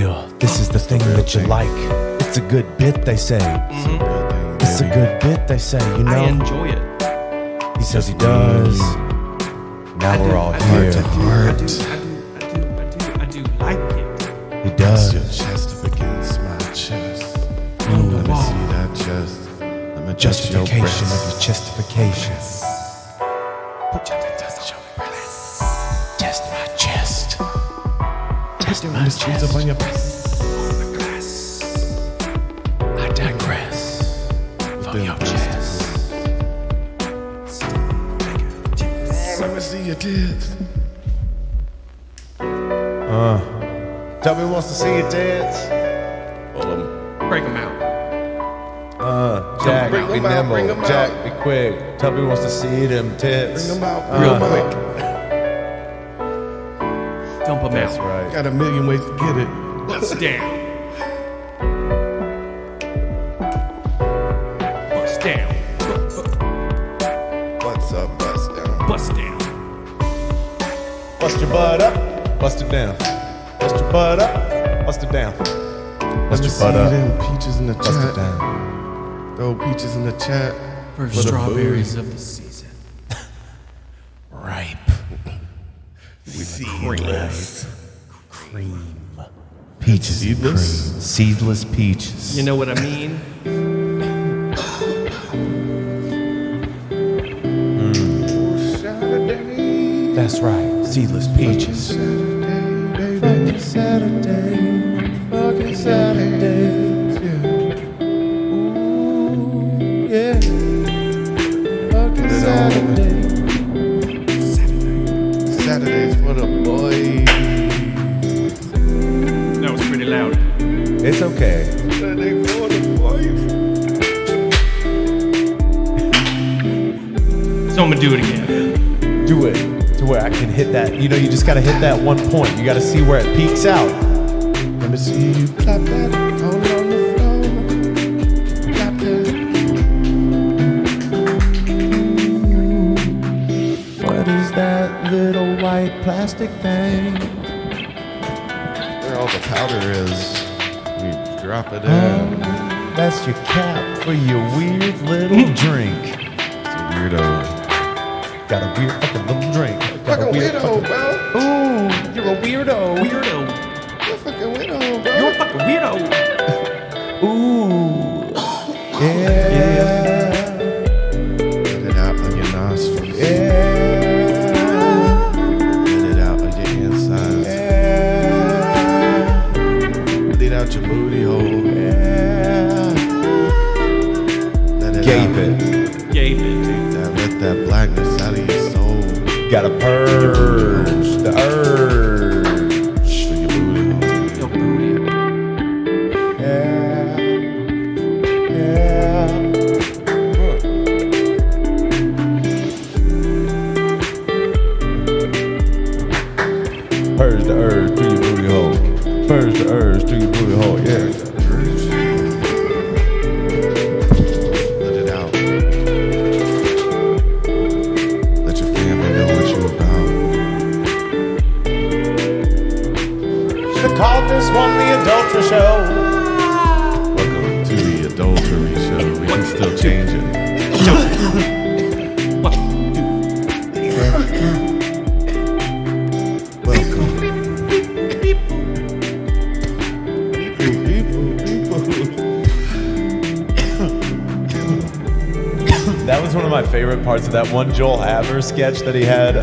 real. This is the thing that you like. It's a good bit, they say. It's a good bit, they say, you know? I enjoy it. He says he does. Now we're all here. I do like it. He does. Your chest up against my chest. Let me see that chest. Let me touch your Justification breast. of your chestification. Put your touch your breast. Test my chest. Test my Squeeze up chest. on your breast. I digress. From your chest. Let me see your tits. Tubby wants to see your tits. Break them out. Jack, Bring be 'em out, bring 'em nimble. out. Jack, be quick. Tubby wants to see them tits. Bring them out. Real Bring 'em quick. out. Dump them That's out. right. Got a million ways to get it. Bust down. Bust down. What's up, bust down? Bust down. Bust your butt up. Bust it down. Bust your butt up. Bust it down. Bust your butt up. Them peaches in the Bust it chat. down. Throw peaches in the chat. First For the strawberries of the season. Ripe. Seedless. Cream. Peaches. Seedless? Cream. Seedless peaches. You know what I mean? Saturday. That's right. Seedless peaches. Saturday, Fucking Saturday. Fucking Saturday. Ooh, yeah. Fucking Saturday. Saturdays for the boys. That was pretty loud. It's okay. Saturday for the boys. So I'm gonna do it again. Do it to where I can hit that. You know, you just gotta hit that one point. You gotta see where it peaks out. Let me see you clap that all on the floor. Clap that. What is that little white plastic thing? Where all the powder is. We drop it in. That's your cap for your weird little drink. It's a weirdo. Got a weird fucking little drink. Got Fucking weirdo, bro. Ooh, you're a weirdo. Weirdo. You're a fucking weirdo, bro. You're a fucking weirdo. Ooh. Yeah. Let it out of your nostrils. Yeah. Let it out of your insides. Yeah. Let it out your booty hole. Yeah. Let it Gape out. it. Gave it. Let that blackness out of your soul. Gotta purge the urge. For your booty hole. Yo, booty. Yeah. Yeah. Purge the urge through your booty hole. Purge the urge through your booty hole. Yeah. Let it out. Let your family know what you're about. Should've called this one the Adultery Show. Welcome to the adultery show. We can still change it. One, Welcome. That was one of my favorite parts of that one Joel Haver sketch that he had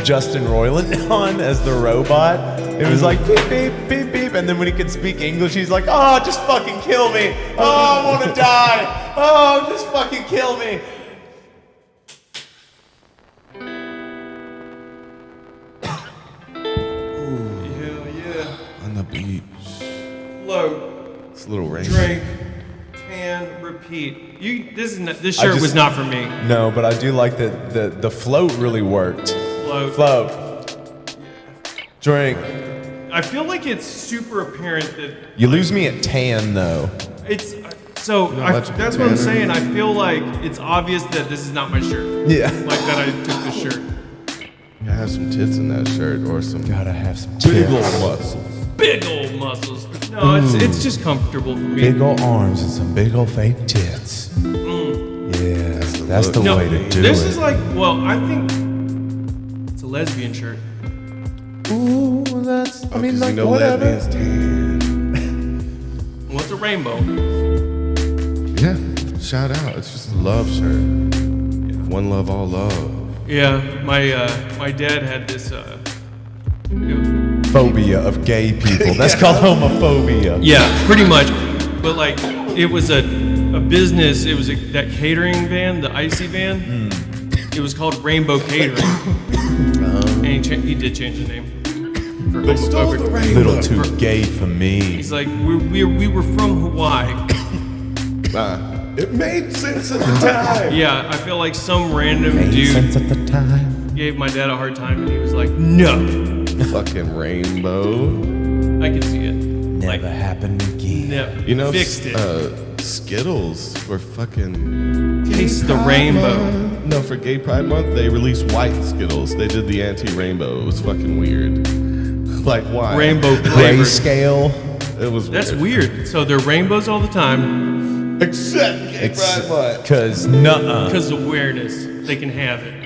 Justin Roiland on as the robot. It was like beep, beep, beep, beep. And then when he could speak English, he's like, oh, just fucking kill me. Oh, I want to die. Oh, just fucking kill me. hell yeah. On the beach. Float. It's a little rain. Drink. Tan. Repeat. This shirt was not for me. No, but I do like that the float really worked. Float. Float. Drink. I feel like it's super apparent that You lose me at tan, though. it's so. That's what I'm saying. I feel like it's obvious that this is not my shirt. Yeah. Like that I took the shirt. You have some tits in that shirt or some Gotta have some big tits. old muscles. big old muscles. No, it's just comfortable for me. Big old arms and some big old fake tits. Yeah, that's the way to do this it. is like, well, I think it's a lesbian shirt. Ooh, that's. I mean, like, you know whatever. lesbians tan. Well, it's a rainbow. Yeah, shout out. It's just a love shirt. One love, all love. Yeah, my dad had this. Phobia of gay people. That's called homophobia. Yeah, pretty much. But like, it was a business. It was that catering van, the icy van. It was called Rainbow Catering, and he did change the name. For They stole the rainbow. Little too gay for me. He's like, we were from Hawaii. It made sense at the time. Yeah, I feel like some random Made sense dude at the time. gave my dad a hard time, and he was like, no. Fucking rainbow. I can see it. Never happened again. Yeah, You know, fixed it. Skittles were fucking. Taste the rainbow. No, for Gay Pride Month, they released white Skittles. They did the anti-rainbow. It was fucking weird. Like, why? Rainbow flavor. Grayscale. It was weird. That's weird. So they're rainbows all the time Except Gay Pride Month. Cause nuh-uh. because awareness. They can have it.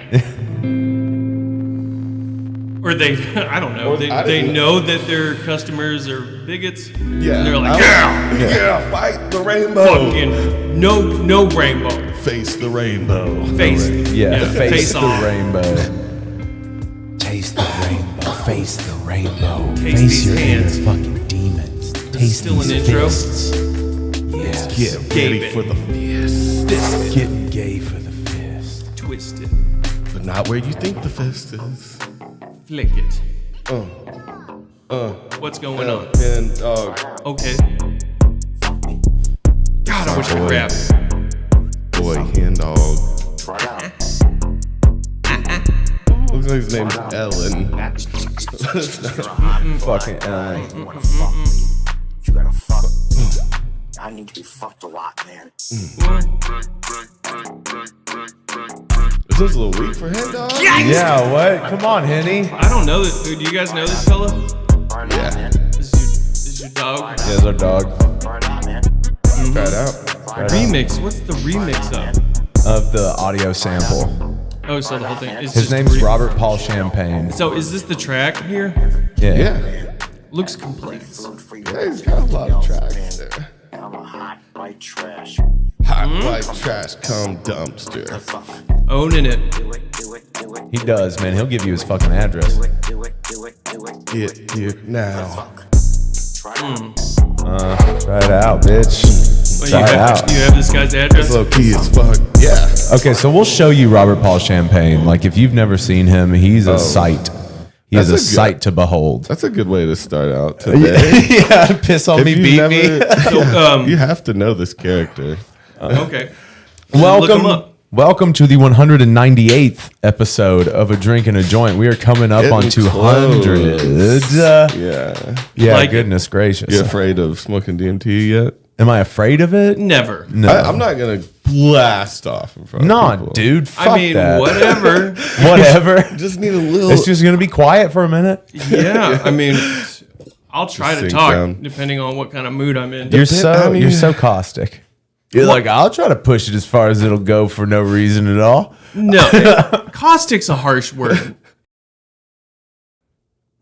Or they, I don't know. Or I They didn't know that their customers are bigots. Yeah. And they're like, Yeah, fight the rainbow. fucking no rainbow. Face the rainbow. Face. Yeah, face the off. rainbow. Taste the rainbow. Face the rainbow. Taste Face these your hands. inner fucking demons. This is Taste still an these intro. fists. Yes. Get ready Gay for the fist. Getting gay for the fist. Twisted. But not where you think the fist is. Flick it. What's going on? And dog. Okay. God, I wish I could rap. Boy, hen dog. Looks like his name's Ellen. Fucking Ellen. You gotta fuck. I need to be fucked a lot, man. Is this a little weak for hen dog? Yeah, what? Come on, Henny. I don't know this. Do you guys know this fella? Yeah. This is your dog. Yeah, it's our dog. Right on, man. Try it out. Remix. What's the remix of? Of the audio sample. Oh, so the whole thing. It's His just name's Robert Paul Champagne. So is this the track here? Yeah. Yeah. Looks complex. Food for you. Yeah, he's got a lot of tracks there. I'm a hot white trash. Hot white trash come dumpster. Fuck. Owning it. Do it, do it, do it. He does, man. He'll give you his fucking address. Do it, do it, do it, do it. Get here now. Fuck. Try it. Try it out, bitch. Well, Try it out. you have this guy's address? Low key as fuck. Yeah. Okay, so we'll show you Robert Paul Champagne. Like, if you've never seen him, he's a sight. He is That's a a good- sight to behold. That's a good way to start out today. Yeah, piss on me, If you've beat never- me. So, You have to know this character. okay. Look 'em Welcome, up. welcome to the 198th episode of A Drink and a Joint. We are coming up on Getting 200. Yeah. Yeah, Like it. goodness gracious. You afraid of smoking DMT yet? Am I afraid of it? Never. No. I'm not gonna blast off in front of Nah, people. dude. Fuck I mean, that. whatever. Whatever. Just need a little. It's just gonna be quiet for a minute. Yeah, I mean, I'll try to Sink talk down. depending on what kind of mood I'm in. You're I mean- so caustic. You're like, I'll try to push it as far as it'll go for no reason at all. No, caustic's a harsh word.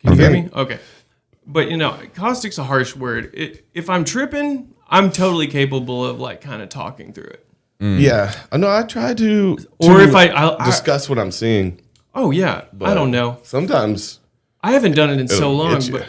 Can you hear me? Okay. But, caustic's a harsh word. If I'm tripping, I'm totally capable of, like, kind of talking through it. Yeah, I know. I try to. Or to if I discuss what I'm seeing. oh, yeah, I but don't know. Sometimes I haven't done it in so it'll long, get you. but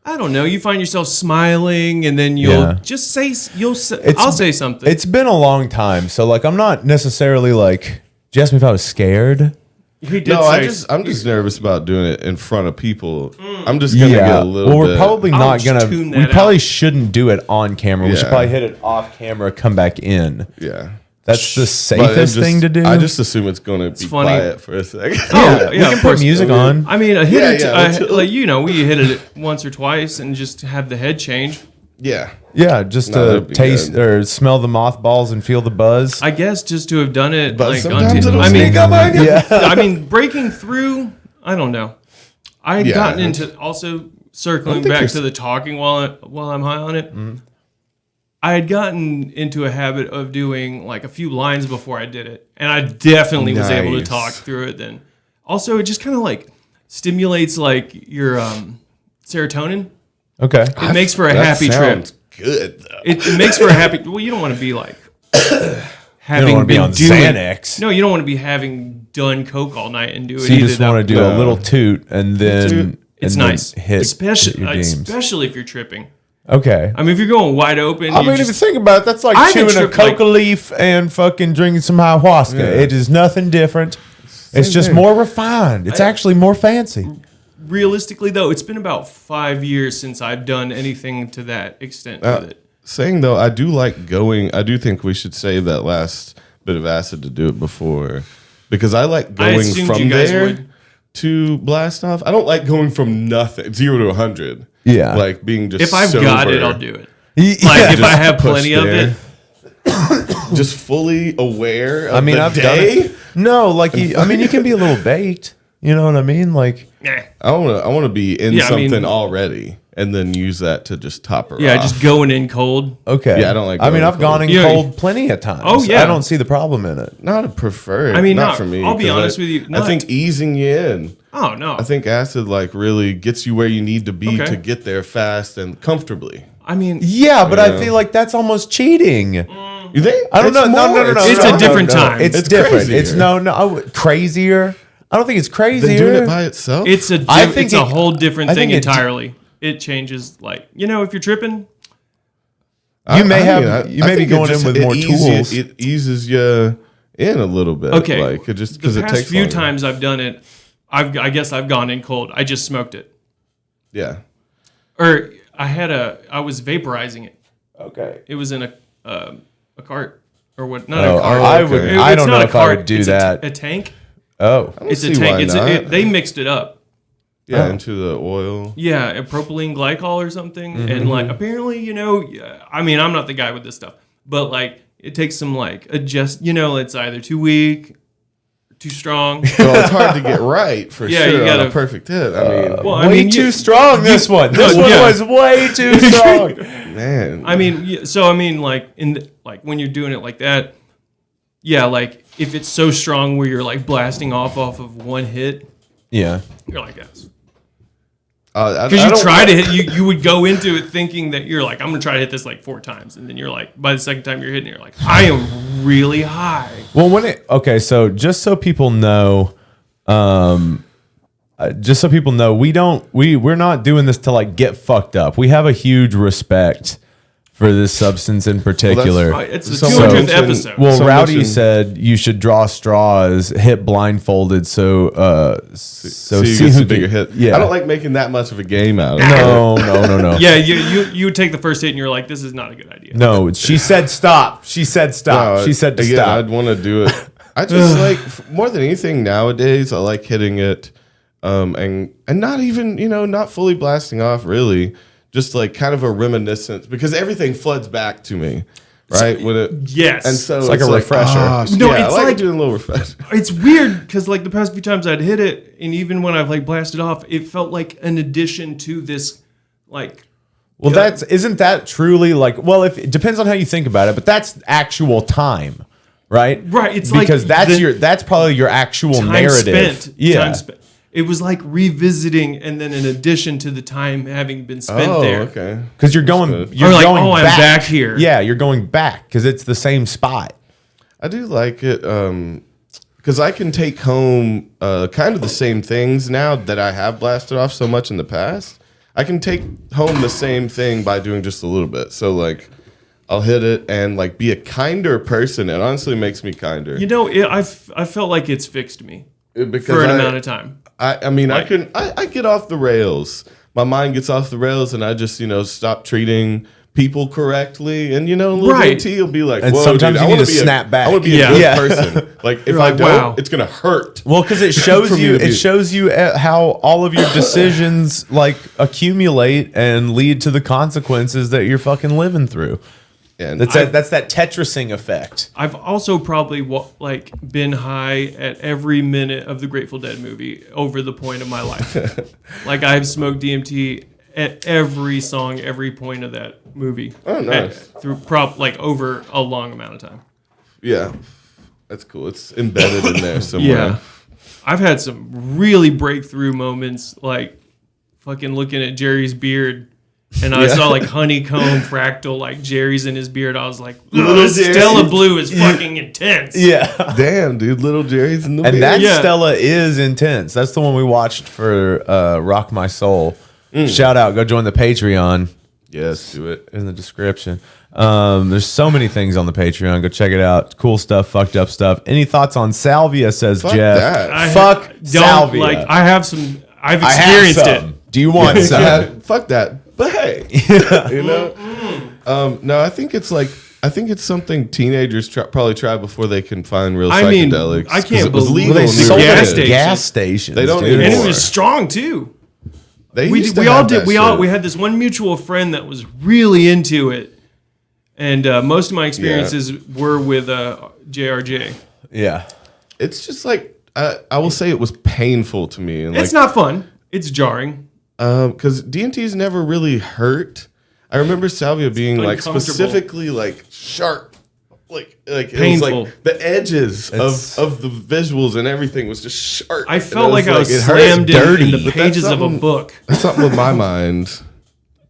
I don't know. You find yourself smiling, and then you'll Yeah. just say, It's- I'll say something. It's been a long time, so like I'm not necessarily like. Did you ask me if I was scared? He did no, say, I'm just nervous about doing it in front of people. I'm just gonna get a little. Well, we're bit, probably I'll not just gonna. tune We that probably out. shouldn't do it on camera. We should Yeah. probably hit it off camera, come back in. Yeah, That's the But safest thing to do. I just assume it's gonna be funny. quiet for a second. Oh, we yeah, can of put course. music on. I mean, a hit Yeah, or two, yeah, until- we hit it once or twice and just have the head change. yeah, Yeah, just No, to that'd be taste good. or smell the mothballs and feel the buzz. I guess just to have done it, but like on sometimes it'll I mean, sneak up on you. Yeah. I mean, breaking through. I don't know. I had Yeah. gotten into also circling back to the talking while I'm high on it. Mm-hmm. I had gotten into a habit of doing like a few lines before I did it, and I definitely was able to talk through it then. Also, it just kind of like stimulates like your serotonin. Okay. It makes for a happy trip. Good though. It makes for a happy. Well, you don't want to be like having you don't want to be on doing, Xanax. No, you don't want to be having done coke all night and do it. So you just want to do a little toot and then it's and nice, then hit especially your games. especially if you're tripping. Okay. I mean, if you're going wide open, I mean, if you think about it, that's like chewing a coca leaf and fucking drinking some ayahuasca. Yeah. It is nothing different. It's just more refined. It's actually more fancy. Realistically, though, it's been about 5 years since I've done anything to that extent with it. Saying though, I do like going. I do think we should save that last bit of acid to do it before, because I like going from there to blast off. I don't like going from nothing 0 to 100. Yeah, like being just. If I've sober. Got it, I'll do it. Like if I have plenty of it, just fully aware. Of I've done it. No, like you can be a little baked. You know what I mean? Like, I want to be in something already, and then use that to just top her off. Yeah, just going in cold. Okay. Yeah, I don't like. I've gone in cold plenty of times. Oh yeah, I don't see the problem in it. Not a preferred. I mean, not for me. I'll be honest with you. I think easing you in. Oh no. I think acid like really gets you where you need to be to get there fast and comfortably. I mean, yeah, but I feel like that's almost cheating. You think? I don't know. No. It's a different time. It's different. Crazier. It's crazier. I don't think it's crazier. Than doing it by itself. It's a whole different thing entirely. It changes, like, if you're tripping, you may be going in with more tools. It eases you in a little bit. Okay, like it just because the it past takes few longer. times I've done it, I guess I've gone in cold. I just smoked it. Yeah. Or I was vaporizing it. Okay. It was in a cart or what? Not a cart. I don't know if I would do that. A tank. Oh, it's a tank. They mixed it up. Yeah, into the oil. Yeah, a propylene glycol or something. Mm-hmm. And like apparently, I'm not the guy with this stuff, but like it takes some like adjust. It's either too weak, too strong. Well, it's hard to get right for sure. You got a perfect hit. Way too strong. This one was way too strong. Man. Like when you're doing it like that, yeah, like if it's so strong where you're like blasting off of one hit, yeah, you're like this. Because you would go into it thinking that you're like, I'm gonna try to hit this like 4 times, and then you're like, by the second time you're hitting, you're like, I am really high. Well, so just so people know, we're not doing this to like get fucked up. We have a huge respect for this substance in particular. It's the 200th episode. Well, Rowdy said you should draw straws, hit blindfolded, so see who bigger hit. Yeah, I don't like making that much of a game out of it. No. Yeah, you would take the first hit and you're like, this is not a good idea. No, she said stop. She said stop. No, she said to stop. I'd want to do it. I just like more than anything nowadays. I like hitting it, and not even not fully blasting off really. Just like kind of a reminiscence because everything floods back to me, right? Yes, and so it's like a refresher. No, yeah, it's I like doing a little refresher. It's weird because like the past few times I'd hit it, and even when I've like blasted off, it felt like an addition to this, like. Well, isn't that truly like? Well, if it depends on how you think about it, but that's actual time, right? Right. It's because that's probably your actual narrative. Time spent. It was like revisiting, and then in addition to the time having been spent there. Okay. Because you're going I'm back here. Yeah, you're going back because it's the same spot. I do like it because I can take home kind of the same things now that I have blasted off so much in the past. I can take home the same thing by doing just a little bit. So like, I'll hit it and like be a kinder person. It honestly makes me kinder. I felt like it's fixed me for an amount of time. I get off the rails. My mind gets off the rails, and I just stop treating people correctly. And little DT will be like, and whoa, sometimes dude, you need to snap back. I want to be a good person. Like if I don't, it's gonna hurt. Well, because it shows you, how all of your decisions like accumulate and lead to the consequences that you're fucking living through. And that's that Tetrising effect. I've also probably been high at every minute of the Grateful Dead movie over the point of my life. Like I've smoked DMT at every song, every point of that movie. Oh, nice. Through over a long amount of time. Yeah, that's cool. It's embedded in there somewhere. Yeah. I've had some really breakthrough moments, like fucking looking at Jerry's beard. And I saw like honeycomb fractal, like Jerry's in his beard. I was like, this Stella Blue is fucking intense. Yeah. Damn, dude, little Jerry's in the And beard. that Yeah. Stella is intense. That's the one we watched for Rock My Soul. Shout out. Go join the Patreon. Yes, do it. In the description. There's so many things on the Patreon. Go check it out. Cool stuff, fucked up stuff. Any thoughts on Salvia, says Fuck Jeff. that. Fuck Salvia. I have some. I've I have experienced some. it. Do you want some? Fuck that. But hey, you know. No, I think it's something teenagers probably try before they can find real psychedelics. I 'Cause can't it was believe legal they in New sold York. gas at stations. gas stations. They don't dude. And it anymore. was strong too. They We used to all have did. that We shit. had this one mutual friend that was really into it, and most of my experiences were with JRJ. Yeah. It's just like I will say it was painful to me, and It's not fun. It's jarring. because DMT's never really hurt. I remember Salvia being like uncomfortable. specifically like sharp, like it Painful. was like the edges It's- of the visuals and everything was just sharp. I And felt like I was it hurt. slammed in dirty. the But that's pages of a something- book. That's something with my mind.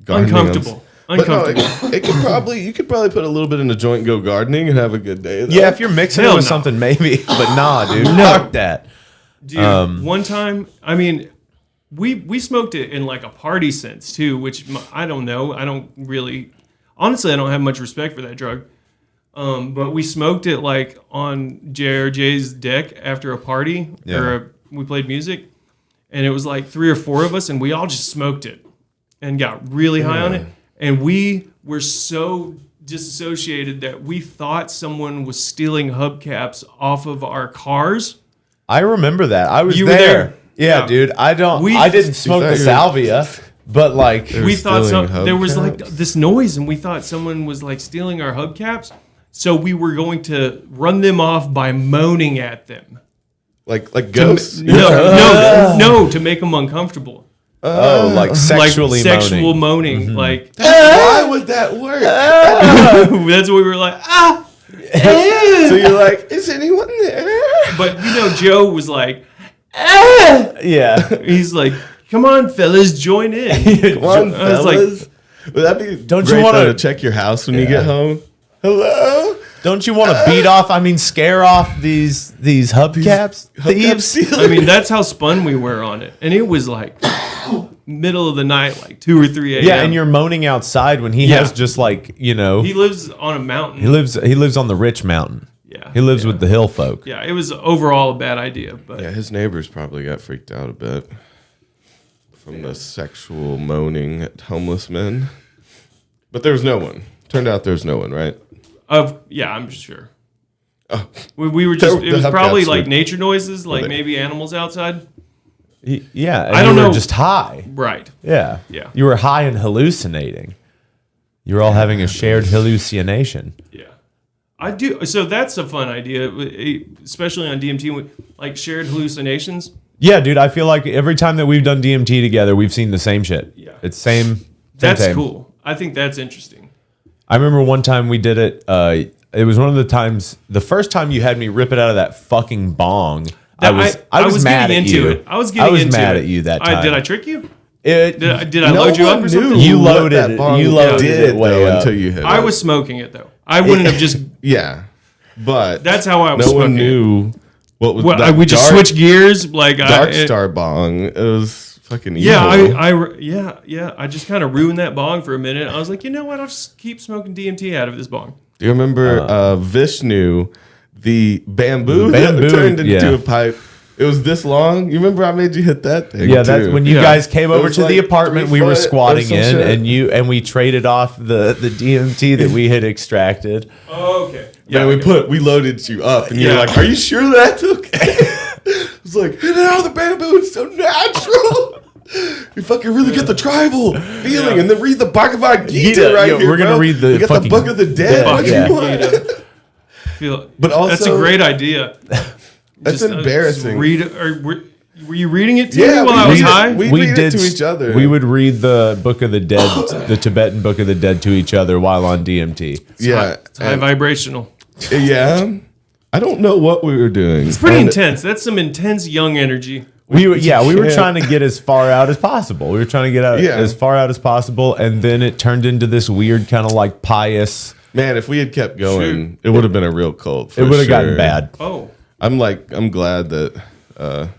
Gardening, Uncomfortable. But no, Uncomfortable. it could probably put a little bit in a joint and go gardening and have a good day. though. Yeah, if you're mixing Hell it with no. something, maybe. But nah, dude. Fuck that. Dude, one time, I mean, we smoked it in like a party sense too, which I don't know. I don't really, honestly, I don't have much respect for that drug. But we smoked it like on JRJ's deck after a party, we played music, and it was like 3 or 4 of us, and we all just smoked it and got really high on it, and we were so disassociated that we thought someone was stealing hubcaps off of our cars. I remember that. I was You were there. there. Yeah, Yeah. dude. I didn't smoke the thought you were- salvia, but like We thought stealing there was like hubcaps? this noise, and we thought someone was like stealing our hubcaps. So we were going to run them off by moaning at them. like ghosts. No, to make them uncomfortable. like sexually like sexual moaning. moaning. Like Why would that work? that's what we were like. So you're like, is anyone there? But Joe was like, Yeah. he's like, come on, fellas, join in. Come on, I was like, fellas. Would that be Don't you great, wanna- though, to check your house when you get home? Hello? Don't you want to scare off these hubcaps? Thieves? I mean, that's how spun we were on it, and it was like middle of the night, like 2 or 3 a.m. Yeah, and you're moaning outside when he Yeah. has just like, He lives on a mountain. he lives on the rich mountain. Yeah, He lives with the hill folk. Yeah, it was overall a bad idea, but Yeah, his neighbors probably got freaked out a bit from the sexual moaning at homeless men. But there was no one. Turned out there's no one, right? I'm sure. Oh. We were just. The It was probably hubcaps like were- nature noises, like they- maybe animals outside. Yeah, and I don't you were know. just high. Right. Yeah. Yeah. You were high and hallucinating. You were all having a shared hallucination. Yeah. I do. So that's a fun idea, especially on DMT, like shared hallucinations. Yeah, dude, I feel like every time that we've done DMT together, we've seen the same shit. Yeah. It's same. That's same. cool. I think that's interesting. I remember one time we did it. It was one of the first time you had me rip it out of that fucking bong. I was mad getting at into you. it. I was getting into mad it. at you that time. Did I trick you? It, Did I No load you up one or something? knew You what loaded that it. bong You loaded did, it way though, up. until you hit I it. was smoking it though. I wouldn't have just. Yeah. But That's how I was no one smoking it. knew what was Well, that we just switched gears. Like Dark Star bong. It was fucking evil. Yeah. I just kind of ruined that bong for a minute. I was like, you know what? I'll just keep smoking DMT out of this bong. Do you remember Vishnu, the bamboo, Bamboo, that turned into yeah. a pipe? It was this long. You remember I made you hit that thing? Yeah, that's too. when you Yeah. guys came It over was to the like apartment 3 we were foot or squatting some in, shit. and we traded off the DMT that we had extracted. Oh, okay. Yeah, we loaded you up, and you're Yeah. like, "Are you sure that's okay?" It's like, hit it out of the bamboo. It's so natural. You fucking really get the tribal feeling, Yeah. and then read the Bhagavad Gita Gita, right yeah, here. we're gonna bro. read the You got the fucking Book of the Dead. Dead, What yeah. you want? Feel, But also- that's a great idea. That's Just, embarrassing. read or Were you reading it to me while I was high? We read it to each other. We would read the Book of the Dead, the Tibetan Book of the Dead to each other while on DMT. It's high vibrational. Yeah. I don't know what we were doing. It's pretty intense. That's some intense young energy. We were trying to get as far out as possible. We were trying to get out as far out as possible, and then it turned into this weird kind of like pious. Man, if we had kept going, it would have been a real cult. It would have gotten bad. Oh, I'm glad that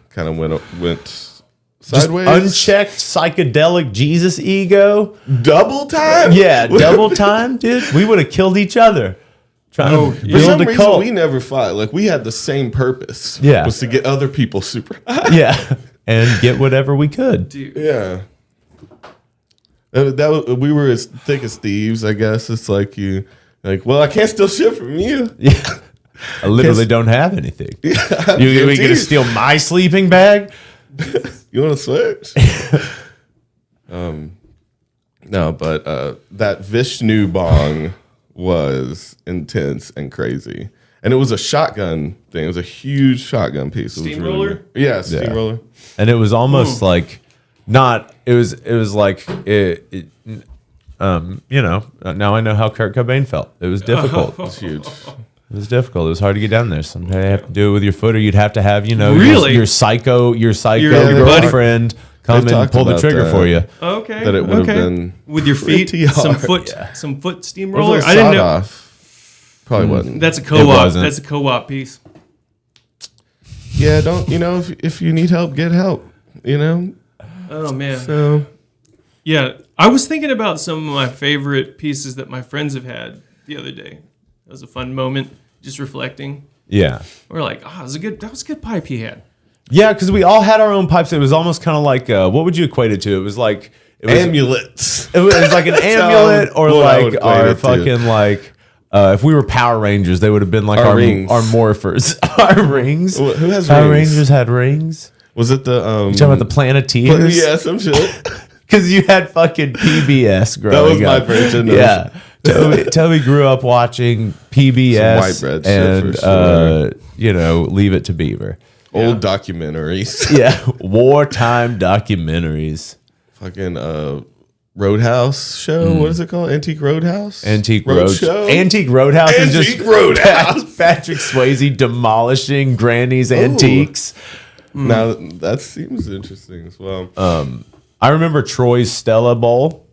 kind of went Just sideways. unchecked psychedelic Jesus ego. Double time. Yeah, double time, dude. We would have killed each other trying to For build some a reason, cult. we never fought. Like we had the same purpose. Yeah. was to get other people super high. Yeah, and get whatever we could. dude. Yeah. We were as thick as thieves, I guess. It's like well, I can't steal shit from you. Yeah, I literally don't have anything. You gonna steal my sleeping bag? You want to switch? No, but that Vishnu bong was intense and crazy, and it was a shotgun thing. It was a huge shotgun piece. It was Steamroller? really yeah, steamroller. And it was almost like not. It was like it. Now I know how Kurt Cobain felt. It was difficult. It's huge. It was difficult. It was hard to get down there. Sometimes you have to do it with your foot, or you'd have to have Really? your psycho Your girlfriend come and talked pull the about trigger that. for you. Okay. That it would have been with your feet, pretty some hard. foot Or steamroller. if it was I didn't know. off. Probably wasn't. That's a co-op. wasn't. That's a co-op piece. Yeah, don't if you need help, get help. Oh man. So Yeah, I was thinking about some of my favorite pieces that my friends have had the other day. That was a fun moment, just reflecting. Yeah. We're like, that was a good pipe he had. Yeah, because we all had our own pipes. It was almost kind of like, what would you equate it to? It was like amulets. It was like an amulet, or what I would like equate our it to. fucking like. If we were Power Rangers, they would have been like Our our rings. our morphers. Our rings. Who has Power rings? Rangers had rings. Was it the You talking about the Planeteers? Yeah, some shit. Because you had fucking PBS growing That was my up. version of- Yeah. Toby grew up watching PBS Some white bread shit and, for sure. Leave It to Beaver. Old documentaries. Yeah. Wartime documentaries. Fucking Roadhouse show. What is it called? Antique Roadhouse? Antique Roadshow? Antique Roadhouse is just Antique Roadhouse. Patrick Swayze demolishing Granny's antiques. Now that seems interesting as well. I remember Troy's Stella bowl.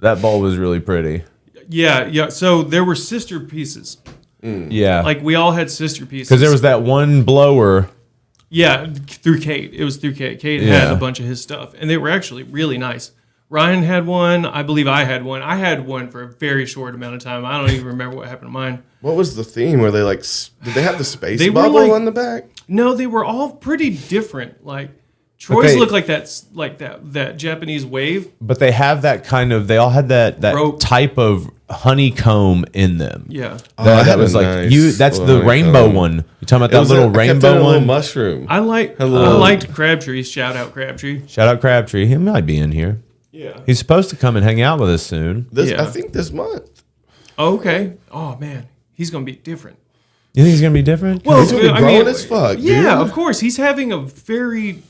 That bowl was really pretty. Yeah. So there were sister pieces. Yeah. Like we all had sister pieces. Because there was that one blower. Yeah, through Kate. It was through Kate. Kate Yeah. had a bunch of his stuff, and they were actually really nice. Ryan had one. I believe I had one. I had one for a very short amount of time. I don't even remember what happened to mine. What was the theme? Were they like? Did they have the space They were bubble like- on the back? No, they were all pretty different. Like Troy's they- looked like that Japanese wave. But they have that kind of, they all had that Rope. type of honeycomb in them. Yeah. I That had was a like, nice that's the little rainbow honeycomb. one. You talking about It that was little I kept it in rainbow a little one? mushroom. I liked Crabtree. Shout out Crabtree. Shout out Crabtree. He might be in here. Yeah. He's supposed to come and hang out with us soon. Yeah. I think this month. Okay. Oh man, he's gonna be different. You think he's going to be different? Well, He's gonna be grown as fuck, Yeah, dude. of course. He's having a very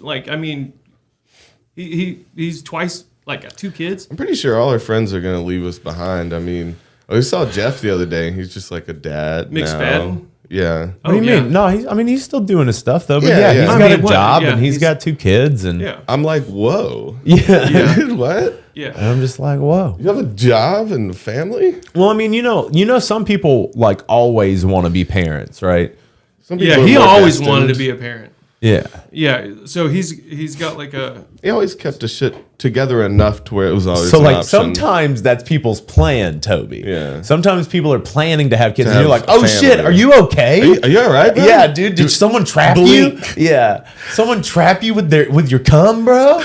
he's twice got 2 kids. I'm pretty sure all our friends are gonna leave us behind. I mean, we saw Jeff the other day. He's just like a dad now. McSpadden? Yeah. What do you yeah. mean? No, he's still doing his stuff though. But Yeah, yeah, yeah. he's I got mean, a what- job yeah, and he's he's- got 2 kids and Yeah. I'm like, whoa. yeah. Dude, what? Yeah. And I'm just like, whoa. You have a job and a family? Well, I mean, you know, some people like always want to be parents, right? Some Yeah, people he are more always destined. wanted to be a parent. Yeah. Yeah, so he's got like a He always kept the shit together enough to where it was always So an like option. sometimes that's people's plan, Toby. Yeah. Sometimes people are planning to have kids, To and you're have like, "Oh a shit, family. are you okay? Are you all right, bro? Yeah, dude. Did someone trap blink. you? Yeah, someone trap you with your cum, bro?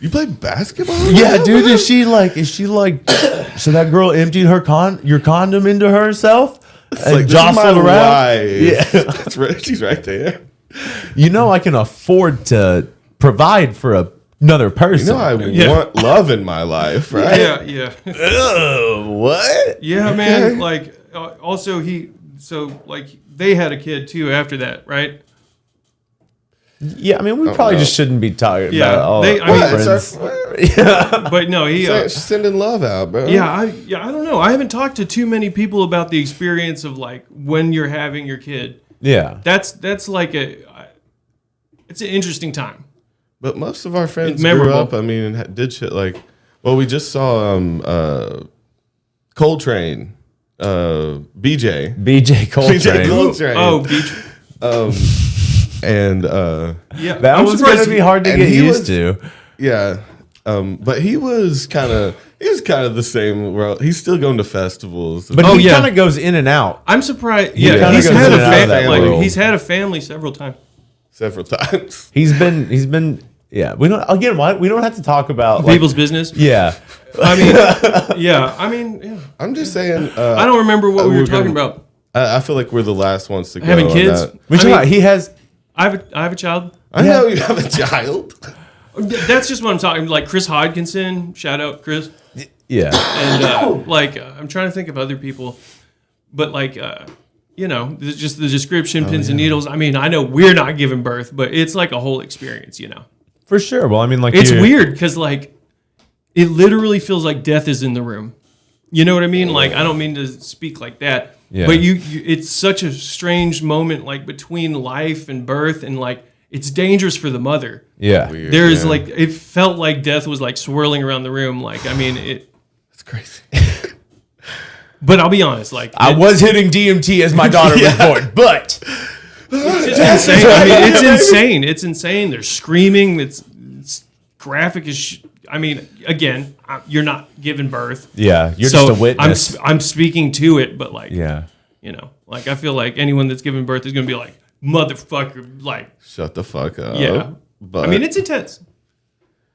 You play basketball? Yeah, now, dude. bro? Is she like? So that girl emptied your condom into herself and Like, this is my jostled around. wife. Yeah. That's right. She's right there. You know, I can afford to provide for another You person. know I want love in my life, right? yeah. What? Yeah, man. Like also they had a kid too after that, right? Yeah, I mean, we probably just shouldn't be talking Yeah, about all I our mean, friends. But no, he. Sending love out, bro. I don't know. I haven't talked to too many people about the experience of like when you're having your kid. Yeah. That's like it's an interesting time. But most of our friends It's grew memorable. up, I mean, and did shit like, well, we just saw Coltrane, BJ. BJ Coltrane. BJ Coltrane. Oh, beach. And Yeah, That I'm was surprised going to be hard to and get he used was- to. yeah. But he was kind of the same world. He's still going to festivals. But Oh, he yeah. kind of goes in and out. I'm surprised. kinda Yeah, he's goes had in a and out of that family. world. He's had a family several times. several times. He's been. Yeah, we don't. Again, why we don't have to talk about like, People's business. Yeah, I mean, yeah. I'm just saying. I don't remember what we were we're talking gonna- about. I feel like we're the last ones to go. Having on kids? that. which I mean- he has. I have a child. I know you have a child. That's just what I'm talking. Like Chris Hodgkinson. Shout out Chris. Yeah, And I'm trying to think of other people, but just the description, pins and needles. I mean, I know we're not giving birth, but it's like a whole experience. for sure. Well, I mean, like It's you're- weird because like it literally feels like death is in the room. You know what I mean? Like I don't mean to speak like that, Yeah. but it's such a strange moment, like between life and birth, and like it's dangerous for the mother. Yeah, Weird, There's yeah. like it felt like death was like swirling around the room. Like I mean it. It's crazy. But I'll be honest, like I was hitting DMT as my daughter was born, but it's just insane. I mean, it's insane. It's insane. They're screaming. It's graphic as. I mean, again, you're not giving birth. yeah, you're So just a witness. I'm speaking to it, but like, Yeah, like I feel like anyone that's giving birth is gonna be like motherfucker, like, Shut the fuck up. yeah. But I mean, it's intense.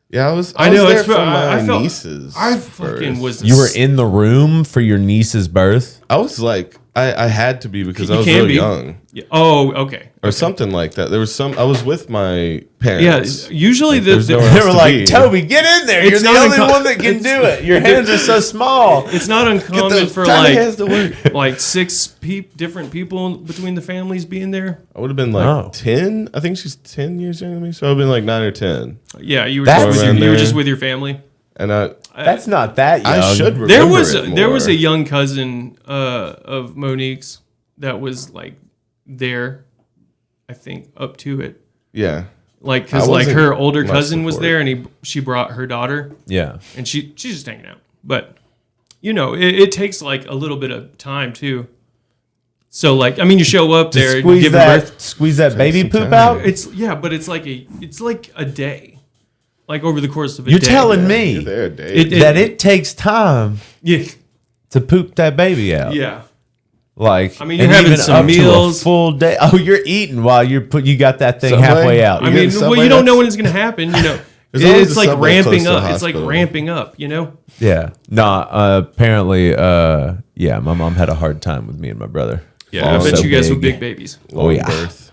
yeah, I was I know there it's. for my I felt. nieces. I fucking birth. was. you were in the room for your niece's birth. I was like, I had to be because You I was can really be. young Yeah. Oh, okay. or something like that. There was some. I was with my parents. Yeah. Usually there's the nowhere They else were to like, be. Toby, get in there. You're It's the not only one that can do it. Your hands are so small. it's not uncommon Those for tiny like hands to work. like six different people between the families being there. I would have been like Oh. 10. I think she's 10 years younger than me, so I would have been like 9 or 10. Yeah, you were That's- just with Around you were there. just with your family. And That's not that young. I should remember There was it there was more. a young cousin of Monique's that was like there, I think up to it, Yeah. like because I like wasn't her older much cousin was support. there and she brought her daughter Yeah. and she's just hanging out. But it takes like a little bit of time too. So like I mean you show up there and you Squeeze give that, birth. squeeze that baby some poop time. out. But it's like a day, like over the course of a You're day. telling You're me there, Dave. It- that it takes time Yeah, to poop that baby out. yeah. Like, I mean, you're and having even some up to a meals. full day. Oh, you're eating while you got that thing Subway? halfway out. I You mean, get well, Subway, you don't know that's- when it's gonna happen. There's always It's a like Subway close ramping to the up. It's like hospital. ramping up. Yeah. Nah. Apparently. Yeah. My mom had a hard time with me and my brother. Yeah, I Oh, bet so you guys were big. big babies. Oh yeah. Birth.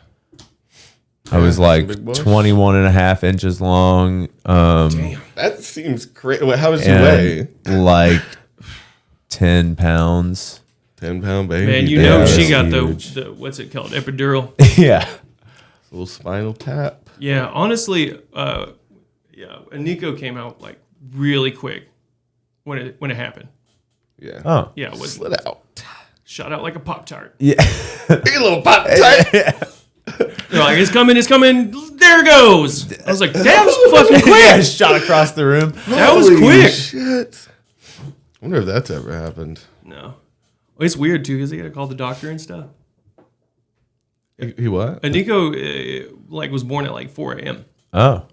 I was like big boys. 21 and a half inches long. That seems crazy. How much you weigh? And like 10 pounds. 10-pound baby. Man, you Damn, know that's she got huge. the what's it called, epidural. Yeah. little spinal tap. Yeah, honestly, Nico came out like really quick when it happened. Yeah. Oh. Yeah, it was Slid out. shot out like a Pop-Tart. Yeah. Big little pop tight. They're like, it's coming, there it goes. I was like, that was fucking Yeah, quick. shot across the room. That was Holy quick. Shit. I wonder if that's ever happened. No. It's weird too, because they gotta call the doctor and stuff. He what? And Nico was born at like 4 a.m. Oh.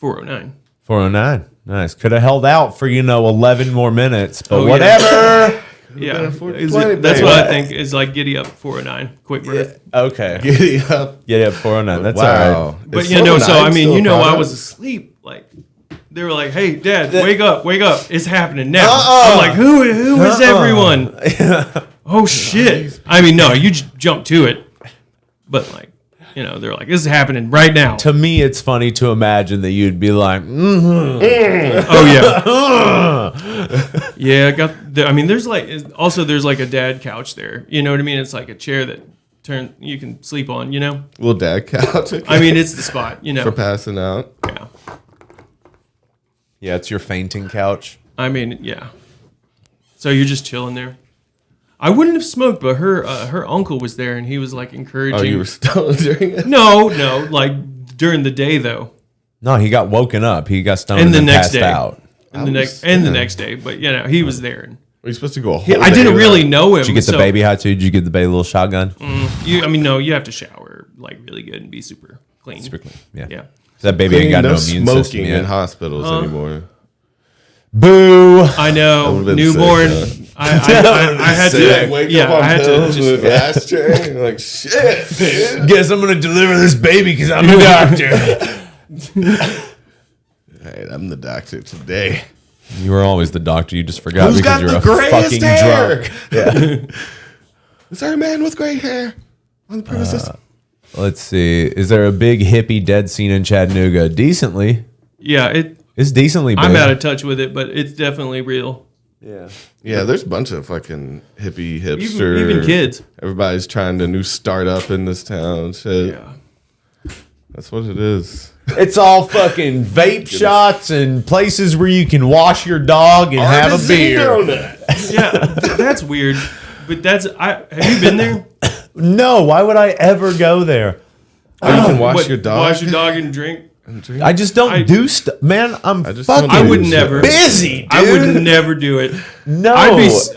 4:09. 409. Nice. Could have held out for 11 more minutes, but Oh, yeah. whatever. Yeah, been a Is 4:20, it- that's baby. what I think is like giddy up 4:09, quick birth. Okay. Giddy up. Yeah, 409. That's all Wow. right. But Is so I 409 mean, still a I product? was asleep. Like they were like, "Hey, Dad, wake up! It's happening now." I'm like, "Who is everyone?" Oh shit! I mean, no, you jump to it, but like, they're like, "This is happening right now." To me, it's funny to imagine that you'd be like, Oh yeah, yeah. I mean, there's like a dad couch there. You know what I mean? It's like a chair that you can sleep on, you know? Little dad couch. I mean, it's the spot, you know. For passing out. Yeah. Yeah, it's your fainting couch. I mean, yeah. So you're just chilling there. I wouldn't have smoked, but her uncle was there, and he was like encouraging. Oh, you were stoned during it? No, like during the day though. No, he got woken up. He got stoned And and the then next passed day. out. And the next day, but you know he was there. Were you supposed to go a whole I day didn't without- really know him. Did you get the baby hot too? Did you get the baby little shotgun? No, you have to shower like really good and be super clean. Super clean. Yeah. Yeah. That baby ain't got no immune smoking system in yet. hospitals anymore. Boo! I know, would've been newborn. sick, I had Sick, to. wake Yeah, up on I had to pills just. with ashtray. And like, shit, dude. Guess I'm gonna deliver this baby because I'm a doctor. Hey, I'm the doctor today. You were always the doctor. You just forgot Who's because got you're the a grayest fucking hair? drunk. Yeah. Is there a man with gray hair on the premises? Let's see. Is there a big hippie dead scene in Chattanooga? Decently. Yeah, It's decently big. I'm out of touch with it, but it's definitely real. Yeah. Yeah, there's a bunch of fucking hippie hipster. Even kids. Everybody's trying to new startup in this town. Shit. Yeah. That's what it is. It's all fucking vape shots and places where you can wash your dog and have a beer. Yeah, that's weird. But have you been there? No, why would I ever go there? Oh, you can wash What, your dog. Wash your dog and drink? I just don't do stuff. Man, I'm just fucking don't I do would shit. never. busy, dude. I would never do it. No. I'd be Plus,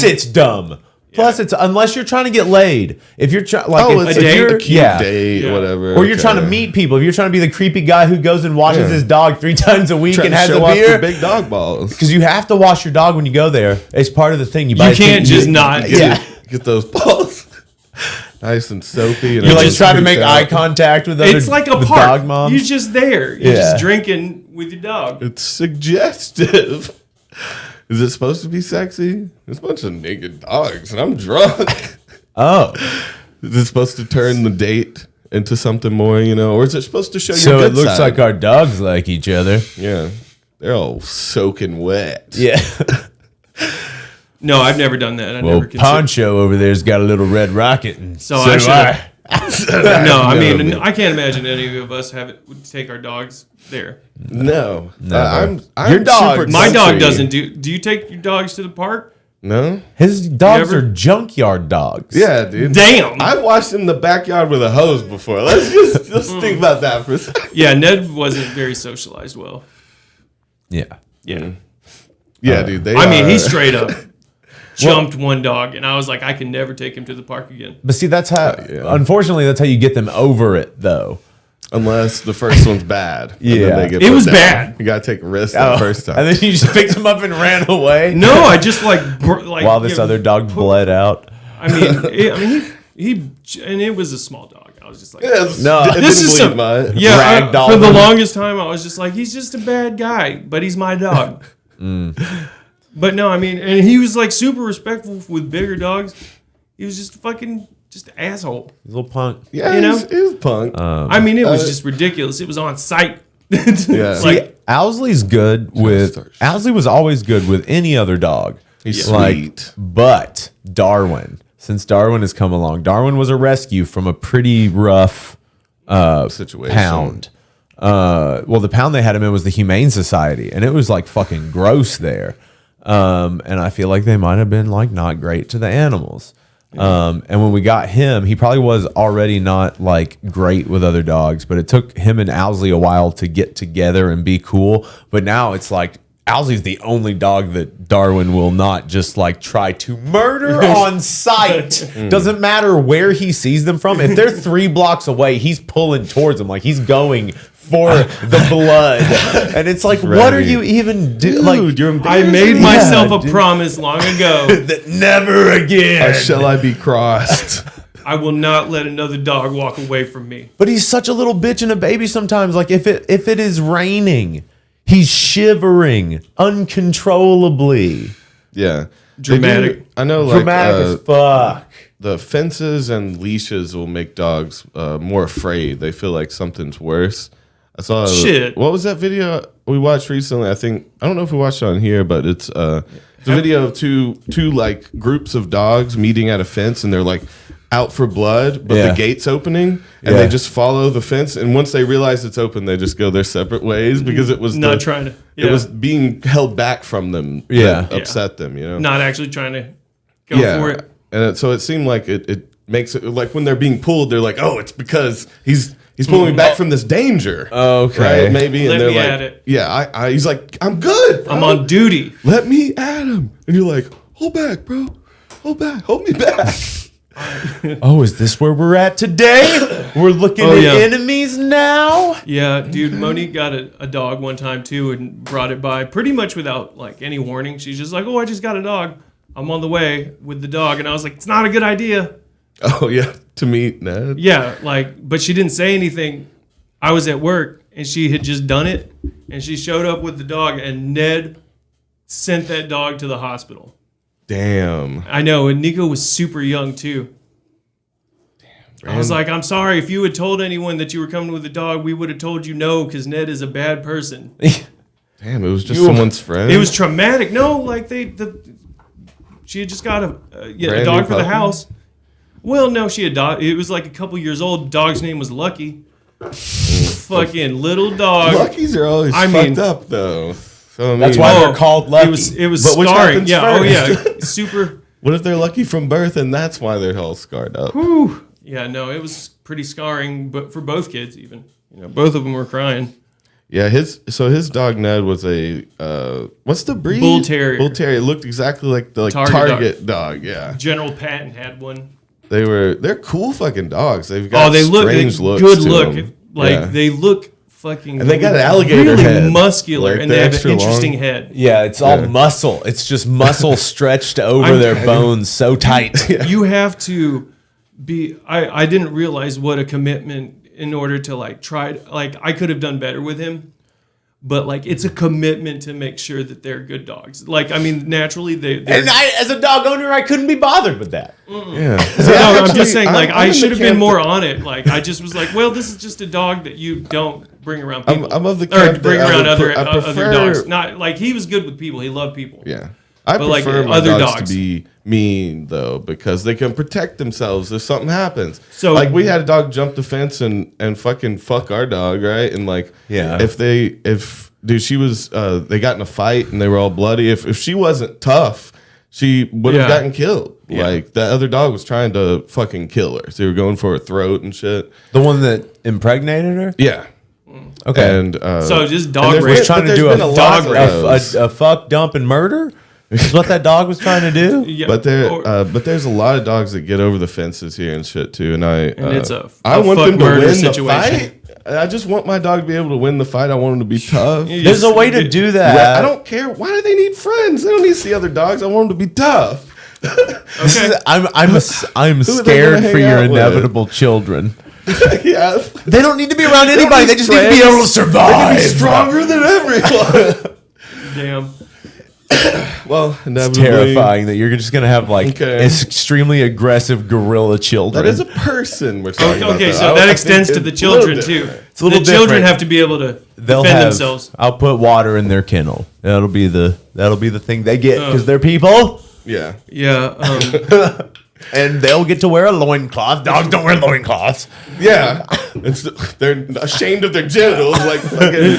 man. it's dumb. Plus, it's unless you're trying to get laid. If you're trying, like, Oh, if, it's if a date? you're, a cute yeah, date, Yeah. whatever. or you're trying to meet people. If you're trying to be the creepy guy who goes and washes Yeah. his dog 3 times a week Trying and to has a show off beer, the big dog balls. because you have to wash your dog when you go there. It's part of the thing. You buy. You can't just not. Yeah. Get those balls nice and soapy. And You're like everything's trying to freaked make out. eye contact with other It's like a with park. dog moms. You're just there. You're Yeah. just drinking with your dog. It's suggestive. Is it supposed to be sexy? There's a bunch of naked dogs, and I'm drunk. Oh, Is it supposed to turn the date into something more, or is it supposed to show so your it good looks side? like our dogs like each other. Yeah, they're all soaking wet. Yeah. No, I've never done that. I Well, never considered. Poncho over there's got a little red rocket, and So I do should. No, I No, mean, man. I can't imagine any of us would take our dogs there. No, Never. I'm Your dog- super My dog country. doesn't do. Do you take your dogs to the park? No. His dogs You ever- are junkyard dogs. Yeah, dude. Damn. I've watched in the backyard with a hose before. Let's just think about that for a second. Yeah, Ned wasn't very socialized well. Yeah. Yeah. Yeah, dude. They I mean, are- he straight up jumped one dog, and I was like, I can never take him to the park again. But see, that's how. Yeah. Unfortunately, that's how you get them over it, though. unless the first one's bad. And then Yeah. they get It put was down. bad. You gotta take a risk that first time. And then you just picked him up and ran away. No, I just like While this other dog bled out. I mean, he and it was a small dog. I was just like, No. it this didn't is bleed some, much. yeah. Ragdoll For the him. longest time, I was just like, he's just a bad guy, but he's my dog. But no, I mean, and he was like super respectful with bigger dogs. He was just fucking just an asshole. Little punk. Yeah, You know? he's punk. I mean, it was just ridiculous. It was on site. Yeah. like Owsley's good with. start. Owsley was always good with any other dog. He's Like, sweet. but Darwin, since Darwin has come along, Darwin was a rescue from a pretty rough Situation. pound. Well, the pound they had him in was the Humane Society, and it was like fucking gross there. And I feel like they might have been like not great to the animals. And when we got him, he probably was already not like great with other dogs, but it took him and Owsley a while to get together and be cool. But now it's like Owsley's the only dog that Darwin will not just like try to murder on sight. Doesn't matter where he sees them from. If they're 3 blocks away, he's pulling towards them. Like he's going for the blood. And it's like, what are ready. you even doing? Dude, Like, you're I embarrassing made me. myself a dude. promise long ago. that never again. Shall I be crossed? I will not let another dog walk away from me. But he's such a little bitch and a baby sometimes. Like if it is raining, he's shivering uncontrollably. Yeah. Dramatic. They do- I know, like, Dramatic as fuck. the fences and leashes will make dogs more afraid. They feel like something's worse. I saw Shit. What was that video we watched recently? I don't know if we watched it on here, but it's a video of two like groups of dogs meeting at a fence, and they're like out for blood, but the gate's opening, and they just follow the fence. And once they realize it's open, they just go their separate ways because it was not trying to. Yeah. It was being held back from them. That upset them. You know, not actually trying to go for it. And so it seemed like it makes it like when they're being pulled, they're like, oh, it's because he's pulling me back from this danger. Okay, right? Maybe. Let and they're me like, at it. Yeah, he's like, I'm good. Bro. I'm on duty. Let me at him. And you're like, hold back, bro. Hold back. Hold me back. Oh, is this where we're at today? We're looking at enemies now? Yeah, dude, Monique got a dog one time too and brought it by pretty much without like any warning. She's just like, oh, I just got a dog. I'm on the way with the dog. And I was like, it's not a good idea. Oh, yeah, to meet Ned. Yeah, like, but she didn't say anything. I was at work and she had just done it. And she showed up with the dog and Ned sent that dog to the hospital. Damn. I know, and Nico was super young too. Damn. I was like, I'm sorry. If you had told anyone that you were coming with a dog, we would have told you no because Ned is a bad person. Damn, it was just someone's friend. It was traumatic. No, like she had just got a dog for the house. Well, no, she had it was like a couple years old. Dog's name was Lucky. Fucking little dog. Luckies are always fucked up though. So, that's why they're called Lucky. It was scarring. Yeah. First? Oh yeah. Super. What if they're lucky from birth and that's why they're all scarred up? Whew. Yeah. No, it was pretty scarring, but for both kids, even both of them were crying. Yeah. His dog Ned was a what's the breed? Bull Terrier. Bull Terrier. It looked exactly like the Target dog. Yeah. General Patton had one. They're cool fucking dogs. They've got they strange looks. Good to look. them. Like they look fucking. And they got an alligator really head. Muscular, Like, and they have an interesting long. head. Yeah, it's all muscle. It's just muscle stretched over their bones so tight. You have to be. I didn't realize what a commitment in order to like try. Like I could have done better with him. But like it's a commitment to make sure that they're good dogs. Like I mean, naturally and I, as a dog owner, I couldn't be bothered with that. Yeah. No, I'm just saying. Like I should have been more on it. Like I just was like, well, this is just a dog that you don't bring around people. I'm of the or camp bring that around I other prefer, dogs. Not like he was good with people. He loved people. Yeah. I But, prefer like, my other dogs dogs. to be mean though, because they can protect themselves if something happens. So- like we had a dog jump the fence and fucking fuck our dog, right? And like she was they got in a fight and they were all bloody. If she wasn't tough, she would have gotten killed. Yeah. Like that other dog was trying to fucking kill her. So they were going for her throat and shit. The one that impregnated her? Yeah. Okay. And So just dog and race. was trying to do been lot of those. a fuck, dump, and murder? Is what that dog was trying to do? Yeah, But there's a lot of dogs that get over the fences here and shit too, and it's I want fuck them to murder win situation. the fight. I just want my dog to be able to win the fight. I want him to be tough. There's a way to do that. I don't care. Why do they need friends? They don't need to see other dogs. I want them to be tough. Okay. I'm they scared gonna for hang your out with? inevitable children. Yeah, They don't need to be around anybody. They just need to be able to survive. they're stronger than everyone. Damn. Well, It's inevitably, terrifying that you're just gonna have like Okay. extremely aggressive gorilla children. that is a person we're talking about. Okay, though. so I that think extends to it's the a little children too. different. It's a little the children different. have to be able to They'll defend have. themselves. I'll put water in their kennel. That'll be the thing they get because they're people, Yeah. Yeah. and they'll get to wear a loincloth. Dogs don't wear loincloths. Yeah. They're ashamed of their genitals. Like, fucking,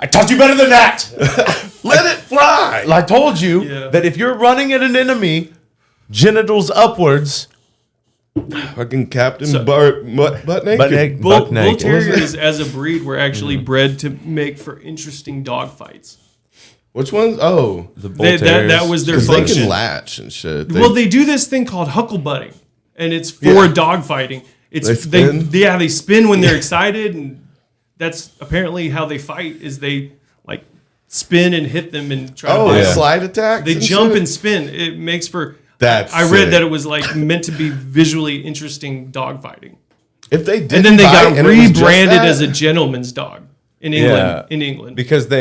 I taught you better than that. let it fly. I told you Yeah. that if you're running at an enemy, genitals upwards, Fucking Captain butt naked. butt Bull naked. Terriers as a breed were actually bred to make for interesting dog fights. Which ones? Oh, The bull That was their because they function. can latch and shit. Well, they do this thing called huckle-butting, and it's for dog fighting. They They spin when they're excited, and that's apparently how they fight. Is they like spin and hit them and try to bite them. slide attacks. They jump and spin. It makes for. That's I read sick. that it was like meant to be visually interesting dog fighting, If they did, and then they got rebranded as a gentleman's dog in England. In England, because I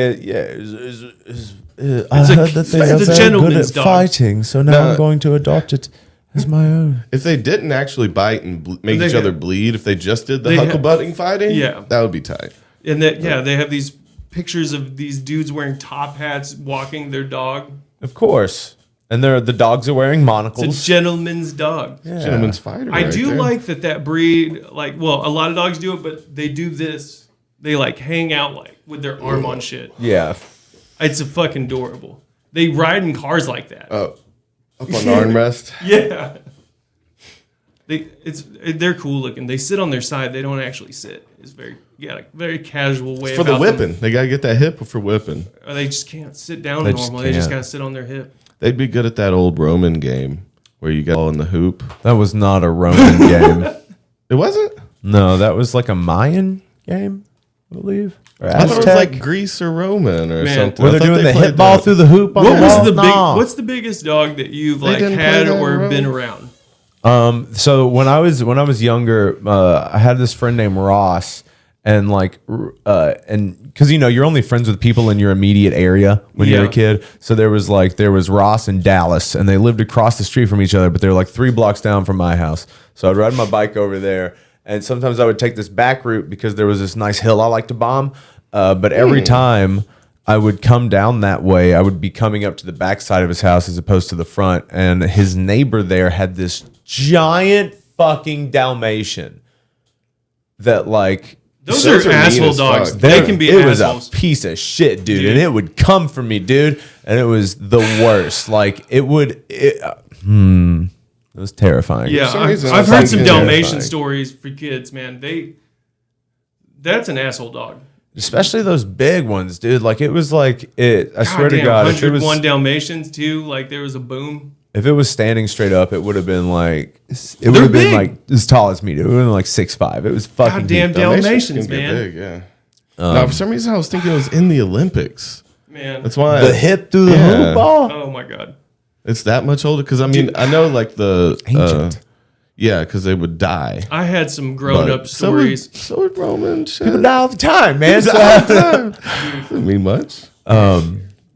It's heard that they are the very good gentleman's at dog. fighting, so now I'm going to adopt it as my own. If they didn't actually bite and make They each ha- other bleed, if they just did the they ha- huckle-butting fighting, Yeah. that would be tight. and that they have these pictures of these dudes wearing top hats walking their dog. Of course. And the dogs are wearing monocles. It's a gentleman's dog. Yeah. Gentleman's fighter. I right do there. like that breed. Like, well, a lot of dogs do it, but they do this. They like hang out like with their arm on shit. Yeah. It's a fucking adorable. They ride in cars like that. Up on the armrest. Yeah. They're cool looking. They sit on their side. They don't actually sit. It's very casual way For the about whipping. them. They got to get that hip for whipping. Or they just can't sit down They just normal. They just can't. gotta sit on their hip. They'd be good at that old Roman game where you got all in the hoop. That was not a Roman game. It wasn't? No, that was like a Mayan game, I believe. Or I thought it was Aztec. like Greece or Roman or Man. something. Where I they're thought doing they the played hit ball that. through the hoop on the wall. What's the biggest dog that you've like didn't play had that or in been Rome? around? So when I was younger, I had this friend named Ross, and because you're only friends with people in your immediate area when you're a Yeah. kid. So there was Ross and Dallas, and they lived across the street from each other, but they're like 3 blocks down from my house. So I'd ride my bike over there, and sometimes I would take this back route because there was this nice hill I like to bomb. But every time I would come down that way, I would be coming up to the back side of his house as opposed to the front. And his neighbor there had this giant fucking Dalmatian that like Those Those are are mean asshole as dogs. fuck. They can be it assholes. was a piece of shit, dude, Dude. and it would come for me, dude, and it was the worst. Like it was terrifying. Yeah, some reason, I've it's heard like some terrifying. Dalmatian stories for kids, man. That's an asshole dog. Especially those big ones, dude. Like it was like it. I swear to Goddamn, God, if it 101 was Dalmatians too. Like there was a boom. if it was standing straight up, it would have been like it They're would have been big. like as tall as me. Dude. It would have been like 6'5". It was fucking Goddamn huge. Dalmatians, can get man. big, yeah. No, for some reason I was thinking it was in the Olympics. Man, That's why The hip through the Yeah. hoop ball. oh my god. it's that much older. Because I mean, I know like the Ancient. yeah, because they would die. I had some grown up But stories. So would Roman. Shit. People die all the time, man. So- Doesn't mean much.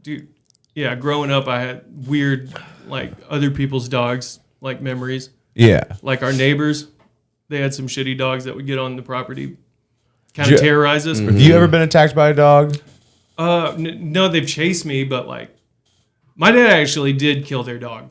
Dude, yeah, growing up, I had weird, like other people's dogs, like memories. yeah. Like our neighbors, they had some shitty dogs that would get on the property, kind Ju- of terrorize us. Have you ever been attacked by a dog? No, they've chased me, but like, my dad actually did kill their dog.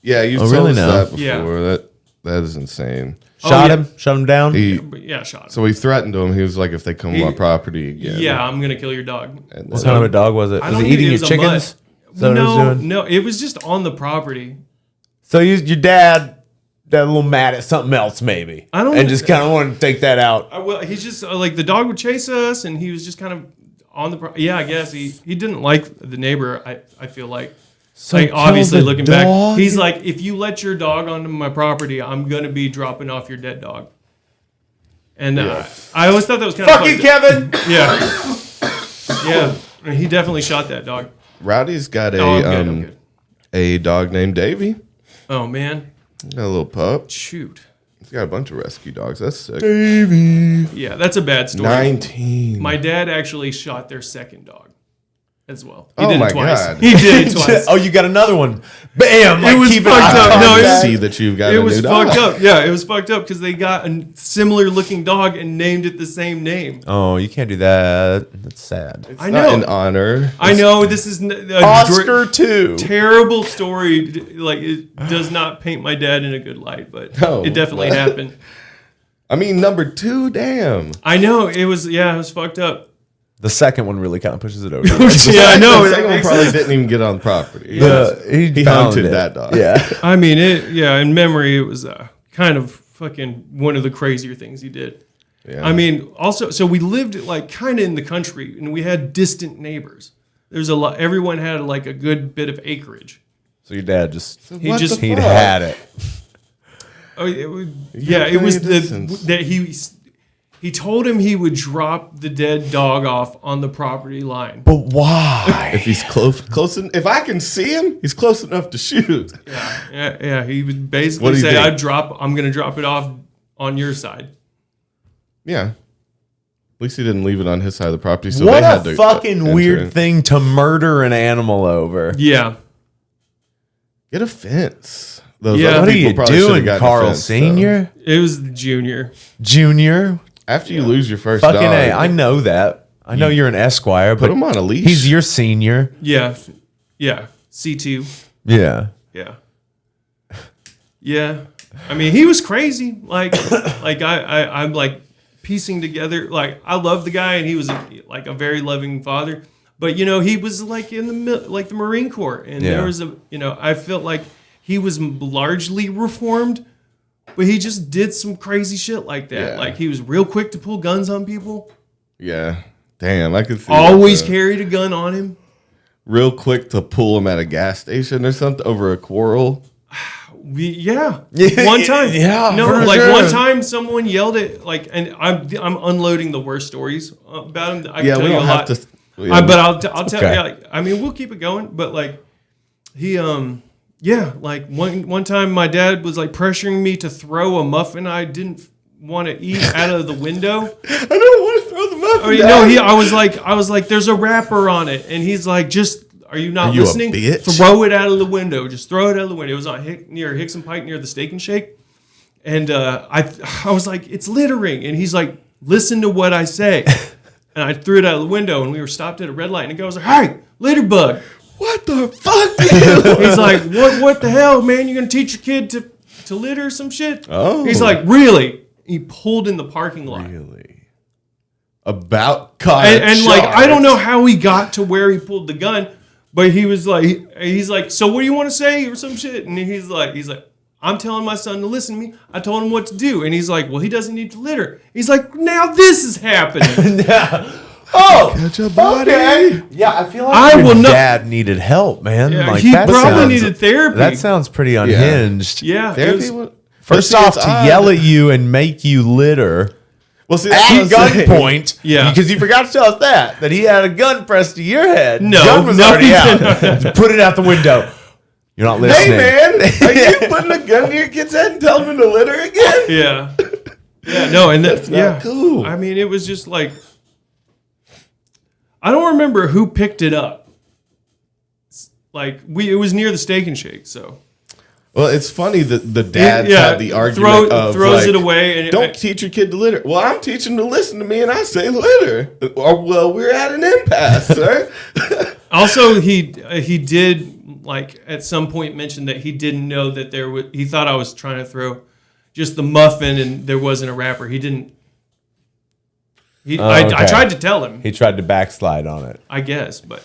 Yeah, you've Oh, told really us now? that before. Yeah. That is insane. Shot yeah. him? Shut him down? But yeah, shot him. So he threatened him. He was like, if they come on my property again. Yeah, I'm gonna kill your dog. And What then- kind of a dog was it? I Was don't it think eating it your was a mutt. chickens? Is that what it was No, doing? no, it was just on the property. So your dad got a little mad at something else, maybe. I don't- And just kind of wanted to take that out. Well, he's just like the dog would chase us, and he was just kind of on the. Yeah, I guess he didn't like the neighbor. I feel like. Like kill obviously the looking dog? back, he's like, if you let your dog onto my property, I'm gonna be dropping off your dead dog. And I always thought that was kind of Fuck you, Kevin! Yeah, yeah. And he definitely shot that dog. Rowdy's got Oh, I'm good. a dog named Davy. Oh man, Got a little pup. shoot. He's got a bunch of rescue dogs. That's sick. Yeah, that's a bad story. 19. My dad actually shot their second dog as well. He Oh did my it twice. God. He did it twice. Oh, you got another one. Bam! Like, was keep fucked eye up. on No, I it that. was- see that you've got It a was new dog. fucked up. Yeah, it was fucked up because they got a similar looking dog and named it the same name. Oh, you can't do that. That's sad. It's I not know. in honor. I know this is a Oscar 2. terrible story. Like it does not paint my dad in a good light, but No. it definitely happened. I mean, number 2, damn. I know it was. Yeah, it was fucked up. The second one really kind of pushes it over. Yeah, I know. The that second one makes probably sense. didn't even get on property. He found hunted it. that dog. Yeah. I mean, in memory, it was kind of fucking one of the crazier things he did. Yeah. I mean, also, so we lived like kind of in the country, and we had distant neighbors. There's a lot. Everyone had like a good bit of acreage. So your dad just He just he'd fuck? had it. Oh, yeah, it was plenty of distance. that he told him he would drop the dead dog off on the property line. But why? If he's if I can see him, he's close enough to shoot. Yeah. He would What basically do you say, think? I'm going to drop it off on your side. Yeah. At least he didn't leave it on his side of the property. So What they had a to fucking enter weird in. thing to murder an animal over. Yeah. Get a fence. Those Yeah. other What are people you probably should've doing, gotten a Carl fence, though. Senior, It was the junior. Junior? After you lose your first Fucking dog, A. I know that. I know you're an Esquire, put but him on a leash. he's your senior. Yeah. Yeah. C2. Yeah. Yeah. Yeah. I mean, he was crazy. Like I'm like piecing together. Like, I love the guy, and he was like a very loving father. But he was like in the Marine Corps, and there was I felt like he was largely reformed, but he just did some crazy shit like that. Yeah. Like, he was real quick to pull guns on people. Yeah. Damn, I could see Always that, carried a gun on him. real quick to pull him at a gas station or something over a quarrel. Yeah. One time. Yeah, No, for like sure. one time someone yelled at, like, and I'm unloading the worst stories about him. I can tell we you don't a have lot. to. Yeah, But I'll tell okay. you. Like, I mean, we'll keep it going. But like, he like one time my dad was like pressuring me to throw a muffin I didn't want to eat out of the window. I don't want to throw the muffin. I mean, down. no, I was like, there's a wrapper on it, and he's like, just. Are you not Are you a listening? bitch? Throw it out of the window. Just throw it out of the window. It was on near Hickson Pike, near the Steak and Shake. And I was like, it's littering. And he's like, listen to what I say. And I threw it out of the window, and we were stopped at a red light. And the guy was like, hey, litter bug. What the fuck? He's like, what the hell, man? You're going to teach your kid to litter or some shit? Oh. He's like, really? He pulled in the parking lot. Really? About caught And like, I don't know how he got to where he pulled the gun. But he was like, he's like, so what do you want to say or some shit? And he's like, I'm telling my son to listen to me. I told him what to do. And he's like, well, he doesn't need to litter. He's like, now this is happening. Oh, Catch a body. okay. Yeah, I feel like I your will not- dad needed help, man. Yeah, like he that probably sounds- needed therapy. That sounds pretty unhinged. Yeah. Therapy? it was- First But see, off, it's to odd. yell at you and make you litter Well, see, at that's what I'm saying. gunpoint. Yeah. Because you forgot to tell us that he had a gun pressed to your head. No, gun was no, already he out. Put it out the window. You're not listening. Hey, man, are you putting a gun to your kid's head and telling him to litter again? Yeah. Yeah, no, and That's not cool. I mean, it was just like, I don't remember who picked it up. Like, it was near the Steak and Shake, so. Well, it's funny that the dads Yeah, had the argument of throws like, it away. And don't teach your kid to litter. Well, I'm teaching him to listen to me, and I say litter. Or, well, we're at an impasse, sir. Also, he did, like, at some point mention that he didn't know that he thought I was trying to throw just the muffin and there wasn't a wrapper. He didn't. I okay. tried to tell him, He tried to backslide on it. I guess, but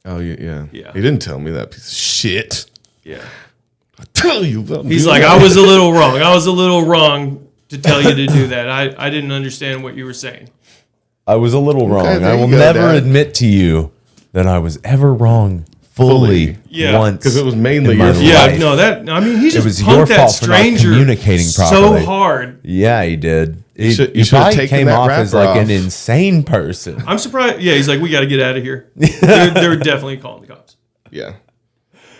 Oh, yeah. Yeah. He didn't tell me that piece of shit. yeah. I tell you. I'm He's doing like, that. I was a little wrong. I was a little wrong to tell you to do that. I didn't understand what you were saying. I was a little wrong. there I you will go, never Dad. admit to you that I was ever wrong fully Yeah. once. Because it was mainly in my your life. Yeah, life. no, I mean, he just was punked your that fault for not stranger communicating so properly. hard. Yeah, he did. He should- you he should have probably taken came that off as wrapper like an off. insane person. I'm surprised. Yeah, he's like, we got to get out of here. They're definitely calling the cops. Yeah.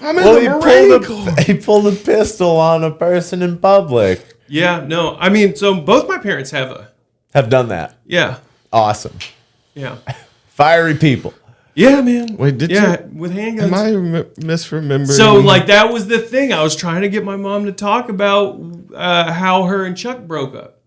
I'm in Well, the he Marine Corps. he pulled a pistol on a person in public. Yeah, no, I mean, so both my parents Have done that. yeah, Awesome. yeah. Fiery people. Yeah, man. Wait, did yeah, you- with handguns. Am I misremembering? So, like, that was the thing. I was trying to get my mom to talk about how her and Chuck broke up.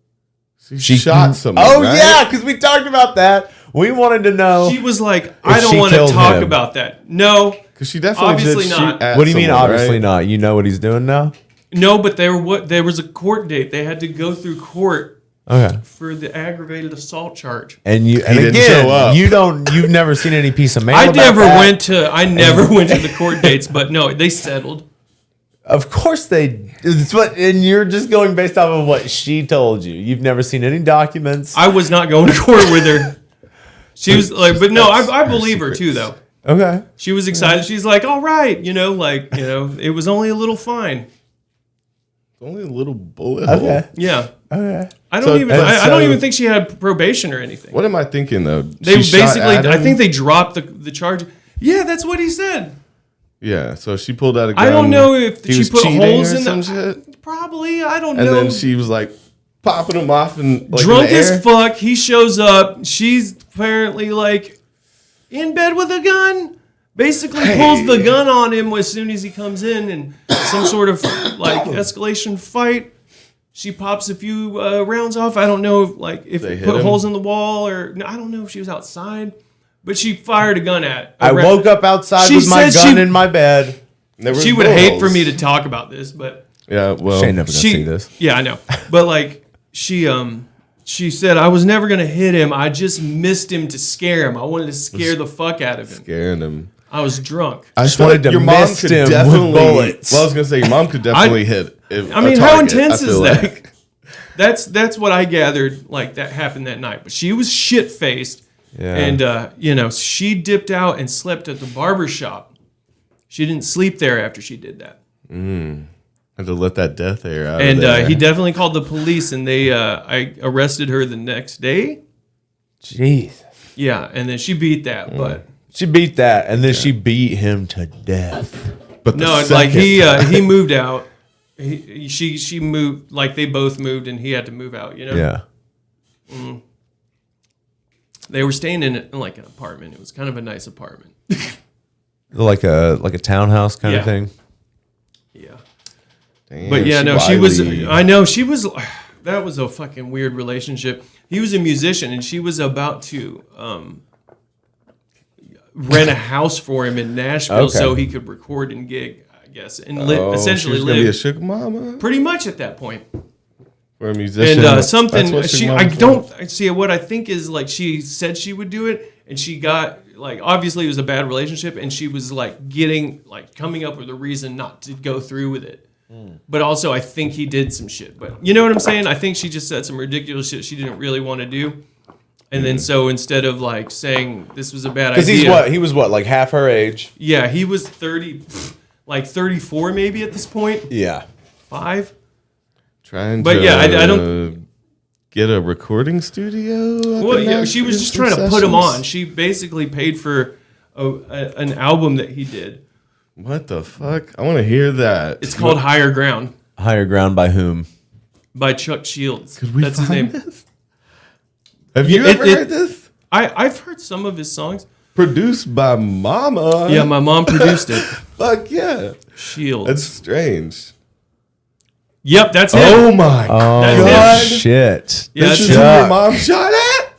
She shot someone. Oh, right? yeah, because we talked about that. We wanted to know. She was like, I If don't she want to killed talk him. about that. No, Because she definitely Obviously did not. shoot at What do you mean, someone, obviously right? not? You know what he's doing now? no, but there was a court date. They had to go through court Okay. for the aggravated assault charge. And and didn't again, show up. you've never seen any piece of mail I about never that? went to the court dates, but no, they settled. Of course they. It's what, and you're just going based off of what she told you. You've never seen any documents. I was not going to court with her. She was like, but no, I believe her too, though. Okay. She was excited. She's like, all right, it was only a little fine. Only a little bullet hole. Okay. Yeah. Okay. I So- don't and I don't so- even think she had probation or anything. What am I thinking though? They She shot basically, at I him? think they dropped the charge. Yeah, that's what he said. Yeah, so she pulled out a gun. I don't know if he she was put cheating holes or in some the. shit. Probably, I don't And know. then she was like popping him off and like, Drunk in the air. as fuck. He shows up. She's apparently like in bed with a gun. Basically pulls the gun on him as soon as he comes in, and some sort of like escalation fight. She pops a few rounds off. I don't know if They it hit put him? holes in the wall or no, I don't know if she was outside, but she fired a gun at. I woke up outside She with my said gun she- in my bed. She would hate for me to talk about this, but Yeah, well, Shane never gonna see this. Yeah, I know. But like she said I was never gonna hit him. I just missed him to scare him. I wanted to scare the fuck out of him. scaring him. I was drunk. I just wanted to mist him with bullets. Well, I was gonna say your mom could definitely hit. I mean, how intense is that? That's what I gathered. Like that happened that night. But she was shit faced, and she dipped out and slept at the barber shop. She didn't sleep there after she did that. Had to let that death air out. And of there. he definitely called the police, and I arrested her the next day. Jeez. Yeah, and then she beat that, but She beat that, and then she beat him to death. But no, it's like he moved out. She moved, like they both moved, and he had to move out. Yeah. They were staying in like an apartment. It was kind of a nice apartment. Like a townhouse kind of Yeah. thing. Yeah. Damn, But yeah, no, she was. wily. I know she was. That was a fucking weird relationship. He was a musician, and she was about to rent a house for him in Nashville Okay. so he could record and gig, I guess, and essentially she was gonna be a live sugar mama pretty much at that point. for a musician. And That's something what sugar I mamas for. don't see what I think is like she said she would do it, and she got like obviously it was a bad relationship, and she was like coming up with a reason not to go through with it. But also I think he did some shit. But you know what I'm saying? I think she just said some ridiculous shit she didn't really want to do. And then so instead of like saying this was a bad idea, Because he was what, like half her age? yeah, he was 30, like 34 maybe at this point, Yeah. 5. Trying But to yeah, I don't- get a recording studio. Well, yeah, she was just trying to put him on. She basically paid for an album that he did. What the fuck? I want to hear that. It's called Higher Ground Higher ground by whom? by Chuck Shields. Could we That's his find name. this? Have you ever heard this? I've heard some of his songs. Produced by Mama. Yeah, my mom produced it. Fuck yeah. Shields. That's strange. Yep, that's him. Oh my Oh, That's him. shit. Yeah, This is that's who him. your mom shot at?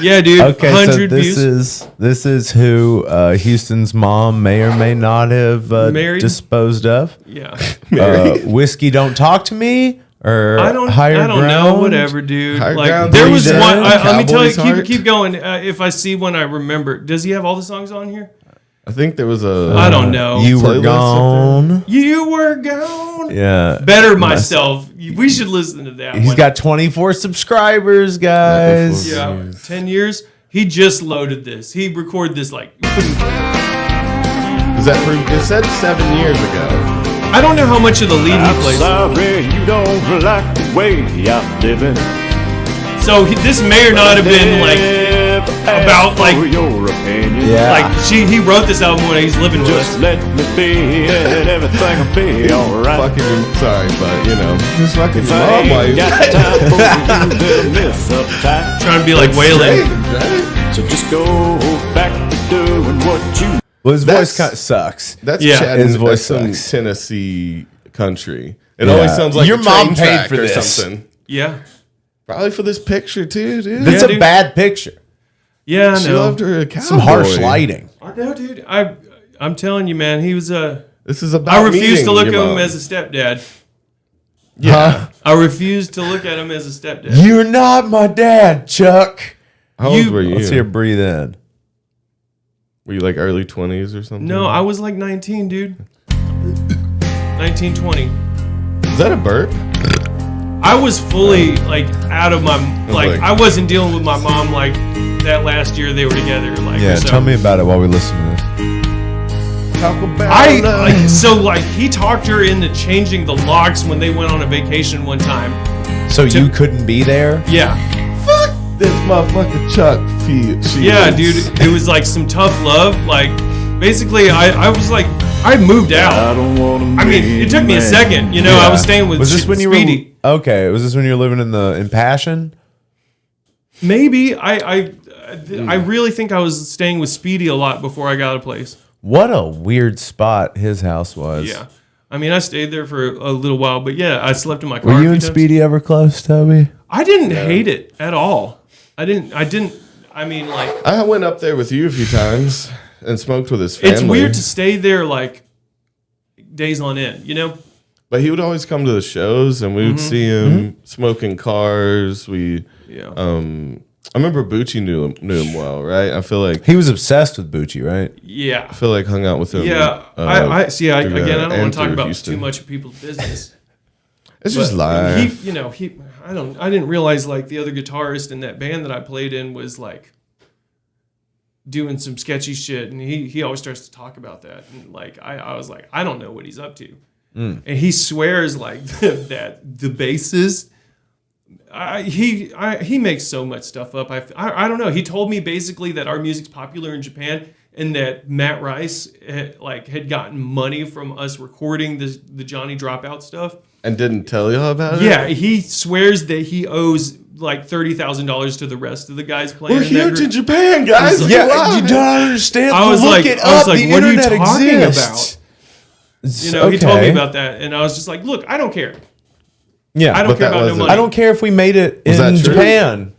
Yeah, dude. Okay, so 100 this views. is who Houston's mom may or may not have Married? disposed of. Yeah. Whiskey Don't Talk to Me or I don't Higher know. Ground? Whatever, dude. Higher Like Ground, there was Breathe one. In, Let me tell you. Cowboy's Keep Heart. going. If I see one, I remember. Does he have all the songs on here? I think there was a. I don't know. You Playlist Were up Gone. You were gone. Yeah. Better myself. We should listen to that. He's one. got 24 subscribers, guys. Yeah, 10 years. He just loaded this. He recorded this like. Is that for? It said 7 years ago. I don't know how much of the lead he plays. Sorry, you don't like the way I'm living. So this may or not have been like about like your opinion. Yeah. like he wrote this album when he's living with Just us. let me be, and everything will be alright. Fucking sorry, but you know, just fucking your I mom while ain't you got time for you to miss uptight. Trying to be like Waylon. So just go back to doing what you. Well, his That's- voice kind of sucks. That's Yeah. Chad, His voice that's some sucks. Tennessee country. It Yeah. always sounds like Your a train mom paid track for or this. something. Yeah. Probably for this picture too, dude. It's Yeah, a dude. bad picture. Yeah, I She know. loved her a cowboy. Some harsh lighting. I know, dude. I'm telling you, man. He was This is about. I refuse meeting to look your at him mom. as a stepdad. Huh? I refuse to look at him as a stepdad. You're not my dad, Chuck. How old you- were you? Let's hear breathe in. Were you like early 20s or something? No, I was like 19, dude. 19, 20. Is that a burp? I was fully like out of my like- I wasn't dealing with my mom like that last year they were together. Like Yeah, so. tell me about it while we listen to this. Talk about he talked her into changing the locks when they went on a vacation one time. So you couldn't be there? Yeah. fuck this motherfucker Chuck. Yeah, dude. It was like some tough love. Like basically I was like I moved I out. don't want to. I mean, it took me a second. You know, I was staying with Was this when you Speedy. were okay? Was this when you were living in Passion? Maybe I really think I was staying with Speedy a lot before I got a place. What a weird spot his house was. Yeah. I mean, I stayed there for a little while, but yeah, I slept in my car. Were a you few and times. Speedy ever close, Toby? I didn't hate it at all. I didn't. I mean, like, I went up there with you a few times and smoked with his family. it's weird to stay there, like, days on end, you know? But he would always come to the shows, and we would see him smoking cars. I remember Bucci knew him well, right? I feel like He was obsessed with Bucci, right? Yeah. I feel like hung out with him. Yeah. I see. I don't want to talk about Houston. too much of people's business. It's just live. I didn't realize like the other guitarist in that band that I played in was like doing some sketchy shit, and he always starts to talk about that, and like I was like, I don't know what he's up to, and he swears like that the bassist. He makes so much stuff up. I don't know. He told me basically that our music's popular in Japan, and that Matt Rice had gotten money from us recording the Johnny Dropout stuff. And didn't tell you about it? Yeah, he swears that he owes like $30,000 to the rest of the guys playing. We're in that huge group. in Japan, guys. He's Yeah, you don't understand. I was Look like, it I was up. like, The what are you internet talking exists. about? You know, he told me Okay. about that, and I was just like, look, I don't care. Yeah, I don't But care that about no wasn't- money. I don't care if we made it Was that in true? Japan.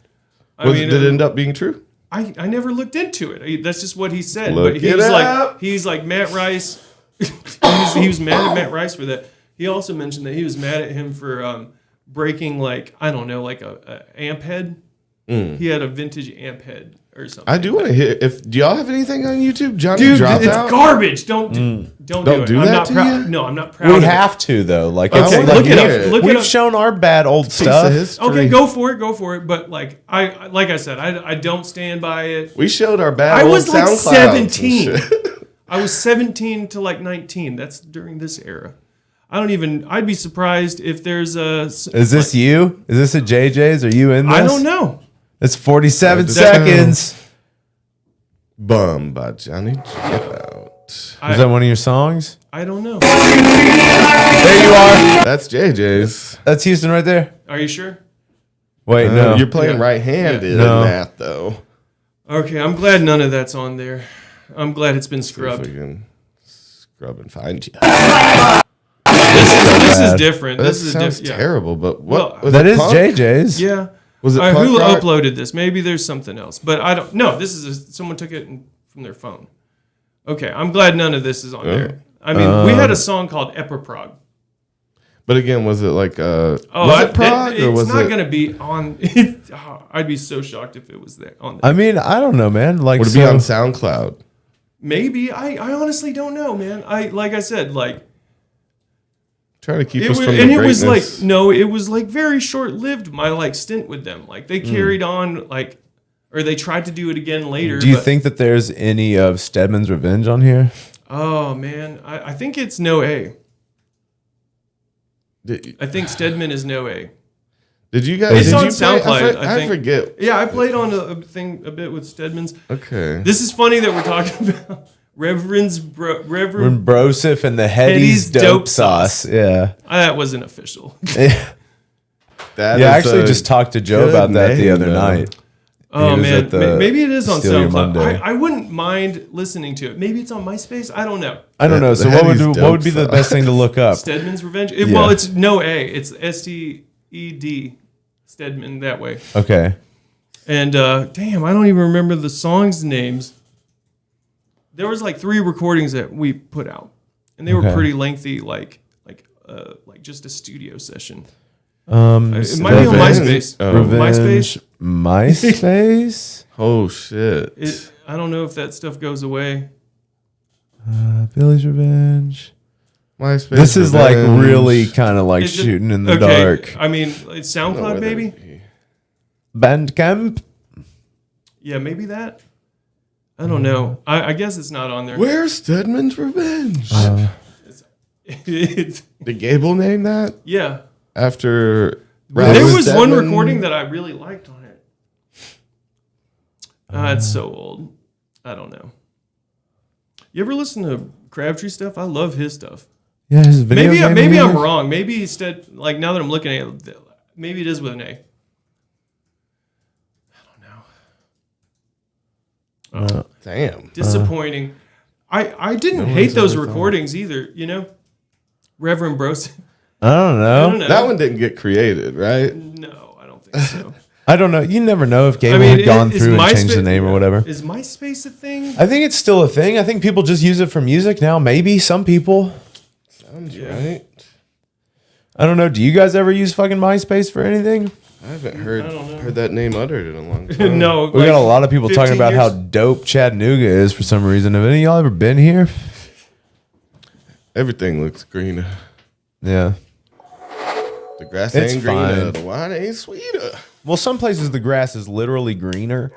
Did it end up being true? I never looked into it. That's just what he said. Look But he it was up. like Matt Rice. he was mad at Matt Rice for that. He also mentioned that he was mad at him for breaking like a amp head. He had a vintage amp head or something. I do want to hear. Do y'all have anything on YouTube? Johnny Dude, Dropout? it's garbage. Don't do it. Don't do I'm that not to proud. you? No, I'm not proud. We of it. have to though. Like, Okay, it's like look it up. weird. Look it we've up. shown our bad old Piece of stuff. history. Okay, go for it. But like I said, I don't stand by it. We showed our bad I old was like SoundClouds and 17. shit. I was 17 to like 19. That's during this era. I'd be surprised if there's a. Is this you? Is this a JJ's? Are you in this? I don't know. It's 47 That- seconds. Bum by Johnny Dropout. Is that one of your songs? I don't know. There you are. That's JJ's. That's Houston right there. Are you sure? Wait, no. You're playing Yeah. right-handed No. in that, though. Okay, I'm glad none of that's on there. I'm glad it's been See if scrubbed. we can scrub and find you. This is bad. different. That This is sounds different. terrible, but what Well, was That it is punk? JJ's. Yeah. Was it All right, punk who rock? uploaded this? Maybe there's something else, but I don't. No, someone took it from their phone. Okay, I'm glad none of this is on there. I mean, we had a song called Epiprog. But again, was it like was Oh, it prog or was it's not it? going to be on. I'd be so shocked if it was there on there. I mean, I don't know, man. Like, Would it be on SoundCloud? Maybe I honestly don't know, man. Like I said, like Trying to keep it us was, from and the it was like greatness. no, it was like very short lived. My like stint with them, like they carried on like, or they tried to do it again later. do you but- think that there's any of Stedman's Revenge on here? Oh man, I think it's no A. I think Stedman is no A. Did you guys? It's did on you play? SoundCloud, I I think. forget. Yeah, I played on a bit with Stedman's. Okay. This is funny that we're talking about Reverend. Brosif and the Hetty's Hetty's dope sauce. Yeah. That wasn't official. That Yeah, I is actually a just talked to Joe good about that the name, other though. night. Oh was man, at the maybe it is on Steal Your SoundCloud. Monday. I wouldn't mind listening to it. Maybe it's on MySpace. I don't know. I don't know. The So what would Hetty's what would be dope the best thing to look up? Stedman's Revenge. Yeah. Well, it's no A. It's STED. Stedman that way. Okay. And damn, I don't even remember the songs' names. There was like 3 recordings that we put out, and they were Okay. pretty lengthy, like just a studio session. It Revenge. might be on MySpace. Revenge. MySpace. Oh shit. I don't know if that stuff goes away. Billy's Revenge. MySpace. This is like Revenge. really kind of like Is it- shooting in the okay, dark. I mean, it's I don't know SoundCloud, whether maybe. it be- Bandcamp. Yeah, maybe that. I don't know. I guess it's not on there. Where's Stedman's Revenge? It's- Did Gable name that yeah. after? There Robert was one Stedman? recording that I really liked on it. It's so old. I don't know. You ever listen to Crabtree stuff? I love his stuff. Yeah, his video game Maybe I'm music? wrong. Maybe instead, like now that I'm looking at it, maybe it is with an A. I don't know. Damn. Disappointing. I didn't hate those recordings either. You know, Reverend Bros. I don't I know. don't know. That one didn't get created, right? No, I don't think so. I don't know. You never know if Gable I mean, had gone is through and changed the MySpace- name or whatever. Is MySpace a thing? I think it's still a thing. I think people just use it for music now. Maybe some people. Sounds right. I don't know. Do you guys ever use fucking MySpace for anything? I haven't heard that name uttered in a long time. No, We got a lot of people talking 15 about how years? dope Chattanooga is for some reason. Have any of y'all ever been here? Everything looks greener. Yeah. The grass It's ain't greener. fine. The wine ain't sweeter. Well, some places the grass is literally greener.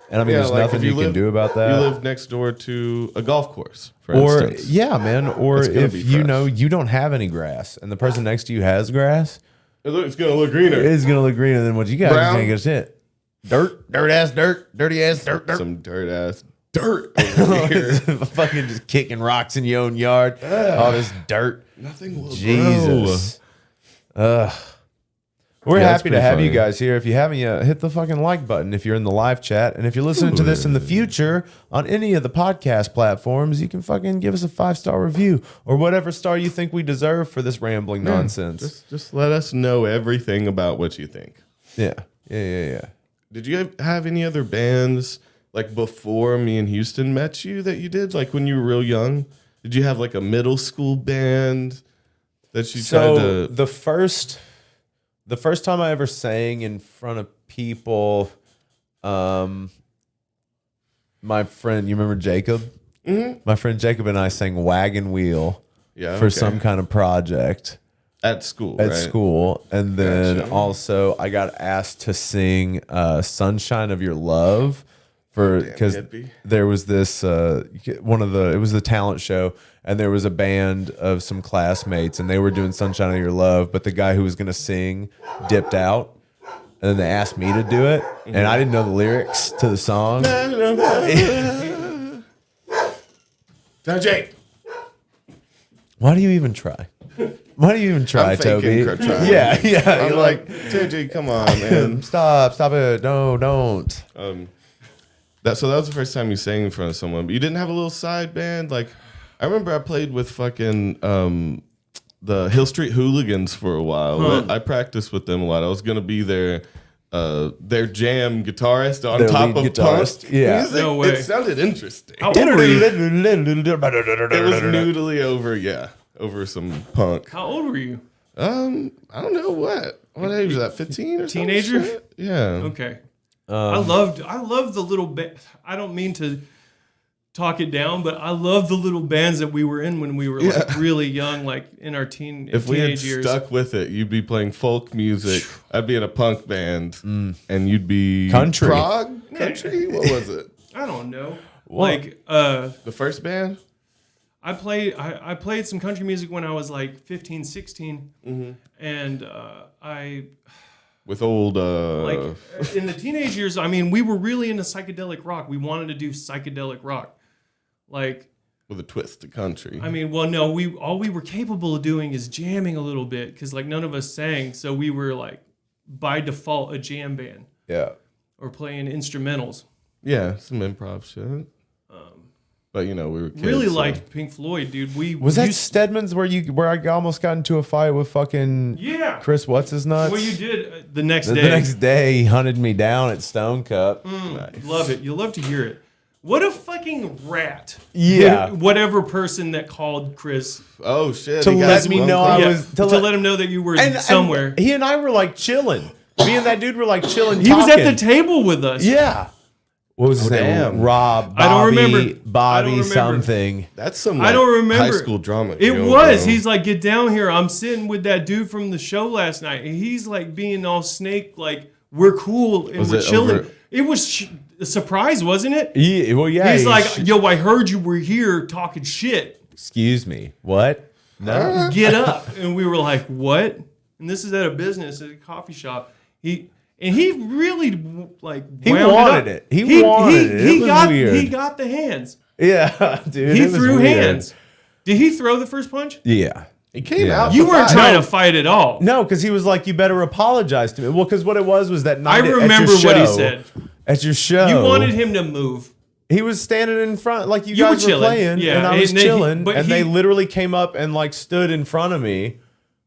And I mean, there's like nothing if you can live- do about that. You live next door to a golf course, for Or instance. yeah, man. Or It's gonna if be you fresh. know you don't have any grass and the person next to you has grass, It's going to look greener. it is gonna look greener than what you got. Brown. You can't get shit. Dirty ass dirt. Some dirt ass dirt over here. Fucking just kicking rocks in your own yard. All this dirt. Nothing will Jesus. We're Yeah, that's happy to pretty have you funny. guys here. If you haven't yet, hit the fucking like button if you're in the live chat. And if you're listening to this in the future on any of the podcast platforms, you can fucking give us a 5-star review or whatever star you think we deserve for this rambling nonsense. Just let us know everything about what you think. Yeah. Did you have any other bands like before me and Houston met you that you did? Like when you were real young? Did you have like a middle school band that you tried So to... the first time I ever sang in front of people, my friend, you remember Jacob? Mm-hmm. My friend Jacob and I sang Wagon Wheel for some kind of project At school, at right? school. And then Gotcha. also I got asked to sing Sunshine of Your Love because hippie. there was this it was the talent show and there was a band of some classmates and they were doing Sunshine of Your Love, but the guy who was going to sing dipped out and then they asked me to do it and I didn't know the lyrics to the song. Now, Jake. Why do you even try? Why do you even try, I'm faking Toby? trying. Yeah. I'm You're like, JJ, come on, man. stop it. No, don't. So that was the first time you sang in front of someone, but you didn't have a little side band. Like, I remember I played with fucking the Hill Street Hooligans for a while. I practiced with them a lot. I was gonna be their jam guitarist on Their top lead of guitarist. punk Yeah. music. No way. It sounded interesting. How old were you? It was noodly over some punk. How old were you? I don't know what age was that? 15 or something? Teenager? Shit? Yeah. Okay. I loved the little band. I don't mean to talk it down, but I love the little bands that we were in when we were like really young, like in our If we had teenage years. stuck with it, you'd be playing folk music. I'd be in a punk band, and you'd be Country. prog country. What was it? I don't know. The first band? I played some country music when I was like 15, 16, and I With old like in the teenage years. I mean, we were really into psychedelic rock. We wanted to do psychedelic rock, like. with a twist to country. I mean, well, no, all we were capable of doing is jamming a little bit because like none of us sang, so we were like by default a jam band. Yeah. Or playing instrumentals. Yeah, some improv shit. But we were kids. Really so. liked Pink Floyd, dude. Was that Stedman's where I almost got into a fight with fucking Chris what's his nuts? Well, you did the next the day. next day he hunted me down at Stone Cup. Love it. You'll love to hear it. What a fucking rat. Yeah. Whatever person that called Chris Oh shit! To he got let his me phone know call. I yeah, was- to let- let him know that you were And somewhere. he and I were like chilling. Me and that dude were like chilling. He was at the talking. table with us. Yeah. What was his name? damn. Rob. Bobby, I don't remember. I don't Bobby remember. something. That's some. I don't remember. high school drama. It yo, was. bro. He's like, get down here. I'm sitting with that dude from the show last night. And he's like being all snake, like, we're cool and Was we're it chilling. over- It was a surprise, wasn't it? Yeah. He's he like, sh- yo, I heard you were here talking shit. excuse me. What? No. Get up. And we were like, what? And this is at a business, at a coffee shop. He really like He wound wanted it. it. He wanted it. It was weird. He got the hands. Yeah, dude. He it was threw weird. hands. Did he throw the first punch? Yeah. He came Yeah. out. You the weren't fight. trying to fight at all. No, because he was like, "You better apologize to me." Well, because what it was that night. I at remember your what he show- said. at your show. You wanted him to move. He was standing in front, like you You were guys were chilling. playing, Yeah, and I was and they- chilling, but and he- they literally came up and like stood in front of me.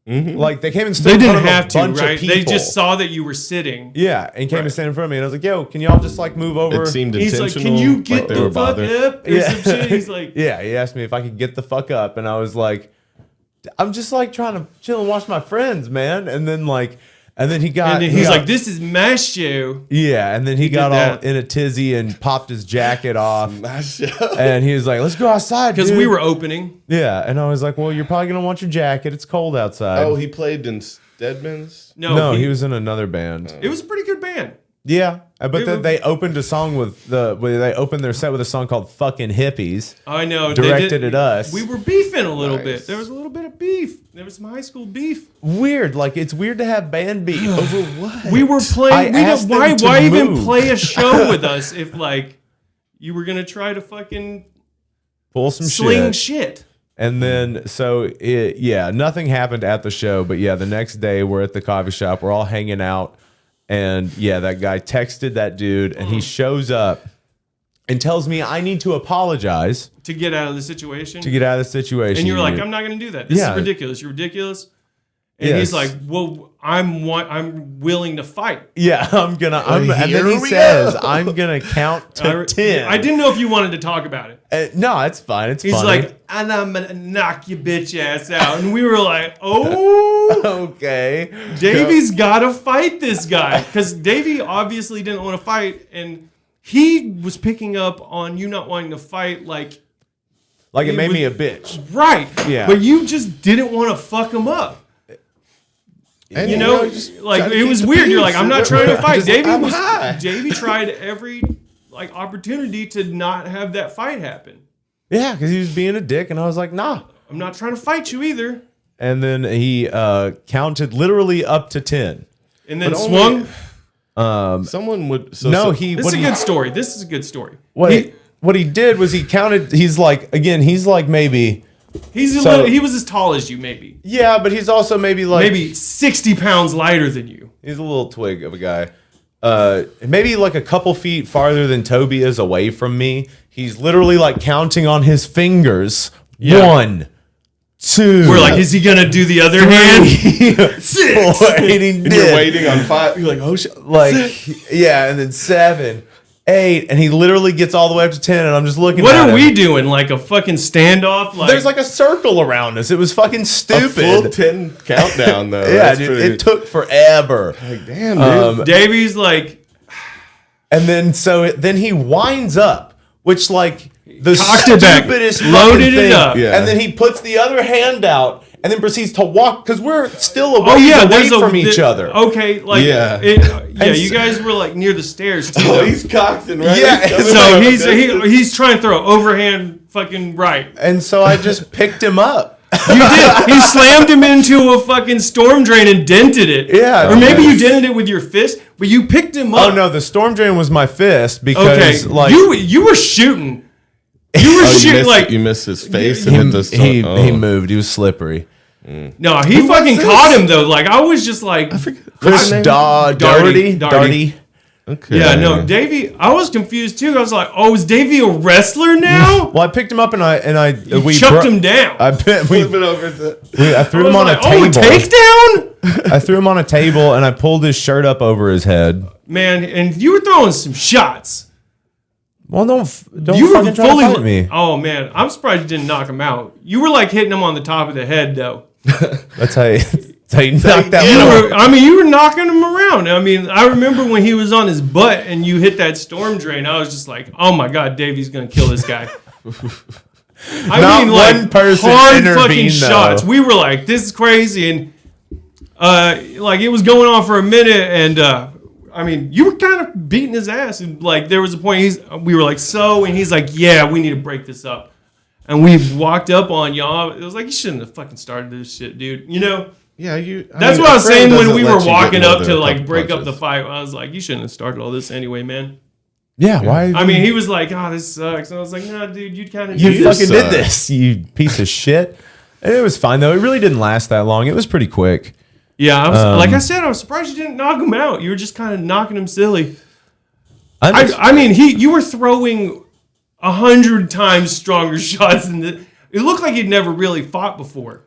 Like they came and stood They in didn't front of have a to, bunch right? of people. They just saw that you were sitting. Yeah, and came and stand in front of me, and I was like, "Yo, can y'all just like move over?" It seemed He's like, intentional. can you get they were the fuck bothered. up? Or some shit. He's like, yeah, he asked me if I could get the fuck up, and I was like, I'm just like trying to chill and watch my friends, man. And then he got, and he's like, this is my show. yeah. And then he got all that. in a tizzy and popped his jacket off. And he was like, let's go outside. Because we were opening. Yeah. And I was like, well, you're probably going to want your jacket. It's cold outside. Oh, he played in Stedman's? No, he was in another band. It was a pretty good band. Yeah. But then they opened a song they opened their set with a song called Fucking Hippies. I know. Directed at us. We were beefing a little bit. There was a little bit of beef. There was some high school beef. Weird. Like, it's weird to have band beef. Over what? We were playing. Why move. even play a show with us if, like, you were going to try to fucking pull some sling shit. shit. And then, nothing happened at the show. But yeah, the next day we're at the coffee shop. We're all hanging out. And yeah, that guy texted that dude, and he shows up and tells me I need to apologize To get out of the situation. to get out of the situation. And you were like, I'm not going to do that. This is ridiculous. You're ridiculous. And he's like, well, I'm willing to fight. Yeah, and then he says, I'm gonna count to 10. I didn't know if you wanted to talk about it. No, it's fine. It's He's funny. like, and I'm gonna knock your bitch ass out. And we were like, oh, okay. Davey's gotta fight this guy. Because Davey obviously didn't want to fight. And he was picking up on you not wanting to fight like it made me a bitch. Right. Yeah. But you just didn't want to fuck him up. And You know, like it was weird. You're like, I'm not trying to fight. Davey tried every opportunity to not have that fight happen. Yeah, because he was being a dick, and I was like, nah. I'm not trying to fight you either. And then he counted literally up to 10. And then swung. Someone would. This is a good story. This is a good story. What he did was he counted. He's like maybe. He was as tall as you, maybe. Yeah, but he's also maybe 60 pounds lighter than you. He's a little twig of a guy. Maybe like a couple feet farther than Toby is away from me. He's literally like counting on his fingers. Yeah. 1, 2. We're like, is he gonna do the other hand? 6. 4, 8, And you're waiting on 5. You're like, oh shit. Yeah, and then 7, 8, and he literally gets all the way up to 10, and I'm just looking What at him. are we doing? Like a fucking standoff? There's like a circle around us. It was fucking stupid. A full 10 countdown though. Yeah, dude, it took forever. Like, damn, dude. Davey's like, and then he winds up, which the Cocked it back, stupidest loaded fucking thing. it up. Yeah. And then he puts the other hand out and then proceeds to walk because we're still away from each other. Okay, you guys were like near the stairs too. Oh, he's cocked and right. Yeah, So he's trying to throw overhand fucking right. And so I just picked him up. You did. He slammed him into a fucking storm drain and dented it. Yeah. Or maybe you dented it with your fist, but you picked him up. Oh no, the storm drain was my fist because you were shooting. You were shooting you missed his face and hit the storm. He moved. He was slippery. No, he fucking caught him though. Like I was just like, Darty. Okay. Yeah, no, Davey. I was confused too. I was like, "Oh, is Davey a wrestler now?" Well, I picked him up and we chucked him down. I threw him on a table. Takedown! I threw him on a table and I pulled his shirt up over his head. Man, and you were throwing some shots. Well, don't you fucking try to fight me. Oh man, I'm surprised you didn't knock him out. You were like hitting him on the top of the head though. That's how you knock that one. You were knocking him around. I mean, I remember when he was on his butt and you hit that storm drain. I was just like, oh my god, Davey's gonna kill this guy. Not one person hard fucking intervened, shots. though. We were like, this is crazy, and it was going on for a minute, and you were kind of beating his ass, and like there was a point we were like, and he's like, yeah, we need to break this up, and we walked up on y'all. It was like, you shouldn't have fucking started this shit, dude. You know. Yeah, That's what I was saying when we were walking up to like break up the fight. I was like, you shouldn't have started all this anyway, man. Yeah, why? He was like, oh, this sucks. And I was like, no, dude, you kind of You fucking did this, you piece of shit. And it was fine, though. It really didn't last that long. It was pretty quick. Yeah, like I said, I was surprised you didn't knock him out. You were just kind of knocking him silly. You were throwing 100 times stronger shots than this. It looked like he'd never really fought before.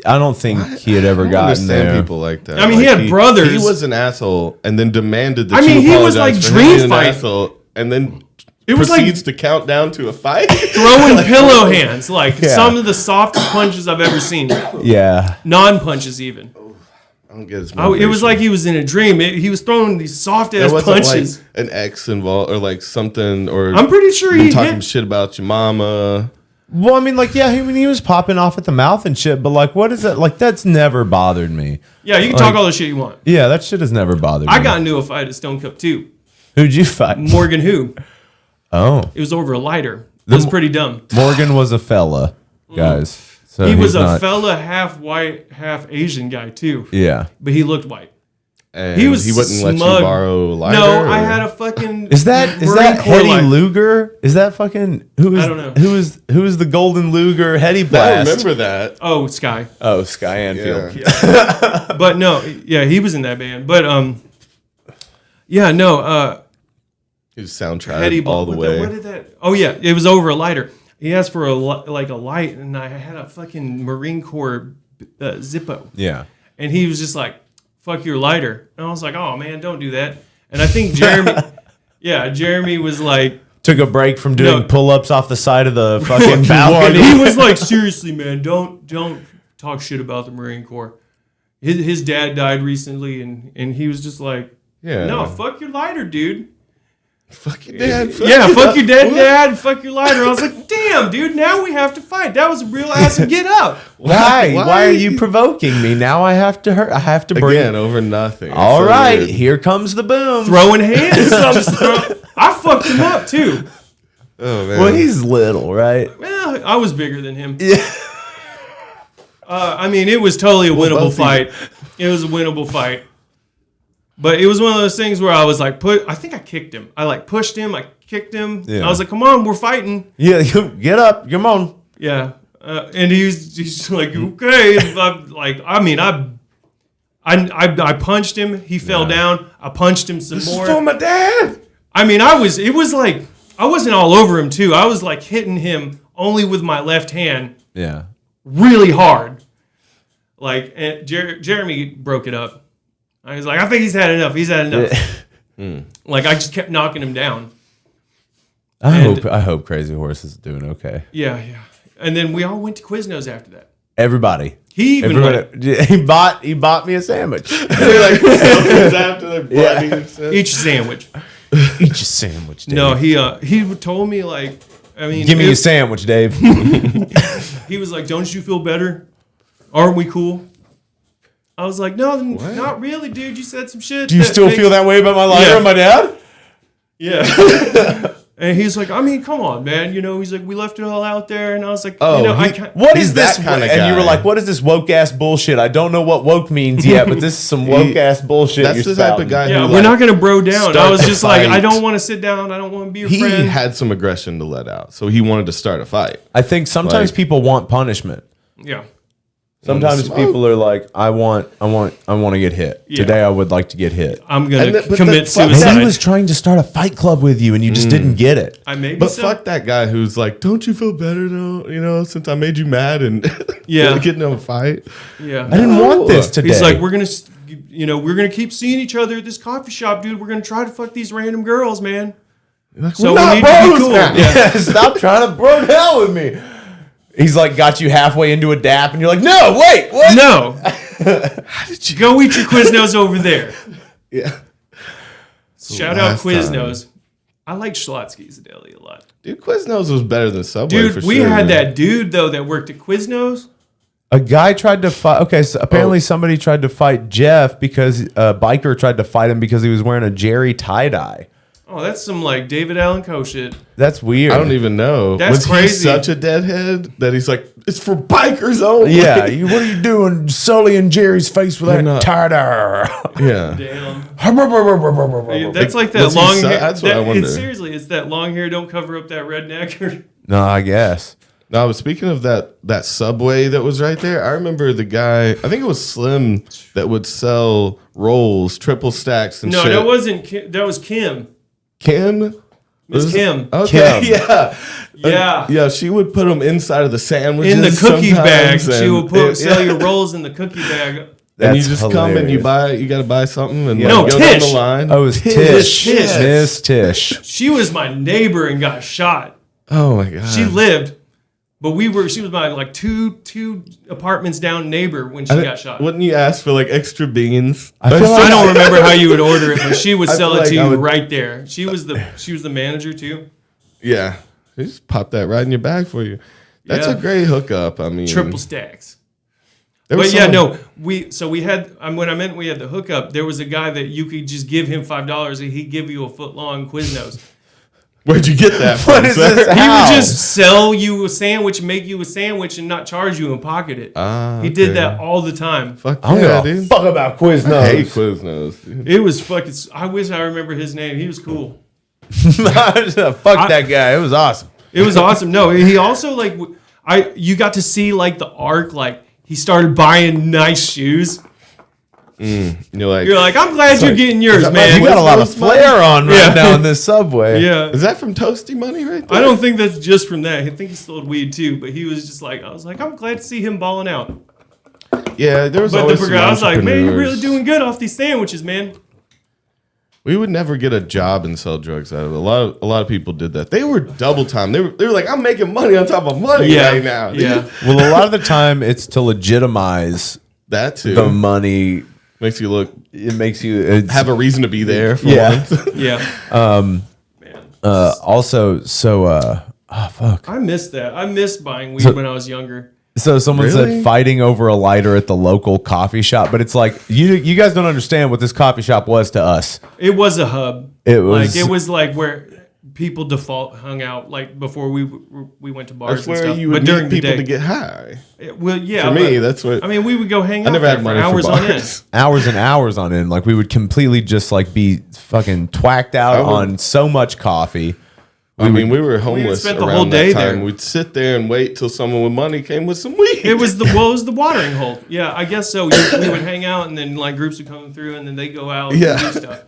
I don't think he had ever gotten there. People like that. I mean, he had brothers. He was an asshole, and then demanded that. He was like dream fighting. And then It was like proceeds to count down to a fight. throwing pillow hands, like some of the softest punches I've ever seen. Yeah. Non-punches even. I don't get his It was motivation. like he was in a dream. He was throwing these soft ass There wasn't punches. like an ex involved or like something, or I'm pretty sure you he talking hit. shit about your mama. Well, I mean, like, yeah, he was popping off at the mouth and shit, but like, what is that? Like, that's never bothered me. Yeah, you can talk all the shit you want. Yeah, that shit has never bothered me. I got into a fight at Stone Cup too. Who'd you fight? Morgan who? Oh, It was over a lighter. It was pretty dumb. Morgan was a fella, guys. So He was he's a not- fella, half white, half Asian guy too. Yeah. But he looked white. And He was he wouldn't let smug. you borrow a lighter. No, or- I had a fucking. Is that Marine Corps Hetty lighter. Luger? Is that fucking who is I don't know. who is the Golden Luger Hetty I Blast? remember that. Oh, Sky. Oh, Sky Anfield. Yeah. But no, yeah, he was in that band. But yeah, no, He was soundtrack Hetty all the way. What did that? Oh yeah, it was over a lighter. He asked for a light, and I had a fucking Marine Corps Zippo, Yeah. and he was just like, "Fuck your lighter," and I was like, "Oh man, don't do that." And I think Jeremy, Jeremy was like, Took a break from doing No. pull-ups off the side of the fucking balcony. he was like, "Seriously, man, don't talk shit about the Marine Corps." His dad died recently, and he was just like, Yeah. "No, fuck your lighter, dude." Fuck your dad. Yeah, fuck your dead dad, fuck your lighter. I was like, damn, dude, now we have to fight. That was a real ass and get up. Why? Why are you provoking me? Now I have to hurt. I have to bring. Again, over nothing. It's All so right, weird. here comes the boom. Throwing hands. I fucked him up too. Oh man. Well, he's little, right? Well, I was bigger than him. Yeah. I mean, it was totally a winnable both of you. fight. It was a winnable fight. But it was one of those things where I was like, I think I kicked him. I like pushed him. I kicked him. Yeah. I was like, come on, we're fighting. Yeah, get up, come on. Yeah. And he's like, okay. I punched him. He fell down. I punched him some This more. is for my dad. I mean, it was like, I wasn't all over him too. I was like hitting him only with my left hand Yeah. really hard. Like, and Jeremy broke it up. I was like, I think he's had enough. He's had enough. Like, I just kept knocking him down. I hope Crazy Horse is doing okay. Yeah. And then we all went to Quiznos after that. Everybody. He even went, He bought me a sandwich. After their bloody each sandwich. Eat your sandwich, Dave. No, he told me like, I mean, Give me a sandwich, Dave. he was like, "Don't you feel better? Aren't we cool?" I was like, "No, not really, dude. You said some shit." Do you still feel that way about my lighter Yeah. and my dad? Yeah. And he's like, I mean, come on, man. You know, he's like, we left it all out there, and I was like, Oh, you know, What He's is this? that kinda And you were guy. like, what is this woke ass bullshit? I don't know what woke means yet, but this is some woke ass bullshit. That's you're the type of spouting. guy yeah, who we're like, not gonna bro down. I start was the just like, I fight. don't want to sit down. I don't want to be your he friend. had some aggression to let out, so he wanted to start a fight. I think sometimes Like- people want punishment. Yeah. Sometimes Smoke. people are like, I want to get hit. Yeah. Today I would like to get hit. I'm gonna And but commit the fuck- And suicide. he was trying to start a fight club with you, and you just didn't get it. I maybe But so. fuck that guy who's like, don't you feel better though? You know, since I made you mad and Yeah. getting in a fight. Yeah. I didn't want this today. He's like, we're gonna keep seeing each other at this coffee shop, dude. We're gonna try to fuck these random girls, man. Like, So we're we not need to be bros cool. now. Yeah. Stop trying to bro hell with me. He's like got you halfway into a dap, and you're like, no, wait, what? No. Go eat your Quiznos over there. Yeah. Shout out last Quiznos. I like Schlotsky's Deli a lot. Dude, Quiznos was better than Subway Dude, for we sure. had that dude though that worked at Quiznos. A guy tried to fight. Okay, so apparently somebody tried to fight Jeff because a biker tried to fight him because he was wearing a Jerry tie dye. Oh, that's some like David Allen Coe shit. That's weird. I don't even know. That's Was he crazy. such a deadhead that he's like, it's for bikers only? Yeah, what are you doing, sullying Jerry's face with You're that not- tie dye? Yeah. Damn. No, That's like that Was he long su- hair. that's what I wonder. Seriously, it's that long hair don't cover up that redneck. I guess. Now, speaking of that Subway that was right there, I remember the guy, I think it was Slim, that would sell rolls, triple stacks and No, shit. that wasn't Kim. That was Kim. Kim? Miss Kim. Okay, Kim. yeah. Yeah. Yeah, she would put them inside of the sandwiches In the cookie bag. sometimes, She and would it- sell your rolls in the cookie bag. And you That's just come and you hilarious. got to buy something and No, like, go down Tish. the line. Oh, it was Tish. Tish. Miss Tish. She was my neighbor and got shot. Oh my god. She lived, but she was my like two apartments down neighbor when she got shot. Wouldn't you ask for like extra beans? I feel like I don't remember how you would order it, but she would sell feel it to like I you would- right there. She was the manager too. Yeah. They just pop that right in your bag for you. That's Yeah. a great hookup. I mean, Triple stacks. there was But yeah, someone- no, we had when I meant we had the hookup, there was a guy that you could just give him $5 and he'd give you a foot-long Quiznos. Where'd you get that from? What is sir? this? He How? would just sell you a sandwich, make you a sandwich, and not charge you and pocket it. He did that all the time. Fuck I don't yeah, give a dude. fuck about I hate Quiznos. Quiznos, dude. It was fucking. I wish I remember his name. He was cool. Fuck that guy. It was awesome. It was awesome. No, he also like you got to see like the arc. Like he started buying nice shoes. You're You're like, I'm glad you're getting yours, that man. You got a lot of Quiznos money? flair on right Yeah. now in this subway. Yeah. Is that from Toasty Money right there? I don't think that's just from that. I think he sold weed too, but he was just like, I was like, I'm glad to see him balling out. Yeah, there was But always some I was like, man, you're really entrepreneurs. doing good off these sandwiches, man. We would never get a job and sell drugs out of it. A lot of people did that. They were double time. They were like, I'm making money on top of money right now. dude. Yeah. Well, a lot of the time it's to legitimize That too. the money. Makes you look It makes you it's, have a reason to be there for Yeah. once. Yeah. also so fuck. I missed that. I missed buying weed when I was younger. So someone Really? said fighting over a lighter at the local coffee shop, but it's like you guys don't understand what this coffee shop was to us. It was a hub. It was- like it was like where people default hung out like before we went to bars That's and where stuff. you but would during meet the people day, to get high. well, yeah. For me, but- that's what I mean, we would go hang out I never there had money for hours for on end. bars. Hours and hours on end. Like we would completely just like be fucking twacked out would- on so much coffee. I mean, we were homeless spent the around whole day that time. there. We'd sit there and wait till someone with money came with some weed. It was the watering hole. Yeah, I guess so. We would hang out, and then like groups would come through, and then they go out and Yeah. do stuff.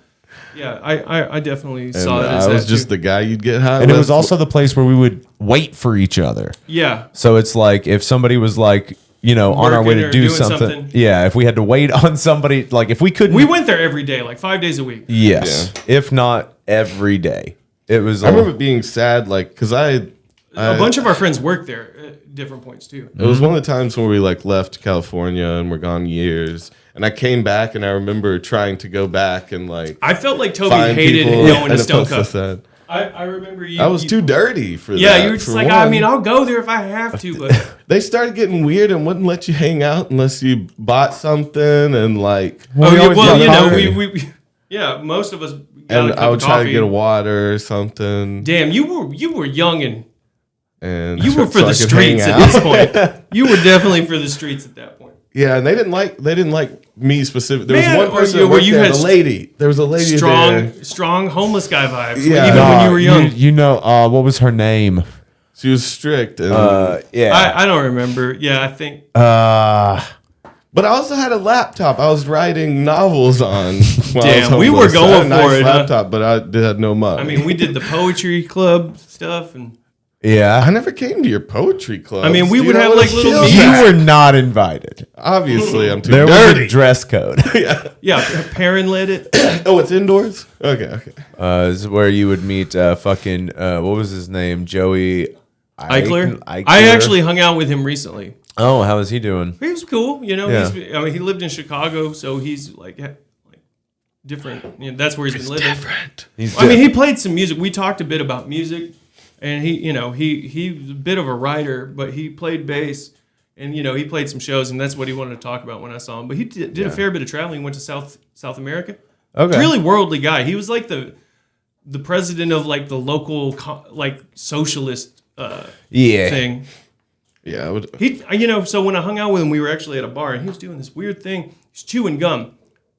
Yeah, I definitely And saw it I as was that just too. the guy you'd get high And it with. was also the place where we would wait for each other. Yeah, So it's like if somebody was like, on our way Working to or do doing something. something. Yeah, if we had to wait on somebody, like if we couldn't. we went there every day, like 5 days a week. Yes, if not every day. It was. I remember being sad, like, because A bunch of our friends worked there at different points too. it was one of the times when we like left California and were gone years, and I came back and I remember trying to go back and like I felt like Toby find hated people, going and to it Stone felt so Cup. sad. I remember you. I was too dirty for that. Yeah, you were just for like, one. I mean, I'll go there if I have to, but They started getting weird and wouldn't let you hang out unless you bought something and like. yeah, most of us. Got And a cup I would of try to coffee. get a water or something. Damn, you were young And you were so for I the could streets hang at out. this point. You were definitely for the streets at that point. Yeah, and they didn't like me specific. There Man, was or one person you- that where worked you there, had the lady. There was a lady there. Strong homeless guy vibes. Yeah. Even when you were young. what was her name? She was strict. And, Yeah. I don't remember. Yeah, I think. but I also had a laptop. I was writing novels on. while I was Damn, we were homeless. I had going a for nice it, huh? laptop, but I had no money. I mean, we did the poetry club stuff, and yeah. I never came to your poetry club. I mean, we would have, like, little meetings. You were not invited. Obviously, I'm too There was dirty. a dress code. yeah, Perrin led it. Oh, it's indoors. Okay. This is where you would meet what was his name? Joey Eichler. Eichler. I actually hung out with him recently. Oh, how is he doing? He was cool, Yeah. he lived in Chicago, so he's like different. That's where he's been living. He's I mean, he played some music. We talked a bit about music, and he's a bit of a writer, but he played bass, and he played some shows, and that's what he wanted to talk about when I saw him. But he did a fair bit of traveling. He went to South America. Okay. Really worldly guy. He was like the president of like the local like socialist thing. Yeah, I would. He, so when I hung out with him, we were actually at a bar, and he was doing this weird thing. He's chewing gum.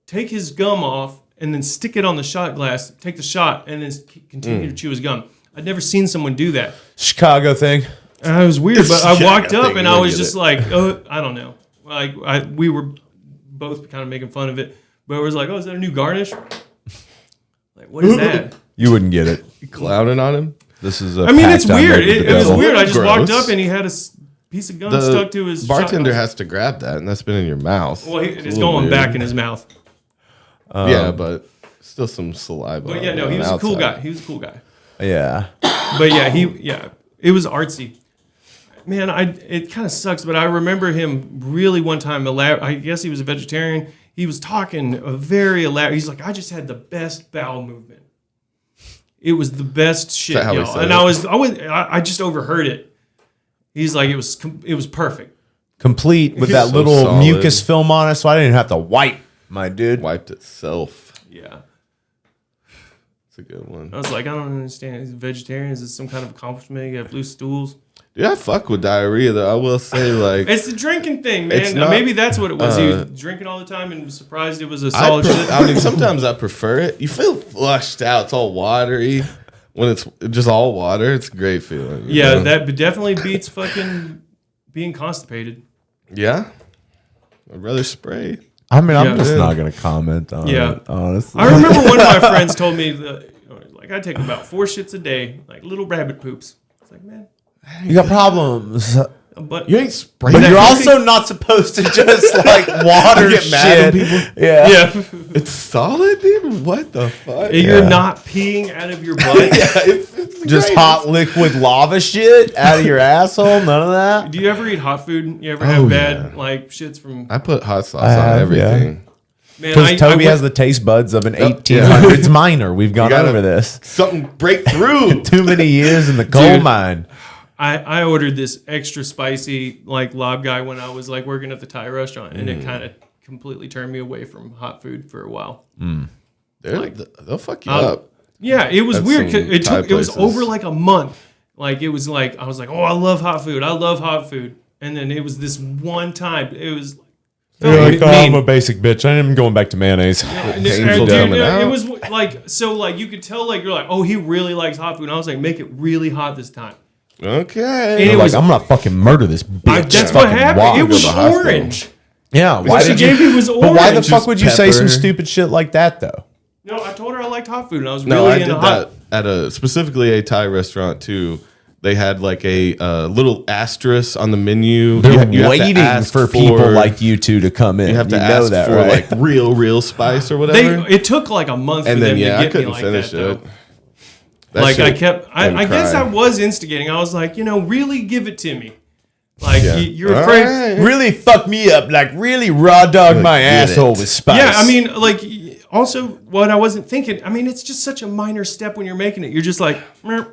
Take his gum off, and then stick it on the shot glass. Take the shot, and then continue to chew his gum. I'd never seen someone do that. Chicago thing. And it was weird, but I walked up, think and we I would was get just it. like, oh, I don't know. Like we were both kind of making fun of it, but it was like, oh, is that a new garnish? Like, what is that? You wouldn't get it. Clowning on him. This is a I mean, it's pact I weird. made with It the was devil. weird. I just Gross. walked up, and he had piece of gum stuck to his bartender shotgun. has to grab that, and that's been in your mouth. Well, it's a little going weird. back in his mouth. Yeah, but still some saliva. But yeah, no, on he was the a cool outside. guy. He was a cool guy. Yeah. But yeah, it was artsy. Man, it kind of sucks, but I remember him really one time. I guess he was a vegetarian. He was talking a very elaborate. He's like, I just had the best bowel movement. It was the best shit, that how he y'all. said And it? I just overheard it. He's like, it was perfect. Complete with that So little solid. mucus film on it, so I didn't have to wipe, my dude. Wiped itself. Yeah. It's a good one. I was like, I don't understand. He's a vegetarian. Is this some kind of accomplishment? You have blue stools. Dude, I fuck with diarrhea though. I will say, like, It's the drinking thing, man. It's not- Maybe that's what it was. He was drinking all the time and was surprised it was a solid shit. I mean, sometimes I prefer it. You feel flushed out. It's all watery. When it's just all water, it's a great feeling. you Yeah, know? that definitely beats fucking being constipated. Yeah. I'd rather spray. I mean, I'm Yeah. just not gonna comment on Yeah. it, honestly. I remember one of my friends told me that, like, I take about 4 shits a day, like little rabbit poops. It's like, man, You got problems. but You ain't spraying. But that you're healthy? also not supposed to just like water You get shit. mad at people? Yeah. yeah, It's solid, dude. What the fuck? you're Yeah. not peeing out of your butt. it's Just great. hot liquid lava shit out of your asshole. None of that. Do you ever eat hot food? You ever Oh, have bad yeah. like shits from? I put hot sauce I on have, everything. Man, Because Toby went- has the taste buds of an Yep. 1800s miner. We've gone gotta- over this. Something break through. Too many years in the coal mine. I ordered this extra spicy like lob guy when I was like working at the Thai restaurant, and it kind of completely turned me away from hot food for a while. They'll fuck you Um, up. Yeah, it was That's weird. 'Cause some It Thai took. It was places. over like a month. Like it was like I was like, oh, I love hot food. I love hot food. And then it was this one time. It was. You're like, mean. oh, I'm a basic bitch. I am going back to mayonnaise. And Painful dude, coming it out. was like so like you could tell like you're like, oh, he really likes hot food. And I was like, make it really hot this time. Okay. And You're it like, was- I'm gonna fucking murder this bitch. That's Fucking what happened. walk. It was Go to the hospital. orange. Yeah. What she gave me was But why the orange. fuck would you say some pepper. stupid shit like that though? No, I told her I liked hot food, and I was No, really I into did hot. that at specifically a Thai restaurant too. They had like a little asterisk on the menu. They're You have to waiting ask for people like you two to come in. you have to know ask that, for right? like real spice or whatever. It took like a month and for then them yeah, to I get me couldn't like finish that. Though. it. That Like I shit kept, made me I guess cry. I was instigating. I was like, really give it to me. Like Yeah. you're All afraid. right. Really fuck me up, like really raw dog my get asshole it. with spice. Yeah, I mean, like also what I wasn't thinking. I mean, it's just such a minor step when you're making it. You're just like, "Meh."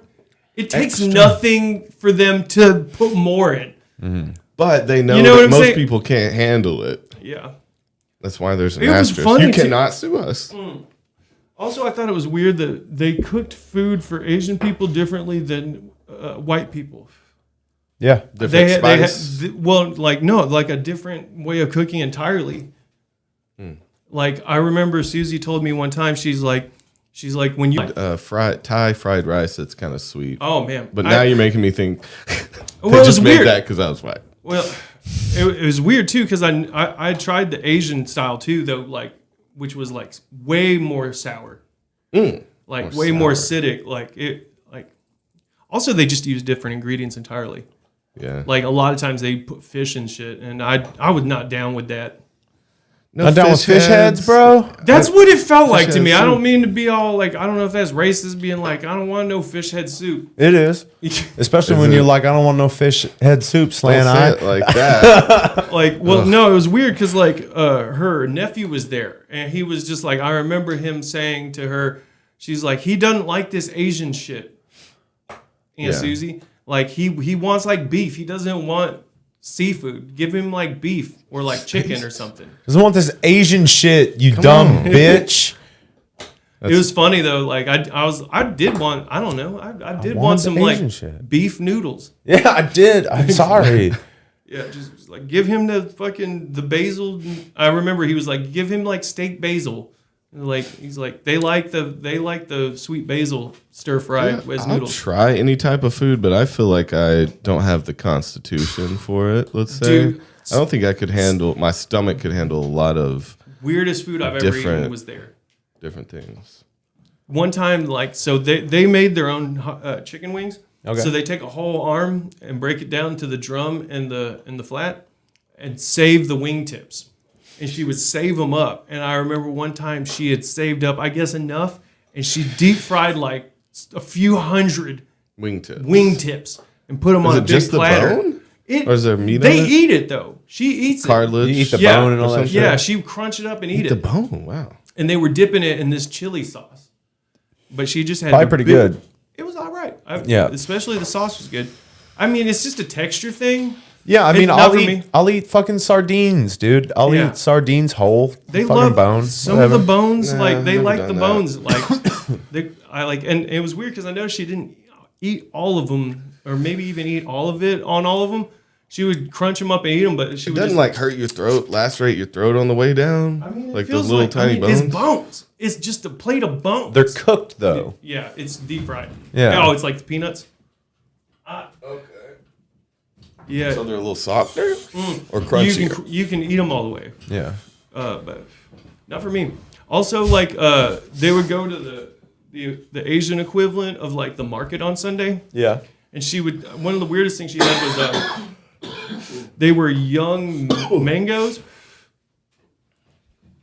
It takes nothing for them to put more in. But they know, You know what that I'm most saying? people can't handle it. Yeah. That's why there's an It was asterisk. funny You too. cannot sue us. Also, I thought it was weird that they cooked food for Asian people differently than white people. yeah. Different They had, spice. like a different way of cooking entirely. Like I remember Susie told me one time, she's like when you, Thai fried rice. That's kind of sweet. oh man, But now you're making me think. well, They it was just made weird. that because I was white. Well, it was weird too because I tried the Asian style too though, like which was like way more sour, like way more acidic. Like also they just use different ingredients entirely. Yeah. Like a lot of times they put fish and shit, and I was not down with that. No Not down with fish heads, bro. That's what it felt like to head me. I soup. don't mean to be all like, I don't know if that's racist, being like, I don't want no fish head soup. It is. Especially when it? you're like, I don't want no fish head soup, Don't slant say eye. it like that. Like, well, no, it was weird because like her nephew was there, and he was just like, I remember him saying to her, she's like, he doesn't like this Asian shit, Aunt Yeah. Susie. Like he wants like beef. He doesn't want seafood. Give him like beef or like chicken or something. Doesn't want this Asian shit, you dumb on. bitch. It was funny though. Like I did want. I don't know. I did wanted want the some Asian like shit. beef noodles. Yeah, I did. I'm sorry. Yeah, just like give him the basil. I remember he was like, give him like steak basil. Like he's like they like the sweet basil stir fry as I'll noodles. try any type of food, but I feel like I don't have the constitution for it. Let's say Dude, I don't think I could handle. My stomach could handle a lot of Weirdest food I've ever eaten Different. was there. different things. One time, like so they made their own chicken wings. Okay. So they take a whole arm and break it down to the drum and the flat, and save the wingtips. And she would save them up. And I remember one time she had saved up, I guess, enough, and she deep fried like a few hundred wingtips and put them on a big just platter. The bone? Or is there meat They on it? eat it though. She eats Cartilage. You eat the Yeah. bone and all that shit. Yeah, she would crunch it up and eat The it. bone. Wow. And they were dipping it in this chili sauce. But she just had Probably pretty good. It was all right. Yeah. Especially the sauce was good. I mean, it's just a texture thing. Yeah, I mean, Not for me. I'll eat fucking sardines, dude. I'll Yeah. eat sardines whole. They fucking love bones. some whatever. of the bones. Nah, Like they never like done the that. bones. Like I like, and it was weird because I noticed she didn't eat all of them, or maybe even eat all of it on all of them. She would crunch them up and eat them, but she It would doesn't just, like hurt your throat, lacerate your throat on the way down. I mean, it like feels those little like, tiny It's bones. bones. It's just a plate of bones. They're cooked though. Yeah, it's deep fried. Yeah. Oh, it's like the peanuts. Okay. Yeah. So they're a little softer or crunchy. You can eat them all the way. Yeah. But not for me. Also, like they would go to the Asian equivalent of like the market on Sunday, Yeah. and she would. One of the weirdest things she had was they were young mangoes.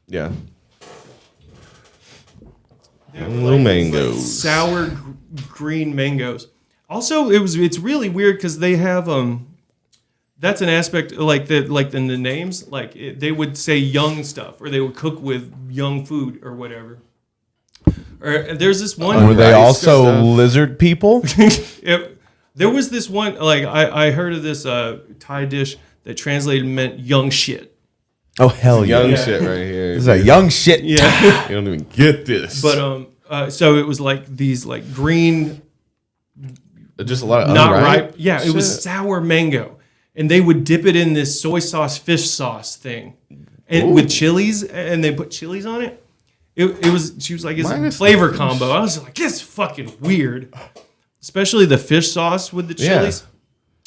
Yeah. They were Little like mangoes. sour green mangoes. Also, it's really weird because they have that's an aspect like in the names, like they would say young stuff, or they would cook with young food or whatever. Or there's this one. Were they Rice also stuff. lizard people? There was this one, like I heard of this Thai dish that translated meant young shit. Oh hell yeah! Young shit right here. This is a young shit. Yeah. You don't even get this. But so it was like these like green, just a lot of not unripe ripe. Yeah, it was shit. sour mango, and they would dip it in this soy sauce, fish sauce thing, and with chilies, and they put chilies on it. It was. She was like, it's a Minus flavor the combo. I was like, it's fucking weird, especially the fish sauce with the chilies.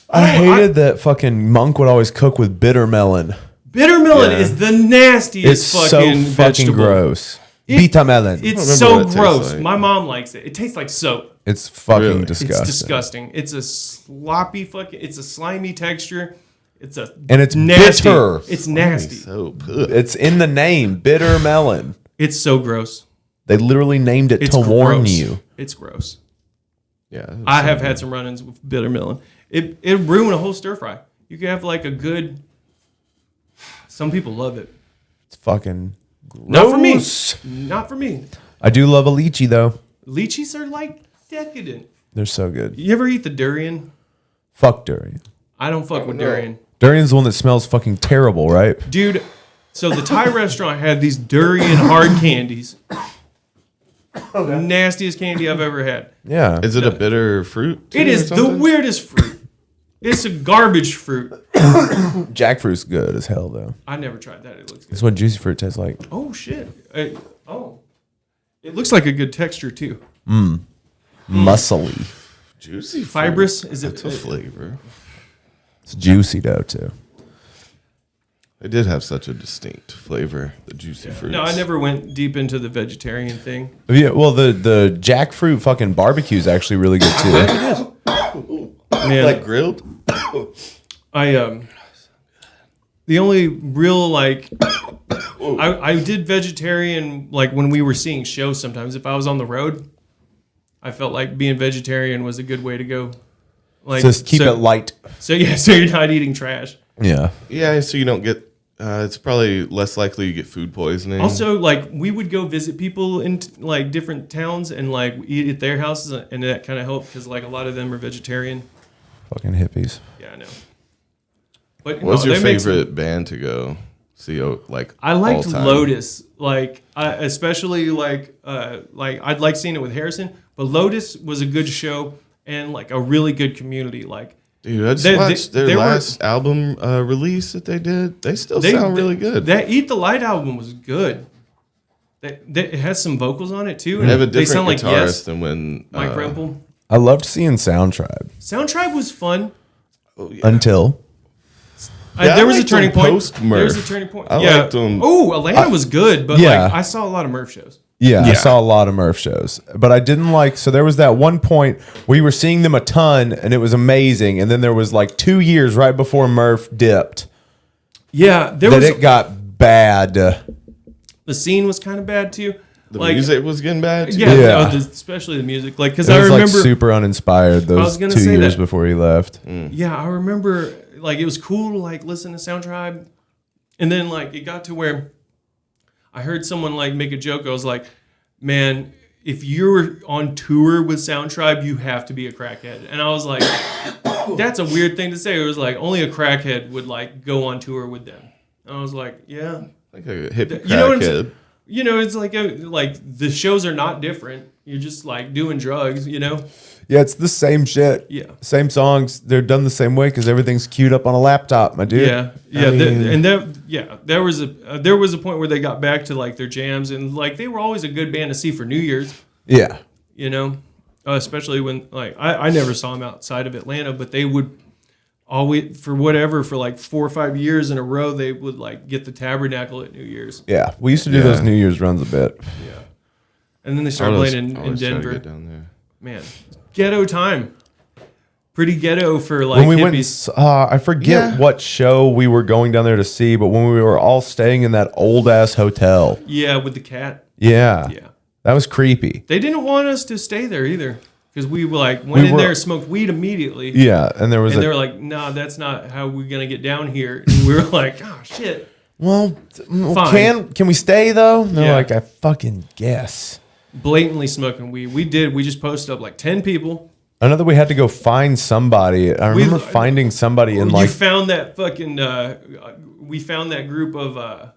I hated that fucking Monk would always cook with bitter melon. Bitter melon Yeah. is the nastiest It's fucking so fucking vegetable. gross. Beta melon. It's remember so what it tastes gross. like. My mom likes it. It tastes like soap. It's fucking Really? disgusting. It's disgusting. It's a sloppy fucking. It's a slimy texture. It's a And it's nasty. bitter. It's nasty. So good. It's in the name, bitter melon. It's so gross. They literally named it It's to warn gross. you. It's gross. Yeah. I have had some run-ins with bitter melon. It ruined a whole stir fry. You can have like a good. Some people love it. It's fucking gross. Not for me. Not for me. I do love a lychee though. Lychees are like decadent. They're so good. You ever eat the durian? Fuck durian. I don't fuck with durian. Durian's the one that smells fucking terrible, right? Dude, so the Thai restaurant had these durian hard candies. Nastiest candy I've ever had. Yeah. Is it a bitter fruit? too, It or is the something? weirdest fruit. It's a garbage fruit. Jackfruit's good as hell though. I never tried that. It looks good. That's what juicy fruit tastes like. Oh, shit. It looks like a good texture, too. Muscly. Juicy fruit. Fibrous? Is it? It's a flavor. It's juicy though too. It did have such a distinct flavor, the juicy fruit. No, I never went deep into the vegetarian thing. Yeah, well the jackfruit fucking barbecue is actually really good too. Man, Like grilled? the only real like I did vegetarian like when we were seeing shows sometimes. If I was on the road, I felt like being vegetarian was a good way to go. Like Just keep it light. So you're not eating trash. Yeah. Yeah, so you don't get. It's probably less likely you get food poisoning. Also, like we would go visit people in like different towns and like eat at their houses, and that kind of helped because like a lot of them are vegetarian. Fucking hippies. Yeah, I know. But What's no, your they make some- favorite band to go see? Like I liked all time? Lotus, like especially like I'd like seeing it with Harrison, but Lotus was a good show and like a really good community. Like Dude, I just They- watched they their were- last album release that they did. They still sound really good. That Eat the Light album was good. It has some vocals on it too. they have a they different sound like guitarist Yes, than when Mike Rempel. I loved seeing Sound Tribe Sound Tribe was fun. until Yeah, There I was a liked turning them point. post-Murph. There was a turning point. I yeah. liked them. Oh, Atlanta was good, but yeah. like I saw a lot of Murph shows. Yeah, I Yeah. saw a lot of Murph shows, but I didn't like. So there was that one point we were seeing them a ton, and it was amazing. And then there was like 2 years right before Murph dipped Yeah, there that was it got bad. the scene was kind of bad too. The music was getting bad too. Yeah, Yeah. especially the music. Like, because It I was remember like super uninspired those was gonna 2 say years that. before he left. Yeah, I remember like it was cool to like listen to Sound Tribe, and then like it got to where I heard someone like make a joke. I was like, "Man, if you're on tour with Sound Tribe, you have to be a crackhead." And I was like, "That's a weird thing to say." It was like only a crackhead would like go on tour with them. And I was like, "Yeah." Like a hippie You know what I'm crackhead. saying? You know, it's like the shows are not different. You're just like doing drugs, you know? Yeah, it's the same shit. Yeah. Same songs. They're done the same way because everything's queued up on a laptop, my dude. Yeah, yeah, there was a point where they got back to like their jams, and like they were always a good band to see for New Year's, Yeah. you know, especially when like I never saw them outside of Atlanta, but they would always for like 4 or 5 years in a row they would like get the Tabernacle at New Year's, Yeah. We used to do those New Year's runs a bit. and then they started playing in Denver. Get down there. Man, ghetto time, pretty ghetto for like When we hippies. went, I forget what show we were going down there to see, but when we were all staying in that old ass hotel. Yeah, with the cat. Yeah. Yeah. That was creepy. They didn't want us to stay there either because we were like went in were- there, smoked weed immediately. Yeah. And there was And they were like, "Nah, that's not how we're gonna get down here." And we were like, "Oh shit!" well, Fine. can we stay though? And they're Yeah. like, I fucking guess. Blatantly smoking weed. We did. We just posted up like 10 people. I know that we had to go find somebody. I remember finding somebody in You like, found that fucking. We found that group of.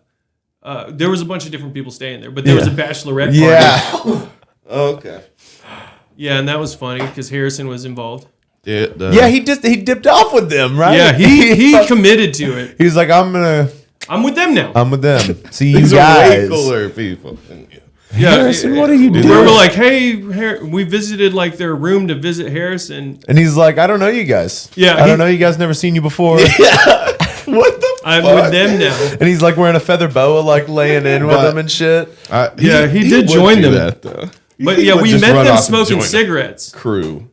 There was a bunch of different people staying there, but there was a bachelorette party. yeah. Okay. Yeah, and that was funny because Harrison was involved. Yeah, he dipped off with them, right? Yeah, he committed to it. He was like, I'm I'm with them now. with them. See you These are way guys. cooler people than you. Yeah, Harrison, what are you we doing? were like, "Hey, we visited like their room to visit Harrison." And he's like, I don't know you guys. Yeah, I don't know you guys. Never seen you before. What the I'm fuck? with them now. And he's like wearing a feather boa, like laying in with them and shit. Yeah, he did would join do them. That, though. But He yeah, would we just met run them off and smoking join cigarettes crew.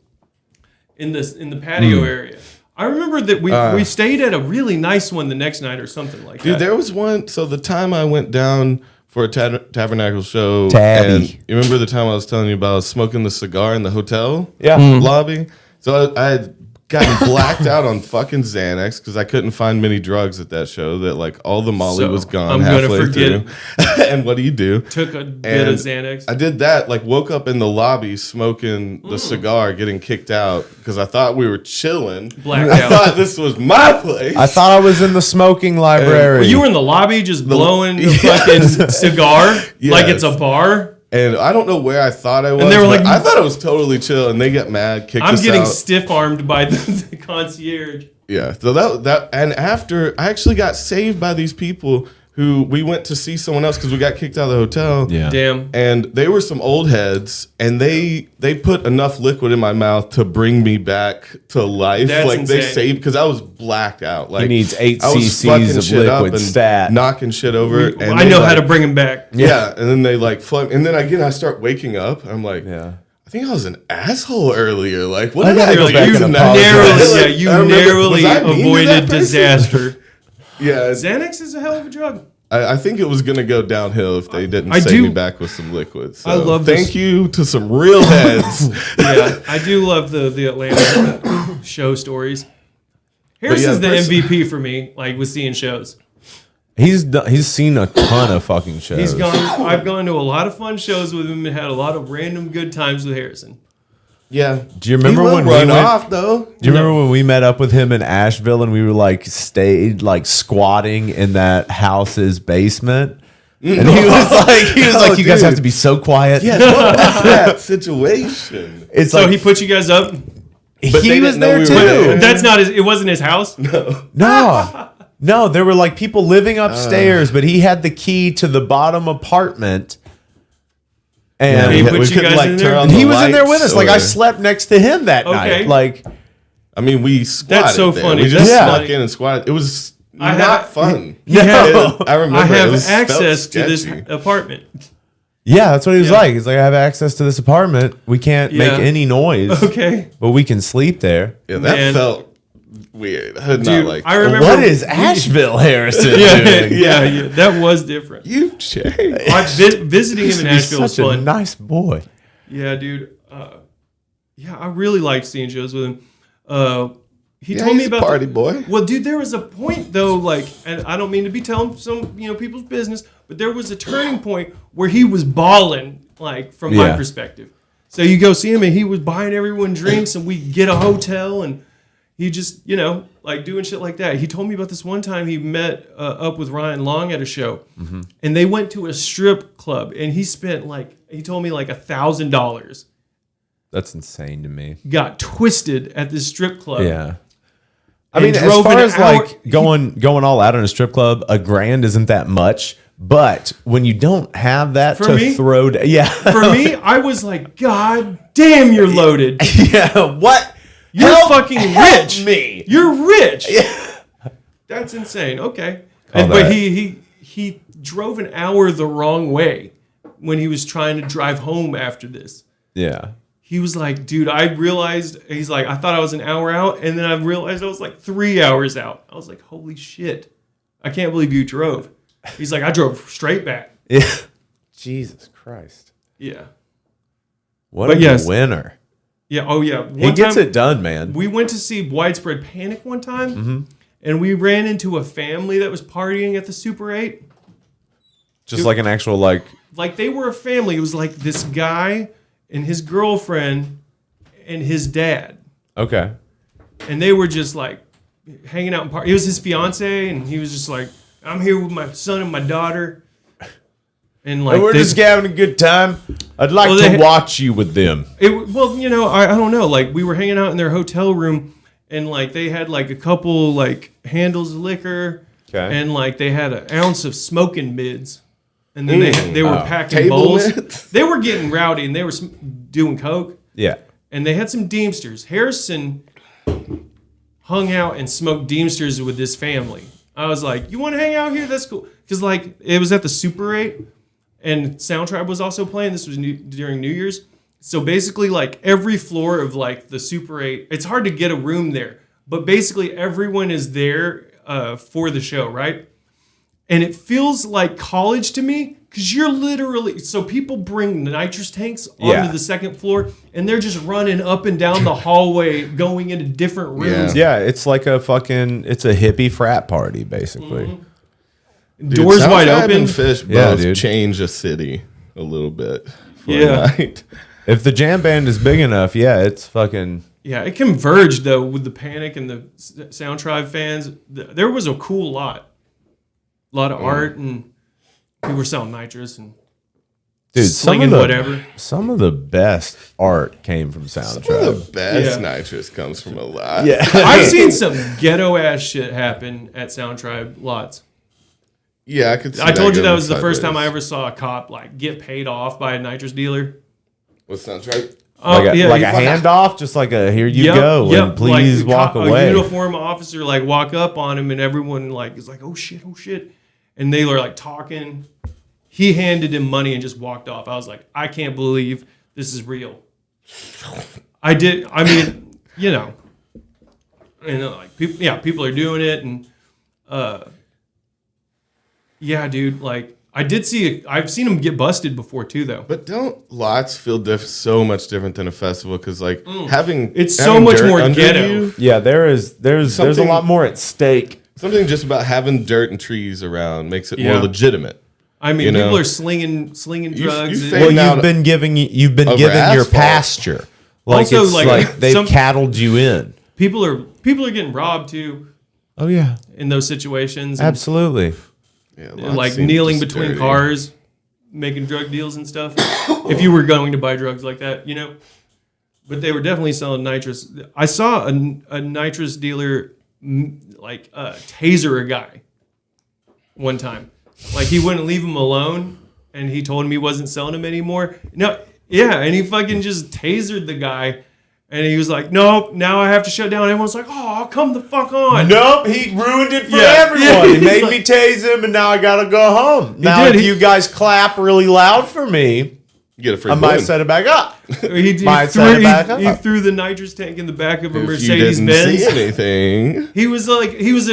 in the patio area. I remember that we stayed at a really nice one the next night or something like Dude, that. there was one. So the time I went down for a tabernacle show, Tabby. and you remember the time I was telling you about smoking the cigar in the hotel Yeah. lobby? So I had gotten blacked out on fucking Xanax because I couldn't find many drugs at that show. That like all the Molly So, was gone I'm gonna halfway forget through. And what do you do? Took a bit of Xanax. I did that. Like woke up in the lobby smoking the cigar, getting kicked out because I thought we were chilling. Blacked I out. thought this was my place. I thought I was in the smoking library. You were in the lobby just blowing the fucking cigar like it's a bar. And I don't know where I thought I was. they were but like- I thought it was totally chill, and they get mad, kicked I'm us getting out. stiff armed by the concierge. Yeah. So that and after I actually got saved by these people who we went to see someone else because we got kicked out of the hotel. Yeah. Damn. And they were some old heads, and they put enough liquid in my mouth to bring me back to life. That's like they insane. saved because I was blacked out. Like needs 8 I was cc's fucking of shit up liquid and stat. knocking shit over. And I they, know like, how to bring him back. Yeah, and then they like flood, and then again I start waking up. I'm like, Yeah. I think I was an asshole earlier. Like, what I did gotta I go do back and tonight? apologize. Narrowly, yeah, you I remember- narrowly was I mean to that avoided person? disaster. Yeah, Xanax is a hell of a drug. I think it was gonna go downhill if they didn't I save do- me back with some liquids. So I love Thank this. you to some real heads. Yeah, I do love the Atlanta show stories. Harrison's the first- MVP for me, like with seeing shows. He's seen a ton of fucking shows. He's gone. I've gone to a lot of fun shows with him and had a lot of random good times with Harrison. Yeah. Do you remember he will when we run went? off though? Do you remember when we met up with him in Asheville and we were like stayed like squatting in that house's basement? And he was like, you guys have to be so quiet. Yes, what was that situation? It's So like he put you guys up. But he they was didn't know there we too. were there. That's not his. It wasn't his house. No, there were like people living upstairs, but he had the key to the bottom apartment. And He we put you couldn't, guys in there? turn on and the he was in there with lights us. Like I or- slept next to him that Okay. night. Like I mean, we squatted. That's so there. funny. We just That's snuck funny. in and squatted. It was I not have- fun. No. I remember. I it have was- access felt to this sketchy. apartment. Yeah, that's what he was Yeah. like. He's like, I have access to this apartment. We can't make Yeah. any noise. Okay. But we can sleep there. Yeah, that Man. felt weird. I did Dude, not like I that. remember. What is Asheville Harrison Yeah, doing? yeah, that was different. You've changed. Visiting him Used in to be Nashville was such a fun. nice boy. Yeah, dude. Yeah, I really liked seeing shows with him. He Yeah, told me he's a about party boy. Well, dude, there was a point though, like, and I don't mean to be telling some people's business, but there was a turning point where he was balling, like from my Yeah. perspective. So you go see him, and he was buying everyone drinks, and we get a hotel, and he just like doing shit like that. He told me about this one time he met up with Ryan Long at a show, and they went to a strip club, and he spent he told me like $1,000. That's insane to me. Got twisted at this strip club. Yeah. I And mean, as drove far an as hour- like going all out in a strip club, $1,000 isn't that much. But when you don't have that For to me? throw, yeah, For me, I was like, God damn, you're loaded. yeah, what? You're fucking help rich. me. You're rich. That's insane. Okay. Call But that. he drove an hour the wrong way when he was trying to drive home after this. Yeah. He was like, dude, I realized, he's like, I thought I was an hour out, and then I realized I was like 3 hours out. I was like, holy shit. I can't believe you drove. He's like, I drove straight back. Yeah. Jesus Christ. Yeah. What But a yes. winner. Yeah. Oh, yeah. He gets it done, man. We went to see Widespread Panic one time, and we ran into a family that was partying at the Super 8. Just like an actual, like, Like, they were a family. It was like this guy and his girlfriend and his dad. okay. And they were just, like, hanging out and partying. It was his fiance, and he was just like, I'm here with my son and my daughter. And, like, And we're they- just having a good time. I'd like Well, to they- watch you with them. Well, I don't know. Like, we were hanging out in their hotel room, and like they had like a couple like handles of liquor, Okay. and like they had an ounce of smoking mids, and then they were packing Table bowls. mids? They were getting rowdy, and they were doing coke, Yeah. and they had some Deemsters. Harrison hung out and smoked Deemsters with this family. I was like, "You want to hang out here? That's cool." Because like it was at the Super 8, and Soundtribe was also playing. This was during New Year's. So basically, like every floor of like the Super 8, it's hard to get a room there, but basically everyone is there for the show, right? And it feels like college to me because you're literally, so people bring nitrous tanks onto Yeah. the second floor, and they're just running up and down the hallway, going into different rooms. Yeah, it's like it's a hippie frat party, basically. Doors Dude, wide Soundtribe open. and Fish Yeah, both dude. change a city a little bit for Yeah. a night. If the jam band is big enough, yeah, it's fucking. Yeah, it converged though with the Panic and the Soundtribe fans. There was a cool lot of art, and people were selling nitrous and Dude, slinging whatever. Some of the best art came from Some of Soundtribe. the best Yeah. nitrous comes from a lot. Yeah. I've seen some ghetto ass shit happen at Soundtribe lots. Yeah, I could see I told you that going was the first time I sideways. ever saw a cop like get paid off by a nitrous dealer. With Soundtribe? Oh, like a he- handoff, just like a here you Yep, go, yep. and please Like, walk a away. uniform officer like walk up on him, and everyone like is like, oh shit, and they were like talking. He handed him money and just walked off. I was like, I can't believe this is real. I mean, and like people are doing it, and yeah, dude, like I've seen them get busted before too, though. But don't lots feel so much different than a festival? Because like having It's so having much dirt more under ghetto. you, Yeah, there's a Something- lot more at stake. something just about having dirt and trees around makes it Yeah. more legitimate. I mean, You know? people are slinging drugs. you and- fake- Well, now you've been given your asphalt. pasture. Like Also, it's like, like they've some- cattled you in. people are getting robbed too Oh yeah, in those situations. And, absolutely. Yeah, and, lots like seem kneeling just between dirty. cars, making drug deals and stuff. If you were going to buy drugs like that, But they were definitely selling nitrous. I saw a nitrous dealer taser a guy one time. Like he wouldn't leave him alone, and he told him he wasn't selling him anymore. No, yeah, and he fucking just tasered the guy, And he was like, nope, now I have to shut down. Everyone's like, oh, come the fuck on. Nope, he ruined it for Yeah, everyone. yeah, He he's made like- me tase him, and now I gotta go home. Now, did, if he- you guys clap really loud for me, You get a free I might balloon. set it back up. He He threw the nitrous tank in the back of a If you Mercedes didn't Benz. see anything. He was a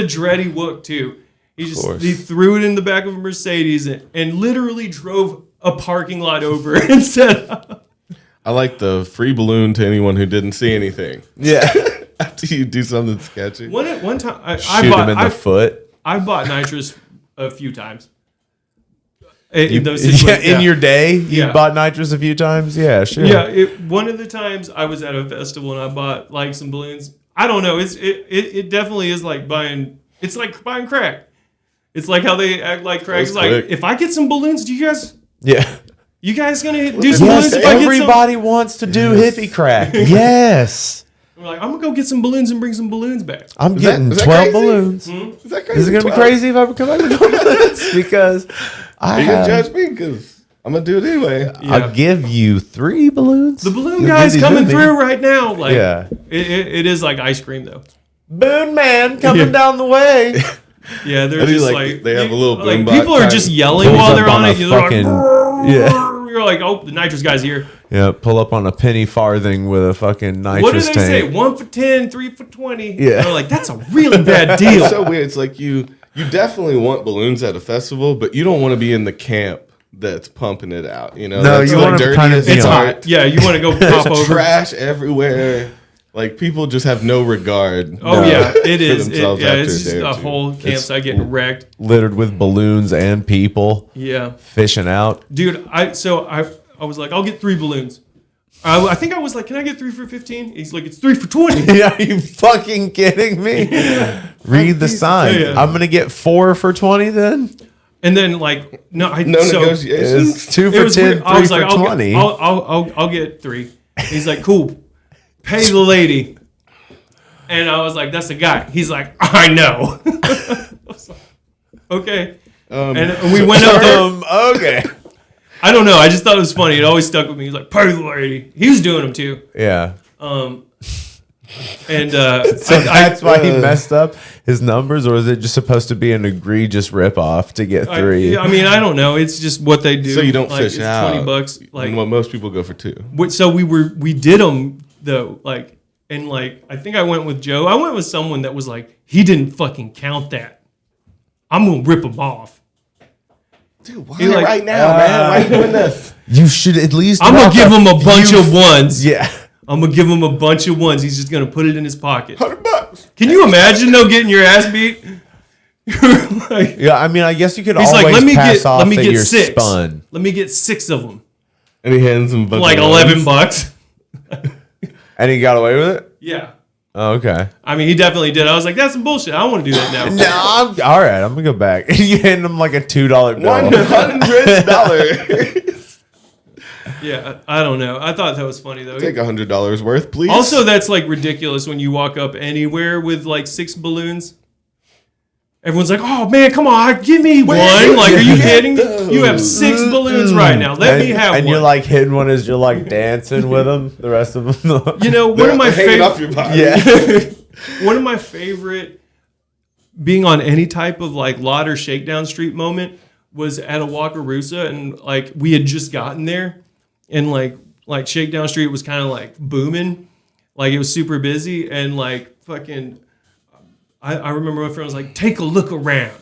dready wook too. He threw it in the back of a Mercedes and literally drove a parking lot over and set up. I like the free balloon to anyone who didn't see anything. Yeah. After you do something sketchy. One time, I Shoot bought him in the foot. I bought nitrous a few times. You- In those yeah, situations, in your day, you Yeah. bought nitrous a few times. Yeah, sure. Yeah, one of the times I was at a festival and I bought like some balloons. I don't know. It definitely is like buying. It's like buying crack. It's like how they act like crack. That's It's like quick. if I get some balloons, you guys gonna do Yes, some balloons? If I get some, everybody wants to do hippie crack. Yes. I'm like, I'm gonna go get some balloons and bring some balloons back. I'm Is getting that 12 crazy? balloons. Is that crazy? Is it going to be 12? crazy if I come back with 12 balloons? Because I You gonna have, judge me? Because I'm going to do it anyway. Yeah. I'll give you 3 balloons. The balloon You'll guy's get these coming with me. through right now. Like, Yeah. it is like ice cream though. Boon man coming Yeah. down the way. Yeah, they're I do just like like they have a little like boombox people are kind. just yelling Pulls while up they're on a it. You're like, fucking, yeah. you're like, oh, the nitrous guy's here. Yeah, pull up on a penny farthing with a fucking nitrous What do they say? tank. 1 for 10, 3 for 20. Yeah. They're like, that's a really bad deal. It's so weird. It's like you definitely want balloons at a festival, but you don't want to be in the camp that's pumping it out. You know, No, that's you the want to kind of dirtiest be It's on part. hot. Yeah, you want to go pop There's over. trash everywhere. Like people just have no regard. Oh yeah, it for is. themselves Yeah, after it's a just day or a two. whole campsite getting wrecked. littered with balloons and people Yeah, fishing out. dude. I was like, I'll get 3 balloons. I think I was like, can I get 3 for 15? He's like, it's 3 for 20. Are you fucking kidding me? Read the sign. Yeah. I'm gonna get 4 for 20 then. And then like, no, No negotiations. It's 2 It for was 10, weird. 3 I was for like, 20. I'll get 3. He's like, cool. Pay the lady. And I was like, that's the guy. He's like, I know. I was like, okay. And we went up there. Okay. I don't know. I just thought it was funny. It always stuck with me. He's like, pay the lady. He was doing them too. Yeah. And So that's why he messed up his numbers, or is it just supposed to be an egregious ripoff to get 3? I mean, I don't know. It's just what they do. So you don't like, fish it's out. $20. Like, Well, most people go for 2. so we did them though. Like, and like, I think I went with Joe. I went with someone that was like, he didn't fucking count that. I'm gonna rip him off. Dude, why He like, right now, man? Why are you doing this? You should at least. I'm gonna walk give up- him a bunch you- of ones. Yeah. I'm gonna give him a bunch of ones. He's just gonna put it in his pocket. $100. Can you imagine though getting your ass beat? Like, Yeah, I mean, I guess you could he's always like, pass off let me that get you're 6. spun. Let me get 6 of them. And he hands him a bunch Like of $11. ones. And he got away with it? Yeah. Oh, okay. I mean, he definitely did. I was like, that's some bullshit. I don't want to do that now. No, all right. I'm going to go back. You hand him like a $2 bill. $100. Yeah, I don't know. I thought that was funny though. Take $100 worth, please. Also, that's like ridiculous when you walk up anywhere with like 6 balloons. Everyone's like, "Oh man, come on, give me one!" did Like, you are you get kidding? You have 6 balloons right now. Let me have and one. you're like hitting one as you're like dancing with them. The rest of them. you know, one of my hanging off favorite. your body. Yeah. One of my favorite being on any type of like lot or shakedown street moment was at a Wakarusa, and like we had just gotten there, and like shakedown street was kind of like booming, like it was super busy, and like fucking I remember my friend was like, take a look around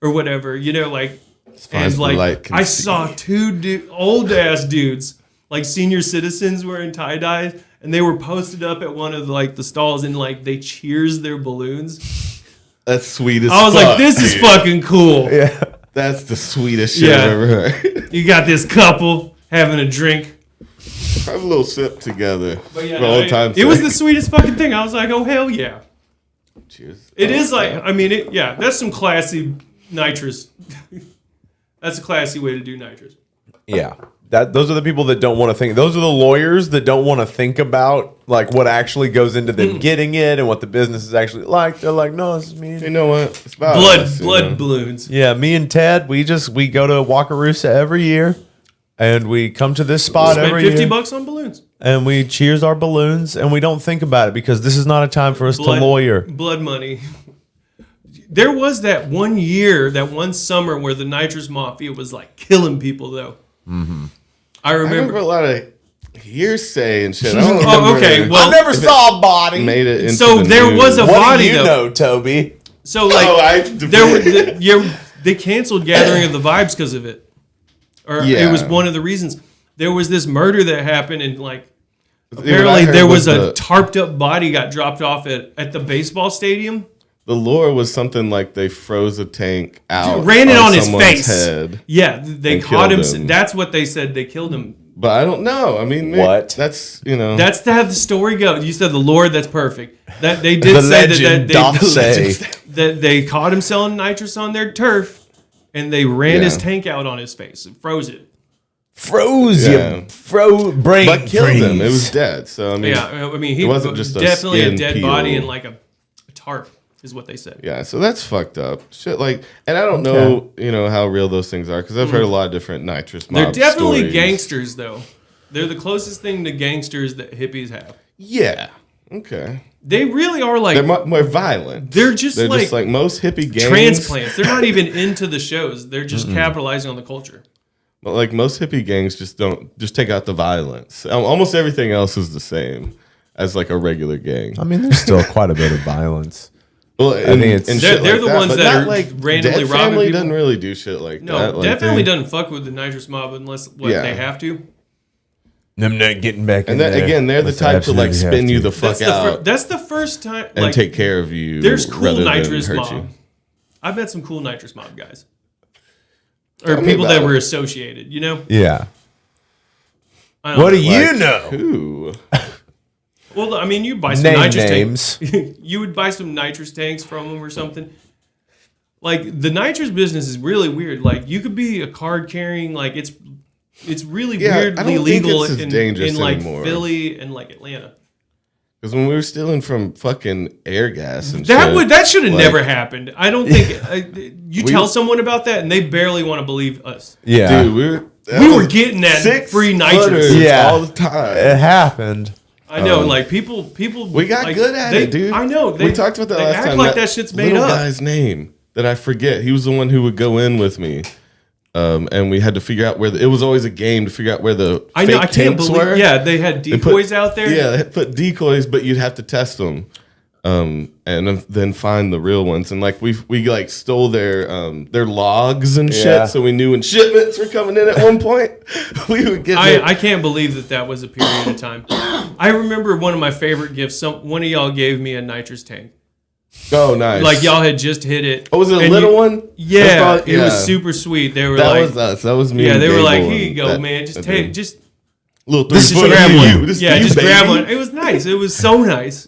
or whatever, you know, like, far and as the light like can I see. saw 2 old ass dudes, like senior citizens wearing tie dyes, and they were posted up at one of like the stalls, and like they cheers their balloons. That's sweet as I was fuck, like, this is dude. fucking cool. Yeah. That's the sweetest shit Yeah. I've ever heard. You got this couple having a drink. Have a little sip together. But yeah, for old time's it was sake. the sweetest fucking thing. I was like, oh hell yeah. Cheers. It is like, I mean, that's some classy nitrous. That's a classy way to do nitrous. Yeah. Those are the people that don't want to think. Those are the lawyers that don't want to think about like what actually goes into them getting it and what the business is actually like. They're like, no, this is me. You know what? It's about Blood us, you know? balloons. Yeah, me and Ted, we go to Wakarusa every year, and we come to this spot Spent every $50 year. bucks on balloons. and we cheers our balloons, and we don't think about it because this is not a time for us to lawyer. Blood money. There was that one year, that one summer where the Nitrous Mafia was like killing people, though. Mm-hmm. I remember a lot of hearsay and shit. I don't remember. Oh, okay. Well, I never saw a body. Made it into so the there news. was a What body, do you though. know, Toby? So like I they canceled Gathering of the Vibes because of it, or Yeah. it was one of the reasons. There was this murder that happened, and like what I apparently heard there was was a the- tarped up body got dropped off at the baseball stadium. The lore was something like they froze a tank out, Ran it on his someone's face. head. Yeah, they And caught him. killed him. That's what they said. They killed him. But I don't know. I mean, What? That's That's how the story goes. You said the Lord. That's perfect. That they did The say legend doth say. that they caught him selling nitrous on their turf, and they ran his tank out on his face and froze it. Froze Yeah. you. Brain but killed him. freeze. It was dead. So I mean, Yeah, I mean he it wasn't just a definitely a skin dead peel. body and like a tarp is what they said. Yeah, so that's fucked up. Shit, like, and I don't know, how real those things are because I've heard a lot of different nitrous mob They're definitely stories. gangsters, though. They're the closest thing to gangsters that hippies have. Yeah. Okay. They really are like They're more violent. They're just like most hippie gangs. transplants. They're not even into the shows. They're just capitalizing on the culture. But like most hippie gangs just take out the violence. Almost everything else is the same as like a regular gang. I mean, there's still quite a bit of violence. Well, I think it's- They're the ones but that not are like randomly Dead robbing Family people. doesn't really do shit like No, that. Like, definitely they- doesn't fuck with the nitrous mob unless Yeah. they have to. Them not getting back in And then there. again, they're the unless they type to like absolutely spin have you to. the fuck out That's the first time. and Like, take care of you. there's cool rather than nitrous hurt mob. you. I've met some cool nitrous mob guys, or Tell me people that about were it. associated. You know. Yeah. I don't What know. do you Like, know? Who? Well, I mean, you buy some Name nitrous names. tanks. You would buy some nitrous tanks from them or something. Like the nitrous business is really weird. Like you could be a card carrying, like it's really Yeah, I weirdly don't think legal it's as in dangerous like anymore. Philly and like Atlanta. Because when we were stealing from fucking air gas and That shit, that should have like- never happened. I don't think you We- tell someone about that and they barely want to believe us. Yeah. Dude, We were getting that free nitrous. footers Yeah. all the time. It happened. I know, like people. We got like, good at they- it, dude. I know. We talked about that they last act time. like that shit's made little up. guy's name that I forget. He was the one who would go in with me, and we had to figure out where it was always a game to figure out where the I know. I fake can't tanks believe. were. Yeah, they had They put- decoys out there. Yeah, they put decoys, but you'd have to test them, and then find the real ones. And like we like stole their logs and shit, Yeah. so we knew when shipments were coming in at one point. We would get. I can't believe that was a period of time. I remember one of my favorite gifts. One of y'all gave me a nitrous tank. Oh, nice. Like y'all had just hit it. Oh, was it a and little you- one? Yeah, That's probably- it was yeah. super sweet. They were That like, was us. That was me. yeah, and they were like, Gable here you and go, that- man. Just that take, dude. just little just 3 foot grab for one. you. This Yeah, for just you, grab baby. one. It was nice. It was so nice.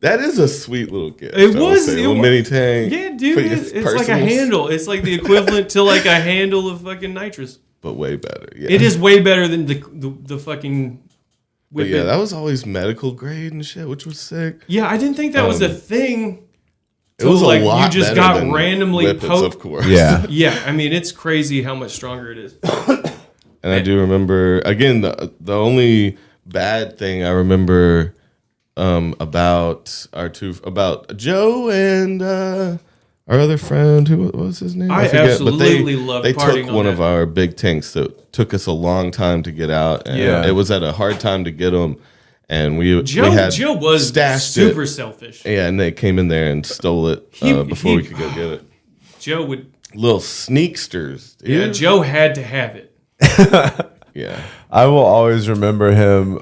That is a sweet little gift. It I would was- say. it a little wa- mini tank. Yeah, dude, for your it's like a personals, handle. It's like the equivalent to like a handle of fucking nitrous. but way better. Yeah. It is way better than the fucking. But yeah, whippet. that was always medical grade and shit, which was sick. Yeah, I didn't think that was a thing. It was like, a lot you just better got than randomly whippets, poked. of course. Yeah. Yeah, I mean it's crazy how much stronger it is. And I do remember again the only bad thing I remember about about Joe and our other friend, who what was his name? I forget, absolutely loved They partying took on one of that. our big tanks that took us a long time to get out, and Yeah. it was at a hard time to get them. And we Joe had Joe was stashed super it. selfish. Yeah, and they came in there and stole it before we could go get it. Joe would. Little sneaksters. Dude. Yeah, Joe had to have it. Yeah. I will always remember him,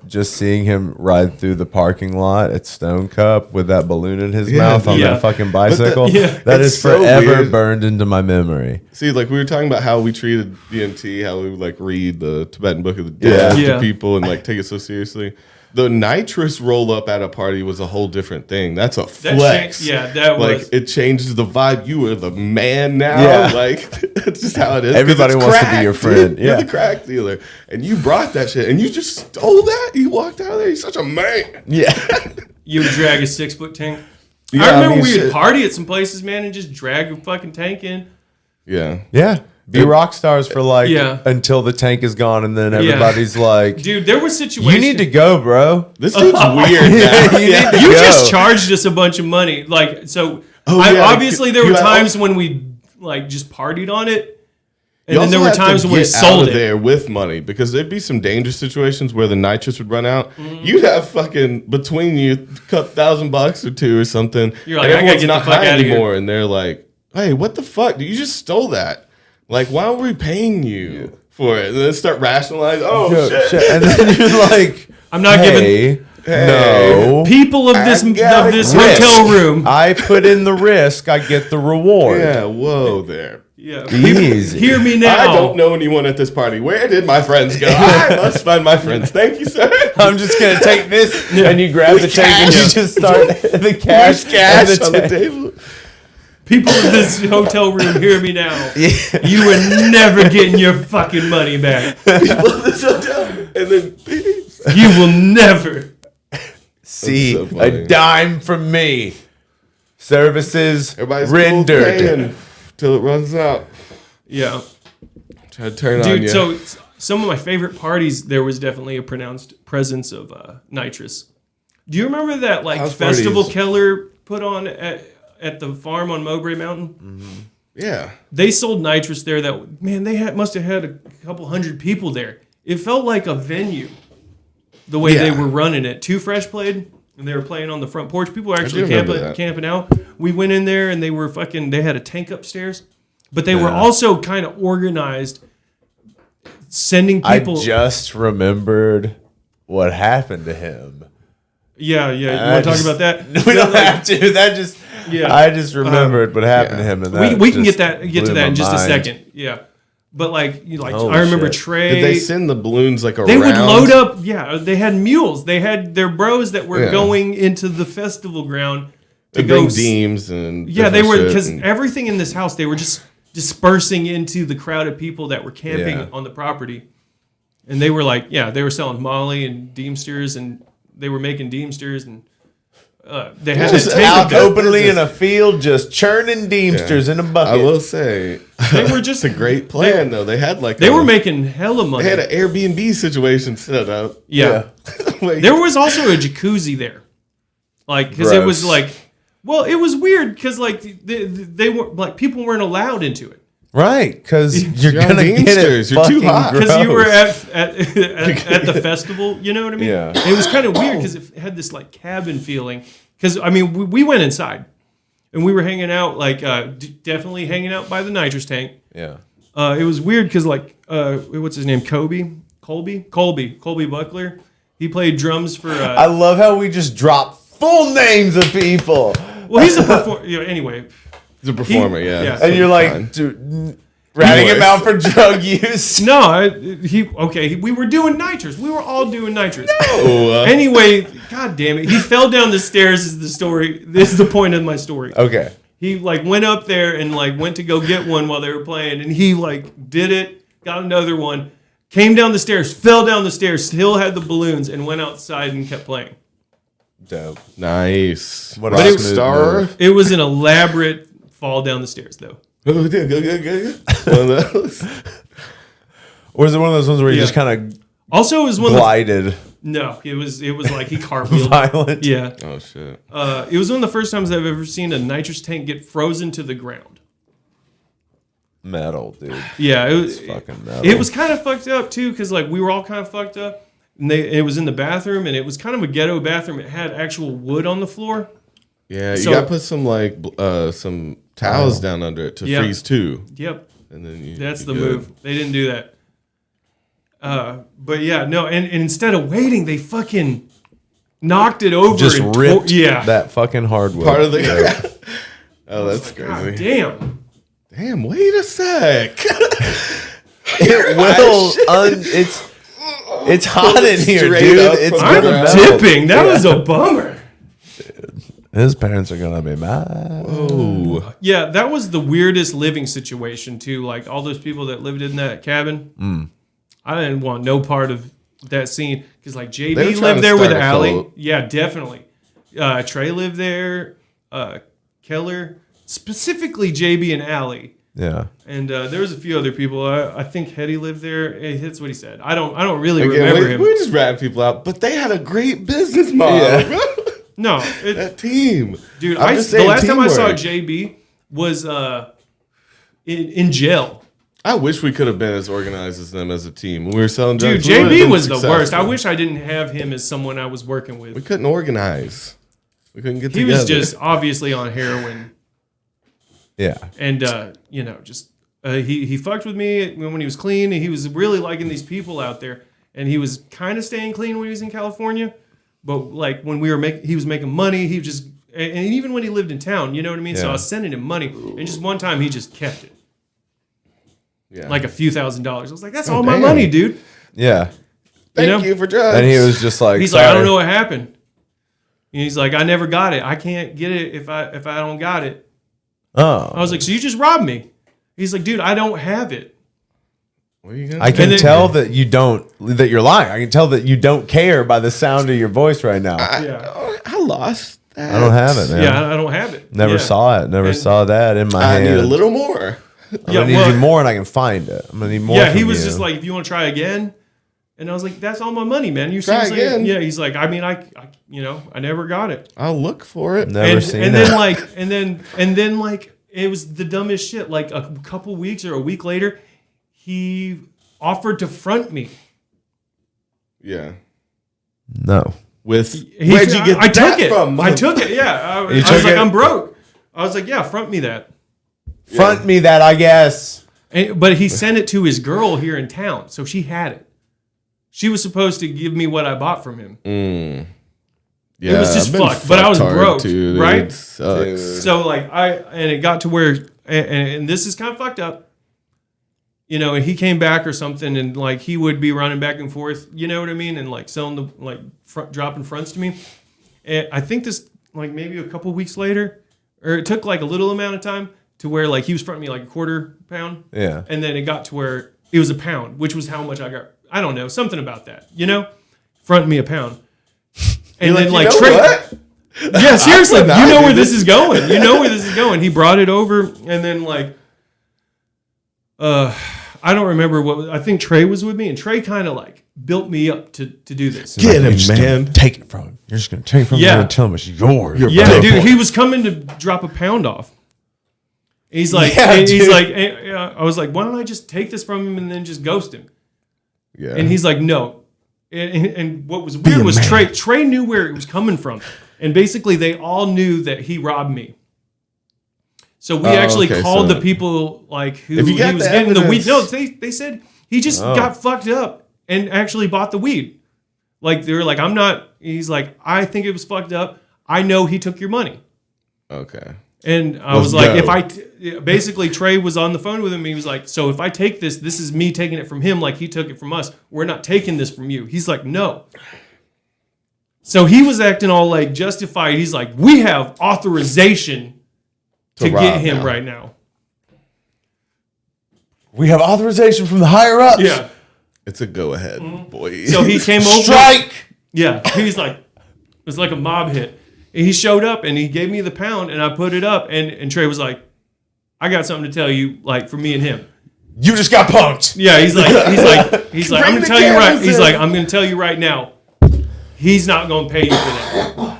just seeing him ride through the parking lot at Stone Cup with that balloon in his mouth on Yeah. that fucking bicycle. yeah. That It's is so forever weird. burned into my memory. See, like we were talking about how we treated DMT, how we would like read the Tibetan Book of the Dead Yeah. to people and like take it so seriously. The nitrous roll up at a party was a whole different thing. That's a That flex. changed- yeah, that like was- it changed the vibe. You were the man now. Yeah. Like that's just how it is. 'Cause Everybody it's wants to be crack, your friend. dude. You're Yeah. the crack dealer, and you brought that shit, and you just stole that. You walked out of there. You're such a man. Yeah. You would drag a 6-foot tank. Yeah, I remember mean, we would shit. party at some places, man, and just drag a fucking tank in. Yeah. Yeah. Be rock stars for like Yeah. until the tank is gone, and then everybody's like, Dude, there were situations. "You need to go, bro." This dude's weird now. You need to You go. just charged us a bunch of money. Like, so obviously there were times when we like just partied on it. And then there were times when we sold it. There with money, because there'd be some dangerous situations where the nitrous would run out. You'd have fucking between you $1,000 or two or something. You're like, and I gotta everyone's get the not fuck high outta here. anymore, and they're like, "Hey, what the fuck? You just stole that. Like, why are we paying you for it?" And then start rationalizing. Oh shit. And then you're like, I'm not giving No. people of this gotta hotel room. I put in the risk, I get the reward. Yeah. Whoa there. Yeah, Easy. hear me now. I don't know anyone at this party. Where did my friends go? I must find my friends. Thank you, sir. I'm just gonna take this, and you grab the tank and you just start the cash, Cash and on the table. People in this hotel room, hear me now. You were never getting your fucking money back. People in this hotel, and then You will never. See That's so funny. a dime from me. Services everybody's rendered. cool paying till it runs out. Yeah. Try to turn on Dude, you. so some of my favorite parties, there was definitely a pronounced presence of nitrous. Do you remember that like House festival parties. Keller put on at the farm on Mowbray Mountain? yeah. They sold nitrous there. That man, they must have had a couple hundred people there. It felt like a venue, the way they Yeah. were running it. Two Fresh played, and they were playing on the front porch. People were actually remember that. camping out. We went in there, and they were fucking. They had a tank upstairs, but they were also kind of organized, sending I people. just remembered what happened to him. Yeah. You I want to talk just- about that? We don't have to. That just. Yeah. I just remembered what happened to him, and that We can just get to blew that my in just a mind. second. Yeah, but like Holy I remember shit. Trey. Did they send the balloons like around? They would load up. Yeah, they had mules. They had their bros that were Yeah. going into the festival ground to They go. bring deems and Yeah, they were, because because everything in this house, they were just dispersing into the crowd of people that were camping Yeah. on the property, and they were like, they were selling Molly and Deemsters, and they were making Deemsters, and they had Just that tank Out up there. openly in a field, just churning Deemsters in a bucket. I will say They were just it's a great plan though. They had like They were making hella money. they had an Airbnb situation set up. yeah. Like, There was also a jacuzzi there, like because it was Gross. like, well, it was weird because like they were like people weren't allowed into it Right, because you're You're on gonna get it Deemsters, you're too fucking hot. because you were gross. at the festival. You know what I mean? Yeah. It was kind of weird because it had this like cabin feeling. Because I mean, we went inside and we were hanging out like definitely hanging out by the nitrous tank. Yeah. It was weird because like what's his name? Colby Buckler. He played drums for. I love how we just drop full names of people. Well, he's a performer. Anyway, he's a performer, yeah. yeah. And you're like, Fine. dude, ratting him out for drug use. no, we were doing nitrous. We were all doing nitrous. Oh, Anyway, god damn it, he fell down the stairs. Is the story? This is the point of my story. Okay. He like went up there and like went to go get one while they were playing, and he like did it, got another one, came down the stairs, fell down the stairs, still had the balloons, and went outside and kept playing. Dope. nice. What a Rock smooth star. move. It was an elaborate fall down the stairs, though. Go. One of those. Or is it one of those ones where you Yeah. just kind Also, it was of one of the, glided? no, it was like he cartwheeled. Violent. Yeah, Oh shit. it was one of the first times I've ever seen a nitrous tank get frozen to the ground. Metal, dude. Yeah, it was Fucking metal. It was kind of fucked up too, because like we were all kind of fucked up, and it was in the bathroom, and it was kind of a ghetto bathroom. It had actual wood on the floor. Yeah, you So- gotta put some like some towels down under it to Yeah. freeze too, Yep, and then you. that's you're the good. move. They didn't do that. But yeah, no, and instead of waiting, they fucking knocked it over. just and ripped yeah. that fucking hardwood. Part of the. Oh, that's God crazy. damn. Damn, wait a sec. It will. It's hot in here, Straight dude. up It's from I'm the gonna ground. melt. dipping. That was a bummer. His parents are gonna be mad. Oh, Yeah, that was the weirdest living situation too. Like all those people that lived in that cabin. I didn't want no part of that scene because like They were JB trying lived to there with start a Allie. cult. Yeah, definitely. Trey lived there. Keller, specifically JB and Allie. Yeah. And there was a few other people. I think Hetty lived there. That's what he said. I don't really remember him. We just rat people out, but they had a great business model. Yeah. No, That team, dude. I'm just saying the last time I saw teamwork. JB was in jail. I wish we could have been as organized as them as a team. When we were selling Dude, drugs, we would've JB been was the worst. I successful. wish I didn't have him as someone I was working with. We couldn't organize. We couldn't get He together. was just obviously on heroin, Yeah. and just he fucked with me when he was clean. And he was really liking these people out there, and he was kind of staying clean when he was in California. But like when he was making money. He just and even when he lived in town, you know what I mean. So I was sending him money, and just one time he just kept it, like a few $1,000s. I was like, that's all my damn. money, dude. Yeah. Thank you for drugs. And he was just like, He's like, I don't know what happened. And he's like, I never got it. I can't get it if I don't got it. Oh. I was like, so you just robbed me? He's like, dude, I don't have it. What are you gonna I do? can tell that you're lying. I can tell that you don't care by the sound of your voice right now. I lost that. I don't have it, man. Yeah, I don't have it. Never Yeah. saw it. Never And- saw that in my I hand. need a little more. I'm gonna need you more, and I can find it. I'm gonna need more. Yeah, he from was you. just like, if you want to try again. And I was like, that's all my money, man. You Try seriously? again. Yeah, he's like, I mean, I I never got it. I'll look for it. never seen and it. then like and then like it was the dumbest shit. Like a couple weeks or a week later, he offered to front me. Yeah. No. Where'd you get I that took it. from? I took it. Yeah. I was took like, it? I'm broke. I was like, yeah, front me that. Front me that, I guess. But he sent it to his girl here in town, so she had it. She was supposed to give me what I bought from him. Yeah, It was just I've been fucked, but I was hard broke, too, dude. right? It sucks. So like and it got to where, and this is kind of fucked up. And he came back or something, and like he would be running back and forth, you know what I mean, and like selling the dropping fronts to me. And I think this like maybe a couple weeks later, or it took like a little amount of time to where like he was fronting me like a quarter pound. Yeah. And then it got to where it was a pound, which was how much I got. I don't know, something about that, front me a pound. And then like Trey, what? yeah, seriously, you I know do where this this. is going. You know where this is going. He brought it over, and then like, I don't remember what. I think Trey was with me, and Trey kind of like built me up to do this. Get him, You're just man. gonna take it from him. You're just gonna take it from Yeah. him and tell him it's yours. Yeah, Big dude, boy. he was coming to drop a pound off. He's like, Yeah, he's dude. like, I was like, why don't I just take this from him and then just ghost him? Yeah. And he's like, no. And what was weird was Trey knew where it was coming from. And basically they all knew that he robbed me. So we actually okay, called so the people like who if you he got was the getting the weed. evidence- No, they said he just got fucked up and actually bought the weed. Like they were like, he's like, I think it was fucked up. I know he took your money. Okay. And I Let's was like, go. basically Trey was on the phone with him. He was like, so if I take this is me taking it from him like he took it from us. We're not taking this from you. He's like, no. So he was acting all like justified. He's like, we have authorization to rob get him now. right now. We have authorization from the higher ups. Yeah. It's a go ahead, boy. So he came over. Strike. Yeah. He's like, it was like a mob hit. And he showed up and he gave me the pound and I put it up. And Trey was like, I got something to tell you, like for me and him. You just got punked. Yeah, he's like, I'm Bring gonna the tell you right. cameras He's in. like, I'm gonna tell you right now. He's not gonna pay you for that.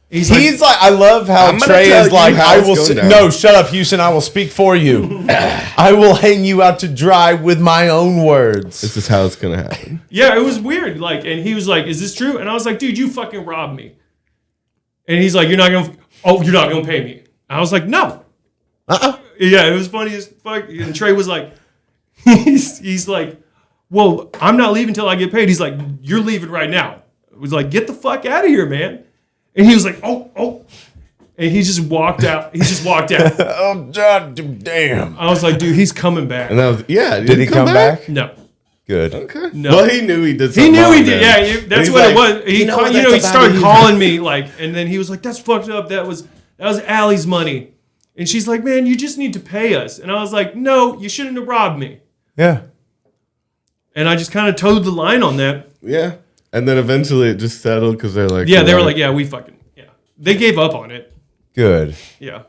He's like, I love how I'm gonna Trey tell is you like, how I it's will. going down. No, shut up, Houston. I will speak for you. I will hang you out to dry with my own words. This is how it's gonna happen. yeah, it was weird. Like, and he was like, "Is this true?" And I was like, "Dude, you fucking robbed me." And he's like, "You're not gonna pay me." I was like, "No." Yeah, it was funny as fuck. And Trey was like, he's like, "Well, I'm not leaving till I get paid." He's like, "You're leaving right now." It was like, "Get the fuck out of here, man." And he was like, oh. And he just walked out. He just walked out. Oh, God, damn. I was like, dude, he's coming back. And that was Did he come back? No. Good. Okay. No. Well, he knew he did. He Something knew wrong he did. then. Yeah, that's He's what it like, was. He, what he that's started about calling either. me like, and then he was like, "That's fucked up. That was Allie's money." And she's like, "Man, you just need to pay us." And I was like, "No, you shouldn't have robbed me." Yeah. And I just kind of towed the line on that. Yeah. And then eventually it just settled because they're like, Yeah, they were "Right." like, "Yeah, we fucking yeah." They gave up on it. Good. Yeah.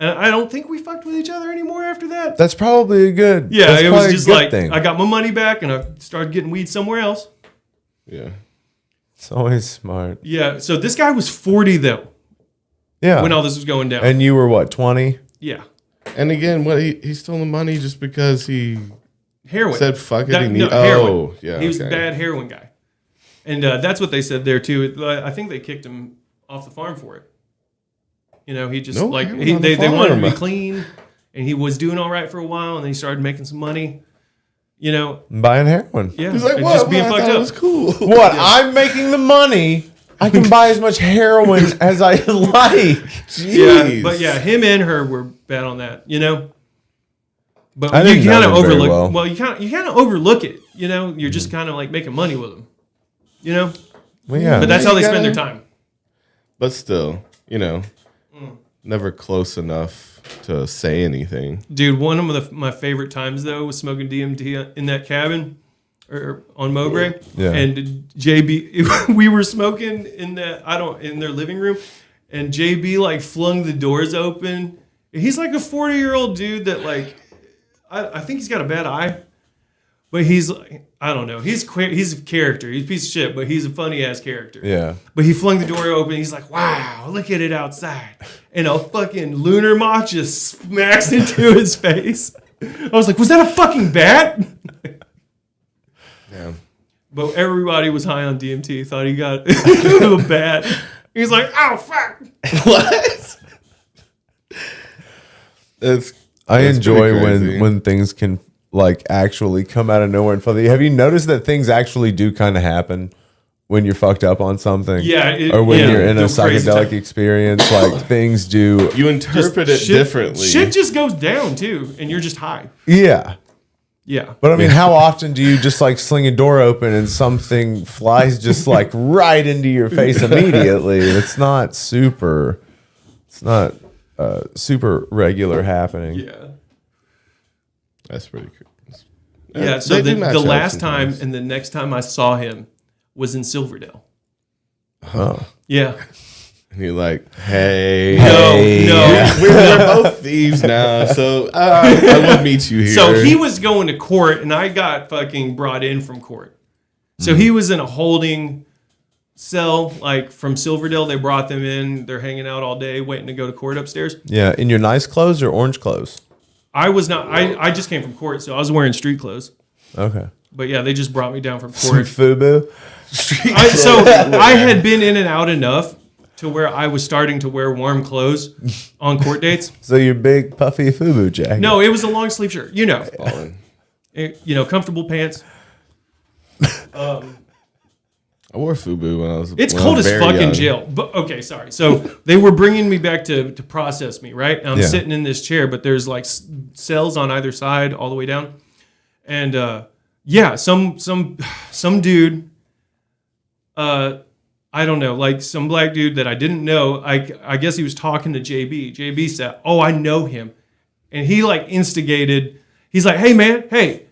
And I don't think we fucked with each other anymore after that. That's probably a good. Yeah, that's it was probably a just good like thing. I got my money back and I started getting weed somewhere else. Yeah. It's always smart. Yeah, so this guy was 40 though Yeah. when all this was going down. And you were what, 20? Yeah, And again, what he stole the money just because he heroin. said fuck it. Heroin. Yeah. He was a okay. bad heroin guy, and that's what they said there too. I think they kicked him off the farm for it. You know, he just No like heroin on the they wanted him to be farm. clean, and he was doing all right for a while, and then he started making some money. You know, Buying heroin. yeah, He's like, and what? just being I fucked thought it up. was cool. What? I'm making the money. I can buy as much heroin as I like. Yeah, Jeez. but yeah, him and her were bad on that. You know, but I you didn't know kind of them very overlook. well. Well, you kind of overlook it. You know, you're just kind of like making money with them. You know, Well, yeah. but that's how they You spend their gotta- time. But still, never close enough to say anything. Dude, one of my favorite times though was smoking DMT in that cabin or on Mowbray. Yeah. And JB, we were smoking in their living room, and JB like flung the doors open. He's like a 40-year-old dude that like, I think he's got a bad eye, but he's like, I don't know. He's a character. He's a piece of shit, but he's a funny ass character. Yeah. But he flung the door open. He's like, wow, look at it outside. And a fucking lunar moth just smacks into his face. I was like, was that a fucking bat? Yeah. But everybody was high on DMT. Thought he got a bat. He's like, oh, fuck. What? I That's enjoy pretty crazy. when things can like actually come out of nowhere and funny. Have you noticed that things actually do kind of happen when you're fucked up on something? Yeah, or when yeah, you're in a the crazy psychedelic time. experience, like things do. You interpret it differently. Shit just goes down, too, and you're just high. Yeah. Yeah. But I mean, how often do you just like sling a door open and something flies just like right into your face immediately? It's not super regular happening. Yeah. That's pretty cool. Yeah, so They do match the up last time sometimes. and the next time I saw him was in Silverdale. Oh. Yeah. And you're like, hey. No. We're both thieves now, so I will meet you here. So he was going to court, and I got fucking brought in from court. So he was in a holding cell, like from Silverdale. They brought them in. They're hanging out all day, waiting to go to court upstairs. Yeah, in your nice clothes or orange clothes? I was not. I just came from court, so I was wearing street clothes. Okay. But yeah, they just brought me down from Some court. FUBU? So I had been in and out enough to where I was starting to wear warm clothes on court dates. So your big puffy FUBU jacket? No, it was a long sleeve shirt. You know, Ballin'. Comfortable pants. I wore FUBU when I was. It's when I cold was as very fuck in young. jail. But okay, sorry. So they were bringing me back to process me, right? And I'm Yeah. sitting in this chair, but there's like cells on either side, all the way down. And yeah, some dude, I don't know, like some black dude that I didn't know. I guess he was talking to JB. JB said, "Oh, I know him," and he like instigated. He's like, "Hey man, hey,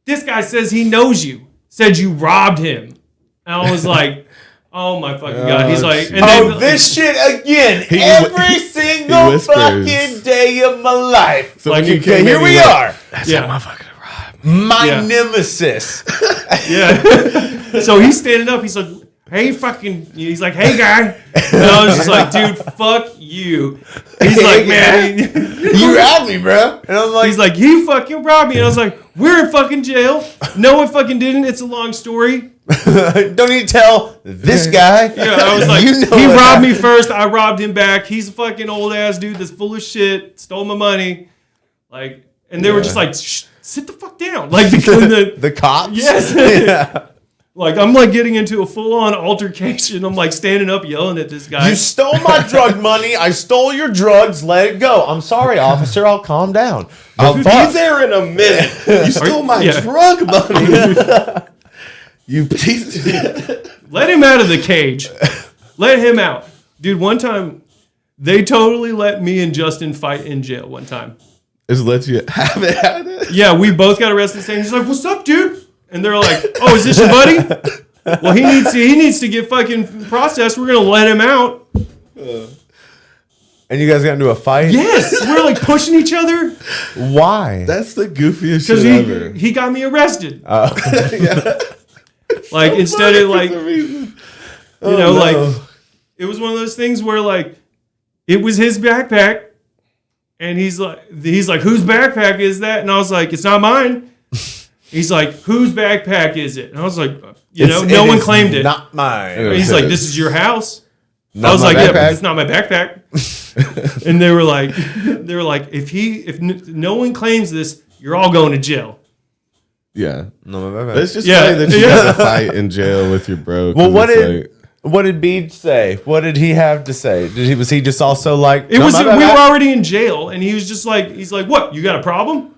this guy says he knows you. Said you robbed him." And I was like, oh my fucking God. He's like, and then, this shit again. He- Every he single whispers. fucking day of my life. So Like, when you okay, came Here in, we you were like, are. yeah. My Yeah. nemesis. Yeah. So he's standing up. He's like, hey, he's like, hey, guy. And I was just like, dude, fuck you. He's like, man. You robbed me, bro. And I'm like, He's like, you fucking robbed me. And I was like, we're in fucking jail. No one fucking didn't. It's a long story. don't need to tell this guy. Yeah, I was like, You know he what robbed me happened. first. I robbed him back. He's a fucking old ass dude that's full of shit. Stole my money. Like, and they were just like, shh, sit the fuck down. Like, The cops? yes. Yeah. Like, I'm like getting into a full on altercation. I'm like standing up yelling at this guy. You stole my drug money. I stole your drugs. Let it go. I'm sorry, officer. I'll calm down. I'll be there in a minute. You stole my Yeah. drug money. You piece of shit. Let him out of the cage. Let him out. Dude, one time, they totally let me and Justin fight in jail one time. Just let you have it at it. Yeah, we both got arrested. And he's like, what's up, dude? And they're like, oh, is this your buddy? Well, he needs to get fucking processed. We're going to let him out. And you guys got into a fight? Yes, we're like pushing each other Why? That's the goofiest because shit ever. he got me arrested. Like instead of like, like it was one of those things where like it was his backpack, and he's like, whose backpack is that? And I was like, it's not mine. He's like, whose backpack is it? And I was like, no one claimed it. Not mine. Yeah. He's like, this is your house. Not I was my like, yeah, backpack. but it's not my backpack. And they were like, if no one claims this, you're all going to jail. Yeah. No, my backpack. It's just Yeah. funny that you got to fight in jail with your bro. 'cause Well, what it's did like- what did Beach say? What did he have to say? Was he just also like It "No, was my we were backpack"? already in jail, and he was just like, he's like, what? You got a problem?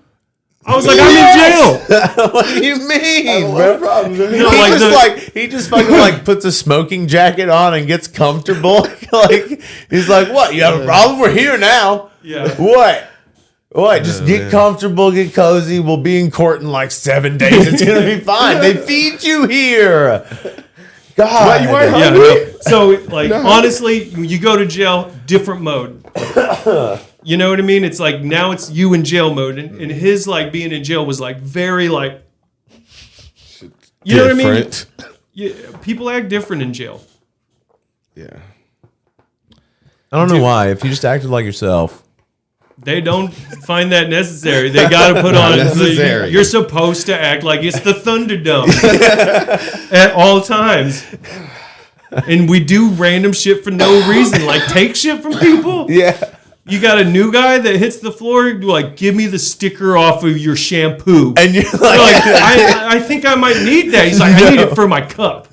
I was like, I'm in jail. What do you mean, What bro? problem? No, He like just he just fucking like puts a smoking jacket on and gets comfortable. Like he's like, what? You have a problem? We're here now. Yeah. What? What? Just get comfortable, get cozy. We'll be in court in like 7 days. It's gonna be fine. They feed you here. God, What, you weren't Yeah, hungry? no. So like honestly, when you go to jail, different mode. You know what I mean? It's like now it's you in jail mode, and his like being in jail was like very like, you know what I mean? Different. Yeah, people act different in jail. Yeah. I don't know why. If you just acted like yourself, They don't find that necessary. They got to put on. necessary. You're supposed to act like it's the Thunderdome at all times. And we do random shit for no reason, like take shit from people. yeah. You got a new guy that hits the floor, like, give me the sticker off of your shampoo. And you're You're like, like, I think I might need that. He's like, I need it for my cup.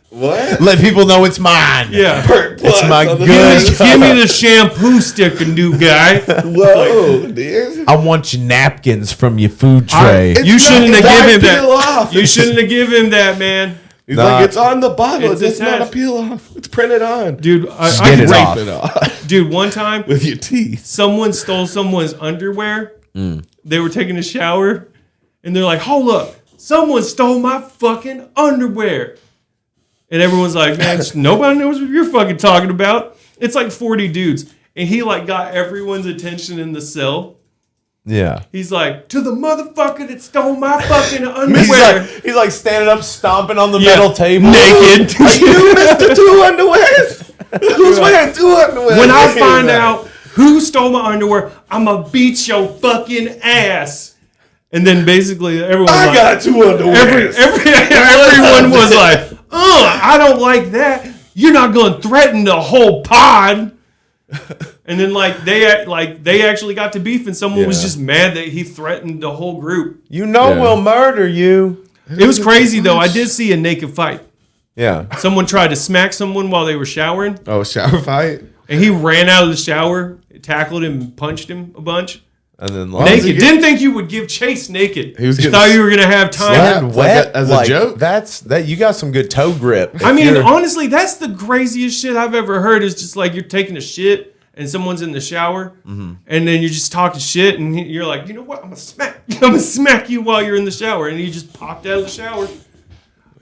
What? let people know it's mine. Yeah. It's my on the good. Give me the shampoo sticker, new guy. Whoa, dude. I want your napkins from your food tray. You shouldn't have given him Peel that. off. You shouldn't have given him that, man. He's Nah. like, it's on the bottle. It's It's not a attached. peel off. It's printed on. Dude, Just I get it raped off. It off Dude, one time, with your teeth. someone stole someone's underwear. They were taking a shower, and they're like, hold up, someone stole my fucking underwear. And everyone's like, man, nobody knows what you're fucking talking about. It's like 40 dudes. And he like got everyone's attention in the cell. Yeah. He's like, to the motherfucker that stole my fucking underwear. He's like standing up, stomping on the Yeah. metal table. Naked. You missed the two underwears. Who's wearing two underwears? When I find out who stole my underwear, I'm gonna beat your fucking ass. And then basically everyone I was got two underwears. everyone was like, I don't like that. You're not gonna threaten the whole pod. And then they actually got to beef, and someone was Yeah. just mad that he threatened the whole group. You know Yeah. we'll murder you. It was crazy though. I did see a naked fight. Yeah. Someone tried to smack someone while they were showering, Oh, shower fight? and he ran out of the shower, tackled him, and punched him a bunch. And then was he Naked. get- Didn't think you would give chase naked. He was Just getting thought you were gonna have time. slapped. and like wet a- as a joke? That's you got some good toe grip. I If mean, you're- honestly, that's the craziest shit I've ever heard. Is just like you're taking a shit and someone's in the shower, and then you're just talking shit, and you're like, you know what? I'm gonna smack you while you're in the shower, and you just popped out of the shower.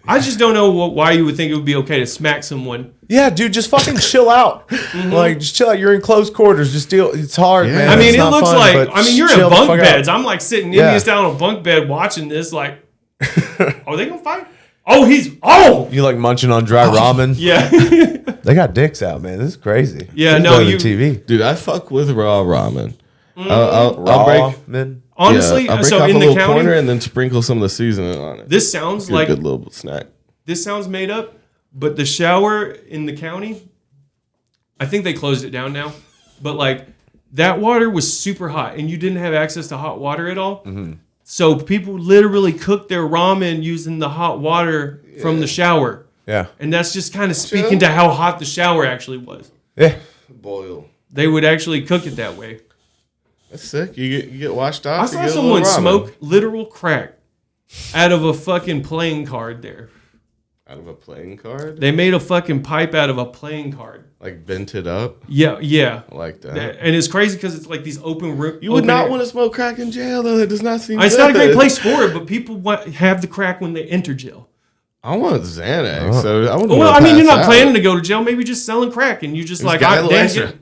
I just don't know why you would think it would be okay to smack someone. yeah, dude, just fucking chill out. Like, just chill out. You're in close quarters. Just deal. It's hard, Yeah. man. I mean, It's it not looks fun, like, but I mean, you're in chill the bunk fuck out. beds. I'm like sitting Yeah. Indian style on a bunk bed watching this, like, are they gonna fight? Oh, You like munching on dry ramen? yeah. They got dicks out, man. This is crazy. Yeah, This is no, better than you- TV. Dude, I fuck with raw ramen. I'll break. Man. Honestly, I'll break so off in a the little corner county, and then sprinkle some of the seasoning on it. this sounds Get a like good little snack. this sounds made up, but the shower in the county, I think they closed it down now. But like that water was super hot, and you didn't have access to hot water at all. So people literally cooked their ramen using the hot water from the shower, Yeah. and that's just kind of speaking to how hot the shower actually was. Yeah. Boil. They would actually cook it that way. That's sick. You get washed off. I you saw get a someone little ramen. smoke literal crack out of a fucking playing card there. Out of a playing card? They made a fucking pipe out of a playing card. Like bent it up? Yeah. I like that. And it's crazy because it's like these open room. You would not want to smoke crack in jail, though. It does not seem It's good. not a great place for it, but people have the crack when they enter jail. I want Xanax, so I wouldn't Well, wanna I mean, you're pass not out. planning to go to jail. Maybe just selling crack, and you just It's like, got a ah, little damn, extra.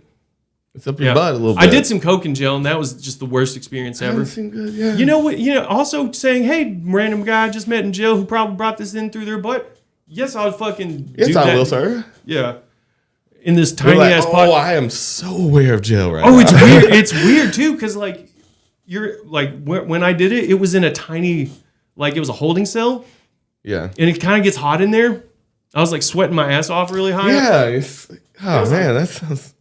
It's up your butt a little bit. I did some coke in jail, and that was just the worst experience ever. That seemed good, yeah. You know what? Also saying, "Hey, random guy I just met in jail who probably brought this in through their butt." Yes, I would fucking. Yes, do I that. will, sir. Yeah. In this You're tiny like, ass oh, pot. I am so aware of jail right now. Oh, it's weird. It's weird too, because like you're like when I did it, it was in a tiny, like it was a holding cell, Yeah. and it kind of gets hot in there. I was like sweating my ass off really high. Yeah. Oh man, that sounds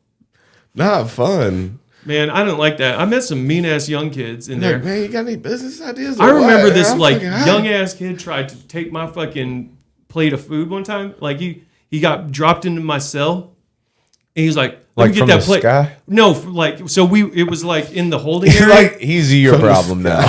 not fun. Man, I didn't like that. I met some mean ass young kids in there. Like, man, you got any business ideas? I or remember what? this I'm like fucking high. young ass kid tried to take my fucking plate of food one time. Like he got dropped into my cell. And he was like, "Let me get from that the plate." sky? No, like so it was like in the holding You're area. like, he's your problem now.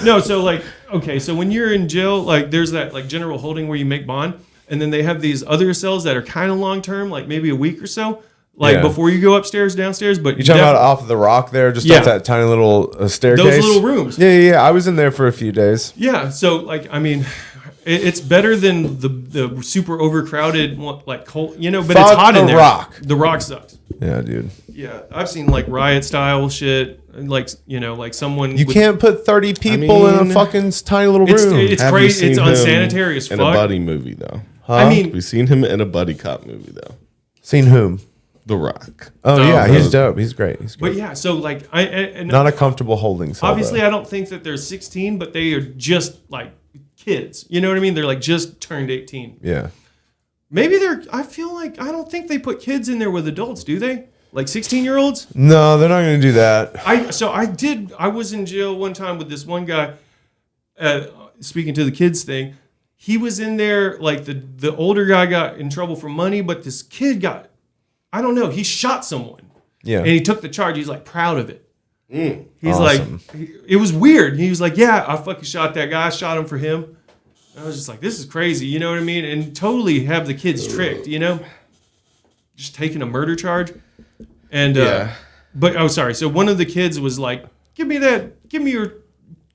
No, so like okay, so when you're in jail, like there's that like general holding where you make bond, and then they have these other cells that are kind of long term, like maybe a week or so, like Yeah. before you go upstairs, downstairs. But You talking about off of the rock there, just Yeah. up that tiny little staircase? those little rooms? Yeah. I was in there for a few days. Yeah, so like I mean, it's better than the super overcrowded one, like cold, but Fuck it's hot in the there. Rock. The Rock sucks. Yeah, dude. Yeah, I've seen like riot style shit, like like someone. You with- can't put 30 people in a mean, fucking tiny little It's room. it's Have you crazy. It's seen him unsanitary as fuck. in a buddy movie though. I mean, We've seen him in a buddy cop movie though. Seen whom? The Rock. Oh, Oh, yeah, no. he's dope. He's great. He's but great. yeah, so like and Not a comfortable holding cell. obviously though. I don't think that they're 16, but they are just like kids. You know what I mean? They're like just turned 18. Yeah. Maybe I feel like I don't think they put kids in there with adults, do they? Like 16-year-olds? No, they're not going to do that. I was in jail one time with this one guy, speaking to the kids thing. He was in there, like the older guy got in trouble for money, but this kid I don't know, he shot someone. Yeah. And he took the charge. He's like proud of it. He's Awesome. like, it was weird. He was like, yeah, I fucking shot that guy. I shot him for him. And I was just like, this is crazy. You know what I mean? And totally have the kids tricked, just taking a murder charge. And, Yeah. but, oh, sorry. So one of the kids was like, give me your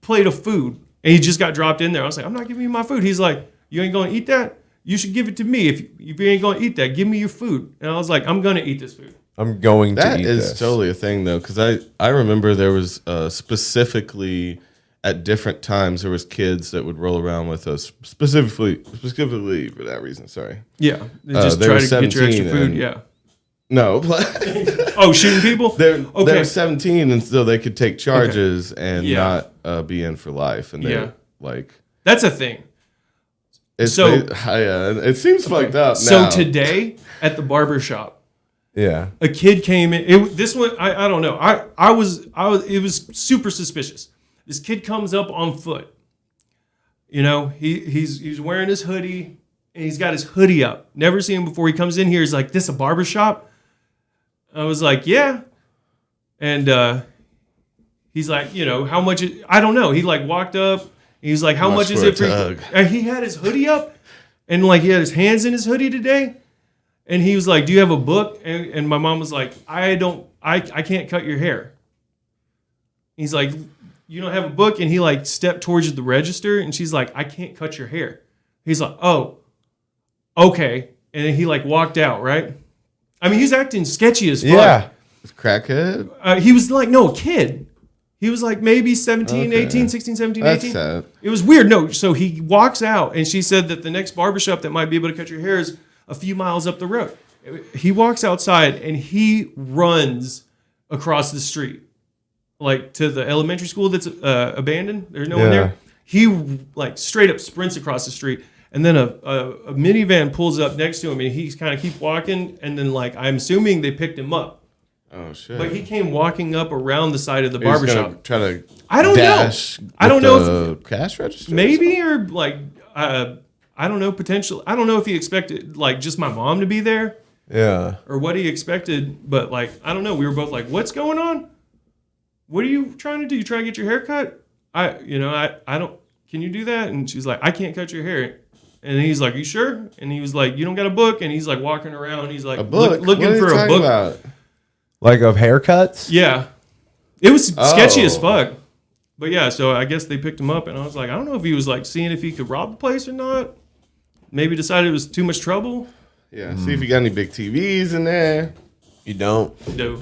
plate of food. And he just got dropped in there. I was like, I'm not giving you my food. He's like, you ain't going to eat that? You should give it to me. If you ain't going to eat that, give me your food. And I was like, I'm going to eat this food. I'm going to That eat is this. totally a thing though, because I remember there was specifically at different times there was kids that would roll around with us specifically for that reason. Sorry. Yeah. Just they try were to get your extra 17 food. and- Yeah. No, Oh, shooting people? they Okay. were 17 and so they could take charges and Yeah. not be in for life. And they Yeah. like That's a thing. it's So- it seems fucked up. So now. today at the barber shop, Yeah. a kid came in. This one, I don't know. It was super suspicious. This kid comes up on foot. He's wearing his hoodie and he's got his hoodie up. Never seen him before. He comes in here. He's like, "This a barber shop?" I was like, "Yeah." And he's like, how much? I don't know. He like walked up. He's like, "How much is for a it for?" tug. And he had his hoodie up, and like he had his hands in his hoodie today. And he was like, "Do you have a book?" And my mom was like, I can't cut your hair." He's like, "You don't have a book?" And he like stepped towards the register and she's like, "I can't cut your hair." He's like, "Oh, okay." And then he like walked out, right? I mean, he's acting sketchy as fuck. Yeah. It's crackhead. He was like, no, a kid. He was like maybe 17, Okay. 18, 16, 17, That's 18. sad. It was weird. No, so he walks out and she said that the next barbershop that might be able to cut your hair is a few miles up the road. He walks outside and he runs across the street, like to the elementary school that's abandoned. There's no one Yeah. there. He like straight up sprints across the street, and then a minivan pulls up next to him, and he's kind of keep walking. And then like I'm assuming they picked him up, Oh shit. but he came walking up around the side of the He was gonna barbershop. Try to I don't know. dash I don't with know the cash register. Maybe or like I don't know, potential. I don't know if he expected like just my mom to be there Yeah. or what he expected, but like I don't know. We were both like, "What's going on? What are you trying to do? You trying to get your hair cut?" I don't. Can you do that? And she's like, "I can't cut your hair." And he's like, "You sure?" And he was like, "You don't got a book?" And he's like walking around. He's like A book. looking What are you for a talking book. about? Like of haircuts? Yeah, it was sketchy as Oh. fuck. But yeah, so I guess they picked him up, and I was like, I don't know if he was like seeing if he could rob the place or not. Maybe decided it was too much trouble. Yeah. See if you got any big TVs in there. You don't. No.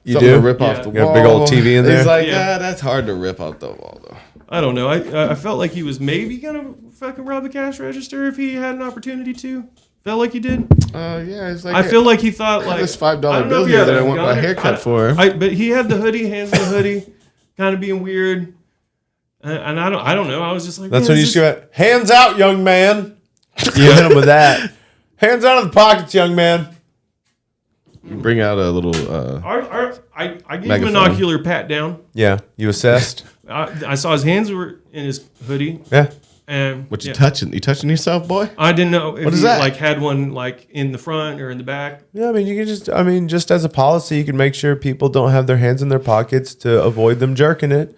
You something do? to rip off Yeah. the Got wall. a big old TV in there? He's like, Yeah. that's hard to rip off the wall, though. I don't know. I felt like he was maybe gonna fucking rob the cash register if he had an opportunity to. Felt like he did. Yeah, it's like I feel like he thought I like have this $5 I don't know bill if he here had that a I want my gun or- haircut for. But he had the hoodie, hands in the hoodie, kind of being weird. And I don't know. I was just like, That's man, when you is shoot at, hands out, young man. You hit him with that. Hands out of the pockets, young man. Bring out a little. I gave him an Megaphone. ocular pat down. Yeah, you assessed. I saw his hands were in his hoodie, Yeah. and What you yeah. touching? You touching yourself, boy? I didn't know if What is he that? like had one like in the front or in the back. Yeah, I mean, you can just as a policy, you can make sure people don't have their hands in their pockets to avoid them jerking it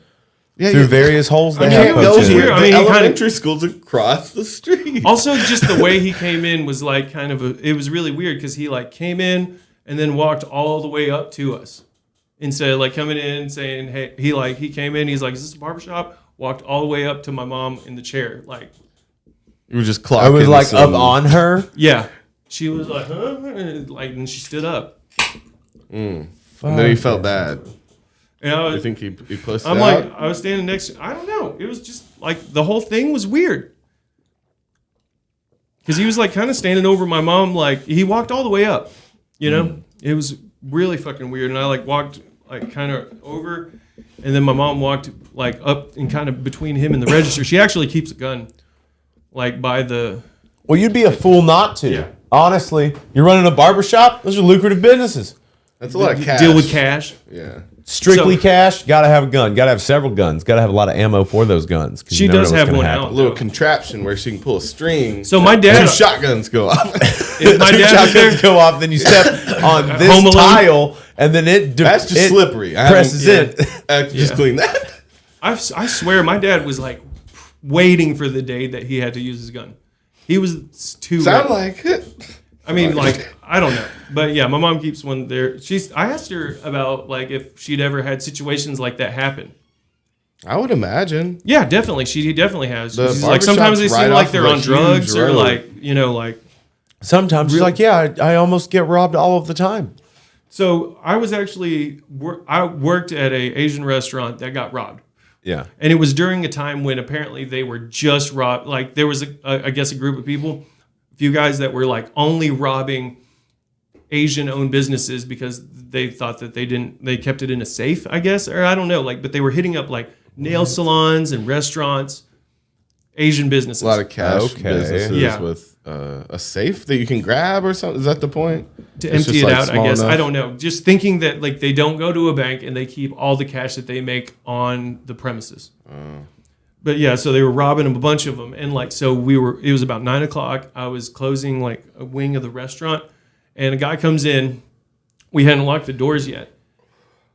Yeah, through various holes they mean, have it poked was in. weird. I mean, he kinda- elementary schools across the street. Also, just the way he came in was like kind of it was really weird because he like came in and then walked all the way up to us instead of like coming in saying, hey, he came in, he's like, is this a barbershop? Walked all the way up to my mom in the chair. Like, You were just clocking. I was like some- up on her. yeah. She was like, huh? Like, and she stood up. And then he felt bad. And I You was, think he pushed I'm it like, out? I was standing next to, I don't know. It was just like the whole thing was weird. Because he was like kind of standing over my mom, like he walked all the way up, you know? It was really fucking weird. And I like walked like kind of over, and then my mom walked like up and kind of between him and the register. She actually keeps a gun like by the, Well, you'd be a fool not to. Yeah. Honestly, you're running a barbershop. Those are lucrative businesses. That's a lot of cash. deal with cash. Yeah. Strictly So- cash. Got to have a gun. Got to have several guns. Got to have a lot of ammo for those guns. 'cause She you never does know what's have gonna one happen. out. A little contraption where she can pull a string. So my Two dad, shotguns go off. if my Two dad was there, shotguns go off, then you step on Home this Alone. tile, and then it That's just it slippery. presses in. I have to just Yeah. clean that. I swear my dad was like waiting for the day that he had to use his gun. He was too Sound ready. like it. I mean, like, I don't know. But yeah, my mom keeps one there. I asked her about like if she'd ever had situations like that happen. I would imagine. Yeah, definitely. She definitely has. The She's like sometimes they barbershop's seem right like off they're of a on drugs huge or road. like, you know, like. Sometimes she's like, yeah, I almost get robbed all of the time. So I was actually, I worked at a Asian restaurant that got robbed. Yeah. And it was during a time when apparently they were just robbed. Like there was, I guess, a group of people, a few guys that were like only robbing Asian-owned businesses because they thought that they kept it in a safe, I guess, or I don't know. Like, but they were hitting up like nail salons and restaurants, Asian businesses. A lot of cash Okay. businesses Yeah. with a safe that you can grab or something. Is that the point? to It's empty just, it like, out, I small guess. enough? I don't know. Just thinking that like they don't go to a bank and they keep all the cash that they make on the premises. But yeah, so they were robbing a bunch of them, and like so it was about 9:00. I was closing like a wing of the restaurant, and a guy comes in. We hadn't locked the doors yet,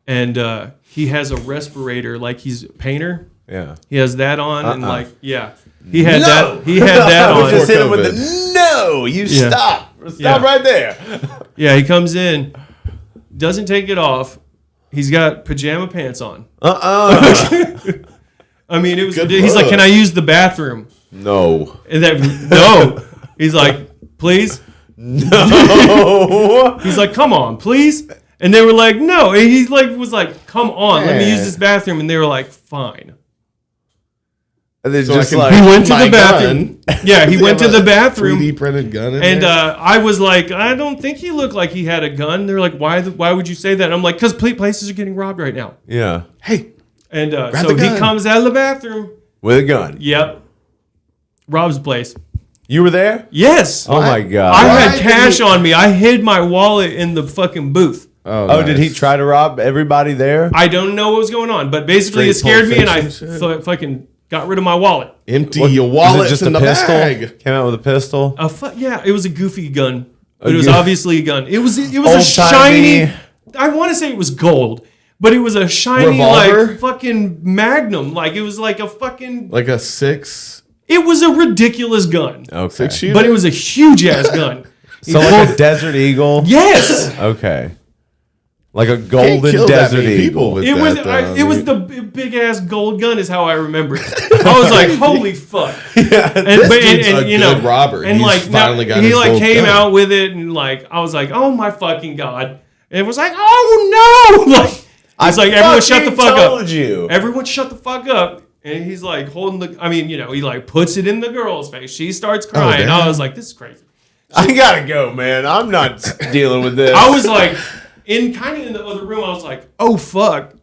and he has a respirator, like he's a painter. Yeah. He has that on, and like yeah, he had that. He had that I on. just hit him with COVID. the no. You Yeah. stop. Stop Yeah. right there. Yeah, he comes in, doesn't take it off. He's got pajama pants on. I mean, it was. Good He's like, look. "Can I use the bathroom?" No. And that no. He's like, "Please." No. He's like, "Come on, please." And they were like, "No." And he like was like, "Come on, let me use Man. this bathroom." And they were like, "Fine." And then So I just can like, He went to My the bathroom. gun. Yeah, he Does went to have the a bathroom. 3D printed gun in And there? I was like, I don't think he looked like he had a gun. They're like, why would you say that? And I'm like, because places are getting robbed right now. yeah, Hey, And Grab so the he gun. comes out of the bathroom. with a gun. Yep. Rob's place. You were there? Yes. Oh my god. I Why had did cash he- on me. I hid my wallet in the fucking booth. Oh, did he try to rob everybody there? I don't know what was going on, but basically it Straight scared Pulp me, and I Fiction shit? fucking got rid of my wallet. Empty What- your was wallet it just in a the pistol? bag. Came out with a pistol. Yeah, it was a goofy gun, but it was goofy- obviously a gun. It was a Old-timey. shiny. I want to say it was gold, but it was a shiny Revolver? like fucking Magnum. Like it was like a fucking. Like a 6 It was a ridiculous gun, Okay. shooter. but it was a huge ass gun. So like a Desert Eagle. Yes. Okay. Like a Can't golden kill that Desert many people Eagle. with It was that, it was the big ass gold gun is how I remember it. I was like, holy fuck. And, dude's a good robber. And He's like finally got he his like gold came gun. out with it and like I was like, oh my fucking god. And it was like, oh no! Like, he's like, everyone shut the fuck up. You. Everyone shut the fuck up. And he's like holding he like puts it in the girl's face. She starts crying. I was like, this is crazy. I gotta go, man. I'm not dealing with this. I was like, in the other room, I was like, oh fuck.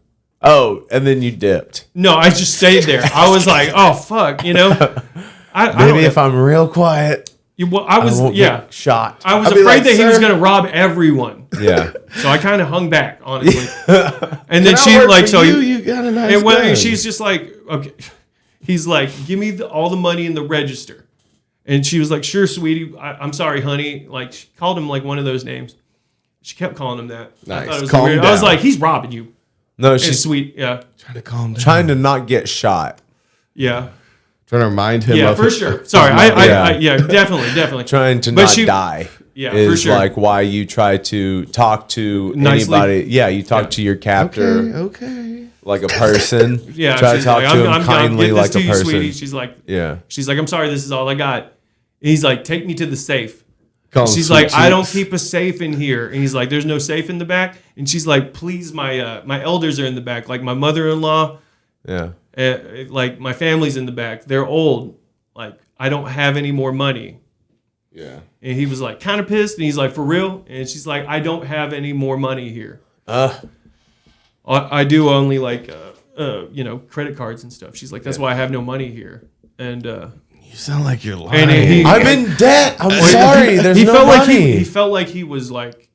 Oh, and then you dipped. No, I just stayed there. I was like, oh fuck, you know. Maybe if I'm real quiet, I won't get shot. I was I'll be afraid like, that he was "Sir?" gonna rob everyone. Yeah. So I kind of hung back, honestly. And then Can I she work like, for so you got a nice and when gun. she's just like, okay. He's like, give me all the money in the register. And she was like, sure, sweetie. I'm sorry, honey. Like, she called him like one of those names. She kept calling him that. Nice. I thought it was Calm weird. I was down. like, he's robbing you. No, It's she's sweet. Yeah. Trying to calm down. trying to not get shot. Yeah. Trying to remind him Yeah, of for his- sure. his Sorry. mother. Yeah, definitely. Trying to But not she- die. Yeah, is for sure. like why you try to talk to Nicely. anybody. Yeah, you talk to your captor Okay. like a person. Yeah. try to she's talk like, to him I'm kindly get this like to a you, person. sweetie. She's like, I'm sorry, this is all I got. And he's like, take me to the safe. Call him She's sweet like, I don't cheeks. keep a safe in here. And he's like, there's no safe in the back. And she's like, please, my elders are in the back. Like my mother-in-law, Yeah. like my family's in the back. They're old. Like I don't have any more money. Yeah. And he was like kind of pissed. And he's like, for real? And she's like, I don't have any more money here. I do only like, credit cards and stuff. She's like, that's why I have no money here. And You sound like you're lying. and he, I'm in debt. I'm sorry. There's he no felt like money. he felt like he was like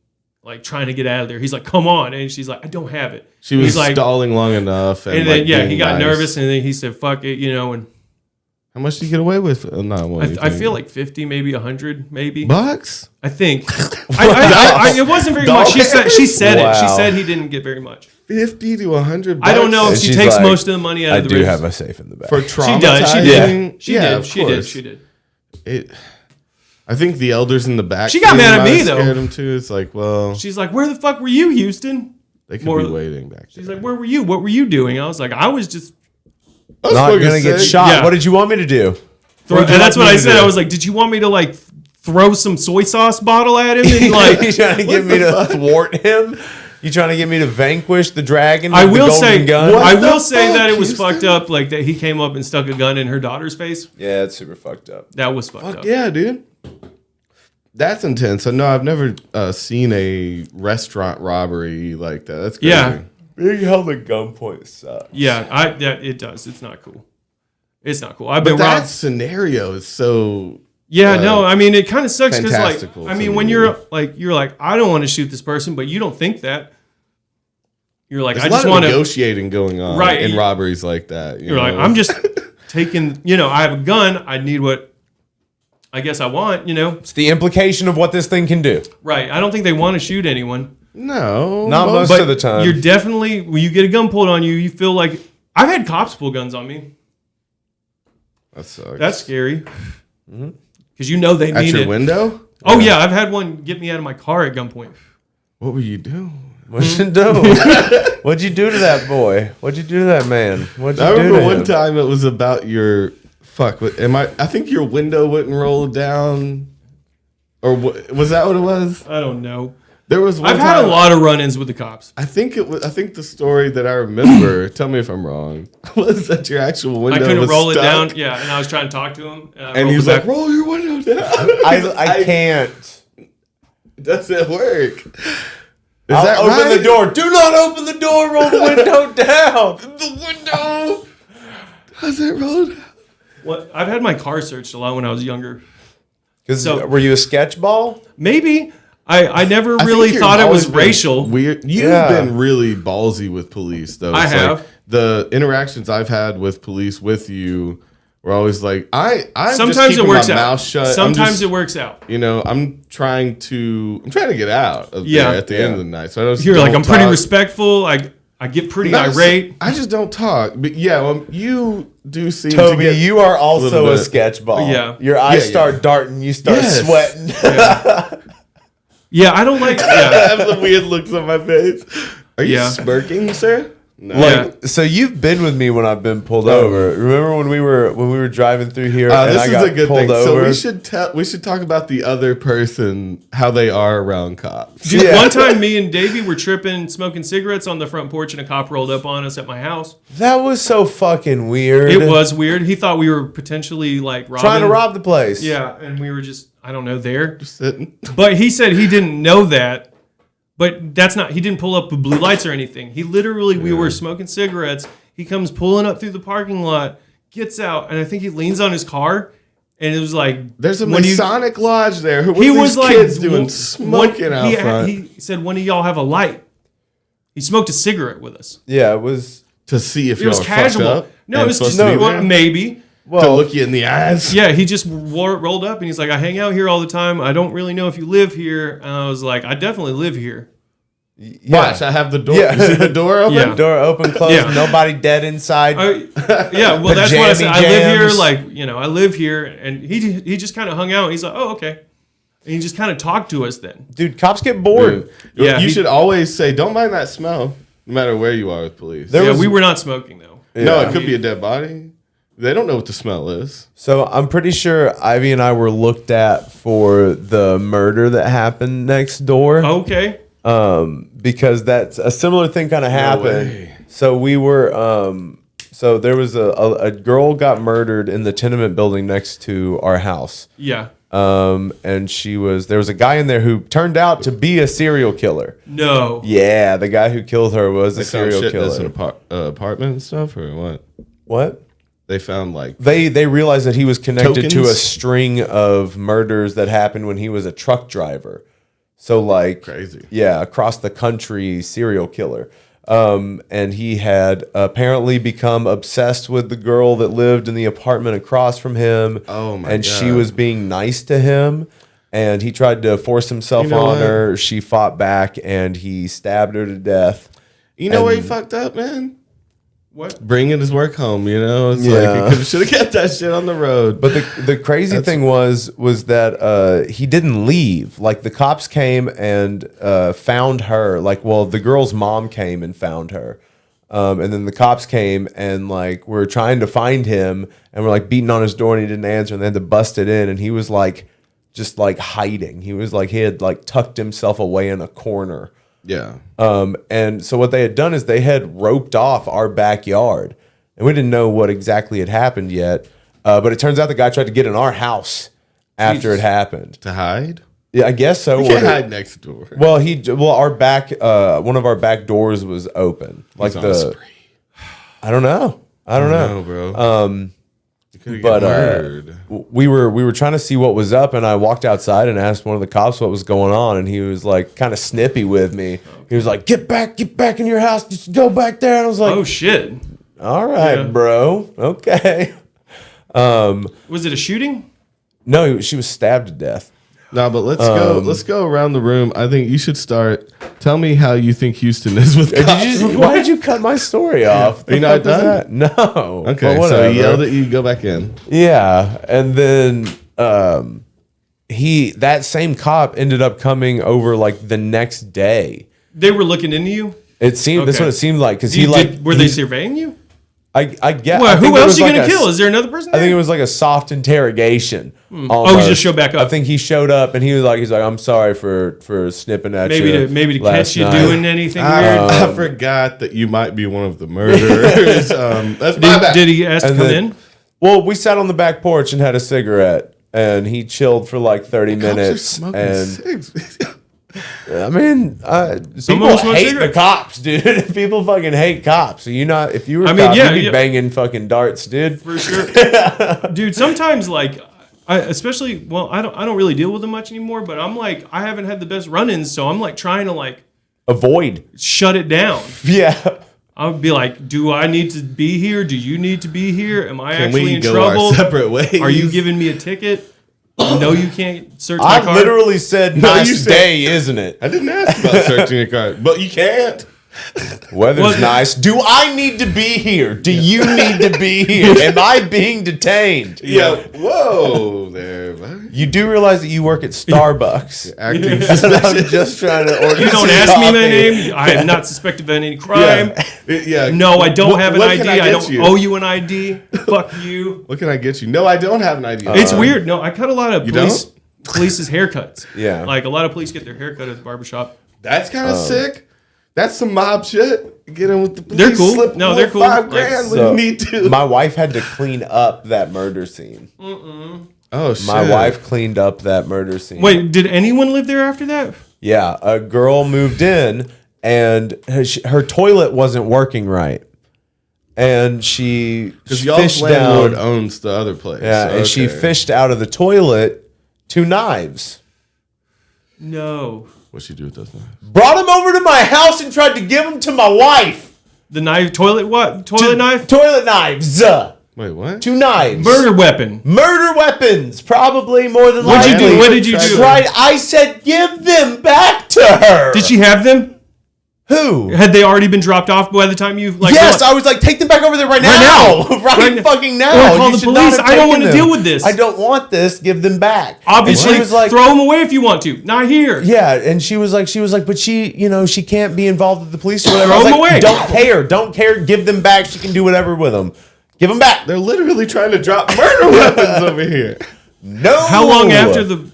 trying to get out of there. He's like, come on. And she's like, I don't have it. She was He's like, stalling long enough. and then like, he being got nice. nervous and then he said, fuck it, and How much did you get away with? Not one. I feel like 50, maybe 100, maybe. bucks. I think. It wasn't very much. She said it. Wow. She said he didn't get very much. 50 to 100 bucks. I don't know if And she she's takes like, most of the money out I of the do risk. have a safe in the back. For She traumatizing. does. She did. She yeah, did. of She did. course. She did. I think the elders in the back. She got mad at might me, have though. Scared him too. It's like, well, She's like, where the fuck were you, Houston? they could more- be waiting back. She's like, where were you? What were you doing? I was like, I was just. I was Not fucking gonna get sick. shot. Yeah. What did you want me to do? And What would you that's like what me I to said. do? I was like, did you want me to like throw some soy sauce bottle at him and Like, you like? trying to get me to thwart him? You trying to get me to vanquish the dragon? I with the will golden say, gun? I What will the say fuck, that it was Houston? fucked up. Like that he came up and stuck a gun in her daughter's face. Yeah, it's super fucked up. That was fucked Fuck up. yeah, dude. That's intense. So no, I've never seen a restaurant robbery like that. That's crazy. Yeah. Being held at gunpoint sucks. Yeah, it does. It's not cool. It's not cool. I've But been that robbed. scenario is so. Yeah, no, I mean it kind of sucks because like fantastical I to mean when me. you're like I don't want to shoot this person, but you don't think that. You're like There's I a lot just of want to. negotiating going on Right. in robberies like that. You're like I'm just taking. I have a gun. I need what I guess I want. It's the implication of what this thing can do. Right. I don't think they want to shoot anyone. no, Not most But of the time. you're definitely when you get a gun pulled on you, you feel like I've had cops pull guns on me. That sucks. That's scary. Because they at mean your it. window. Oh yeah, I've had one get me out of my car at gunpoint. What were you doing? What'd you do? What'd you do to that boy? What'd you do to that man? What'd you I do remember to one him? time it was about your fuck. I think your window wouldn't roll down, or was that what it was? I don't know. There was. One I've had a time- lot of run-ins with the cops. I think it was. I think the story that I remember. Tell me if I'm wrong. Was that your actual window? I couldn't was roll it stuck, down. Yeah, and I was trying to talk to him. And rolled he was it like, back. "Roll your window down." I can't. Doesn't work. Is I'll that open right? the door. Do not open the door. Roll the window down. The window doesn't roll down. What? I've had my car searched a lot when I was younger. Because were you a sketch ball? Maybe. I never I think really you've thought it always was been racial. Weird. You've Yeah. been really ballsy with police, though. I It's have. Like the interactions I've had with police with you were always like, I'm Sometimes just it works my out. mouth shut. Sometimes it works out. I'm trying to get out of Yeah. there at the end of the night. So I just You're like, don't I'm pretty talk. respectful. I get pretty Not- irate. I just don't talk. But yeah, you do seem to Toby, get you are little also a bit- sketch ball. Yeah. Your eyes Yeah, start darting. You start Yes. sweating. Yeah, I don't like. I Yeah. have the weird looks on my face. Are you Yeah. smirking, sir? Like, so you've been with me when I've been pulled over. Remember when we were driving through here and this I is got a good pulled thing. over? So we should talk about the other person, how they are around cops. Dude, one time me and Davey were tripping, smoking cigarettes on the front porch, and a cop rolled up on us at my house. That was so fucking weird. It was weird. He thought we were potentially like robbing. Trying to rob the place. Yeah, and we were just, I don't know, there. Just sitting. But he said he didn't know that. But that's not, he didn't pull up with blue lights or anything. He literally, we were smoking cigarettes. He comes pulling up through the parking lot, gets out, and I think he leans on his car. And it was like, There's a Masonic lodge there. What he are was these like, kids doing smoking out front? He said, one of y'all have a light. He smoked a cigarette with us. Yeah, it was. To see if It y'all was are casual. fucked up. No, it was just, no, well, maybe. to look you in the eyes. Yeah, he just rolled up and he's like, I hang out here all the time. I don't really know if you live here. And I was like, I definitely live here. Watch, I have the door. Yeah. You see the door open? Yeah. Door open, closed, Yeah. nobody dead inside. Yeah, well, that's what I said. I live here, jams. like, I live here. And he just kind of hung out. He's like, oh, okay. And he just kind of talked to us then. Dude, cops get bored. Yeah, you should always say, don't mind that smell, no matter where you are with police. We were not smoking, though. No, it could be a dead body. They don't know what the smell is. So I'm pretty sure Ivy and I were looked at for the murder that happened next door. Okay. Because that's a similar thing kind of happened. way. So we were, so there was a girl got murdered in the tenement building next to our house. Yeah. And there was a guy in there who turned out to be a serial killer. No. Yeah, the guy who killed her was a They found serial shit that's in killer. apartment and stuff, or what? What? They found like They realized that he was connected to a Tokens? string of murders that happened when he was a truck driver. So like crazy. yeah, across the country serial killer. And he had apparently become obsessed with the girl that lived in the apartment across from him. Oh my and God. she was being nice to him. And he tried to force himself You know on what? her. She fought back and he stabbed her to death. You know where he And- fucked up, man? What? Bringing his work home, It's Yeah. like he should have kept that shit on the road. But the crazy thing was that he didn't leave. Like the cops came and found her. Like, well, the girl's mom came and found her, and then the cops came and like we're trying to find him, and we're like beating on his door and he didn't answer, and they had to bust it in, and he was like just like hiding. He was like he had like tucked himself away in a corner. yeah. And so what they had done is they had roped off our backyard, and we didn't know what exactly had happened yet. But it turns out the guy tried to get in our house after it happened. To hide? Yeah, I guess so. You can't hide next door. Well, our back, one of our back doors was open. Like He's on a spree. I don't know. No, bro. But we were trying to see what was up, and I walked outside and asked one of the cops what was going on, and he was like kind of snippy with me. He was like, get back in your house, just go back there." And I was like, Oh, shit. all right, Yeah. bro, okay. Was it a shooting? No, she was stabbed to death. No, but let's go around the room. I think you should start. Tell me how you think Houston is with cops. Why did you cut my story off? Are you not done? No. Okay, but so whatever. he yelled at you. Go back in. Yeah, and then that same cop ended up coming over like the next day. They were looking into you? It seemed that's Okay. what it seemed like because Were they surveying you? I get. Well, I think who it else was are you like going to a- kill? Is there another person I think there? it was like a soft interrogation. Oh, almost. he just showed back up. I think he showed up and he's like, I'm sorry for snipping at you. Maybe to last catch you night." doing anything weird. I forgot that you might be one of the murderers. That's my bad. Did he ask to And come then- in? Well, we sat on the back porch and had a cigarette, and he chilled for like 30 Cops are minutes. smoking And cigs. I mean, Some people of us smoke hate the cigarettes. cops, dude. People fucking hate cops. So if you were a I mean, cop, yeah, you'd be yeah. banging fucking darts, dude. For sure. Dude, sometimes like I don't really deal with them much anymore, but I'm like I haven't had the best run-ins, so I'm like trying to like Avoid. shut it down. Yeah. I would be like, do I need to be here? Do you need to be here? Am I Can actually we in go trouble? our separate ways? Are you giving me a ticket? No, you can't search my I car. literally said, No, nice you said- day, isn't it? I didn't ask about searching your car, but you can't. Weather's Well, nice. Do I need to be here? Do you need to be here? Am I being detained? Yeah. Whoa there, man. You do realize that you work at Starbucks. Acting And suspicious. I'm just trying to order You don't some ask me my coffee. name. I am not suspected of any crime. Yeah. No, I don't have an what ID. can I get don't you? owe you an ID. Fuck you. What can I get you? No, I don't have an idea. It's weird. No, I cut a lot of You police's haircuts. Yeah. Like a lot of police get their haircut at the barbershop. That's kind of sick. That's some mob shit. Get in with the police. They're cool. Slip No, them they're cool. $5 Like, grand when So, you need to. my wife had to clean up that murder scene. Oh shit. My wife cleaned up that murder scene. Wait, did anyone live there after that? Yeah, a girl moved in and her toilet wasn't working right. And she Because y'all's fished landlord down. owns the other place. Yeah, and she Okay. fished out of the toilet 2 knives. No. What'd she do with those knives? Brought them over to my house and tried to give them to my wife. The knife, toilet what? Toilet knife? Toilet knives. Wait, what? 2 knives. Murder weapon. Murder weapons, probably more than What'd you likely. do? What did you do? Right, I said give them back to her. Did she have them? Who? Had they already been dropped off by the time you like? Yes, what? I was like, take them back over there right now. now. Right fucking now. Or call You the should not police. have I don't taken want to them. deal with this. I don't want this. Give them back. Obviously, And she was like, throw them away if you want to. Not here. yeah, and she was like, but she can't be involved with the police or whatever. I Throw was them like, away. don't care. Give them back. She can do whatever with them. Give them back. They're literally trying to drop murder weapons over here. No. How long after the?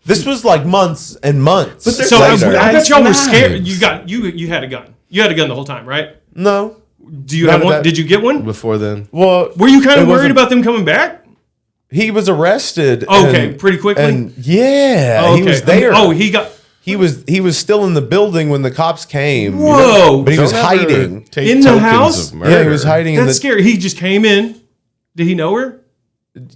This was like months and months. But they're So I later. bet y'all were Knives. scared. You had a gun. You had a gun the whole time, right? No. Do you None have of one? that. Did you get one? Before then. Well, Were you kind it of worried wasn't- about them coming back? He was arrested. Okay, and- pretty quickly? And yeah, Oh, he was there. Oh, he got He was still in the building when the cops came. you know? Whoa. But he was Don't ever hiding. take In the tokens house? of murder. Yeah, he was hiding in That's the. scary. He just came in. Did he know her?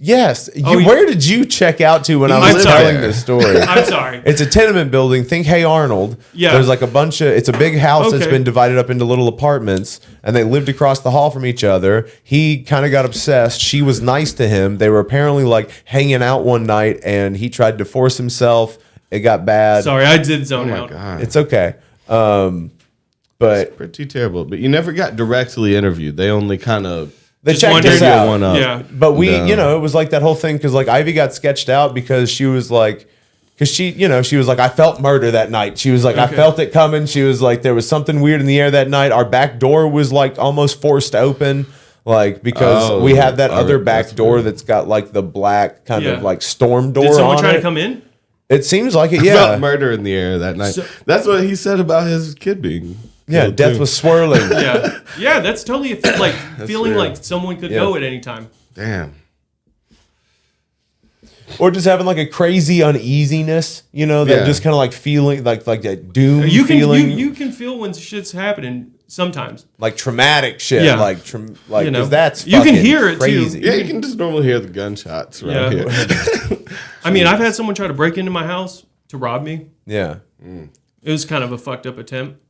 Yes. Oh, Where did you check out to when I I'm was sorry. telling this story? I'm sorry. It's a tenement building. Think Hey Arnold. Yeah. There's like a bunch of. It's a big house that's Okay. been divided up into little apartments, and they lived across the hall from each other. He kind of got obsessed. She was nice to him. They were apparently like hanging out one night, and he tried to force himself. It got bad. Sorry, I did zone Oh my out. god. It's okay. But pretty terrible. But you never got directly interviewed. They only kind of they Just checked wondered- us out. one up. Yeah. But we, No. it was like that whole thing because like Ivy got sketched out because she was like, she was like, I felt murder that night. She was like, I Okay. felt it coming. She was like, there was something weird in the air that night. Our back door was like almost forced open, like because Oh, we have that all other right, back that's door weird. that's got like the black kind Yeah. of like storm door. Did someone on try it. to come in? It seems like it. felt Yeah, murder in the air that night. So- That's what he said about his kid being. yeah. killed, Death too. was swirling. Yeah. Yeah, that's totally like feeling real. like someone could Yeah. go at any time. Damn. Or just having like a crazy uneasiness, that Yeah. just kind of like feeling like that doom You can feeling. you can feel when shit's happening sometimes. Like traumatic shit, Yeah. like You know. 'cause that's You can fucking hear it, too. crazy. Yeah, you can just normally hear the gunshots around Yeah. here. I mean, I've had someone try to break into my house to rob me. Yeah, It was kind of a fucked up attempt.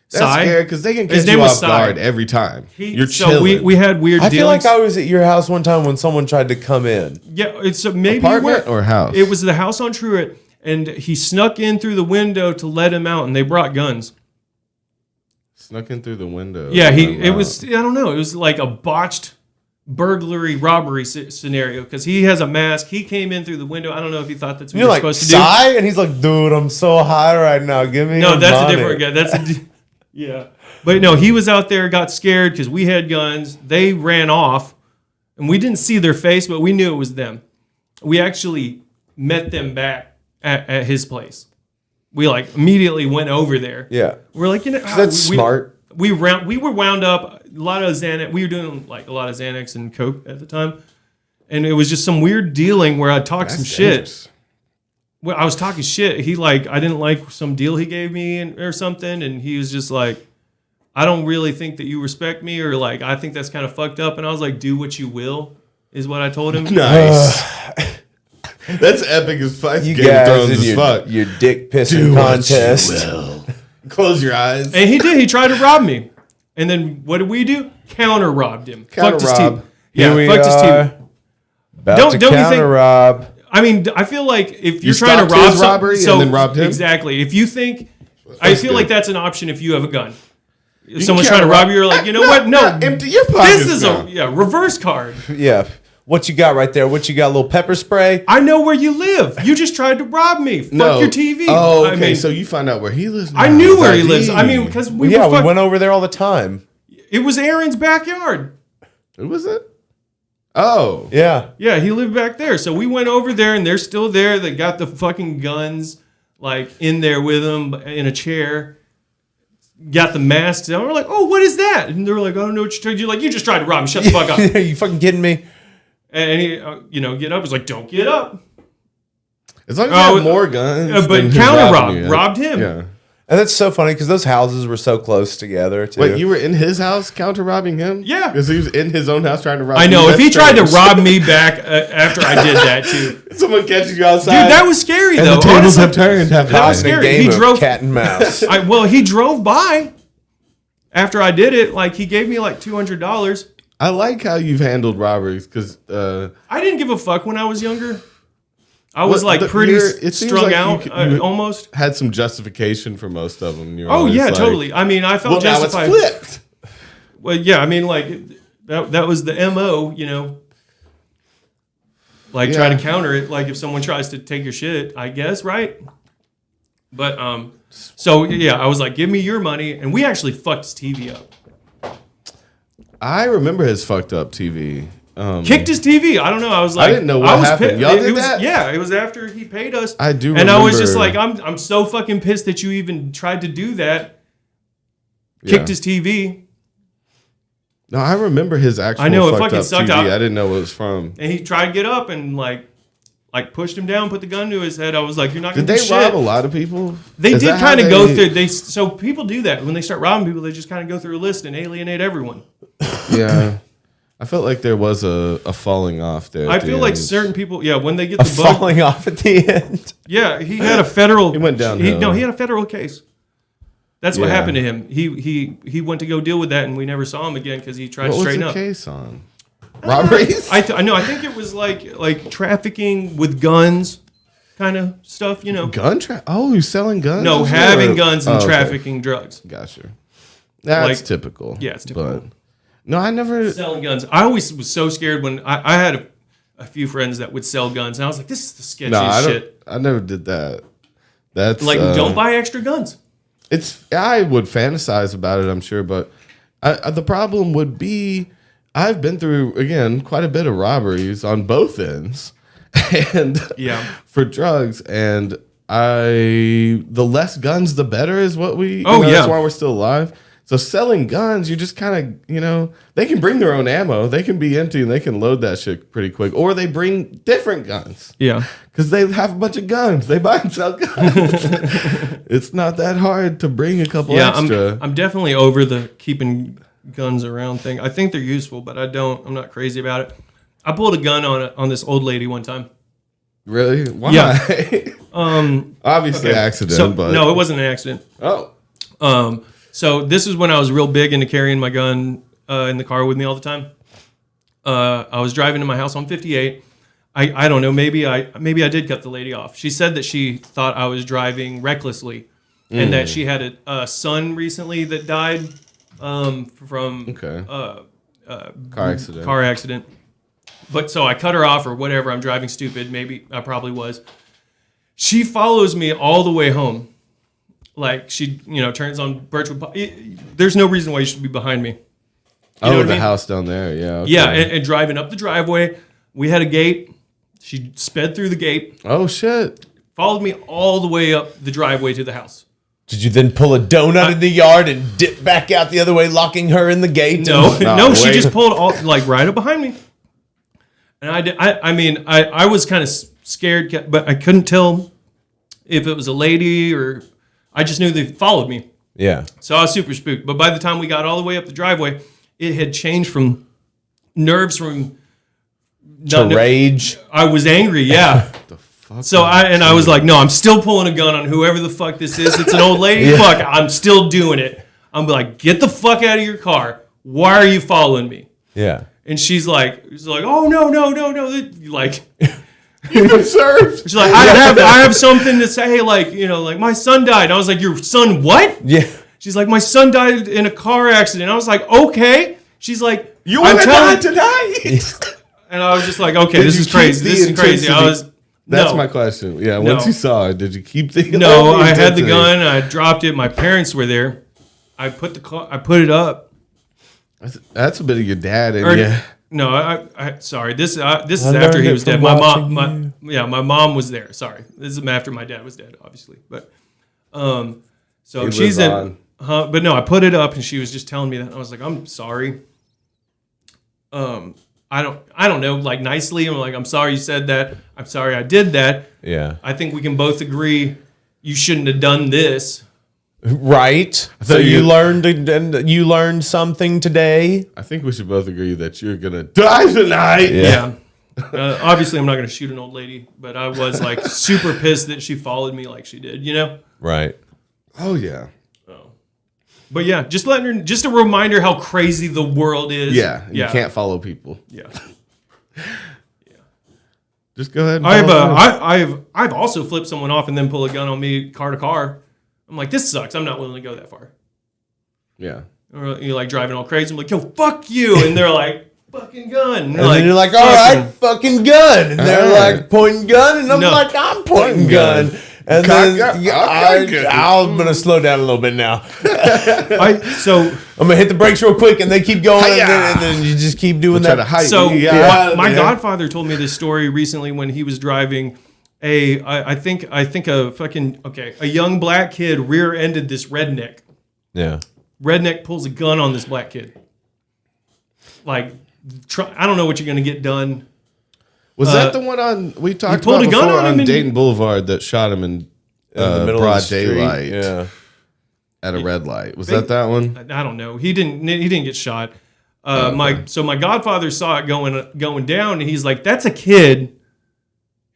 That's Sai? scary because they can His catch name you was off Sai. guard every time. You're so chilling. we had weird I feel dealings. like I was at your house one time when someone tried to come in. Yeah, it's maybe Apartment where- or house? It was the house on Truett, and he snuck in through the window to let him out, and they brought guns. Snuck in through the window. Yeah, Let 'em it out. was. I don't know. It was like a botched burglary robbery scenario because he has a mask. He came in through the window. I don't know if he thought that's what You're you're like, supposed to do. sigh? And he's like, dude, I'm so high right now. Give me No, that's money. a different guy. That's yeah. But no, he was out there, got scared because we had guns. They ran off, and we didn't see their face, but we knew it was them. We actually met them back at his place. We like immediately went over there. Yeah. We're like, That's smart. We were wound up. A lot of Xanax. We were doing like a lot of Xanax and coke at the time, and it was just some weird dealing where I talked some That's shit. dangerous. Well, I was talking shit. He like, I didn't like some deal he gave me or something, and he was just like, I don't really think that you respect me, or like, I think that's kind of fucked up. And I was like, do what you will, is what I told him. Nice. That's epic as fuck. You Game of guys Thrones and as fuck. your dick pissing Do what contest. you will. Close your eyes. And he did. He tried to rob me, and then what did we do? Counter robbed him. Fucked his Counter-rob. teeth. Yeah, Here we fucked his are. teeth. About Don't to you think- counter rob. I mean, I feel like if you're You trying to stopped rob his robbery and then robbed him? exactly. If you think I feel like that's an option if you have a gun. If can someone's trying to rob you, you're like, you know what? No, empty your pockets. this is a reverse card. Yeah. What you got right there? What you got? A little pepper spray? I know where you live. You just tried to rob me. Fuck your TV. Oh, okay. I mean, So you find out where he lives now. I knew His where he ID. lives. I mean, because we went over there all the time. It was Aaron's backyard. Who was it? Oh. Yeah. Yeah, he lived back there. So we went over there, and they're still there. They got the fucking guns, like, in there with them in a chair. Got the masks on. We're like, oh, what is that? And they're like, I don't know what you're trying to do. Like, you just tried to rob me. Shut the fuck up. Are you fucking kidding me? And he, get up. He's like, don't get up. As long as you have more guns. But than counter robbed him. Yeah. And that's so funny because those houses were so close together, too. Wait, you were in his house counter robbing him? Yeah. Because he was in his own house trying to rob I know. you. If he That's tried to strange. rob me back after I did that, too. Someone catches you Dude, outside. that was scary, and though. the tables Honestly, have turned. that was In a scary. game He of drove cat and mouse. he drove by after I did it. Like, he gave me like $200. I like how you've handled robberies because I didn't give a fuck when I was younger. I was like the- pretty it seems strung like out, you almost. had some justification for most of them. You're Oh always yeah, like, totally. I mean, I felt Well, now justified. it's flipped. Well, yeah, I mean, like that was the MO, Like try to counter it, like if someone tries to take your shit, I guess, right? But so yeah, I was like, give me your money, and we actually fucked his TV up. I remember his fucked up TV. Kicked his TV. I don't know. I was like, didn't know what I was happened. pissed. Y'all It did was, that? Yeah, it was after he paid us. I do And I was just remember- like, I'm so fucking pissed that you even tried to do that. Yeah. Kicked his TV, No, I remember his actual I know, it fucked fucking up sucked TV. out. I didn't know what it was from. and he tried to get up and like pushed him down, put the gun to his head. I was like, you're not Did gonna they do rob shit. a lot of people? They Is did that how kind of go they- through. So people do that when they start robbing people. They just kind of go through a list and alienate everyone. Yeah. I felt like there was a falling off there. I at the feel like end. certain people, when they get the bug, Falling off at the end. yeah, he had a federal. He went downhill. He had a federal case. That's what Yeah. happened to him. He went to go deal with that, and we never saw him again because he tried What to was straighten the up. case on? Robberies? I think it was like trafficking with guns, kind of stuff. Gun trap? Oh, you're selling guns? No, and shit? having guns and Oh, okay. trafficking drugs. Gotcha. That's Like- typical. Yeah, it's typical. But no, I never. Selling guns. I always was so scared when I had a few friends that would sell guns, and I was like, this is the sketchiest No, I don't. shit. I never did that. That's Like, don't buy extra guns. I would fantasize about it, I'm sure, but the problem would be I've been through again quite a bit of robberies on both ends, and Yeah. for drugs, and the less guns, the better is what we. Oh, yeah. That's why we're still alive. So selling guns, you just kind of, they can bring their own ammo. They can be empty and they can load that shit pretty quick. Or they bring different guns. Yeah. Because they have a bunch of guns. They buy and sell guns. It's not that hard to bring a couple Yeah, extra. I'm definitely over the keeping guns around thing. I think they're useful, but I'm not crazy about it. I pulled a gun on this old lady one time. Really? Why? Yeah. Obviously accident, So, but. no, it wasn't an accident. Oh. So this is when I was real big into carrying my gun in the car with me all the time. I was driving to my house on 58. I don't know. Maybe I did cut the lady off. She said that she thought I was driving recklessly, and that she had a son recently that died from Car accident. car accident. But so I cut her off or whatever. I'm driving stupid. Maybe I probably was. She follows me all the way home. Like she, turns on Birchwood. There's no reason why you should be behind me. You know what I the mean? house down there. Yeah. Okay. Yeah, and driving up the driveway. We had a gate. She sped through the gate, Oh, shit. followed me all the way up the driveway to the house. Did you then pull a donut in the yard and dip back out the other way, locking her in the gate? No, she wait. just pulled right up behind me. And I was kind of scared, but I couldn't tell if it was a lady or I just knew they followed me. Yeah. So I was super spooked. But by the time we got all the way up the driveway, it had changed from nerves from Rage. I was angry, yeah. So I was like, no, I'm still pulling a gun on whoever the fuck this is. It's an old lady. Yeah. Fuck, I'm still doing it. I'm like, get the fuck out of your car. Why are you following me? Yeah. And she's like, oh no. Like, You've been served. She's like, I have something to say, like, like my son died. And I was like, your son what? Yeah. She's like, my son died in a car accident. I was like, okay. She's like, You want to die tonight? And I was just like, okay, this is crazy. This is crazy. That's No. my question. Yeah, No. once you saw it, did you keep thinking? No, about I had the intensity? gun. I dropped it. My parents were there. I put it up. That's a bit of your dad in Or- you. No, I sorry. This is I after learned he it was from dead. watching My mom was there. Sorry, this is after my dad was dead, obviously. But so He she's lives in. But no, I put it up, and she was just telling me that. And I was like, I'm sorry. I don't know, like nicely. I'm like, I'm sorry you said that. I'm sorry I did that. Yeah. I think we can both agree you shouldn't have done this. Right. So you- you learned something today. I think we should both agree that you're gonna die tonight. Yeah. Obviously, I'm not going to shoot an old lady, but I was like super pissed that she followed me like she did, Right. Oh yeah. But yeah, just a reminder how crazy the world is. Yeah. You can't follow people. Yeah. Just go ahead. And I've also flipped someone off and then pull a gun on me car to car. I'm like, this sucks. I'm not willing to go that far. Yeah. Or you're like driving all crazy. I'm like, yo, fuck you. And they're like, fucking gun. And And then you're like, all right, fucking gun. And they're All right. like, pointing gun. And I'm No. like, I'm pointing gun. And Cock then gun. Okay. I'm going to slow down a little bit now. So I'm going to hit the brakes real quick and they keep going. Hi-ya. And then you just keep doing Try that. to hide. So Yeah. my Yeah. godfather told me this story recently when he was driving I think a young black kid rear-ended this redneck. Yeah. Redneck pulls a gun on this black kid. Like, I don't know what you're going to get done. Was that the one we talked pulled about a gun before on him on and- Dayton Boulevard that shot him in In the middle broad of the street. daylight Yeah. at a red light? Was that one? I don't know. He didn't get shot. My godfather saw it going down, and he's like, "That's a kid,"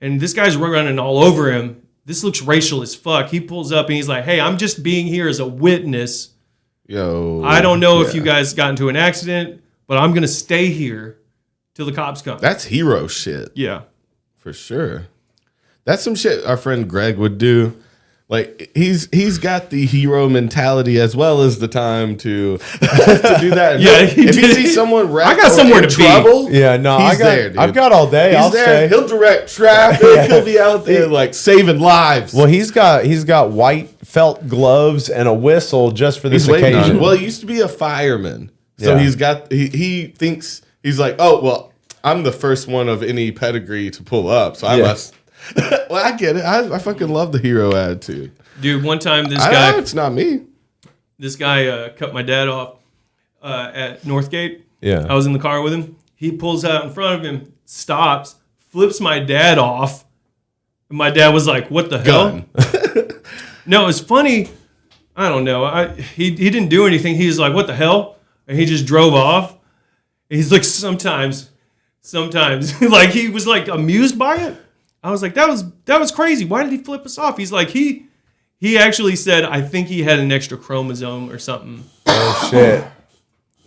and this guy's running all over him. This looks racial as fuck. He pulls up and he's like, "Hey, I'm just being here as a witness. Yo. I don't know if yeah. you guys got into an accident, but I'm gonna stay here till the cops come." That's hero shit. Yeah. For sure. That's some shit our friend Greg would do. Like he's got the hero mentality as well as the time to do that. Yeah, if you see someone wrecked I got or somewhere in to be. trouble, Yeah, no, he's there, dude. I've got all day. He's I'll there. stay. He'll direct traffic. He'll be out there like saving lives. Well, he's got white felt gloves and a whistle just for this He's waiting on occasion. it. Well, he used to be a fireman, so Yeah. he thinks he's like, oh well, I'm the first one of any pedigree to pull up, so I Yeah. must. Well, I get it. I fucking love the hero attitude. Dude, one time this I guy know it's not me. cut my dad off at Northgate. Yeah. I was in the car with him. He pulls out in front of him, stops, flips my dad off. And my dad was like, "What the hell?" No, it's funny. I don't know. He didn't do anything. He was like, "What the hell?" And he just drove off. And he's like, sometimes, like he was like amused by it. I was like, that was crazy. Why did he flip us off? He's like, he actually said, I think he had an extra chromosome or something. Oh shit!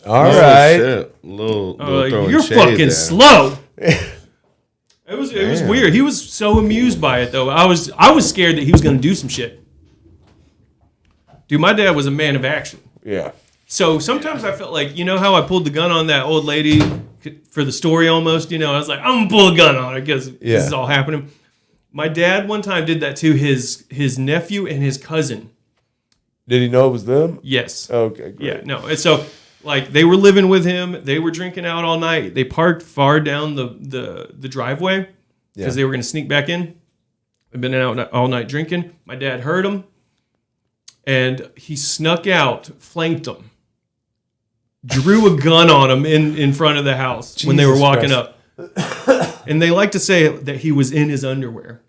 All Oh, right. shit. Little throwing You're shade fucking there. slow. It was weird. He was so amused by it though. I was scared that he was gonna do some shit. Dude, my dad was a man of action. Yeah. So sometimes I felt like, you know how I pulled the gun on that old lady for the story almost, I was like, I'm gonna pull a gun on her because this is all happening. My dad one time did that to his nephew and his cousin. Did he know it was them? Yes. Okay. Great. Yeah, no. And so like they were living with him, they were drinking out all night. They parked far down the driveway because they were gonna sneak back in. They've been out all night drinking. My dad heard them and he snuck out, flanked them. Drew a gun on him in front of the house when they were walking up. And they like to say that he was in his underwear.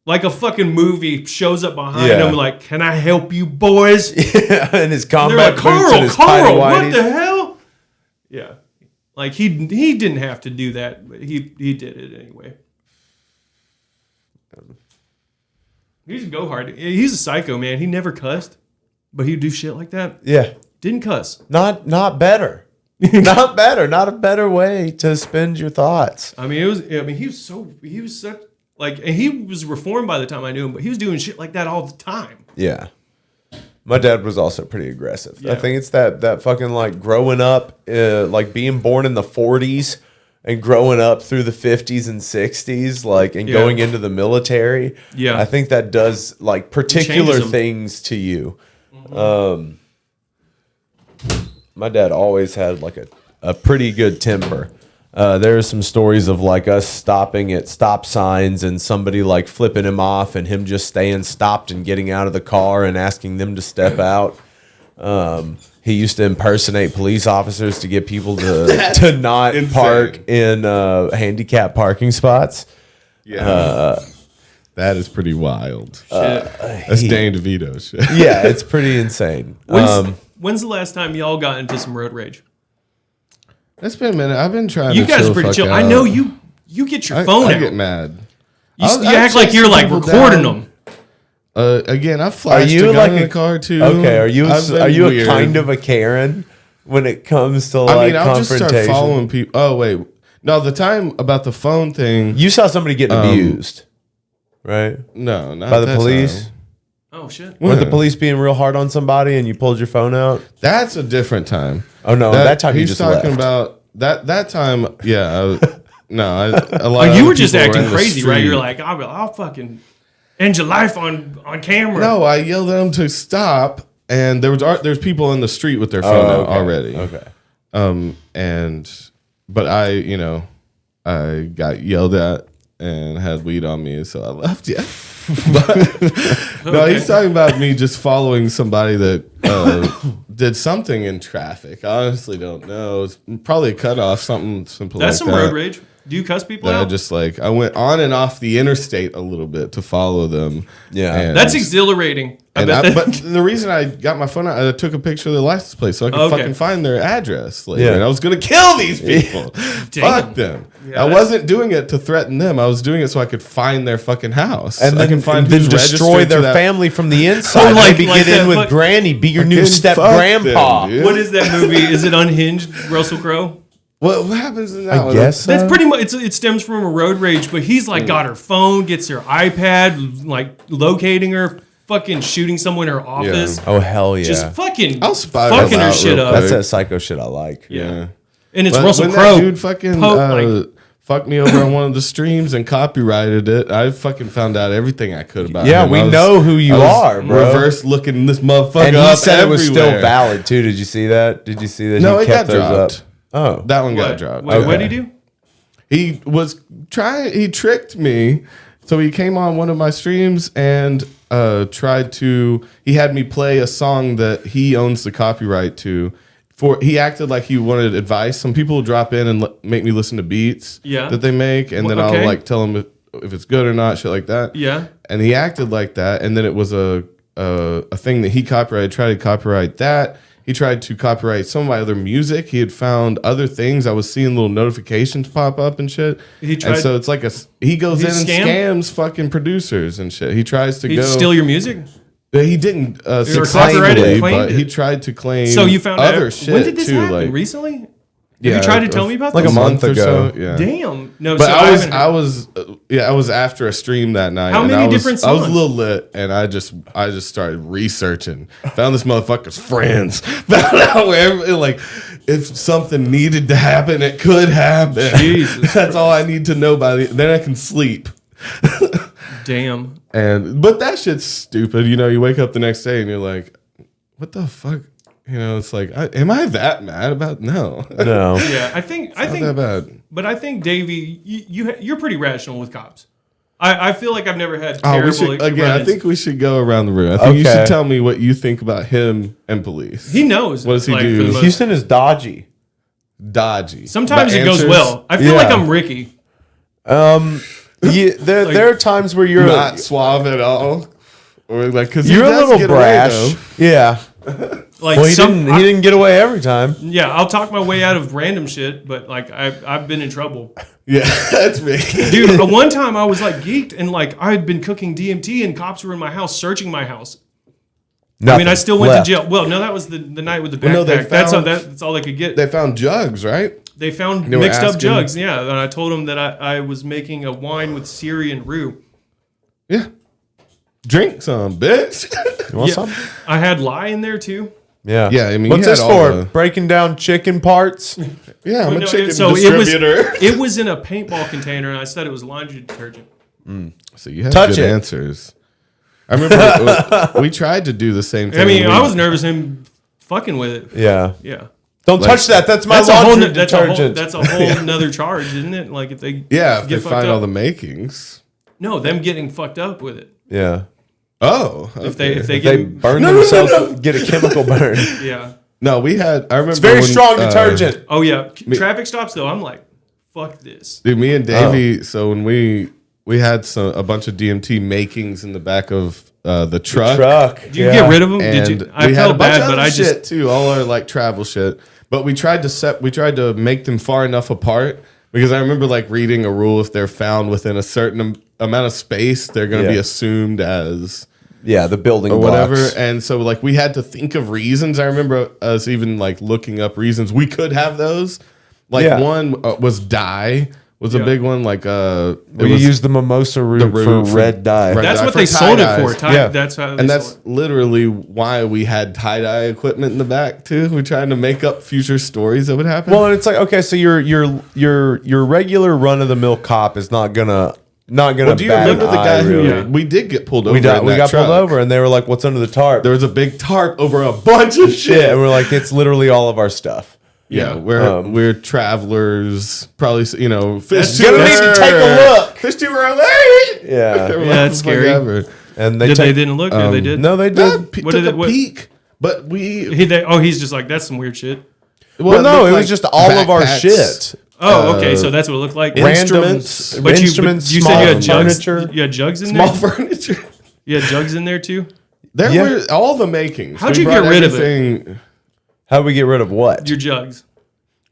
Like a fucking movie shows up behind him like, can I help you boys? Yeah, and his And they're combat like, boots and his Carl, what tighty-whities. the hell? Yeah. Like he didn't have to do that, but he did it anyway. He's a go hard. He's a psycho, man. He never cussed, but he'd do shit like that. Yeah. Didn't cuss. Not better. Not better. Not a better way to spend your thoughts. I mean, he was such like, and he was reformed by the time I knew him, but he was doing shit like that all the time. Yeah. My dad was also pretty aggressive. Yeah. I think it's that fucking like growing up, like being born in the 40s and growing up through the 50s and 60s, like, and going into the military. Yeah. I think that does like particular changes 'em. things to you. My dad always had like a pretty good temper. There are some stories of like us stopping at stop signs and somebody like flipping him off and him just staying stopped and getting out of the car and asking them to step out. He used to impersonate police officers to get people to not insane. park in handicapped parking spots. Yeah. That is pretty wild. That's Dane DeVito shit. Yeah, it's pretty insane. When's the last time y'all got into some road rage? It's been a minute. I've been trying You to guys chill are pretty fuck chill. out. I know you get your phone I out. get mad. You I'll act like chase you're like people recording down. them. Again, I flashed you a gun like in a- the car too. Okay, are you I've been a weird. kind of a Karen when it comes to like I mean, I'll just confrontation? start following people. Oh wait, no, the time about the phone thing. You saw somebody getting abused, right? No, not By the that police? time. Oh shit. Were the police being real hard on somebody and you pulled your phone out? That's a different time. Oh no, that time you he's just talking left. about that time. Yeah, a lot. Oh, you of were just people acting in the crazy, right? street. You're like, I'll fucking end your life on camera. No, I yelled at him to stop, and there's people in the street with their phone out already. Okay. But I got yelled at and had weed on me, so I left. Yeah. But, no, he's talking about me just following somebody that did something in traffic. I honestly don't know. It's probably a cutoff, something simple That's like some that. road rage. Do you cuss people That I out? just I went on and off the interstate a little bit to follow them. Yeah. And- That's exhilarating. but the reason I got my phone out, I took a picture of their license plate so I could Okay. fucking find their address later. Yeah. And I was going to kill these people. Damn. Fuck them. Yeah, I wasn't doing it to threaten them. I was doing it so I could find their fucking house. And I then, can find then who's destroy registered to their that- family from the inside. Like- Maybe like get in that with fuck- Granny, be your new Fucking step fuck grandpa. them, dude. What is that movie? Is it Unhinged? Russell Crowe? What happens in that I one? guess so. That's pretty much. It stems from a road rage, but he's like got her phone, gets her iPad, like locating her, fucking shooting someone in her office, Oh hell yeah! just fucking I'll spy fucking that her out shit real up. That's that psycho shit I like. Yeah. And it's But Russell when Crowe. that dude fucking fucked me over on one of the streams and copyrighted it, I fucking found out everything I could about Yeah, him. we I was- know who you I was are, bro. Reverse looking this motherfucker And up he said it was still everywhere. valid too. Did you see that? Did you see that? No, he it got kept those dropped. up? Oh, That one got What? dropped. Wait, what did he do? He was trying. He tricked me. So he came on one of my streams and tried to. He had me play a song that he owns the copyright to. He acted like he wanted advice. Some people will drop in and make me listen to beats that they make, and then okay. I'll like tell them if it's good or not, shit like that. Yeah. And he acted like that, and then it was a thing that he copyrighted. Tried to copyright that. He tried to copyright some of my other music. He had found other things. I was seeing little notifications pop up and shit. He tried- and so it's like he goes He in and scam? scams fucking producers and shit. He tries to He go. steal your music? He didn't copyrighted successfully, and claimed but it. he tried to claim. So you found other out. shit When did this too. happen? Like Recently? yeah, Have you tried to tell me about like this? a month or ago. So, yeah. Damn. No, But so I was after a stream that night. How and many I was, different I was a songs? little lit, and I just started researching. Found this motherfucker's friends. Found out wherever like if something needed to happen, it could happen. Jesus That's all I need to know then I can sleep. Damn. But that shit's stupid. You wake up the next day and you're like, what the fuck? It's like, am I that mad about? No. no. Yeah, I think Not that bad. But I think Davey, you're pretty rational with cops. I feel like I've never had Oh, terrible we should, again, I run-ins. think we should go around the room. I think you Okay. should tell me what you think about him and police. He knows. What does he like, do? for the most- Houston is dodgy. Dodgy. Sometimes But it goes answers well. I feel like Yeah. I'm Ricky. There are times where you're Not suave at all. Or like, because you're a little brash. Yeah. Like Well, he didn't get away every time. yeah, I'll talk my way out of random shit, but like I've been in trouble. Yeah, that's me. Dude, one time I was like geeked and like I had been cooking DMT and cops were in my house searching my house. I mean, I still went Left. to jail. Well, no, that was the night with the backpack. Well, no, they that's found- all they could get. They found jugs, right? They found They were mixed up asking- jugs. Yeah, and I told them that I was making a wine with Syrian rue. Yeah. Drink some, bitch. You want Yeah. some? I had lye in there too. Yeah. Yeah, I mean, what's you this had all for? the- Breaking down chicken parts? Yeah, I'm Well, a no, chicken so distributor. it was in a paintball container, and I said it was laundry detergent. So you had Touch good it. answers. I remember we tried to do the same thing. I mean, We- I was nervous him fucking with it. Yeah. Yeah. Don't Like- touch that. That's my That's a whole. laundry That's a whole. detergent. That's a whole nother charge, isn't it? Like if they Yeah, if they get fucked find up. all the makings. No, them getting fucked up with it. yeah. Oh, If they They get burn No, no, no, themselves, no. get a chemical burn. yeah. no, we had. I remember It's very when, strong detergent. Oh yeah. Traffic stops though. I'm like, fuck this. Dude, me and Davey. So when we had a bunch of DMT makings in the back of the truck. Did you get rid of them? And Did you? I we had a felt bunch bad, of but other I shit just. too, all our like travel shit. But we tried to make them far enough apart because I remember like reading a rule: if they're found within a certain amount of space, they're going to be Yeah. assumed as Yeah, the building or blocks. whatever. And so like we had to think of reasons. I remember us even like looking up reasons we could have those. Like Yeah. one was dye was a Yeah. big one. Like it We was use the mimosa root, the root for for red dye. red That's dye what for they sold it tie-dyes. for. Yeah. That's how. They And that's sold it. literally why we had tie-dye equipment in the back too. We're trying to make up future stories that would happen. Well, and it's like, okay, so your regular run of the mill cop is not gonna do you bat remember an the guy eye, who really. we did get pulled over? We in got that pulled truck. over, and they were like, "What's under the tarp?" There was a big tarp over a bunch of shit. Yeah, and we're like, "It's literally all of our stuff." Yeah, Yeah. we're travelers. Probably fish That's tube gonna need to take a alert. look. Fish tube alert. Yeah, They were Yeah, like, it's "Fuck scary." ever." and They didn't look. No, they did. No, they did. What Took did a it- what- peek, but we. He's just like, that's some weird shit. Well, no, looked it was like just all of our backpacks. shit. Oh, okay. So that's what it looked like. Instruments. Random But instruments, you small said you had jugs. furniture. You had jugs in Small there. furniture. You had jugs in there too. There Yeah. were all the makings. How'd We you get brought rid of it? everything- How'd we get rid of what? Your jugs.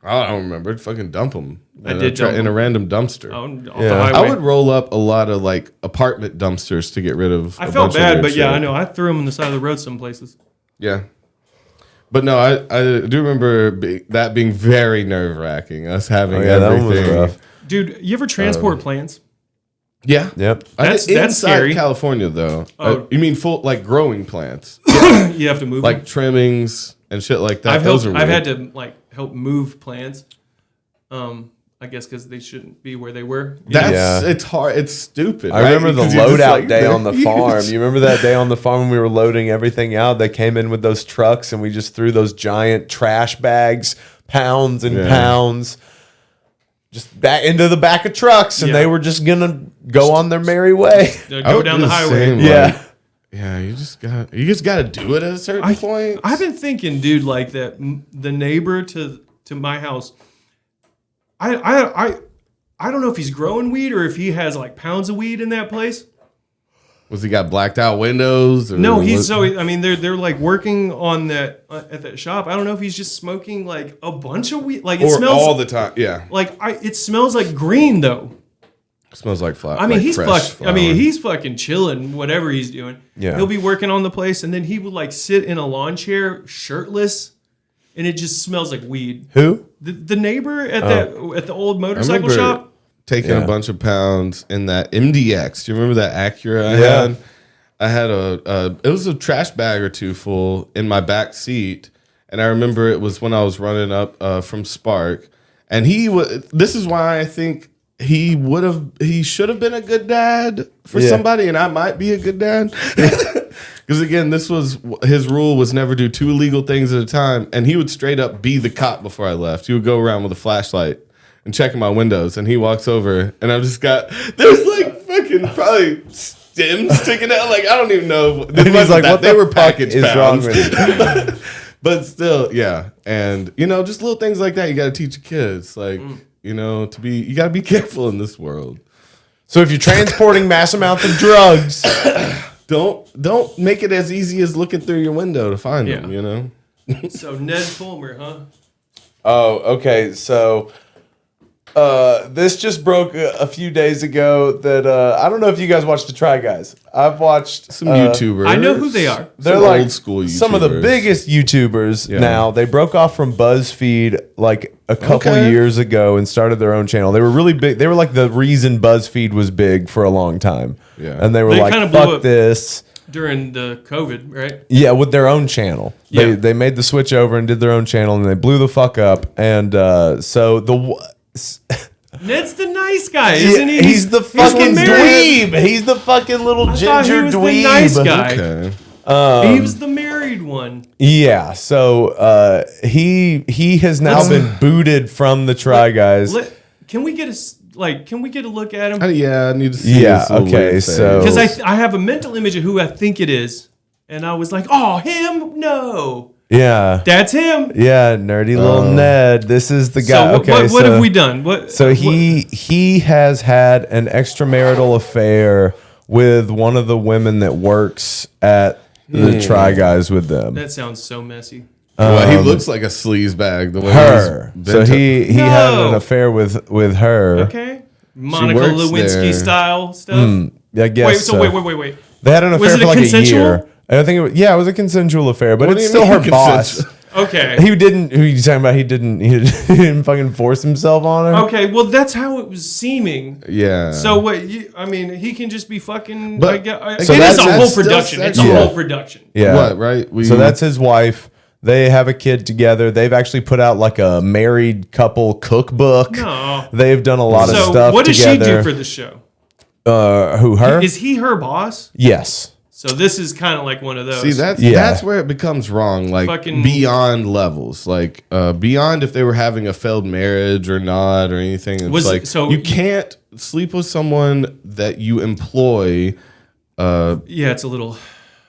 I don't remember. Fucking dump them. I did dump in a 'em. random dumpster. Off Yeah. the I highway. would roll up a lot of like apartment dumpsters to get rid of. I a felt bunch of bad, weird but yeah, shit. I know. I threw them on the side of the road some places. Yeah. But no, I do remember that being very nerve wracking. Us having Oh, yeah, that one was everything. rough. Dude, you ever transport plants? Yeah. Yep. That's inside scary. California though. Oh. You mean full like growing plants, You have to move like them. trimmings and shit like that. I've Those helped. are I've weird. had to like help move plants. I guess because they shouldn't be where they were. You know? That's Yeah. it's hard. It's stupid. I right? remember the Because you're just loadout like, day they're on the huge. farm. You remember that day on the farm when we were loading everything out? They came in with those trucks and we just threw those giant trash bags, pounds and Yeah. pounds, just back into the back of trucks, and Yeah. they were just gonna go on their merry way. Go I would down do the highway. same, Yeah. like, yeah. You just got to do it at a certain point. I've been thinking, dude, like that. The neighbor to my house. I don't know if he's growing weed or if he has like pounds of weed in that place. Was he got blacked out windows? Or No, he's was- so. I mean, they're like working on that at that shop. I don't know if he's just smoking like a bunch of weed. Like it or smells all the time. Yeah, like it smells like green though. it smells like flower. I mean, like he's fresh fucking. I mean, flower. he's fucking chilling, whatever he's doing. Yeah. He'll be working on the place, and then he would like sit in a lawn chair, shirtless, and it just smells like weed. Who? The neighbor at the old I motorcycle remember shop. taking Yeah. a bunch of pounds in that MDX. Do you remember that Acura I Yeah. had? I had it was a trash bag or two full in my back seat, and I remember it was when I was running up from Spark, and this is why I think he should have been a good dad for Yeah. somebody, and I might be a good dad. Because again, his rule was never do two illegal things at a time, and he would straight up be the cop before I left. He would go around with a flashlight and checking my windows, and he walks over, and I've just got there's like fucking probably stems sticking out. Like I don't even know. If, And he's like, "What they the were fuck packaged is wrong pounds." with you? But still, yeah, and just little things like that you got to teach your kids, like you got to be careful in this world. So if you're transporting mass amounts of drugs, Don't make it as easy as looking through your window to find Yeah. them. So Ned Fulmer, huh? oh, okay. So This just broke a few days ago that I don't know if you guys watched the Try Guys. I've watched Some YouTubers. I know who they are. They're Some like old school YouTubers. some of the biggest YouTubers now. They broke off from BuzzFeed like a couple years ago and started their own channel. They were really big. They were like the reason BuzzFeed was big for a long time. Yeah. And they were They like, kinda blew fuck up. this. During the COVID, right? Yeah, with their own channel. Yeah. They made the switch over and did their own channel and they blew the fuck up. And so Ned's the nice guy, isn't he? He's the fucking married. dweeb. He's the fucking little I thought ginger he was dweeb. the nice guy. Okay. He was the married one. Yeah, so he has now been booted from the Try Guys. Can we get a look at him? Yeah, I need to see. Yeah, this little okay, weird so- face. Because I have a mental image of who I think it is, and I was like, oh, him? No, Yeah. that's him. Yeah, nerdy little Ned. This is the guy. So what have we done? What? So he has had an extramarital affair with one of the women that works at the Try Guys with them. That sounds so messy. Well, he looks like a sleaze bag. The way Her. he's So bent up. he had No. an affair with her. Okay, Monica works Lewinsky there. style stuff. I guess. Wait, so wait. They had an affair Was it for like consensual? a year. I think it was a consensual affair, but What do it's you still her mean boss. consensual? Okay. He didn't. Who you talking about? He didn't fucking force himself on her. Okay, well, that's how it was seeming. Yeah. So what? I mean, he can just be fucking. But- I guess, So it is that's a whole still production. It's a sexual. whole production. Yeah. What, right? So that's his wife. They have a kid together. They've actually put out like a married couple cookbook. No. They've done a lot of So stuff what does together. she do for the show? Who, her? Is he her boss? Yes. So this is kind of like one of those. See, that's Yeah. that's where it becomes wrong. Like Fucking- beyond levels, like beyond if they were having a failed marriage or not or anything. It's Was- like so- you can't sleep with someone that you employ. Yeah, it's a little.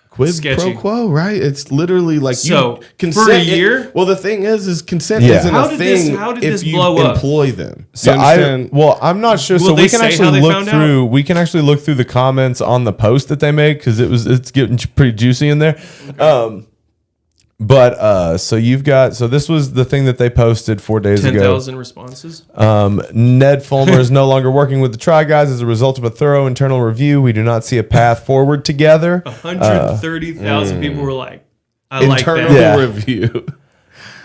Quid Sketchy. pro quo, right? It's literally like So, you consent for a year? Well, the thing is consent Yeah. isn't How a did thing this- how did if this you blow up? employ them. So You understand? I'm not sure. Will So they we can say how actually they look found through. We can actually look through the comments on the post that they made because it's getting pretty juicy in there. So you've got. So this was the thing that they posted 4 days ago. 10,000 responses. Ned Fulmer is no longer working with the Try Guys as a result of a thorough internal review. We do not see a path forward together. 130,000 people were like, I like Internal that. Yeah. review.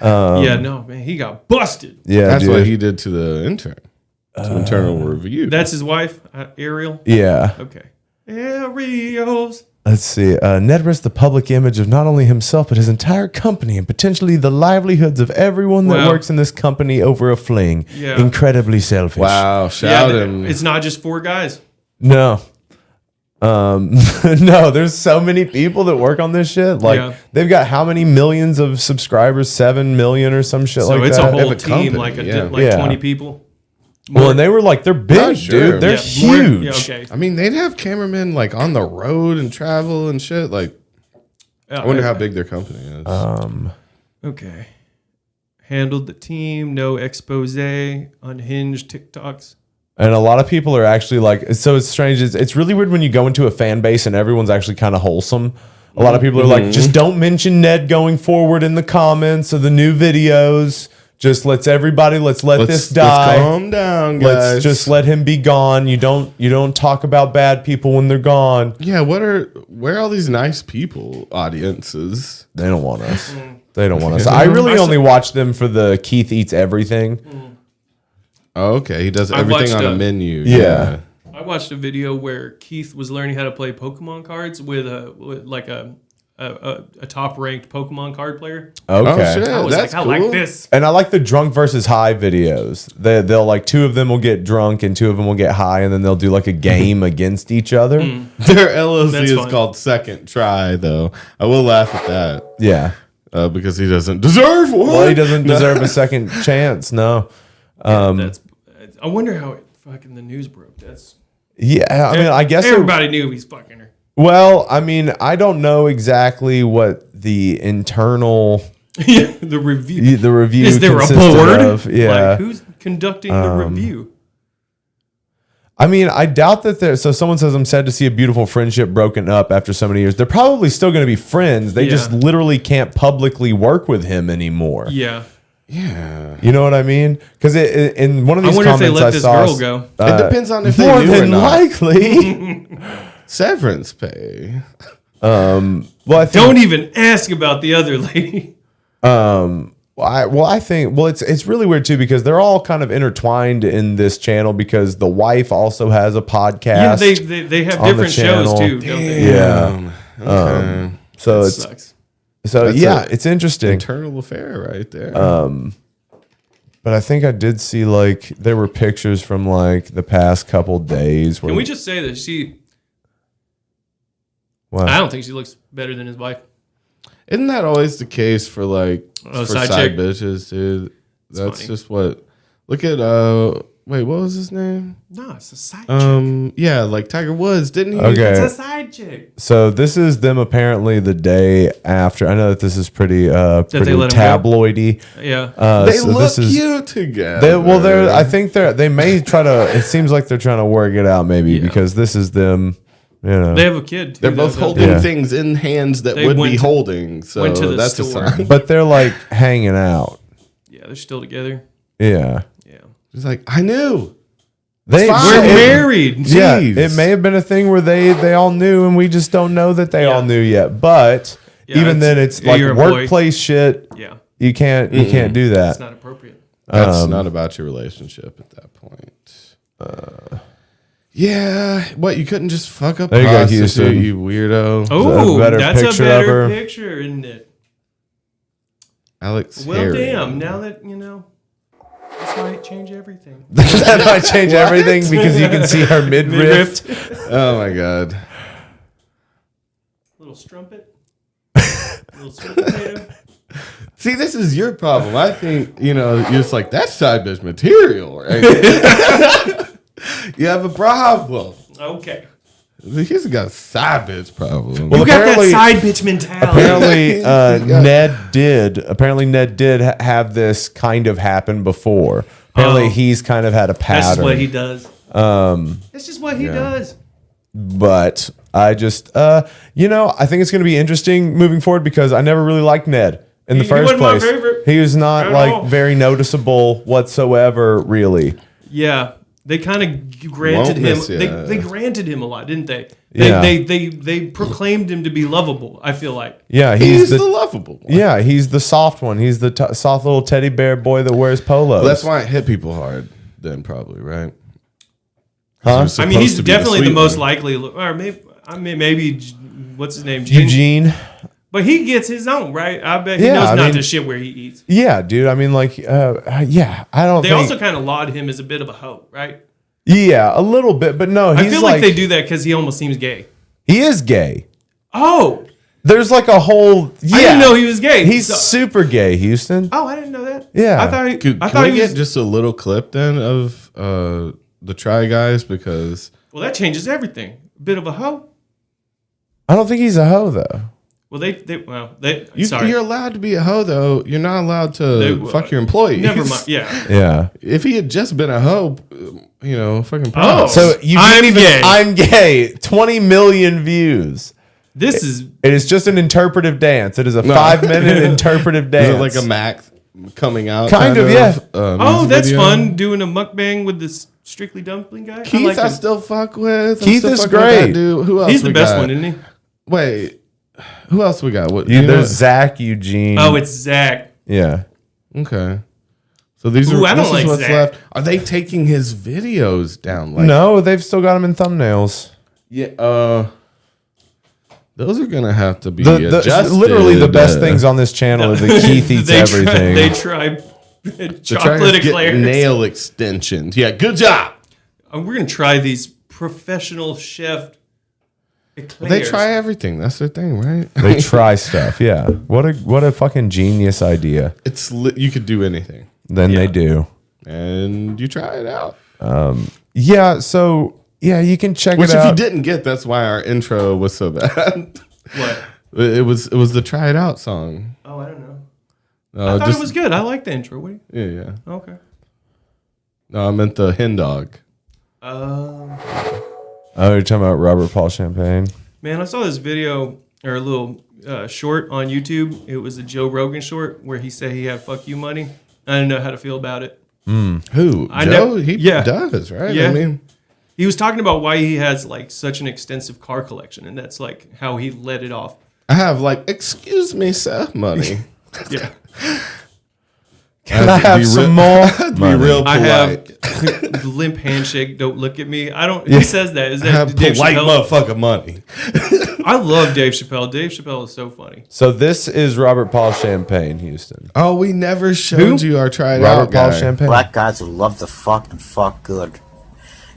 Yeah, no, man, he got busted. Yeah, That's dude. what he did to the intern. To internal review. That's his wife, Ariel. Yeah. Okay. Ariel's. Let's see. Ned risks the public image of not only himself but his entire company and potentially the livelihoods of everyone that Wow. works in this company over a fling. Yeah. Incredibly selfish. wow. Shout him. It's not just 4 guys. No. No, there's so many people that work on this shit. Like Yeah. they've got how many millions of subscribers? 7 million or some shit So like it's that. a whole Have a team, company, like Yeah. 20 people. Well, and they were like, they're big, Not sure. dude. They're Yeah, more- huge. Yeah, okay. I mean, they'd have cameramen like on the road and travel and shit. Like, Yeah, I wonder how big their company is. Okay. Handled the team, no expose, unhinged TikToks. And a lot of people are actually like, so it's strange. It's really weird when you go into a fan base and everyone's actually kind of wholesome. A lot of people are like, just don't mention Ned going forward in the comments of the new videos. Just let's let this die. Let's calm down, guys. Let's just let him be gone. You don't talk about bad people when they're gone. Yeah, where are all these nice people audiences? They don't want us. They don't want us. I really only watch them for the Keith Eats Everything. Oh, okay, he does I everything watched on a a- menu. Yeah. I watched a video where Keith was learning how to play Pokemon cards with a top ranked Pokemon card player. Okay. Oh shit, I was that's like, cool. I like this. And I like the drunk versus high videos. They'll like 2 of them will get drunk and 2 of them will get high, and then they'll do like a game against each other. Their LLC That's is fun. called Second Try, though. I will laugh at that Yeah. because he doesn't deserve one. Well, he doesn't deserve a second chance. No. That's. I wonder how it fucking the news broke. That's. Yeah. I mean, I guess. Everybody knew he's fucking her. Well, I mean, I don't know exactly what the internal Yeah, the review. review Is there a consisted board? of. Yeah. Like, who's conducting the review? I mean, I doubt that there. So someone says, I'm sad to see a beautiful friendship broken up after so many years. They're probably still going to be friends. They Yeah. just literally can't publicly work with him anymore. Yeah. Yeah. You know what I mean? Because in one of I these wonder if they comments let I this saw, girl go. It depends on if more they knew or than not. likely. Severance pay. Well, I think, Don't even ask about the other lady. I think it's really weird too because they're all kind of intertwined in this channel because the wife also has a podcast. Yeah, they have on the different shows channel. too, don't they? Yeah. Okay. So That it's sucks. so That's it's interesting. Internal affair right there. But I think I did see like there were pictures from like the past couple days where Can we just say that she? What? I don't think she looks better than his wife. Isn't that always the case for like for side side chick? bitches, dude? That's funny. just what. Look at wait, what was his name? No, it's a side chick. Yeah, like Tiger Woods, didn't he? Okay. It's a side chick. So this is them apparently the day after. I know that this is pretty they let 'em go? tabloidy. Yeah. They So look this is- cute together. I think they may try to. It seems like they're trying to work it out maybe because this is them. You know, They have a kid. Too, They're both though, don't holding Yeah. things in hands that They would went be to- holding. So went to the that's store. a sign. but they're like hanging out. they? Yeah, they're still together. Yeah, Yeah. It's like I knew. they fine. We're It- married. Yeah, Jeez. it may have been a thing where they all knew and we just don't know that they all Yeah. knew yet. But Yeah, even then, it's yeah, like you're a boy. workplace shit. Yeah. You can't do that. It's not appropriate. That's not about your relationship at that point. Yeah, what you couldn't just fuck up There you go, prostitute, Houston. you weirdo. Oh, better that's a picture of better her. picture, isn't it? Alex Well, Harry. damn. Now that you know, this might change everything. That might change everything because you can see her midriff. Oh my god. Little strumpet. Little sweet potato. See, this is your problem. I think, you're just like, that's side bitch material, right? You have a problem. Okay. He's got a side bitch problem. Well, You got that apparently- side bitch mentality. Apparently Ned did have this kind of happen before. Apparently he's kind of had a pattern. That's just what he does. That's just what he does. But I just I think it's going to be interesting moving forward because I never really liked Ned in the He first wasn't my place. favorite He was not at like all. very noticeable whatsoever, really. Yeah. They kind of granted Won't him. miss ya. They granted him a lot, didn't they? Yeah. They proclaimed him to be lovable. I feel like. Yeah, He's the lovable one. yeah, he's the soft one. He's the soft little teddy bear boy that wears polos. Well, that's why it hit people hard then, probably, right? Huh? I mean, he's definitely the most likely. Or maybe what's his name? Eugene. But he gets his own, right? I bet he Yeah, knows I not mean- to shit where he eats. Yeah, dude. I mean, like, yeah. I don't. They think, also kind of laud him as a bit of a hoe, right? Yeah, a little bit, but no. He's I feel like they do that because he almost seems gay. He is gay. Oh, There's like a whole. Yeah, I didn't know he was gay. He's So- super gay, Houston. Oh, I didn't know that. Yeah. I thought he, Can I thought we he get was. just a little clip then of the Try Guys? Because Well, that changes everything. A bit of a hoe. I don't think he's a hoe though. Well, sorry. you're allowed to be a hoe, though. You're not allowed to fuck your employees. Never mind. Yeah. Yeah. If he had just been a hoe, fucking Oh. props. So you I'm didn't even. gay. I'm gay. 20 million views. This is. It is just an interpretive dance. It is a 5-minute interpretive dance. Is it like a Mac coming out? Kind of, yeah. Oh, music that's video? fun doing a mukbang with this Strictly Dumpling guy. Keith, like I him. still fuck with. I'm Keith still is fucking with that great. dude. Who else? He's the we best got? one, isn't he? Wait, who else we got? What? There's Zach, Eugene. Oh, it's Zach. yeah. Okay. So these Ooh, are I don't this like is what's Zach. left. Are they taking his videos down? Like, No, they've still got him in thumbnails. Yeah. Those are gonna have to be The literally the best adjusted. things on this channel are the Keith eats everything. They try They're trying chocolate to get eclairs. nail extensions. Yeah, good job. We're gonna try these professional chef eclairs. They try everything. That's their thing, right? They try stuff. Yeah. What a fucking genius idea. You could do anything, Then they do. and you try it out. Yeah. So yeah, you can check Which, it if out. you didn't get, that's why our intro was so bad. What? It was the try it out song. Oh, I don't know. I thought it was good. I like the intro. What do you? Yeah. Okay. No, I meant the hen dog. Oh, you're talking about Robert Paul Champagne. Man, I saw this video or a little short on YouTube. It was a Joe Rogan short where he said he had fuck you money. I didn't know how to feel about it. Who? I Joe? know- He yeah. does, right? Yeah. I mean, He was talking about why he has like such an extensive car collection, and that's like how he let it off. I have like, excuse me, sir, money. Yeah, Can I have some more? Be real polite. I have the limp handshake. Don't look at me. I don't. Yeah. He says that. Is I have that Dave polite Chappelle? motherfucker money. I love Dave Chappelle. Dave Chappelle is so funny. So this is Robert Paul Champagne, Houston. Oh, we never showed Who? you our tried Robert out Paul guy. Champagne. Black guys who love to fuck and fuck good.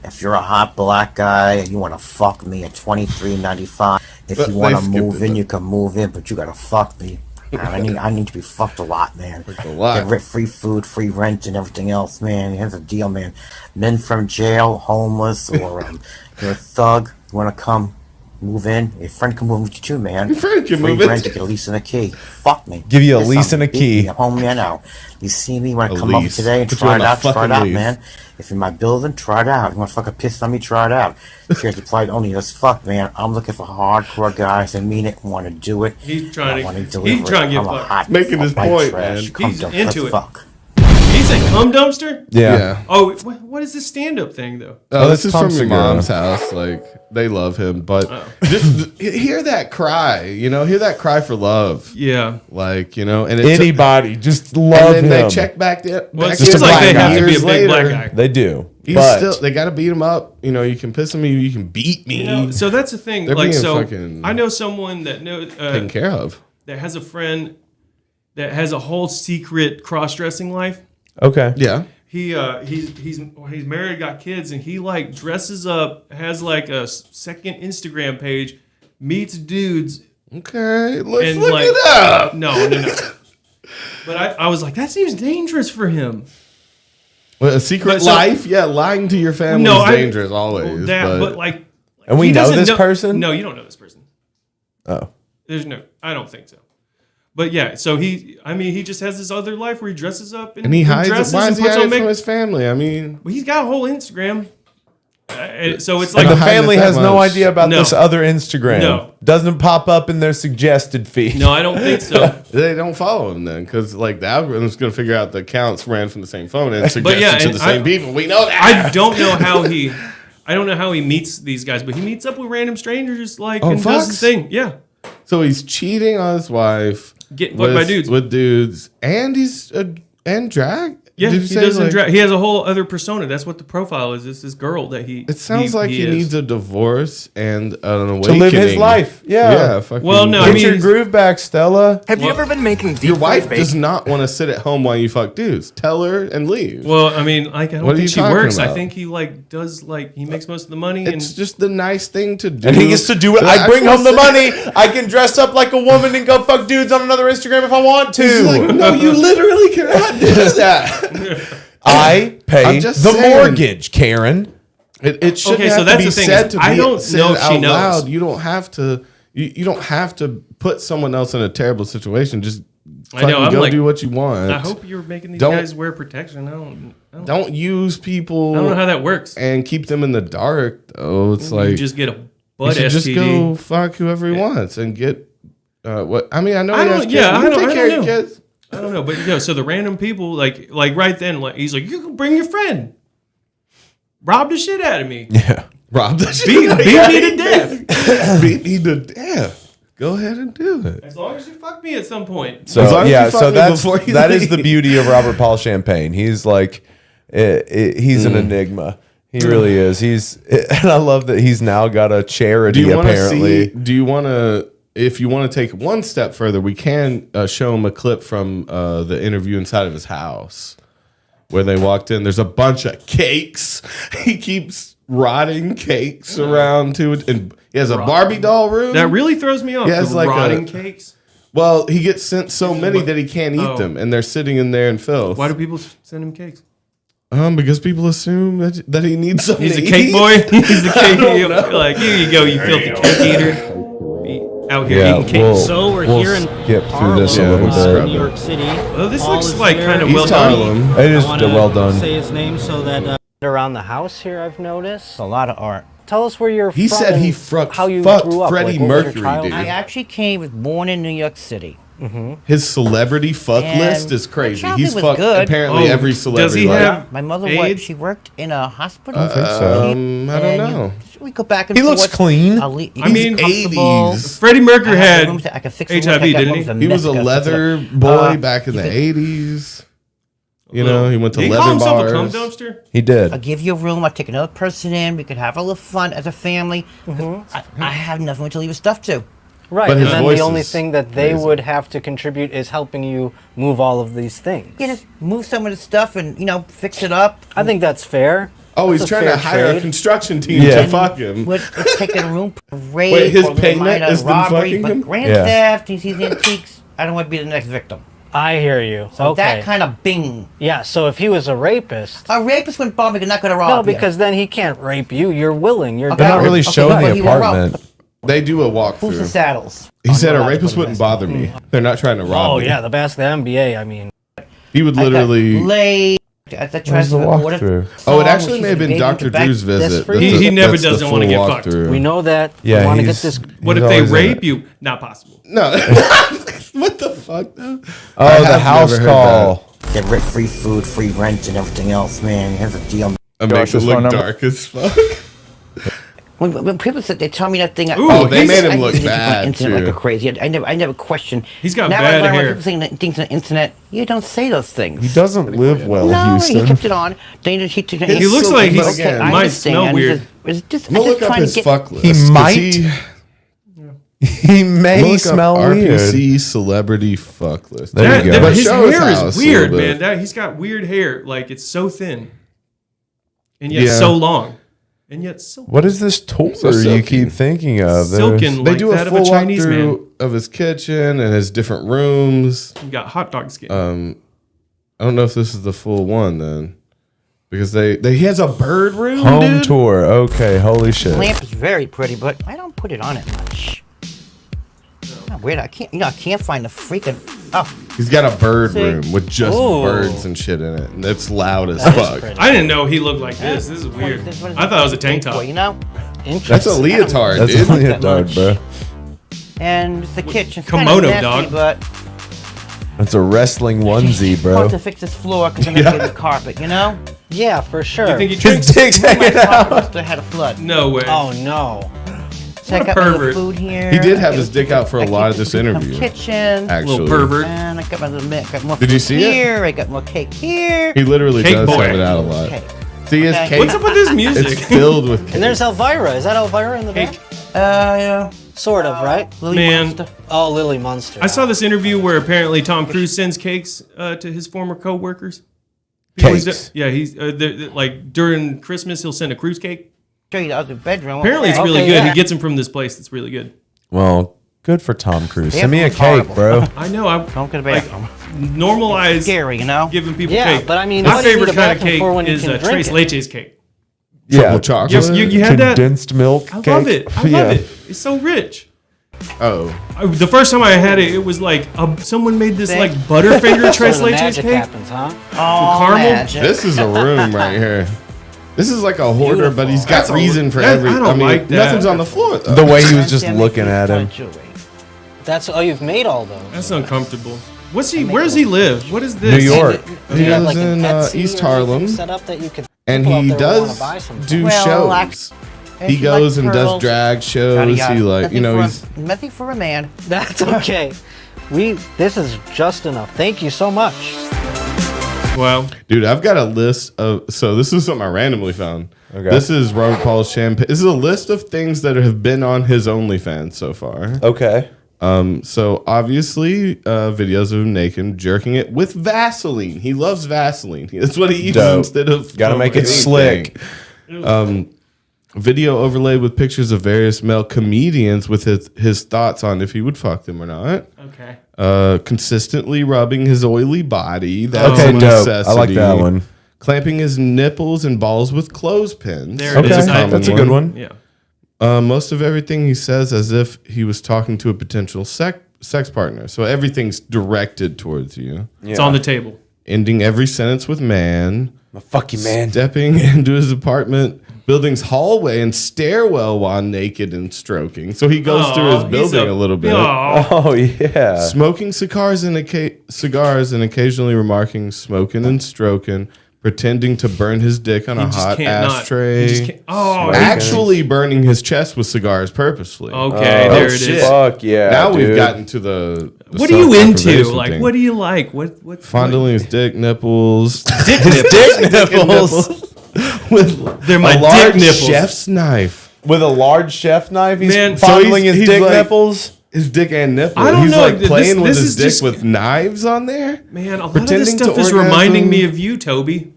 If you're a hot black guy and you want to fuck me at $23.95, if But you want they to skipped move it, in, though. you can move in, but you gotta fuck me. Man, I need to be fucked a lot, man. a lot. Get free food, free rent, and everything else, man. Here's the deal, man. Men from jail, homeless, or you're a thug, you want to come move in, your friend can move with you too, man. Your friend can free move in rent, too. you get a lease and a key. Fuck me. Give you a Yes, lease I'm and a beat key. me. I'm home here now. You see me, want A to come over lease. today and Put you try on it a out, try it fucking out, lease. man. If you're in my building, try it out. You want to fucking piss on me, try it out. Here's the plight only as fuck, man. I'm looking for hardcore guys that mean it, want to do it. He's trying to- I wanna he's deliver trying to it. get I'm a fucked. hot Making his white point, trash. man. Come He's to into let's it. fuck. He said cum dumpster. Yeah. Oh, what is this stand-up thing though? Oh, that's this is from Tom your Segura. mom's house. Like, they love him, but Oh. just hear that cry. You know, hear that cry for love. Yeah. Like, you know, and it's Anybody, just love and then him. they check back there. Well, it back seems in like they black have to be a years big black later, guy. They do. He's but still. They got to beat him up. You know, you can piss on me. You can beat me. You know, so that's the thing. They're Like, being so fucking I know someone that knows taken care of. that has a friend that has a whole secret cross-dressing life. okay. Yeah. He's married, got kids, and he like dresses up, has like a second Instagram page, meets dudes, Okay. Let's and look like it up. no. But I was like, that seems dangerous for him. Well, a secret But so- life? Yeah, lying to your family No, is I- dangerous always. But like, And we he know doesn't this person? No, you don't know this person. Oh. There's no, I don't think so. But yeah, so he just has this other life where he dresses up and he hides it. dresses Why and is he puts hiding on it from makeup. his family? I mean, Well, he's got a whole Instagram. So it's like And the hide it family that has no much. idea about No. this other Instagram. No. Doesn't pop up in their suggested feed. no, I don't think so. they don't follow him then, because like the algorithm's going to figure out the accounts ran from the same phone and suggest yeah, it to and the same people. We know that. I don't know how he meets these guys, but he meets up with random strangers like On and does Fox? his thing. Yeah, So he's cheating on his wife. Getting fucked by dudes. With dudes, and he's and drag. yeah. Did He you say, doesn't. like- He has a whole other persona. That's what the profile is. This girl that he. It sounds like he is. needs a divorce and an To awakening live his life. Yeah. Yeah. Fucking, Well, no, I Get mean- your groove back, Stella. Have you ever been making deep your wife fried does bacon? not want to sit at home while you fuck dudes. Tell her and leave. Well, I mean, like I don't What are think you she talking works. I about? think he like does like he makes most of the money It's and just the nice thing to do. And he gets to do it. I That's bring what home the I'm money. I can dress up like a woman and go fuck dudes on another Instagram if I want He's like, to. no, you literally cannot do that. I pay I'm just the saying. mortgage, Karen. It shouldn't Okay, so have that's to be the thing said is, to I be don't said know if she out knows. loud. You don't have to. You don't have to put someone else in a terrible situation. Just I know, fucking I'm go like- do what you want. I hope you're making these Don't- guys wear protection. I don't Don't use people. I don't know how that works. and keep them in the dark. Though it's You like just get a you butt should STD. just go fuck whoever he wants and get. What I mean, I know I he has don't- kids. yeah, You I don't- take I care don't of your know. kids. I don't know, but so the random people like right then, like he's like, you can bring your friend, rob the shit out of me, Yeah. Rob the shit. beat out of me you. to death, Beat me to death. Go ahead and do it. as long as you fuck me at some point. As So long as yeah, you fuck so me that's before you that is the leave. beauty of Robert Paul Champagne. He's like, he's an enigma. He really is. And I love that he's now got a charity. Do you want to Apparently, see? Do you want to? If you want to take one step further, we can show him a clip from the interview inside of his house where they walked in. There's a bunch of cakes. He keeps rotting cakes around too, and he has a Barbie doll room. That really throws me off. Yeah, it's the like rotting cakes. Well, he gets sent so many that he can't eat Oh. them, and they're sitting in there in filth. Why do people send him cakes? Because people assume that he needs something. He's a to cake eat. boy. He's a cake. Like here you go, you filthy cake eater. Be out here yeah. eating cakes. So we're we'll here in skip through this a Harlem, little yeah. bit. New York City. Well, this All looks is like here. kind of He's well done. Harlem. It is I wanna well done. Say his name so that around the house here, I've noticed a lot of art. Tell us where you're He from. said he and how you fucked grew up. Freddie like, what was your Mercury, childhood? dude. I actually born in New York City. His celebrity fuck And list is crazy. Childhood He's was fucked good. apparently Oh, every does celebrity. he like, have My mother AIDS? she worked in a hospital. I don't know. We go back and He forth. looks clean. I mean, comfortable. 80s. Freddie Mercury I have had rooms that I can fix the HIV, rooms. I got didn't rooms he? of He was a Mexico, leather fix it up. boy back in the you 80s. You know, he went to Did he leather call himself bars. a cum dumpster? He did. I'll give you a room. I'll take another person in. We could have a little fun as a family. I have nothing to leave his stuff to. Right, But and his then voice the only is thing that they crazy. would have to contribute is helping you move all of these things. Yeah, just move some of the stuff and fix it up. I think that's fair. Oh, he's That's a trying to fair hire a trade. construction team Yeah. to fuck him. Let's take a room parade. Wait, his or a little payment night has of been robbery, fucking but him? grand Yeah. theft. He sees antiques. I don't want to be the next victim. I hear you. So okay. that kind of bing. Yeah, so if he was a rapist, A rapist wouldn't bother me. They're not going to rob no, you. because then he can't rape you. You're willing. You're Okay. They're not down. really Okay, showing but the he won't rob. apartment. They do a Who's the walkthrough. saddles? He said a not rapist allowed to wouldn't bother me. They're not trying to rob Oh me. yeah, the basketball NBA. I mean, He would literally. Lay. At the Where's the what if- walkthrough? Oh, it song actually where may have she's been engaged Dr. to back- Drew's that's visit. for you. He never that's the doesn't full wanna get fucked. walkthrough. we know that. Yeah, we want to get he's- this. What He's if they always in rape it. you? Not possible. No. What the fuck? No? Oh, I the have house never heard call. Get rent, free food, free rent, and everything else, man. Here's a deal. It makes it Josh's phone look number? dark as fuck. When people said they tell me that thing, Ooh, they made him I look used to think bad, on the internet too. like a crazy. I never question. He's got now bad I learn hair. when people saying things on the internet. You don't say those things. He doesn't live well, No, he Houston. kept it on. Then he He looks like but he's again, I might understand. smell weird. It's just, I'm I'm gonna just look up trying to his get. fuck list. He 'cause might He He may look smell up weird. RPC celebrity fuck list. There you go. But His show hair house is a weird, little man. bit. He's got weird hair. Like it's so thin, and yet Yeah. so long, and yet so What is this tour So you silky. keep thinking of? silken They like do a that of full a Chinese man. walkthrough of his kitchen and his different rooms. He got hot dog skin. I don't know if this is the full one then, because he has a bird room. Home dude. tour. Okay, holy shit. Lamp is very pretty, but I don't put it on it much. Oh, weird. I can't find the freaking. Oh, He's got a bird See? room with just Ooh. birds and shit in it, and it's loud as That is fuck. pretty. I didn't know he looked like this. This is what weird. is I thought it was a tank for, top. you know. Interesting. That's a leotard, That's dude. only a that dog, much. bro. And it's the kitchen. It's Kimono, kinda nasty, dog. But That's a wrestling onesie, I bro. want to fix this floor because I'm gonna get the carpet. You know. Yeah, for sure. You think he His drinks? dick's hanging My out. carpet must have had a flood. No way. Oh no. So I What a got my little pervert. food here. He did I have got his dick out for a I lot of keep this some interview. Kitchen. Actually, Little pervert. And I got my little I got more Did you food see it? here. I got more cake here. He literally Cake does boy. have it out a lot. Cake. See his Okay. cake. What's up with this music? It's filled with cake. And there's Elvira. Is that Elvira in the back? Yeah. Sort of, right? Lily Man. Monster. Oh, Lily Munster. I saw this interview where apparently Tom Cruise sends cakes to his former coworkers. He always Cakes. do- Yeah, he's like during Christmas he'll send a cruise cake. Show you the other bedroom. Apparently it's Okay. really Okay, good. yeah. He gets them from this place that's really good. Well, good for Tom Cruise. Yeah, Send me a it's cake, horrible. bro. I know. I Don't get a like bathroom. normalize Scary, you know. giving people Yeah, cake. but I mean, my what do you favorite need a kind of bathroom cake for when you is can Tres drink Leches cake. Triple chocolate. You had that? Condensed milk I cake. love it. I love it. It's so rich. Oh, The first time I had it, it was like someone made this See? like Butterfinger Where Tres the Leches magic cake. happens, huh? Oh, caramel? magic. this is a room right here. This is like a hoarder, but he's got That's a- reason for that- every. I don't mean, like that. nothing's on the floor though. The way he was just Damn, looking it's at him. jewelry. That's you've made all those. That's uncomfortable. What's he? Where does he live? What is this? New York. Do He you have, lives like, an in, Etsy East or anything Harlem. set up that you could And people out he there would wanna does buy some do Well, shows. like- And He she likes goes and does pearls. drag Yada, shows. yada. He like, Nothing you know, for a- he's nothing for a man. That's okay. This is just enough. Thank you so much. Wow. dude. I've got a list of. So this is something I randomly found. Okay. This is Robert Paul's champagne. This is a list of things that have been on his OnlyFans so far. Okay. So obviously, videos of him naked, jerking it with Vaseline. He loves Vaseline. That's what he uses Dope. instead of. Gotta make it anything. slick. Video overlaid with pictures of various male comedians with his thoughts on if he would fuck them or not. Okay. Consistently rubbing his oily body. That's Okay, a dope. necessity. I like that one. Clamping his nipples and balls with clothespins. There it Okay, is. that's a good one. Yeah. Most of everything he says as if he was talking to a potential sex partner. So everything's directed towards you. It's on the table. Ending every sentence with man. Fuck you, man. Stepping into his apartment building's hallway and stairwell while naked and stroking. So he goes through his building a little bit. Oh yeah. Smoking cigars and occasionally remarking smoking and stroking, pretending to burn his dick on a hot ashtray. Actually burning his chest with cigars purposefully. Okay, there it is. Fuck yeah. Now we've gotten to the what are you into? self-deprivation Like, thing. what do you like? What Fondling his dick nipples. dick nipples? With They're my a large dick nipples. chef's knife. With a large chef knife, he's Man, fondling his he's dick like- nipples. His dick and nipple. I don't He's know. like This- playing with this his is dick just- with knives on there. Man, a lot of Pretending this to stuff is orgasm. reminding me of you, Toby.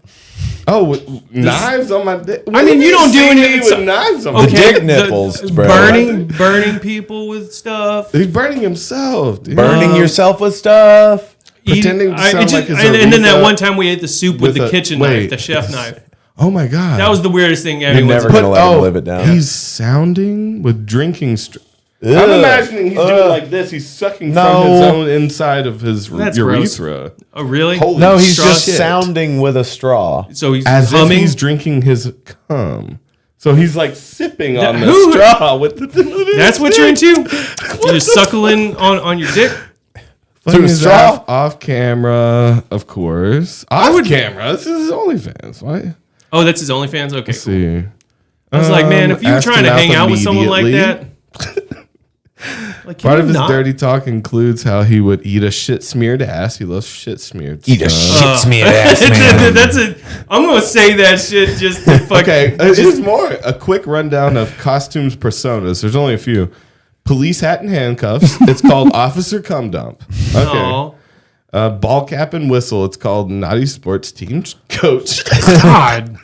Oh, with knives on my dick. I mean, you don't do see any- me with knives on my Okay. dick. dick nipples, bro. burning people with stuff. He's burning himself. Dude. Burning yourself with stuff. Pretending to sound like his and then that Aretha one time we ate the soup with with the a- kitchen wait. knife, the chef knife. Oh my god. That was the weirdest thing You're anyone's never gonna let him live it down. He's sounding with drinking. I'm imagining he's doing like this. He's sucking from his own inside of his That's gross. urethra. Oh, really? Holy No, he's shit. just sounding with a straw. So he's As if humming. he's drinking his cum. So he's like sipping on the who- straw with the. That's what you're into? You're just suckling on your dick? Fucking the his straw? off camera, of course. Off camera. This is his OnlyFans. Why? Oh, that's his OnlyFans? Okay, Let's cool. see. I was like, man, if you were asked trying him to hang out out with someone like immediately. that. Like, Part of his dirty talk includes how he would eat a shit smeared ass. He loves shit smeared. stuff. smeared ass, man. That's it. I'm going to say that shit just to fuck. Okay, here's more. A quick rundown of costumes personas. There's only a few. Police hat and handcuffs. It's called Officer Cum Dump. Okay. Aw. Ball cap and whistle. It's called Naughty Sports Team Coach. God.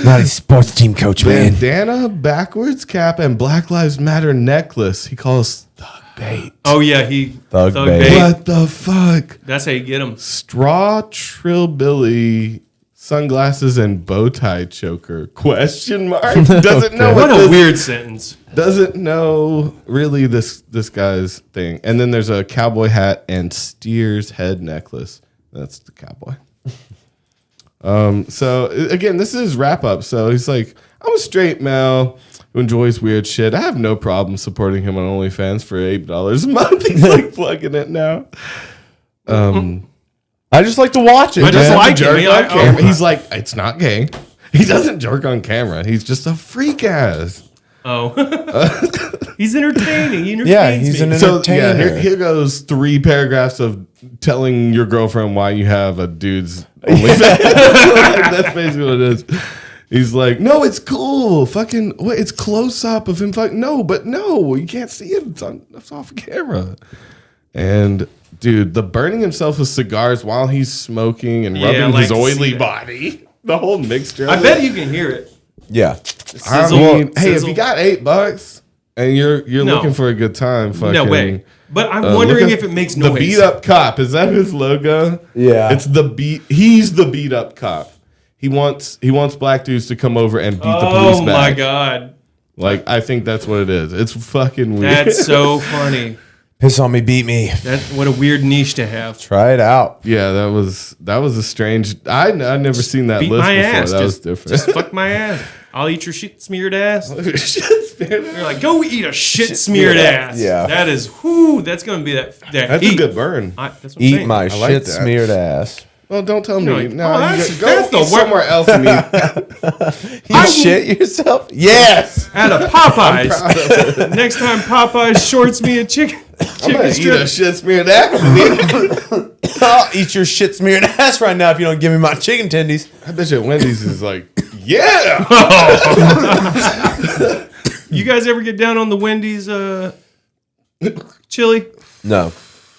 Not a sports team coach, man. Bandana, backwards cap, and Black Lives Matter necklace. He calls thug bait. Oh, yeah, he. Thug bait. What the fuck? That's how you get him. Straw Trillbilly, sunglasses, and bow tie choker. Question mark. Doesn't know What what a this, weird sentence. doesn't know really this guy's thing. And then there's a cowboy hat and steer's head necklace. That's the cowboy. So again, this is his wrap up. So he's like, I'm a straight male who enjoys weird shit. I have no problem supporting him on OnlyFans for $8 a month. He's like plugging it now. I just like to watch it. I just man. like Jerk it. on camera. He's like, it's not gay. He doesn't jerk on camera. He's just a freak ass. Oh. He's entertaining. He entertains Yeah, he's me. an So entertainer. yeah, here goes 3 paragraphs of telling your girlfriend why you have a dude's OnlyFans. That's basically what it is. He's like, no, it's cool. Fucking, what? It's close up of him. No, you can't see it. It's off camera. And dude, the burning himself with cigars while he's smoking and Yeah, rubbing I'd like his to see oily that. body, the whole mixture. I of bet it. you can hear it. Yeah. I Sizzle, mean, hey, if sizzle. you got $8 and you're No. looking for a good time, fucking. No way. But I'm Look wondering at if it makes noise. The beat up cop, is that his logo? Yeah. It's the beat. He's the beat up cop. He wants black dudes to come over and beat the police Oh back. my God. Like, I think that's what it is. It's fucking weird. That's so funny. Piss on me, beat me. What a weird niche to have. Try it out. Yeah, that was a strange. I'd never seen that Beat list my before. ass. That was Just different. fuck my ass. I'll eat your shit smeared ass. Shit, man. You're like, go eat a shit smeared ass. Yeah. That is, whoo, that's going to be that That's heat. a good burn. That's what I'm Eat saying. my like shit that. smeared ass. Well, don't tell me. You're like, No, oh, you that's- go that's the eat somewhere else and eat. You shit yourself? Yes. At a Popeyes. Next time Popeyes shorts me a chicken I'm gonna eat strip. a shit smeared ass. I'll eat your shit smeared ass right now if you don't give me my chicken tendies. I bet you Wendy's is like, yeah. You guys ever get down on the Wendy's chili? No.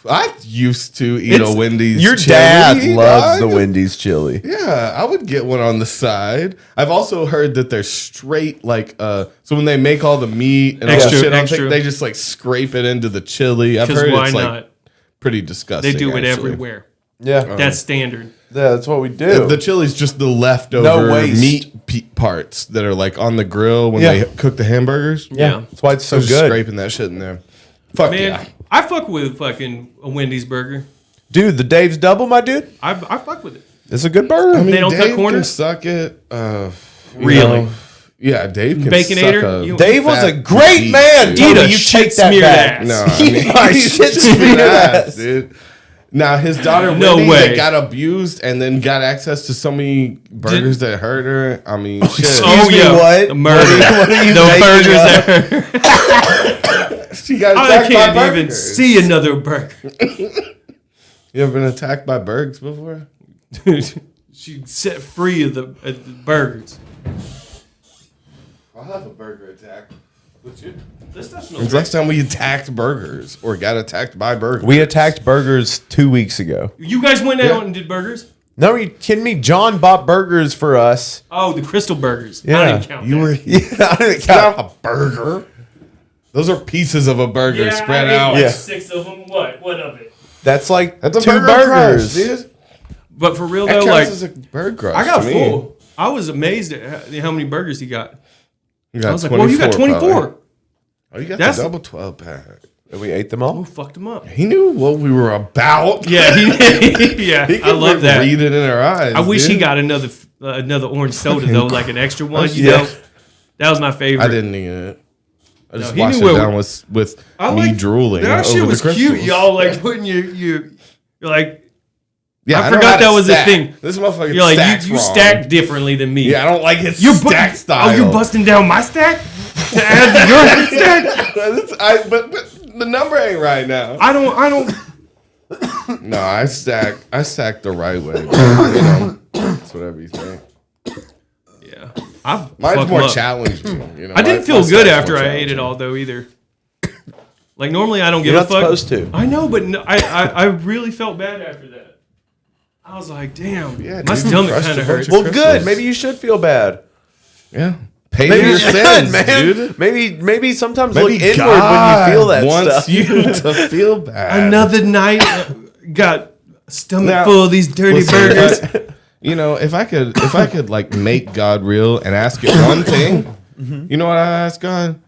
I used to eat a Wendy's. Your chili, dad loves dog. the Wendy's chili. Yeah, I would get one on the side. I've also heard that they're straight, like, so when they make all the meat and all Extra, the shit on extra. it, they just like scrape it into the chili. I've Because heard why it's not? like pretty disgusting. They do it actually. everywhere. Yeah. That's standard. Yeah, that's what we do. The chili's just the leftover No waste. meat parts that are like on the grill when Yeah. they cook the hamburgers. Yeah. That's why it's so Just good. scraping that shit in there. Fuck Man, yeah. I fuck with fucking a Wendy's burger. Dude, the Dave's Double, my dude, I fuck with it. it's a good burger. I mean, They don't cut Dave corners? can suck it. Really? Yeah, Dave can Baconator? suck a You- Dave was a fat great beef, man. dude. Eat Tony, a you shit take that smeared back. ass. No, I mean, Shit shit smeared ass, ass. dude. Now his daughter No Whitney way. that got abused and then got access to so many burgers that hurt her. I mean, shit. Excuse me, what? The murder. What are you The making burgers up? there. She got I attacked by can't even burgers. see another burger. You ever been attacked by burgers before? She set free of the burgers. I'll have a burger attack. Would you? This stuff When's the last time we attacked burgers or got attacked by burgers? We attacked burgers 2 weeks ago. You guys went out and did burgers? No, are you kidding me? John bought burgers for us. Oh, the crystal burgers. I Yeah. don't even count You that. were Yeah, I didn't It's not a burger. Those are pieces of a burger spread out. like Yeah. 6 of them. What of it? That's like That's a 2 burger burgers. crush, dude. But for real That though, counts like as a burger crush I got to me. full. I was amazed at how many burgers he got. You got I was like, "Well, you got 24." probably. Oh, you got That's- the double 12 pack. And we ate them all. Who fucked him up? He knew what we were about. Yeah, yeah. He I love that. Read it in our eyes. I wish he dude. got another orange soda though, like an extra one. You Yeah. know, that was my favorite. I didn't need it. I just he washed knew it what- down with I me like- drooling. That shit over was the cute, crystals. y'all. Like putting you're like Yeah, I know forgot how to that was a stack. thing. This motherfucker you're like stacks you wrong. stack differently than me. Yeah, I don't like his You're stack style. Oh, you're busting down my stack to add to your stack. but the number ain't right now. I don't. No, I stack the right way. You know, it's whatever you think. Yeah, I Mine's fuck more them up. challenging. You know, I didn't my feel good stack's after more I ate it challenging. all though either. Like normally I don't give You're a not fuck. supposed to. I know, but no, I really felt bad after that. I was like, damn, Yeah, my dude, you stomach crushed kind a of bunch hurts. of Well, crystals. good. Maybe you should feel bad. Yeah. Pay Maybe your you should, sins, man. dude. Maybe sometimes Maybe look inward God when you feel that wants stuff. you to feel bad. Another night, got a stomach Now, full of these dirty listen, burgers. you know, if I could like make God real and ask it one thing, you know what I ask God?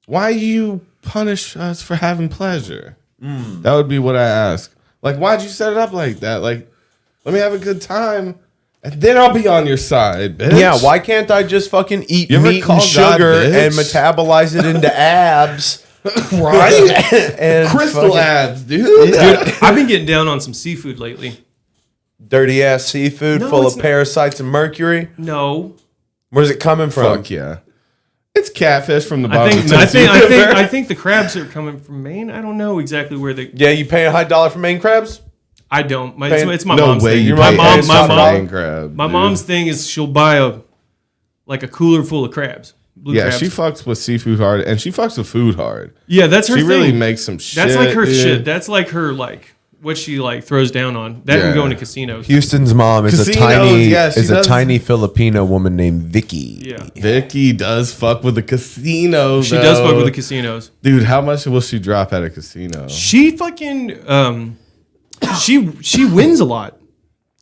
Why you punish us for having pleasure? That would be what I ask. Like, why'd you set it up like that? Like, let me have a good time, and then I'll be on your side, bitch. Yeah, why can't I just fucking eat You ever meat call and God sugar bitch? and metabolize it into abs? Right? and Crystal fucking abs, dude. Dude, I've been getting down on some seafood lately. dirty ass seafood No, full it's of not. parasites and mercury. No, Where's it coming from? Fuck yeah. It's catfish from the I bottom think of I the think, I Tennessee think River. I think the crabs are coming from Maine. I don't know exactly where they. Yeah, you pay a high dollar for Maine crabs? I don't. Paying- It's my No mom's way thing. you Your pay mom- extra my for mom- king crab, My dude. mom's thing is she'll buy a cooler full of crabs. Blue Yeah, crabs. she fucks with seafood hard, and she fucks with food hard. Yeah, that's her She thing. really makes some shit. That's like her dude. shit. That's like her what she like throws down on. That Yeah. and going to casinos. Houston's mom is Casinos, yeah, she does. tiny Filipino woman named Vicky. Yeah. Vicky does fuck with the casino. She does fuck with the casinos. Dude, how much will she drop at a casino? She fucking she wins a lot.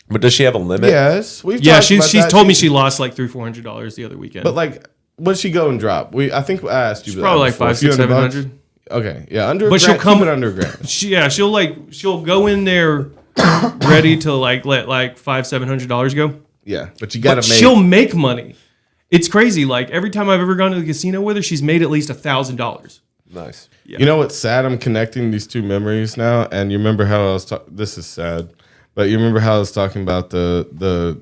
But does she have a limit? Yes, we've Yeah, talked she's about that. told me she lost like $300-400 the other weekend. But like, what'd she go and drop? I think I asked you. Probably like before. $500, $600, $700. $700. Okay, yeah, under. But a she'll grand, come- keep it under a grand. She'll go in there ready to like let like $500-700 go. Yeah, but you gotta But make. she'll make money. It's crazy. Like every time I've ever gone to the casino with her, she's made at least $1,000. Nice. You know what's sad? I'm connecting these two memories now, and you remember how I was talking. This is sad, but you remember how I was talking about the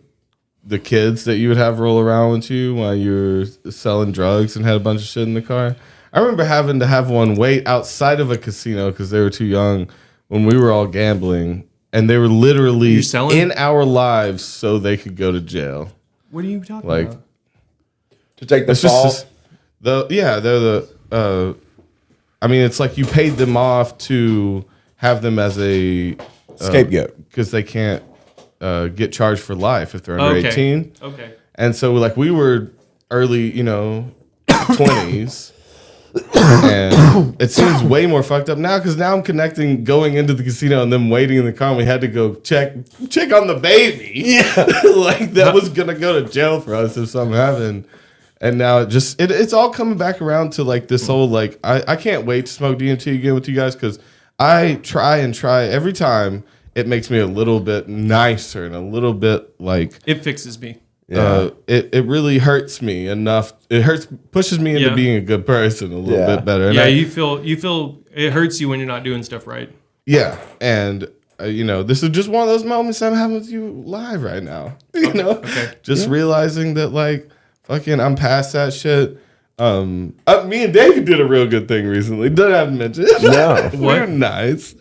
kids that you would have roll around with you while you were selling drugs and had a bunch of shit in the car. I remember having to have one wait outside of a casino because they were too young when we were all gambling, and they were literally You're selling? in our lives so they could go to jail. What are you talking Like, about? To take the it's fall. just they're the. I mean, it's like you paid them off to have them as a Scapegoat. because they can't get charged for life if they're under Okay. 18. Okay. And so, like, we were early, 20s. And it seems way more fucked up now because now I'm connecting going into the casino and them waiting in the car. And we had to go check on the baby. Yeah. Like, that was going to go to jail for us if something happened. And now it's all coming back around to like this whole, like, I can't wait to smoke DMT again with you guys because I try every time. It makes me a little bit nicer and a little bit like, It fixes me. it really hurts me enough. Pushes me into being a good person a little bit better. And you feel it hurts you when you're not doing stuff right. Yeah, and this is just one of those moments I'm having with you live right now. Just realizing that like fucking I'm past that shit. Me and David did a real good thing recently. Don't have to mention it. No, we're nice.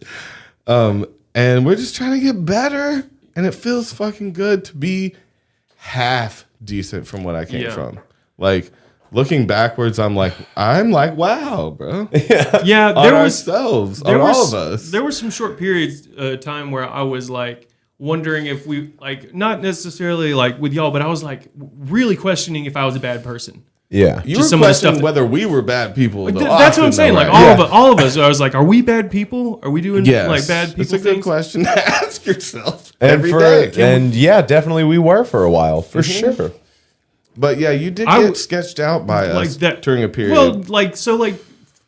And we're just trying to get better, and it feels fucking good to be half decent from what I came from. Like looking backwards, I'm like, wow, bro. Yeah, on ourselves, on all of us. There were some short periods of time where I was like wondering if we like not necessarily like with y'all, but I was like really questioning if I was a bad person. Yeah, you were questioning whether we were bad people. That's what I'm saying. Like all of us. I was like, are we bad people? Are we doing like bad people? It's a good question to ask yourself every day. And definitely we were for a while, for sure. But yeah, you did get sketched out by us during a period. Well,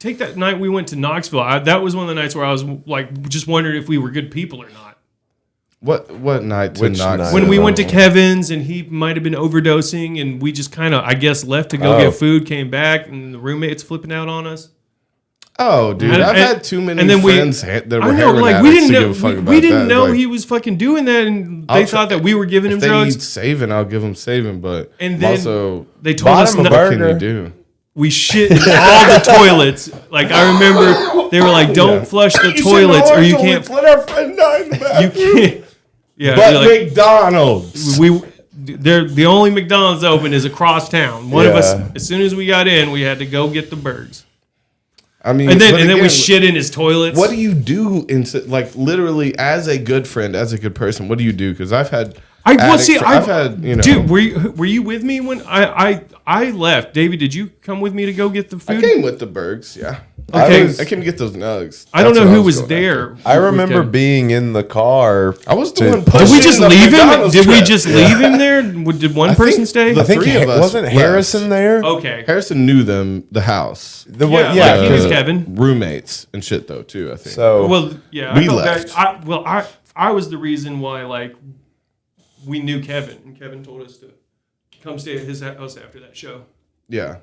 take that night we went to Knoxville. That was one of the nights where I was like just wondering if we were good people or not. What night to Knoxville? When we went to Kevin's and he might have been overdosing, and we just kind of, I guess, left to go get food, came back, and the roommates flipping out on us. Oh, dude, I've had too many friends that were heroin addicts we didn't to know, give a fuck about we didn't that. know he was fucking doing that, and they thought that we were giving him drugs. If they need saving, I'll give them saving, but and then also they told us what can you do? We shit in all the toilets. Like I remember, they were like, "Don't flush the toilets, or you can't." Let our friend die in the bathroom. You can't. Yeah, but like, McDonald's. They're the only McDonald's open is across town. One of us, as soon as we got in, we had to go get the burgers. I mean, and then we shit in his toilets. What do you do like literally as a good friend, as a good person? What do you do? Because I've had. I've had, Dude, were you with me when I left? David, did you come with me to go get the food? I came with the burgers, yeah. Okay. I came to get those nugs. I don't know who was there. I remember being in the car. I was the one pushing. Did we just leave him? Did we trip. just leave him there? Did one person stay? The three of us wasn't Harrison there? Okay. Harrison knew the house. He was Kevin. Roommates and shit though too, I think. So we left. I was the reason why like we knew Kevin, and Kevin told us to come stay at his house after that show. Yeah.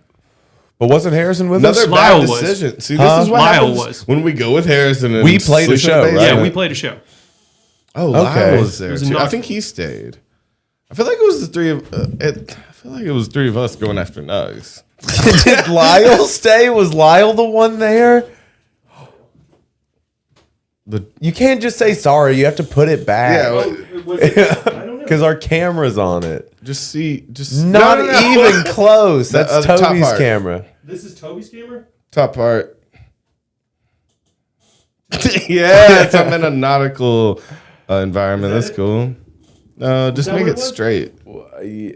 But wasn't Harrison with us? Another bad decision. See, this is what happens when we go with Harrison. And we played a show, right? Yeah, we played a show. Oh, Lyle was there too. I think he stayed. I feel like it was the three of. I feel like it was three of us going after Nugs. Did Lyle stay? Was Lyle the one there? You can't just say sorry. You have to put it back. Yeah. Because our camera's on it. Just not even close. That's Toby's camera. This is Toby's camera? Top part. Yeah, I'm in a nautical environment. That's cool. No, just make it straight.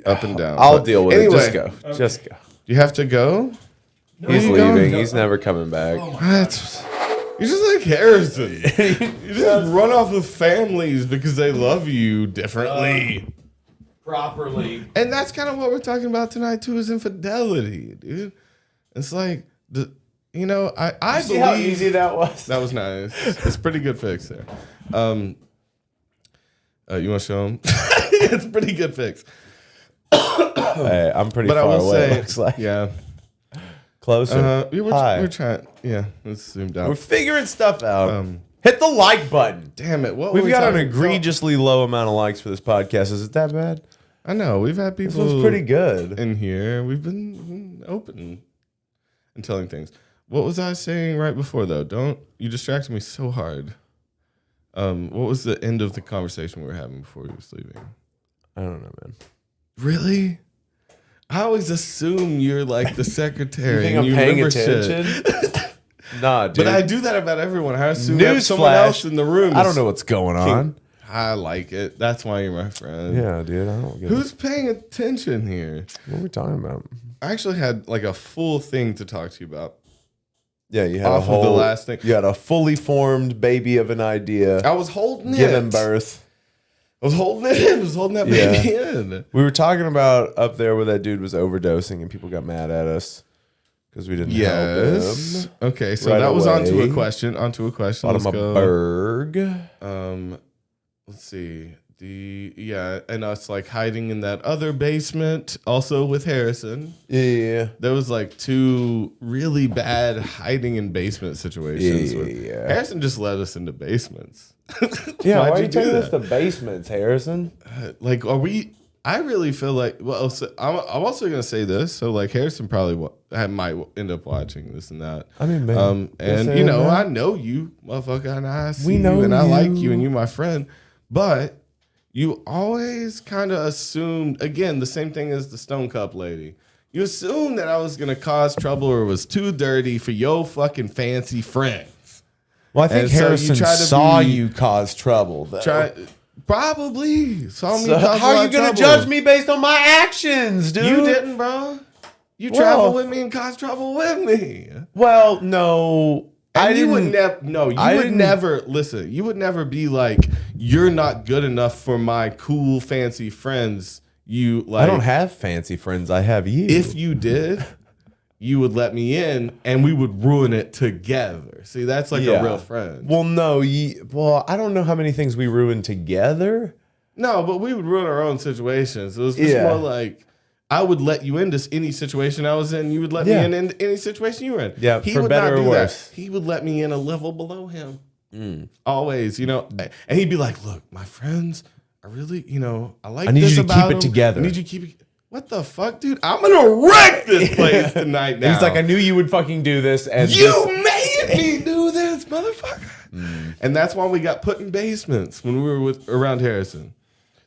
Up and down. I'll deal with it. Just go. Okay. Just go. You have to go? He's leaving. He's never coming back. What? You're just like Harrison. You just run off with families because they love you differently. Properly. And that's kind of what we're talking about tonight, too, is infidelity, dude. It's like, I believe. See how easy that was? That was nice. It's a pretty good fix there. You want to show them? It's a pretty good fix. Hey, I'm pretty far away, it looks like. Yeah. Closer. We're trying. Yeah, let's zoom down. We're figuring stuff out. Hit the like button. Damn it. We've got an egregiously low amount of likes for this podcast. Is it that bad? I know. We've had people. This was pretty good. In here. We've been open and telling things. What was I saying right before, though? You distracted me so hard. What was the end of the conversation we were having before we were leaving? I don't know, man. Really? I always assume you're like the secretary. You think I'm paying attention? Nah, dude. But I do that about everyone. I assume there's someone else in the room. I don't know what's going on. I like it. That's why you're my friend. Yeah, dude. I don't get Who's paying attention here? What are we talking about? I actually had like a full thing to talk to you about. Yeah, you had off of the last thing. You had a fully formed baby of an idea. I was holding it. Giving birth. I was holding it in. I was holding that baby in. We were talking about up there where that dude was overdosing and people got mad at us because we didn't help him. Okay, so that was onto a question. Bought him a burg. Let's see. and us like hiding in that other basement, also with Harrison. Yeah. There was like 2 really bad hiding in basement situations. Yeah. Harrison just led us into basements. Yeah, why Why'd are you you do taking us that? to basements, Harrison? Like, are we? I really feel like. Well, so I'm also gonna say this. So, like, Harrison probably might end up watching this and that. I mean, man, and you're you know, saying that? I know you, motherfucker, and I see know you, and I like you. you, and you're my friend. But you always kind of assumed, again, the same thing as the Stone Cup lady. You assumed that I was gonna cause trouble or was too dirty for your fucking fancy friends. Well, I think And so you Harrison try to saw be- you cause trouble, though. Probably saw me. So cause how a lot are you of going to trouble. judge me based on my actions, dude? You didn't, bro. You Well- traveled with me and caused trouble with me. Well, no. And you would didn't- never. No, you I would didn't- never listen. You would never be like, you're not good enough for my cool, fancy friends. You like. I don't have fancy friends. I have you. If you did, you would let me in, and we would ruin it together. See, that's like a real friend. Well, no. Well, I don't know how many things we ruined together. No, but we would ruin our own situations. It was just Yeah. more like I would let you into any situation I was in. You would let Yeah. me in any situation you were in. Yeah, he for would better not or do worse. that. He would let me in a level below him. Always, you know. And he'd be like, "Look, my friends are really, you know, I like. I need this you to keep about it them. together." I need you to keep it. What the fuck, dude? I'm gonna wreck this place tonight. Now He's like, I knew you would fucking do this, and you this- made me do this, motherfucker. And that's why we got put in basements when we were around Harrison.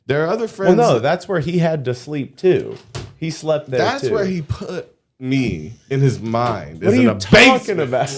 There are other Well, friends. no, that's where he had to sleep too. He slept there. That's too. where he put me in his mind. What is are in you a talking basement. about?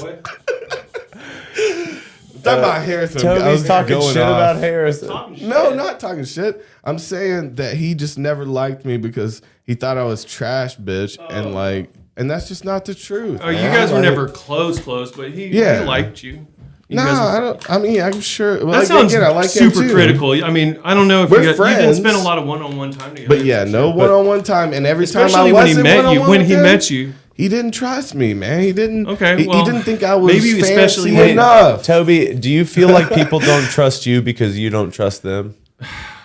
Talking about Harrison. I Toby's was talking going shit off. about Harrison. No, not talking shit. I'm saying that he just never liked me because he thought I was trash, bitch, and like, and that's just not the truth. Oh, you man. guys were Like, never close, but he Yeah. liked you. You No, guys were- I don't. I mean, I'm sure. Well, That like, sounds again, I like him super too. critical. I mean, I don't know if We're you didn't friends. spend a lot of one-on-one time together. But yeah, no one-on-one time, and every time I Especially when he wasn't met you. one-on-one When with he him, met you. he didn't trust me, man. He didn't. Okay, he well, didn't think I was maybe fancy especially Hey, enough. Toby, do you feel like people don't trust you because you don't trust them?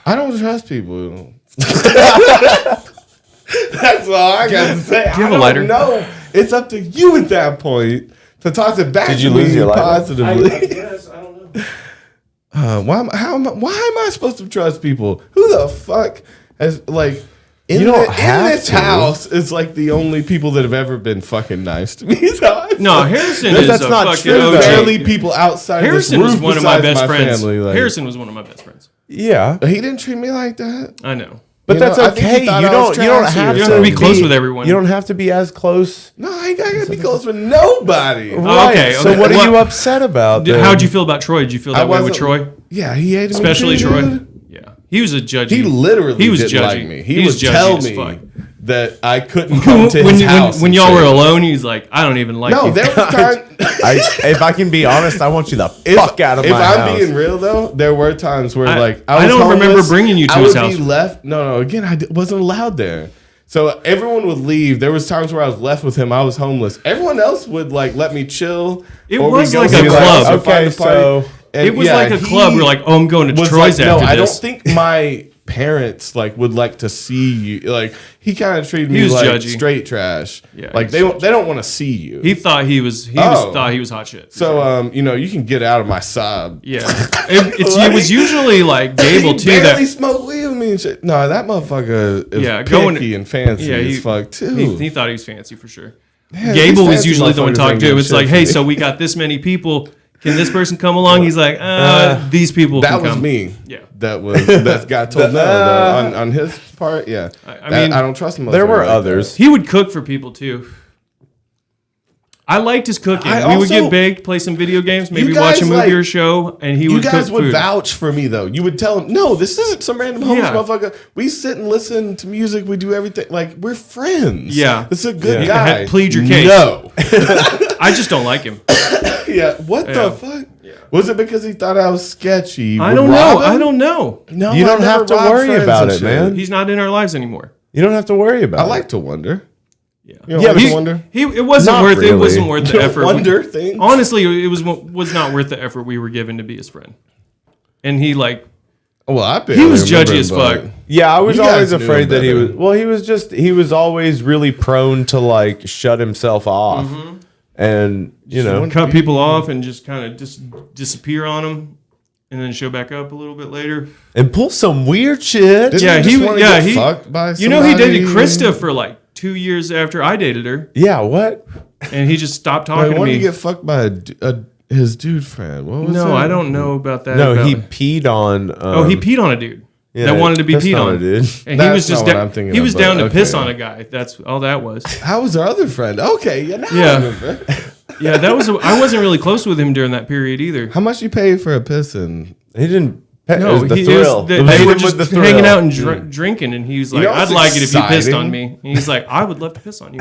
I don't trust people. That's all I got to say. Do you have a lighter? No, it's up to you at that point to toss it back Did to you lose me your lighter? positively. Yes, I don't know. Why am I supposed to trust people? Who the fuck has like in, You don't in have this to. house? It's like the only people that have ever been fucking nice to me. So I No, feel- Harrison is That's a not fucking true, though. OG. barely people outside Harrison this was roof one of my besides best friends. family, like- Harrison was one of my best friends. Yeah, He didn't treat me like that. I know. but You know, that's I think he okay. You thought I was don't trashy have or You to don't have to be something. close with everyone. You don't have to be as close. No, I ain't gotta be close with nobody. Right. okay, So okay. what are What- you upset about? then? How'd you feel about Troy? Did you feel that way with wasn't- Troy? Yeah, he hated Especially me too, Troy? dude. Yeah. He was a judgy. He literally he was didn't judgy. like me. He was would judgy tell as me fuck. that I couldn't come to when his house. when and y'all shit. were alone, he's like, I don't even like No, you. there was time. If I can be honest, I want you the fuck out of my house. If I'm being real though, there were times where like I was don't remember homeless, bringing you to I his would house. be left. No. Again, wasn't allowed there. So everyone would leave. There was times where I was left with him. I was homeless. Everyone else would like let me chill. It or we'd was go like a somewhere club. else or find Okay, a party. so And it was yeah, like a club. he We're like, oh, I'm going to was Troy's like, after no, I don't this. think my parents like would like to see you. Like he kind of treated He me was like judgy. straight trash. Yeah, like he was they don't want to see you. He thought he was. Oh. Thought he was hot shit. So you know, you can get out of my sub. Yeah, it was usually like Gable he too. barely That smoked weed with me and shit. No, that motherfucker is Yeah, picky and fancy yeah, as fuck too. he thought he was fancy for sure. Yeah, Gable these was fancy usually the one motherfuckers talking ain't to him. got It's shit like, for hey, me. so we got this many people. Can this person come along? He's like, these people. That can was come. me. Yeah. That got told no though, on his part. Yeah, I mean, I don't trust him. there were others. He would cook for people too. I liked his cooking. I We would also- get baked, play some video games, maybe You watch a guys, movie like- or show, and he You would guys cook would food. vouch for me though. You would tell him, no, this isn't some random homeless Yeah. motherfucker. We sit and listen to music. We do everything. Like we're friends. Yeah. this is a good You guy. had- plead your case. No. I just don't like him. Yeah. What Yeah. the fuck? Was it because he thought I was sketchy? I Would don't rob know. him? I don't know. No, You I don't never have to robbed worry friends about and it, shit. man. He's not in our lives anymore. You don't have to worry about I it. like to wonder. Yeah. You know, Yeah, like but to wonder. It wasn't Not worth it. It really. wasn't worth the You effort. wonder things. Honestly, it was not worth the effort we were given to be his friend. And he like Well, I He was barely judgy as remember, fuck. but Yeah, I was You guys always knew afraid that he better. was. Well, he was always really prone to like shut himself off, and Cut people off and just kind of disappear on them, and then show back up a little bit later. and pull some weird shit. Didn't Yeah, he just he- wanna yeah, get he- fucked by You know, he somebody? dated Krista for like 2 years after I dated her, Yeah, what? and he just stopped Wait, talking to wanted me. to get fucked by his dude friend. What was No, that? I don't know about that. No, about- he peed on. he peed on a dude yeah, that wanted to be that's peed not on, a dude. and he That's was just not what I'm thinking he of, was but down to piss okay. on a guy. That's all that was. How was our other friend? Okay, yeah, now I Yeah. remember. Yeah, that was. I wasn't really close with him during that period either. How much you paid for a pissing? He didn't. It No, was the he thrill. was. They Paid were him just with the hanging thrill. out and drinking, and he was like, know "I'd what's like it if you pissed exciting? on me." And he's like, "I would love to piss on you.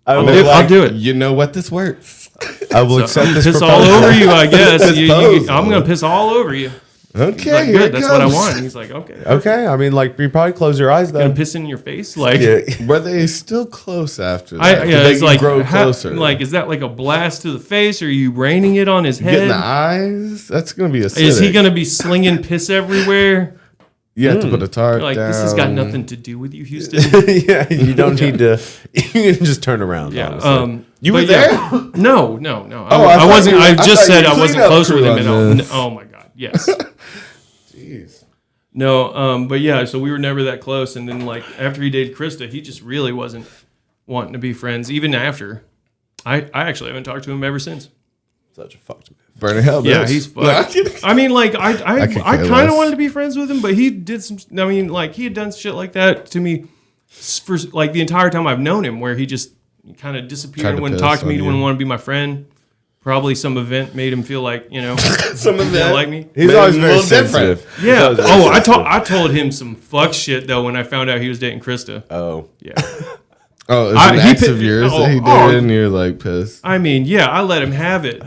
I I'll will, do, I'll like- do it. You know what? This works. I will accept this Piss all proposal. over you, I guess. Proposal. I'm gonna piss all over you." Okay, He's like, here good. it That's what I goes. want. And he's like, "Okay." Okay, I mean, like, you probably close your eyes though. Gonna piss in your face, like. Yeah. Were they still close after that? I, Did yeah, they it's like, grow closer. like, is that like a blast to the face? Or are you raining it on his Get in the head? eyes. That's gonna be a. Is he gonna be slinging piss everywhere? You have to put a tarp You're like, down. this has got nothing to do with you, Houston. Yeah, you don't need to. You can just turn around. Yeah. honestly. You were but there? yeah. No. Oh, I I thought wasn't. you- I I just thought said you I wasn't cleaned up close with crew him at all. on this. Oh my god. Yes. Jeez. No. But yeah. So we were never that close. And then like after he dated Krista, he just really wasn't wanting to be friends. Even after, I actually haven't talked to him ever since. Such a fucked man. Burning hell. Yeah, bitch. he's No, I'm fucked. kidding. I mean, like I could kind care of less. wanted to be friends with him, but he did some. I mean, like he had done shit like that to me for like the entire time I've known him, where he just kind of disappeared Tried and to wouldn't piss talk to me, on you. wouldn't want to be my friend. Probably some event made him feel like Some of didn't that. like me. He's Made always him a very little different. sensitive. Yeah. He's always very Oh, sensitive. I told him some fuck shit though when I found out he was dating Krista. Oh, Yeah. Oh, it was I- an he ex pi- of yours oh, that he did, oh. and you're like pissed. I mean, yeah, I let him have it.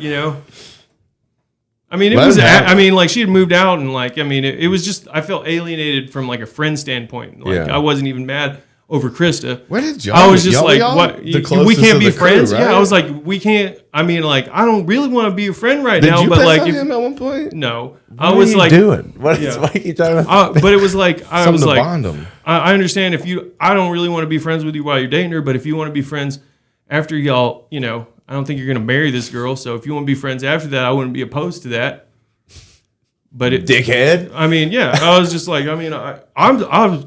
I mean, it Let was. him have I mean, like she had moved out, and like, I mean, it was just. I felt alienated from like a friend standpoint. Like Yeah. I wasn't even mad over Krista. Where did y'all? I was just y'all like, all what? the We closest can't of be the crew, friends. right? Yeah, I was like, we can't. I mean, like, I don't really want to be your friend right Did now, you but piss like, on if, him at one point? no, what I are was you like, doing? What is? Yeah. What are you talking about? but it was like, I Something was to like, bond them. I understand if you. I don't really want to be friends with you while you're dating her, but if you want to be friends after y'all, I don't think you're gonna marry this girl. So if you want to be friends after that, I wouldn't be opposed to that. But it, Dickhead. I mean, yeah, I was just like, I mean, I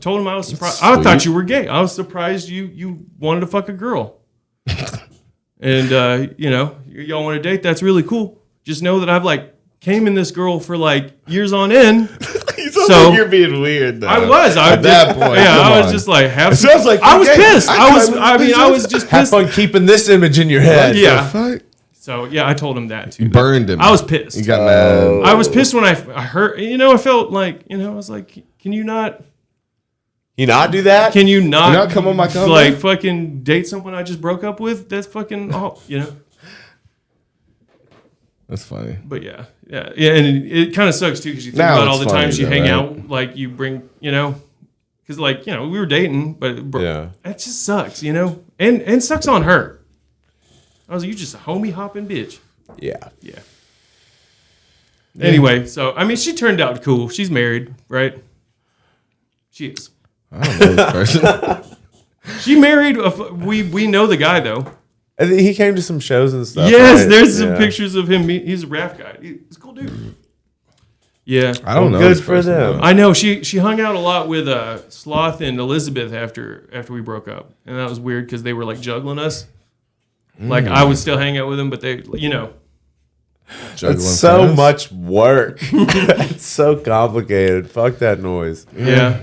told him I was surprised. I thought you were gay. I was surprised you wanted to fuck a girl. And y'all want to date? That's really cool. Just know that I've like came in this girl for like years on end. So you're being weird. Though. I was at that point. Yeah, come I was on. just like, It sounds like I you're was gay. pissed. I was was just Have pissed. fun keeping this image in your head. Yeah. Fuck. So yeah, I told him that too. You burned him. I was pissed. You got mad. I was pissed when I heard. I felt like I was like, can you not? You not do that? Can you not? not come on my cover? Like fucking date someone I just broke up with? That's fucking That's funny. But yeah, and it kind of sucks too because you think Now about all it's the funny times you though, hang right? out, like you bring, because we were dating, but Yeah. it just sucks, and sucks on her. I was like, you just a homie hopping bitch. Yeah. Yeah. Anyway, so I mean, she turned out cool. She's married, right? She is. I don't know this person. She married. We know the guy though. I think he came to some shows and stuff. Yes, right? there's some Yeah. pictures of him. He's a raft guy. He's a cool dude. Yeah, I don't know. Good this for person, them. though. I know. She hung out a lot with Sloth and Elizabeth after we broke up, and that was weird because they were like juggling us. Like I would still hang out with them, but they, Juggling It's so friends. much work. It's so complicated. Fuck that noise. yeah.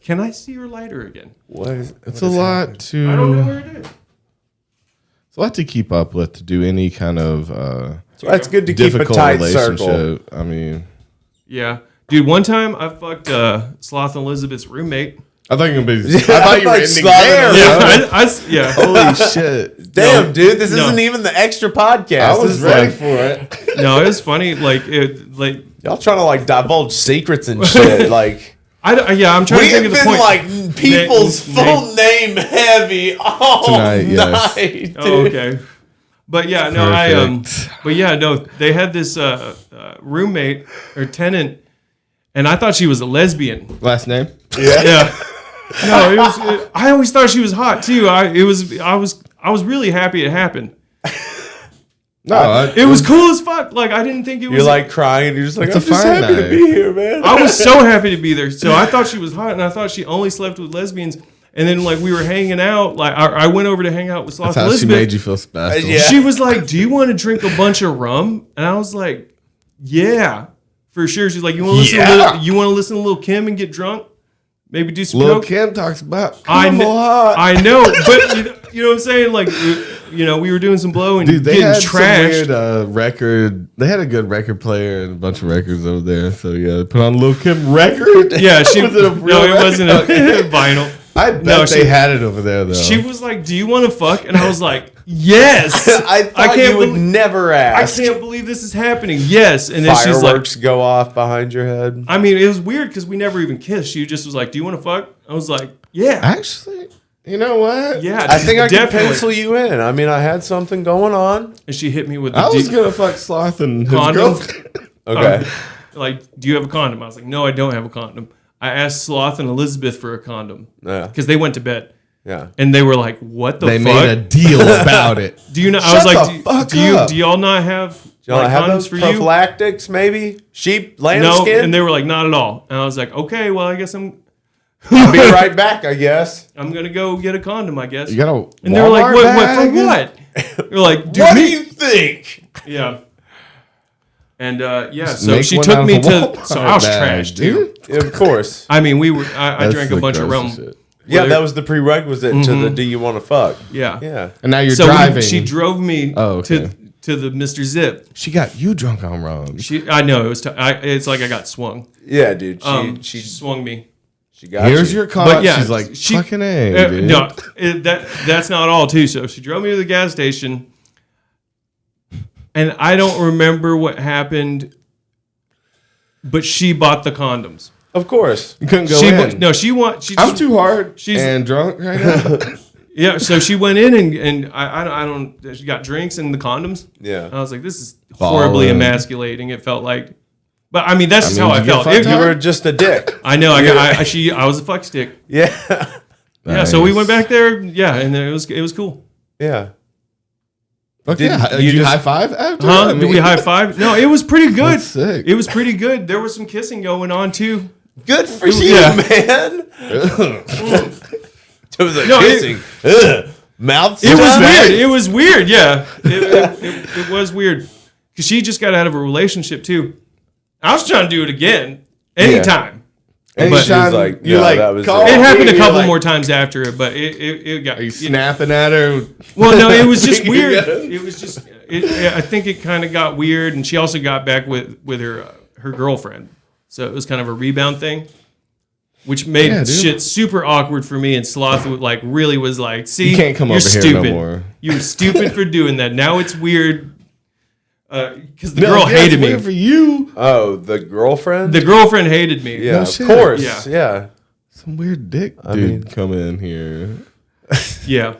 Can I see your lighter again? What is? It's a lot to. I don't know where it is. It's a lot to keep up with to do any kind of That's good to keep a difficult tight circle. relationship. I mean, Yeah, dude. One time I fucked Sloth and Elizabeth's roommate. I thought you were gonna be. I thought you were Like ending Sloth there. and bro. Yeah. Holy shit! Damn, dude, this No. isn't even the extra podcast. I This was is ready like, for it. No, it was funny. Like y'all trying to like divulge secrets and shit. Like I'm trying to we think have of the been point. like people's full name heavy all Tonight, yes. night. Oh, dude. okay. But yeah, no, Perfect. but yeah, no, they had this roommate or tenant, and I thought she was a lesbian. Last name? Yeah. No, I always thought she was hot too. I was really happy it happened. No, It was cool as fuck. Like I didn't think it was. You're like crying. And you're just like, It's I'm a just fine happy to night. be here, man. I was so happy to be there. So I thought she was hot, and I thought she only slept with lesbians. And then like we were hanging out. Like I went over to hang out with Sloth that's how she Elizabeth. made you feel special. Yeah. She was like, "Do you want to drink a bunch of rum?" And I was like, "Yeah, for sure." She's like, "You want to listen to Lil Kim and get drunk? Maybe do some Lil coke?" Kim talks about I Come know, on. I know, but you know what I'm saying? Like, we were doing some blow and Dude, they getting had trashed. some weird record. They had a good record player and a bunch of records over there. So yeah, they put on Lil Kim record. Yeah, she Was it a real no, it record? wasn't a vinyl. I bet No, they had it over there though. She was like, "Do you want to fuck?" And I was like, "Yes." I thought you would never I ask. can't believe this is happening. Yes, and then she's like, Fireworks go off behind your head. I mean, it was weird because we never even kissed. She just was like, "Do you want to fuck?" I was like, "Yeah, Actually, you know what? yeah." I think I could definitely. pencil you in. I mean, I had something going on. And she hit me with the I was deep- gonna fuck Sloth and his Condom? girlfriend. Okay. like, "Do you have a condom?" I was like, "No, I don't have a condom." I asked Sloth and Elizabeth for a condom Yeah. because they went to bed. Yeah. And they were like, "What the They fuck?" made a deal about it. Do you know? I Shut was like, the fuck do you up. do y'all not have Y'all like, have condoms those for you? prophylactics, maybe? Sheep, No, lambskin? and they were like, "Not at all." And I was like, "Okay, well, I guess I'm I'll be right back, I guess. gonna go get a condom, I guess." You got a And they were like, Walmart "What for bag? what?" They're like, "Dude, What do me-" you think? Yeah. And yeah, so Make she one took out me of a to. Walmart So I was bag, trashed too. dude. Of course. I mean, we were. I That's drank a the bunch of rum. grossest shit. Yeah, Well, that was the prerequisite to the do you want to fuck? Yeah. Yeah. And now you're So driving. she drove me Oh, okay. to the Mr. Zip. She got you drunk on rum. I know it was. It's like I got swung. Yeah, dude. She swung me. She got Here's you. your car. But yeah, She's like, she- fucking A, dude. No, that's not all too. So she drove me to the gas station, and I don't remember what happened, but she bought the condoms. Of course. You couldn't go She in. no, she want. She I'm just- too hard she's- and drunk right now. Yeah, so she went in and I don't. She got drinks and the condoms. Yeah. And I was like, this is horribly Ballin'. emasculating. It felt like, but I mean, that's just mean, how I did you get felt. fucked It- You were just a dick. I know. I was a fuck stick. Yeah. Yeah. So we went back there. Yeah, and it was cool. Yeah. Okay, Did did you you just- high five after? Huh? I Did mean, we high five? No, it was pretty good. That's sick. It was pretty good. There was some kissing going on too. Good for was- you, yeah. man. It was a No, kissing. Ugh. Mouth It was stuff? weird. It was weird. Yeah, it was weird because she just got out of a relationship too. I was trying to do it again anytime. Anytime She was like, you no, like that was call it. It happened a me, couple you're like, more times after it, but it got. Are you snapping at her? Well, no, it was just You weird. got it? It was just. I think it kind of got weird, and she also got back with her girlfriend, so it was kind of a rebound thing, which made Yeah, dude. shit super awkward for me. And Sloth like really was like, "See, You can't come you're over here stupid. no more." You were stupid for doing that. Now it's weird." Because the No, girl yeah, hated it's me. weird for you. Oh, the girlfriend? The girlfriend hated me. yeah, No of shit. course. Yeah. Yeah. Some weird dick dude mean- come in here. Yeah.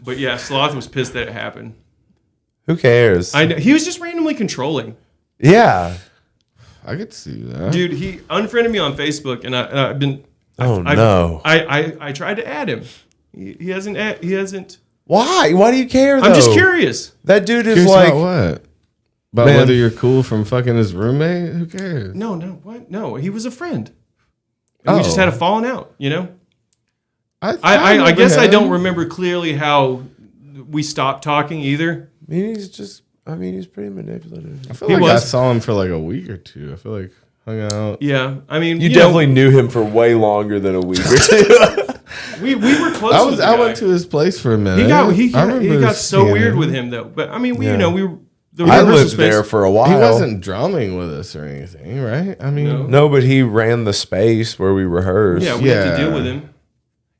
But yeah, Sloth was pissed that it happened. Who cares? I know he was just randomly controlling. yeah. I could see that. Dude, he unfriended me on Facebook, and I've been. Oh, I, no. I tried to add him. He hasn't. Why? Why do you care, though? I'm just curious. That dude is Curious like... about what? About Man. whether you're cool from fucking his roommate? Who cares? No, what? No, he was a friend. And we just Oh. had a falling out, you know? I remember guess I him. don't remember clearly how we stopped talking either. he's pretty manipulative. I feel He like I was. saw him for like a week or two. I feel like hung out. Yeah, I mean, You know, definitely knew him for way longer than a week or two. we were close. I with the I guy. went to his place for a minute. He I remember got so seeing weird him. with him though. But I mean, we Yeah. we were the I rehearsal lived space. there for a while. He wasn't drumming with us or anything, right? I mean, No, but he ran the space where we rehearsed. Yeah, we had to Yeah. deal with him,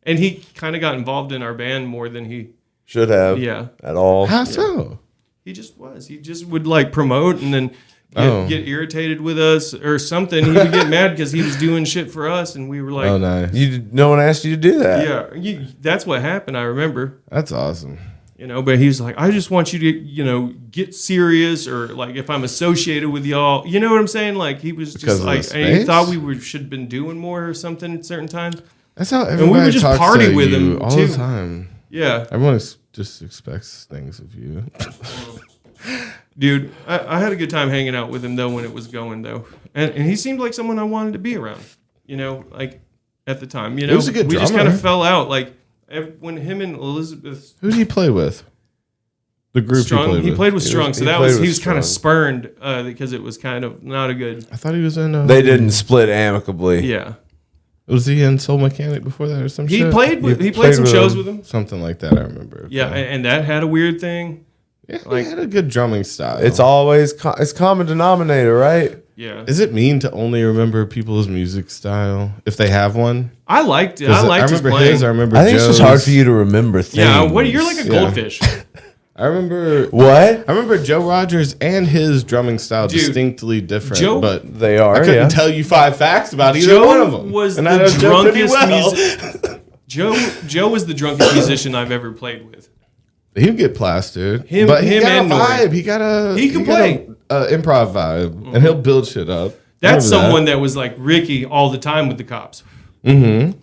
and he kind of got involved in our band more than he. Should have. Yeah, At all. how so? he just was. He just would like promote and then Oh. get irritated with us or something. He would get mad because he was doing shit for us, and we were like, Oh, nice. No one asked you to do that. "Yeah, that's what happened." I remember. That's awesome. But he was like, I just want you to, get serious, or like if I'm associated with y'all, you know what I'm saying? Like he was Because just of like, the and he space? thought we should have been doing more or something at certain times. That's how we everybody would just talks party to with you him, all too. the time. Yeah. Everyone just expects things of you. Dude, I had a good time hanging out with him though when it was going though. And he seemed like someone I wanted to be around, like at the time, He was a good we just drummer. kind of fell out. Like when him and Elizabeth Who did he play with? The group Strong, he played with He Strong, was- so he that played was, with he was kind of Strong. spurned because it was kind of not a good, I thought he was in. They didn't split amicably. yeah. Was he in Soul Mechanic before that or some He shit? played You played played some with shows him. with him. Something like that. I remember. Yeah, and that had a weird thing. Yeah, like- he had a good drumming style. It's always it's common denominator, right? Yeah, Is it mean to only remember people's music style if they have one? I liked it. 'Cause I liked his remember playing. his. I remember. I think it's just hard Joe's. for you to remember things. Yeah, you're like a Yeah. goldfish. I remember. What? I remember Joe Rogers and his drumming style Dude, distinctly different. Joe- but They are. I couldn't yeah. tell you 5 facts about either Joe one of them. was And the I know Joe pretty drunkest well. Joe was the drunkest musician I've ever played with. He'd get plastered. Him- but he him got a and Nori. vibe. He got a. He can got play. a improv vibe, and he'll build shit up. That's Remember someone that was like Ricky all the time with the cops. Mm-hmm.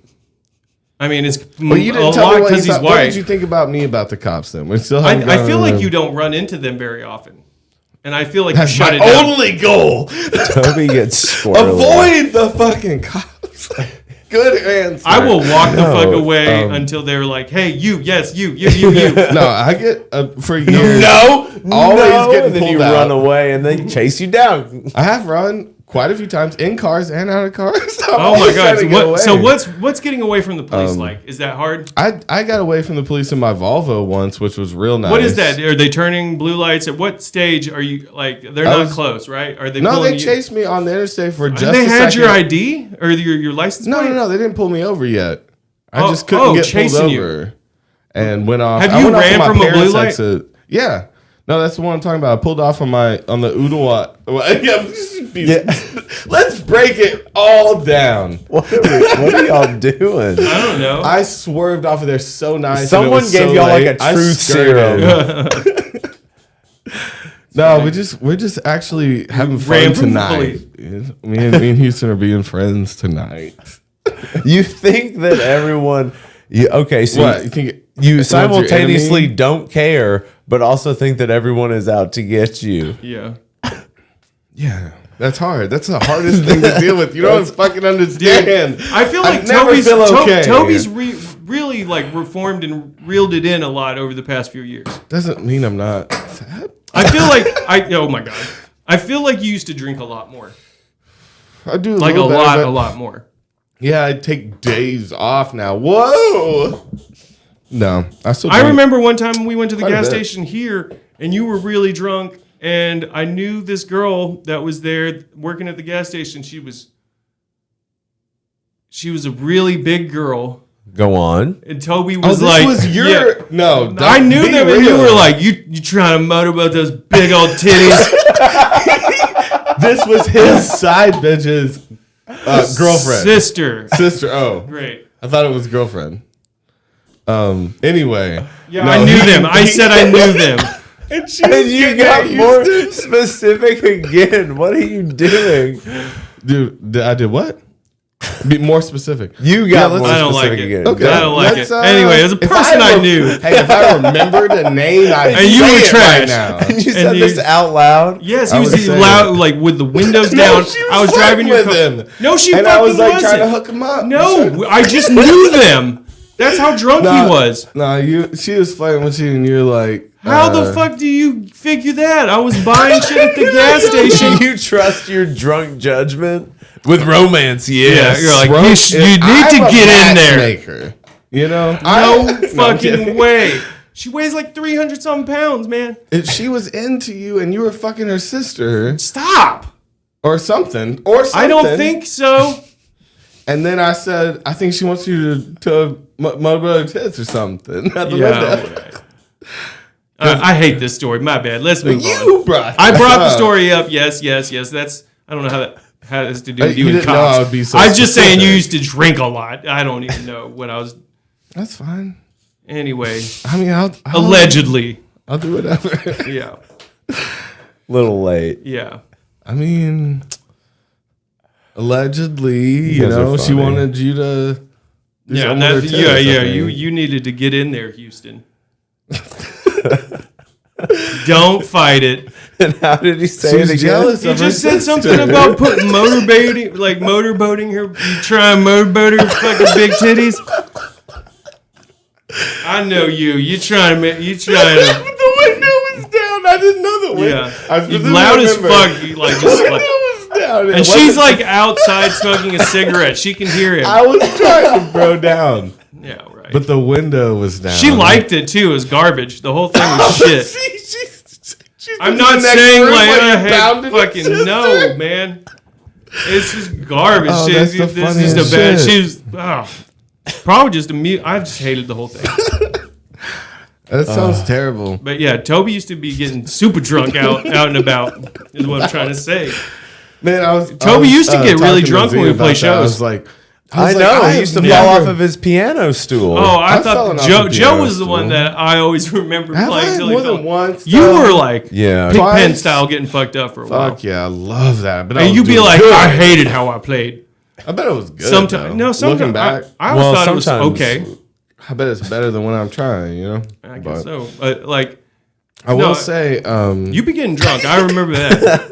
I mean, it's Well, you a didn't tell lot me what, because you he's thought, what white. did you think about me about the cops then? We still haven't I feel gone- like you don't run into them very often, and I feel like That's you shut my it down. only goal. Toby gets squirrely. Avoid the fucking cops. Good answer. I will walk the fuck No, away until they're like, "Hey, you, yes, you." No, I get for years. No, Always no, getting and then pulled you out. run away and they chase you down. I have run quite a few times in cars and out of cars. I'm Oh my always god! trying to So, get away. what's getting away from the police like? Is that hard? I got away from the police in my Volvo once, which was real nice. What is that? Are they turning blue lights? At what stage are you like? They're I not was- close, right? Are they? No, pulling they you? chased me on the interstate for just And they a had second. your ID or your license No, plate? no, no. They didn't pull me over yet. I Oh, just couldn't get pulled chasing you. over and went off. Have I you went off ran on my from a blue parents' light? exit. Yeah. No, that's the one I'm talking about. I pulled off on the Oodalot. Let's break it all down. What are y'all doing? I don't know. I swerved off of there so nice. and it Someone was gave so y'all late. like a I truth skirted. serum. No, we're just actually having ran fun from the tonight. Me and Houston are being friends tonight. You think that everyone? Okay, so What you think? you everyone's your simultaneously enemy? don't care, but also think that everyone is out to get you. Yeah. Yeah, that's hard. That's the hardest thing to deal with. You don't fucking understand. I feel I like never Toby's, feel okay. Toby's really like reformed and reeled it in a lot over the past few years. Doesn't mean I'm not sad. I feel like oh my god, I feel like you used to drink a lot more, I do like a little better, lot, but- a lot more. Yeah, I take days off now. Whoa. No, I still. I drink. remember one time we went to the Quite a gas bit. station here, and you were really drunk, and I knew this girl that was there working at the gas station. She was a really big girl, Go on. and Toby Oh, was this like, was your yeah. no. I knew be them, and you real. were like, you trying to motorboat those big old titties. This was his side bitch's girlfriend, Sister. Oh, Great. I thought it was girlfriend. Anyway. Yeah, No, I knew he- them. I said I knew them. And she And was you getting got that more Houston. specific again. What are you doing? Dude, I did what? Be more specific. You Yeah, got let's- more I don't like specific it. again. Okay. I don't like Let's, it. Anyway, as a if person I knew. Hey, if I remembered a name, I'd And you say were it trash. right now. And you And said you- this out loud. Yes, I he was would say loud, it. like with the windows No, down. she was I was driving your flirting car. with him. No, she And fucking I was like wasn't. trying to hook him up. No, I just knew them. That's how drunk he was. No, she was flirting with you, and you're like, How the fuck do you figure that? I was buying shit at the gas station. You trust your drunk judgment with romance? Yes. Yeah, you're like, Drunk you is- need to I'm a get in there. matchmaker. You know, No I'm fucking kidding. way. She weighs like 300 something pounds, man. She was into you, and you were fucking her sister, Stop. or something. I don't think so. And then I said, I think she wants you to motor her tits or something at the window. I hate this story. My bad. Let's move on. You brought. I brought the up. story up. Yes. That's. I don't know how that has to do with You you and didn't know cops. I would be so I was just saying you specific. used to drink a lot. I don't even know when I was. That's fine. Anyway, I mean, I'll allegedly. I'll do whatever. Yeah. Little late. Yeah. I mean, allegedly, You guys are she funny. wanted you to. Do Yeah, something with her tits, I think. You needed to get in there, Houston. Don't fight it. And how did he say She it was again? jealous He of her just said sister. something about motorboating her. You try and motorboat her fucking big titties. I know you. You trying to. The window was down. I didn't know the window. Yeah. I You specifically loud as remember. fuck. You like just The like. window was down. It And she's wasn't- like outside smoking a cigarette. She can hear him. I was trying to bro down, Yeah, right. but the window was down. She liked it too. It was garbage. The whole thing was shit. She's I'm in not the next saying room like while you hey, pounded her fucking sister. no, man. It's just garbage. Oh, Shit. that's the This is funniest just a bad. shit. She's probably just a mute. I just hated the whole thing. That sounds terrible. But yeah, Toby used to be getting super drunk out and about. Is what I'm trying to say. Man, Toby used to get really talking to drunk when Z we play about that. I shows. was like, I know. He used to fall off of his piano stool. Oh, I I've fallen thought off Joe the Joe piano was the one stool. that I always remember Have playing I? till he More fell. than once. You though? were like Yeah. Pigpen Twice. style getting fucked up for a while. Fuck yeah, I love that. But I And was you'd be doing like, good. I hated how I played. I bet it was good. Sometimes, though. no, sometimes Looking back, I always Well, thought it was sometimes- okay. I bet it's better than when I'm trying. You know. I But guess so. Like I No, will say, you be getting drunk. I remember that.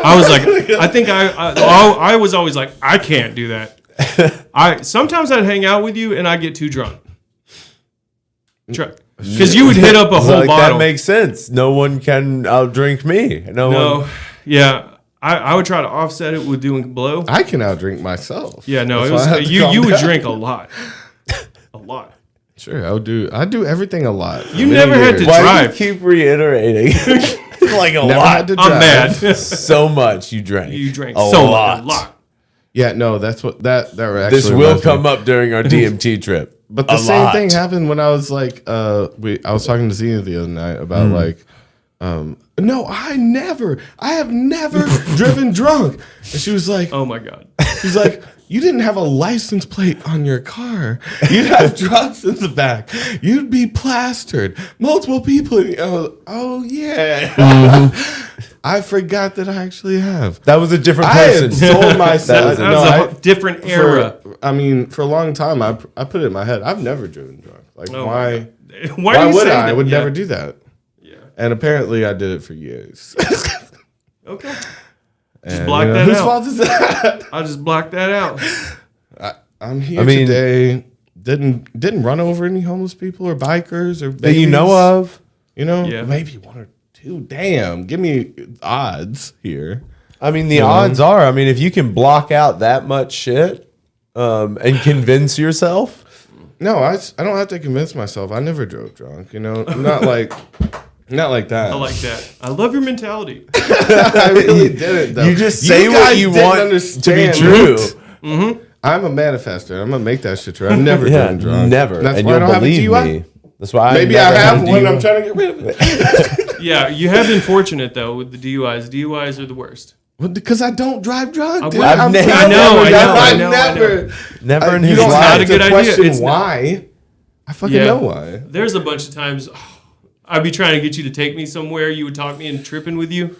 I was like, I think I was always like, I can't do that. Sometimes I'd hang out with you and I get too drunk. Because you would hit up a whole Like, bottle. that makes sense. No one can outdrink me. No No, one. yeah. I would try to offset it with doing blow. I can outdrink myself. Yeah, no, That's it why I have was to you. calm You would down. drink a lot, a lot. Sure, I do everything a lot. for You many never had years. to Why drive. do you keep reiterating? Like a Never lot. had to I'm drive. mad. So much you drank. You drank a so lot. much, a lot. Yeah, no, that's what that actually. This will reminds me. come up during our DMT trip. But the A same lot. thing happened when I was like, I was talking to Zena the other night about like, no, I have never driven drunk. And she was like, Oh my god. she's like, you didn't have a license plate on your car. You'd have drugs in the back. You'd be plastered. Multiple people. Oh yeah. I forgot that I actually have. That was a different I person. had sold myself. That was a different era. For a long time, I put it in my head. I've never driven drunk. Like, Oh my why? God. Why are you would saying I? I that? would Yeah. never do that. Yeah. And apparently, I did it for years. Okay. And, block that whose out. fault is that? I'll just block that out. I'm here I mean- today. Didn't run over any homeless people or bikers or That you know babies. of. You know, Yeah. maybe one or two. Damn, give me odds here. I mean, the odds are, I mean, if you can block out that much shit and convince yourself. No, I don't have to convince myself. I never drove drunk. You know, not like that. I like that. I love your mentality. I really didn't. Though. You just say what guys you didn't want to understand. be true. I'm a manifester. I'm gonna make that shit true. I've never Yeah, driven drunk. never. That's And why I you'll don't have a believe DUI. me. That's why Maybe I never had have a one. DUI. I'm trying to get rid of it. Yeah, you have been fortunate though with the DUIs. DUIs are the worst. Well, because I don't drive drunk. Dude. I've I'm never- telling I know, you, I know, I I know, I never. Never in You his don't It's life. not a have good to idea. question It's not- why. I fucking Yeah. know why. There's a bunch of times I'd be trying to get you to take me somewhere. You would talk me into tripping with you,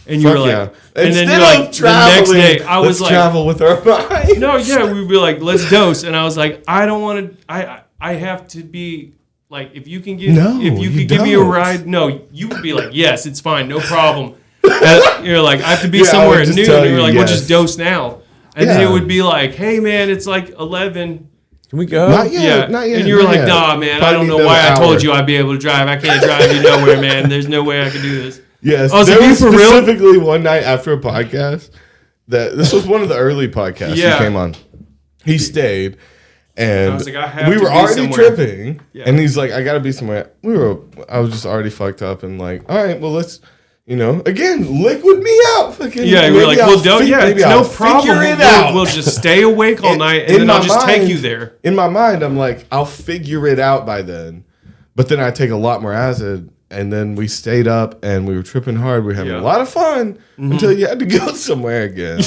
and you Fuck were like, yeah. and Instead then you're like, of traveling, the next day I was let's like, travel with our mind. no, yeah, we'd be like, let's dose, and I was like, I don't want to. I have to be like, if you can give, No, if you you could give me a don't. ride, no, you would be like, yes, it's fine, no problem. And you're like, I have to be Yeah, I somewhere would at just noon. tell And you were you like, we'll yes. just dose now, and then Yeah. it would be like, hey man, it's like 11. Can we go? Not yet. Yeah, Not yet. and you were not like, yet. nah, man, I Probably don't need know why I another told hour. you I'd be able to drive. I can't drive you nowhere, man. There's no way I could do this. Yes, I was there like, was you for real? specifically one night after a podcast that this was one of the early podcasts Yeah. he came on. He stayed, and I was like, I have we to were be already somewhere. tripping, Yeah. and he's like, I gotta be somewhere. I was just already fucked up, and like, all right, well, let's, again, liquid me out. Fucking, Yeah, we were like, maybe well, I'll don't. Yeah, maybe it's no I'll problem. figure it out. We'll just stay awake all night, and In then I'll my just take mind- you there. In my mind, I'm like, I'll figure it out by then. But then I take a lot more acid, and then we stayed up and we were tripping hard. We were having Yeah. a lot of fun until you had to go somewhere again.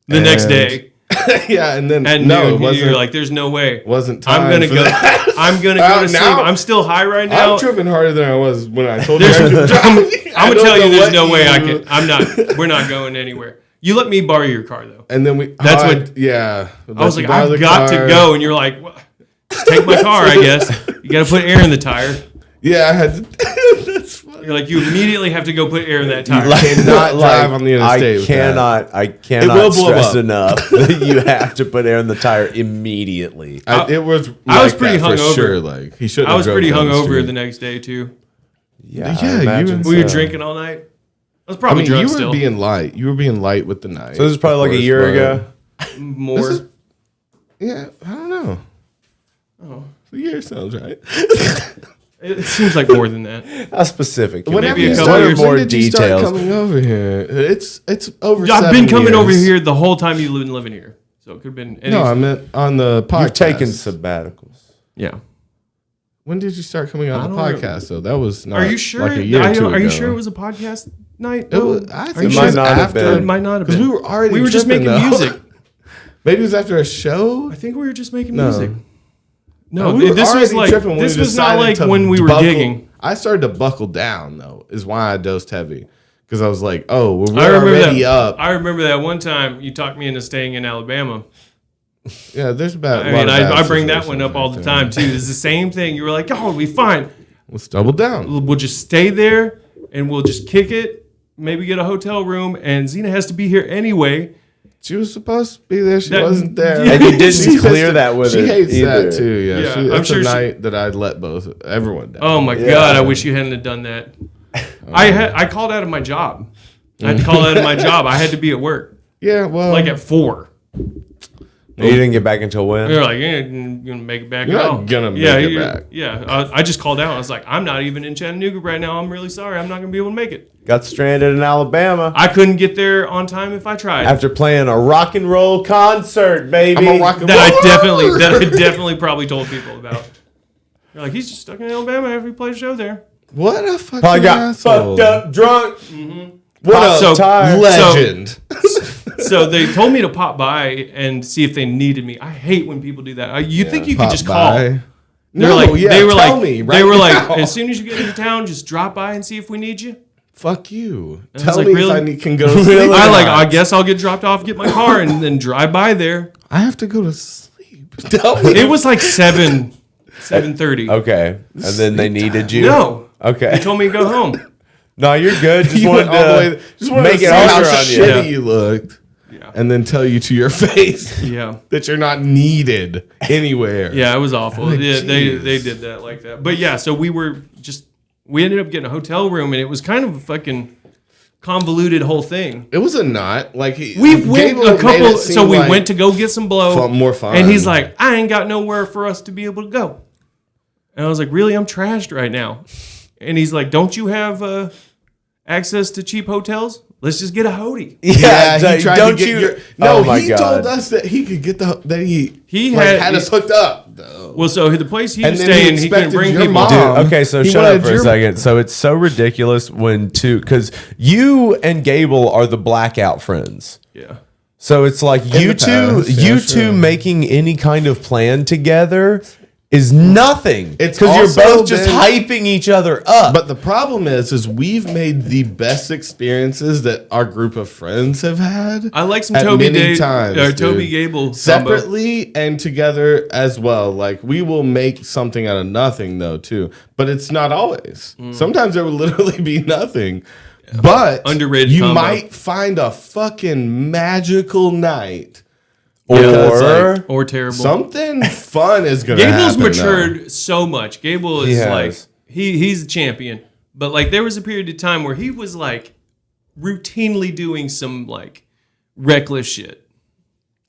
The next And- day, Yeah, and then at no, noon. it wasn't. You're like, there's no way. Wasn't time I'm gonna for go. that. I'm gonna go to sleep. Now- I'm still high right now. I'm tripping harder than I was when I told you. I could drive. I'm I gonna don't tell you, know there's what no way I you- can. I'm not. We're not going anywhere. You let me borrow your car though. And then we. That's what- Yeah. I was like, I've got to go, and you're like, well, just take my car, I guess. You got to put air in the tire. Yeah, I had to. That's funny. You're like, you immediately have to go put air in that tire. Cannot drive on the interstate. I It will cannot blow stress up. enough that you have to put air in the tire immediately. It was. I was like pretty that for hungover. Sure, like he should. I was pretty down the hungover street. the next day too. Yeah, Yeah, I you imagine were- We were so. drinking all night. I was I probably mean, drunk you were still. being light. You were being light with the night. So this is probably like a Of year course, ago. More. This is- Yeah, I don't know. Oh, a year sounds right. It seems like more than that. How specific? Can Maybe we a be? couple What are years. more When did you start details? coming over here? It's over. I've been 7 coming over years. here the whole time you've been living here, so it could have been. No, I meant on the podcast. You've taken sabbaticals. Yeah. When did you start coming on the I don't podcast? Though that was not. Are you sure? Like a year or two Are you ago. sure it was a podcast night? It was, I Are think you it sure? was Might not have after. been. It might not have Because been. we were already. We were just tripping, making though. music. Maybe it was after a show. I think we were just making No. music. No, We were this was already like tripping when this we was not decided like to when we were buckle- gigging. I started to buckle down though. Is why I dosed heavy because I was like, oh, we're I remember already that. up. I remember that one time you talked me into staying in Alabama. Yeah, there's about. I mean, I bring that one up all the time too. It's the same thing. You were like, "Oh, we'll be fine. Let's double down. We'll just stay there and we'll just kick it. Maybe get a hotel room. And Xena has to be here anyway." She was supposed to be there. She That- wasn't there. Yeah. And you didn't She clear pissed- that with She her hates either. that too. Yeah, Yeah, she, I'm that's sure a she- night that I'd let everyone down. Oh my Yeah. god! I wish you hadn't have done that. I called out of my job. I had to call out of my job. I had to be at work Yeah, well, like at 4. You didn't get back until when? You're like, you're gonna make it back. You're at not all. gonna make it back. Yeah, I just called out. I was like, I'm not even in Chattanooga right now. I'm really sorry. I'm not gonna be able to make it. Got stranded in Alabama I couldn't get there on time if I tried. after playing a rock and roll concert, baby. I'm a rock and that I roll. definitely probably told people about. You're like, he's just stuck in Alabama after he played a show there. What a fucking Probably got asshole. fucked up, drunk. What Pop- so- up, tired? Legend. So they told me to pop by and see if they needed me. I hate when people do that. You think you could Pop just call? by. They No, were like, yeah, they were tell like, me they right were now. like, as soon as you get into town, just drop by and see if we need you. Fuck you. was Tell like, me really? if I can go to sleep. or I not. guess I'll get dropped off, get my car, and then drive by there. I have to go to sleep. Tell me. It was like 7:30. Okay, and then they needed you. No, Okay. they told me to go home. No, you're good. Just You wanted went all the way. to Just wanted make to it see how harder on you. shitty Yeah. you looked, Yeah, and then tell you to your face yeah, that you're not needed anywhere. yeah. It was awful. Like, Yeah, they jeez. did that like that. But yeah, so we ended up getting a hotel room, and it was kind of a fucking convoluted whole thing. It was a knot. Like We went Gable a made couple, it seem so we like went to go get some blow. more fun. And he's like, I ain't got nowhere for us to be able to go. And I was like, really? I'm trashed right now. And he's like, don't you have access to cheap hotels? Let's just get a hoodie. Yeah, like, he tried don't to get you? your. No, Oh my he God. told us that he could get that He like, had- had us hooked up. Though. Well, so the place he And was then he staying, he couldn't expected bring your people. mom- Dude, okay, so He shut up wanted for a your- second. So it's so ridiculous when because you and Gable are the blackout friends. Yeah. So it's like you the past, yeah, you sure. two making any kind of plan together is nothing. It's because you're also both just been- hyping each other up. But the problem is we've made the best experiences that our group of friends have had. I like some at Toby many Day, times, or dude. Toby Gable combo. Separately and together as well. Like we will make something out of nothing though too. But it's not always. Sometimes there will literally be nothing. But Underrated you combo. might find a fucking magical night. or Because, like, Or terrible. something fun is gonna Gable's happen. matured so much. Gable is has. like he's a champion. But like there was a period of time where he was like routinely doing some like reckless shit.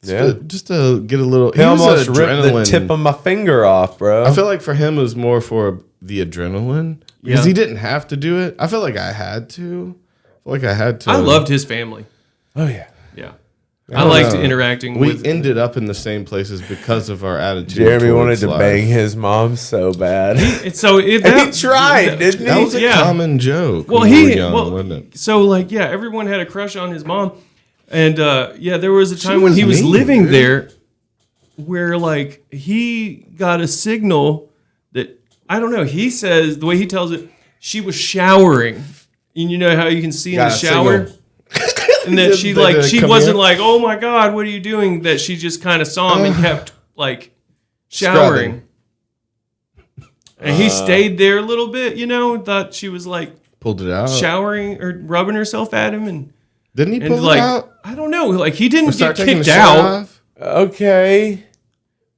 yeah. Just to get a little. He almost was ripped the adrenaline. tip of my finger off, bro. I feel like for him it was more for the adrenaline because Yeah. he didn't have to do it. I feel like I had to. I feel like I had to. I loved his family. oh yeah. Yeah. I liked interacting We with ended up in the same places because of our attitude. Jeremy wanted towards to life. bang his mom so bad. and so if he tried, didn't he? That was a Yeah. common joke. Well, when we were he young, well, wasn't it? so like yeah, everyone had a crush on his mom. And there was a time when he was living there where like he got a signal that I don't know. He says the way he tells it, she was showering, and you know how you can see in the shower, and that she wasn't like, oh my God, what are you doing? That she just kind of saw him and kept like showering, and he stayed there a little bit, thought she was like pulled it out, showering or rubbing herself at him, and didn't he pull it out? I don't know, like he didn't get kicked out. Okay.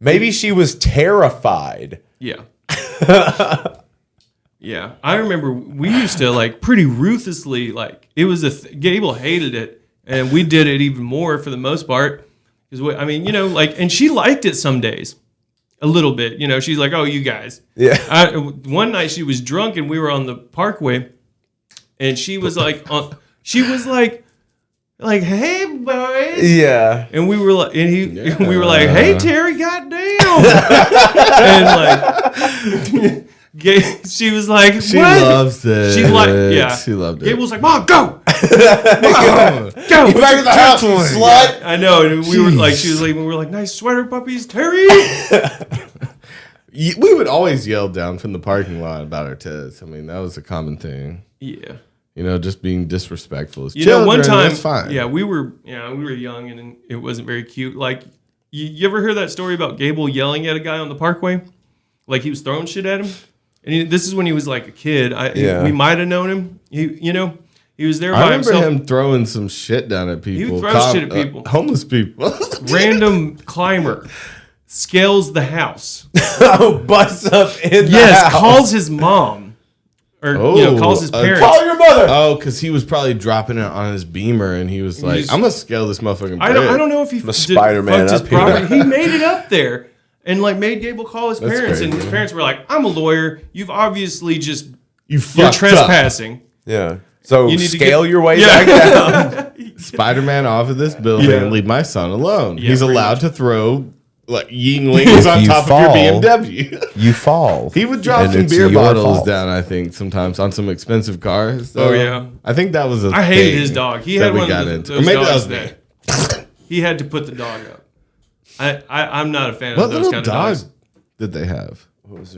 Maybe she was terrified. Yeah. Yeah. I remember we used to like pretty ruthlessly, like it was Gable hated it and we did it even more for the most part. Because and she liked it some days a little bit, she's like, oh, you guys. Yeah. One night she was drunk and we were on the Parkway and she was like, hey boys, yeah, and we were like, we were like, hey Terry, goddamn, and like, she was like, what? She loves it. She loved it. Gabe was like, Mom, go, Mom, go, get back in the house, slut. I know, and we were like, she was like, we were like, nice sweater puppies, Terry. We would always yell down from the parking lot about our tits. I mean, that was a common thing. Yeah. Just being disrespectful. Children, one time, that's fine. Yeah, we were young and it wasn't very cute. Like, you ever hear that story about Gable yelling at a guy on the Parkway? Like he was throwing shit at him? And this is when he was like a kid. We might have known him. He was there by himself. I remember him throwing some shit down at people. He would throw shit at people. Homeless people. Random climber. Scales the house. Busts up in the house. Calls his mom. Or, calls his parents. Call your mother. Oh, because he was probably dropping it on his Beamer, and he was like, I'm going to scale this motherfucking I don't know if he Spider-Man fucked his property. He made it up there and, like, made Gable call his parents. Crazy. And his parents were like, I'm a lawyer. You've obviously just... You're trespassing. Yeah. So you need scale your way back down. Spider-Man off of this building and leave my son alone. Yeah, He's allowed to throw... like Yinglings on top fall, of your BMW. You fall. He would drop some beer bottles down, I think, sometimes on some expensive cars. Oh, yeah. I think that was I hated his dog. He had one of those dogs that he had to put the dog up. I'm not a fan of those kind of dogs. What did they have?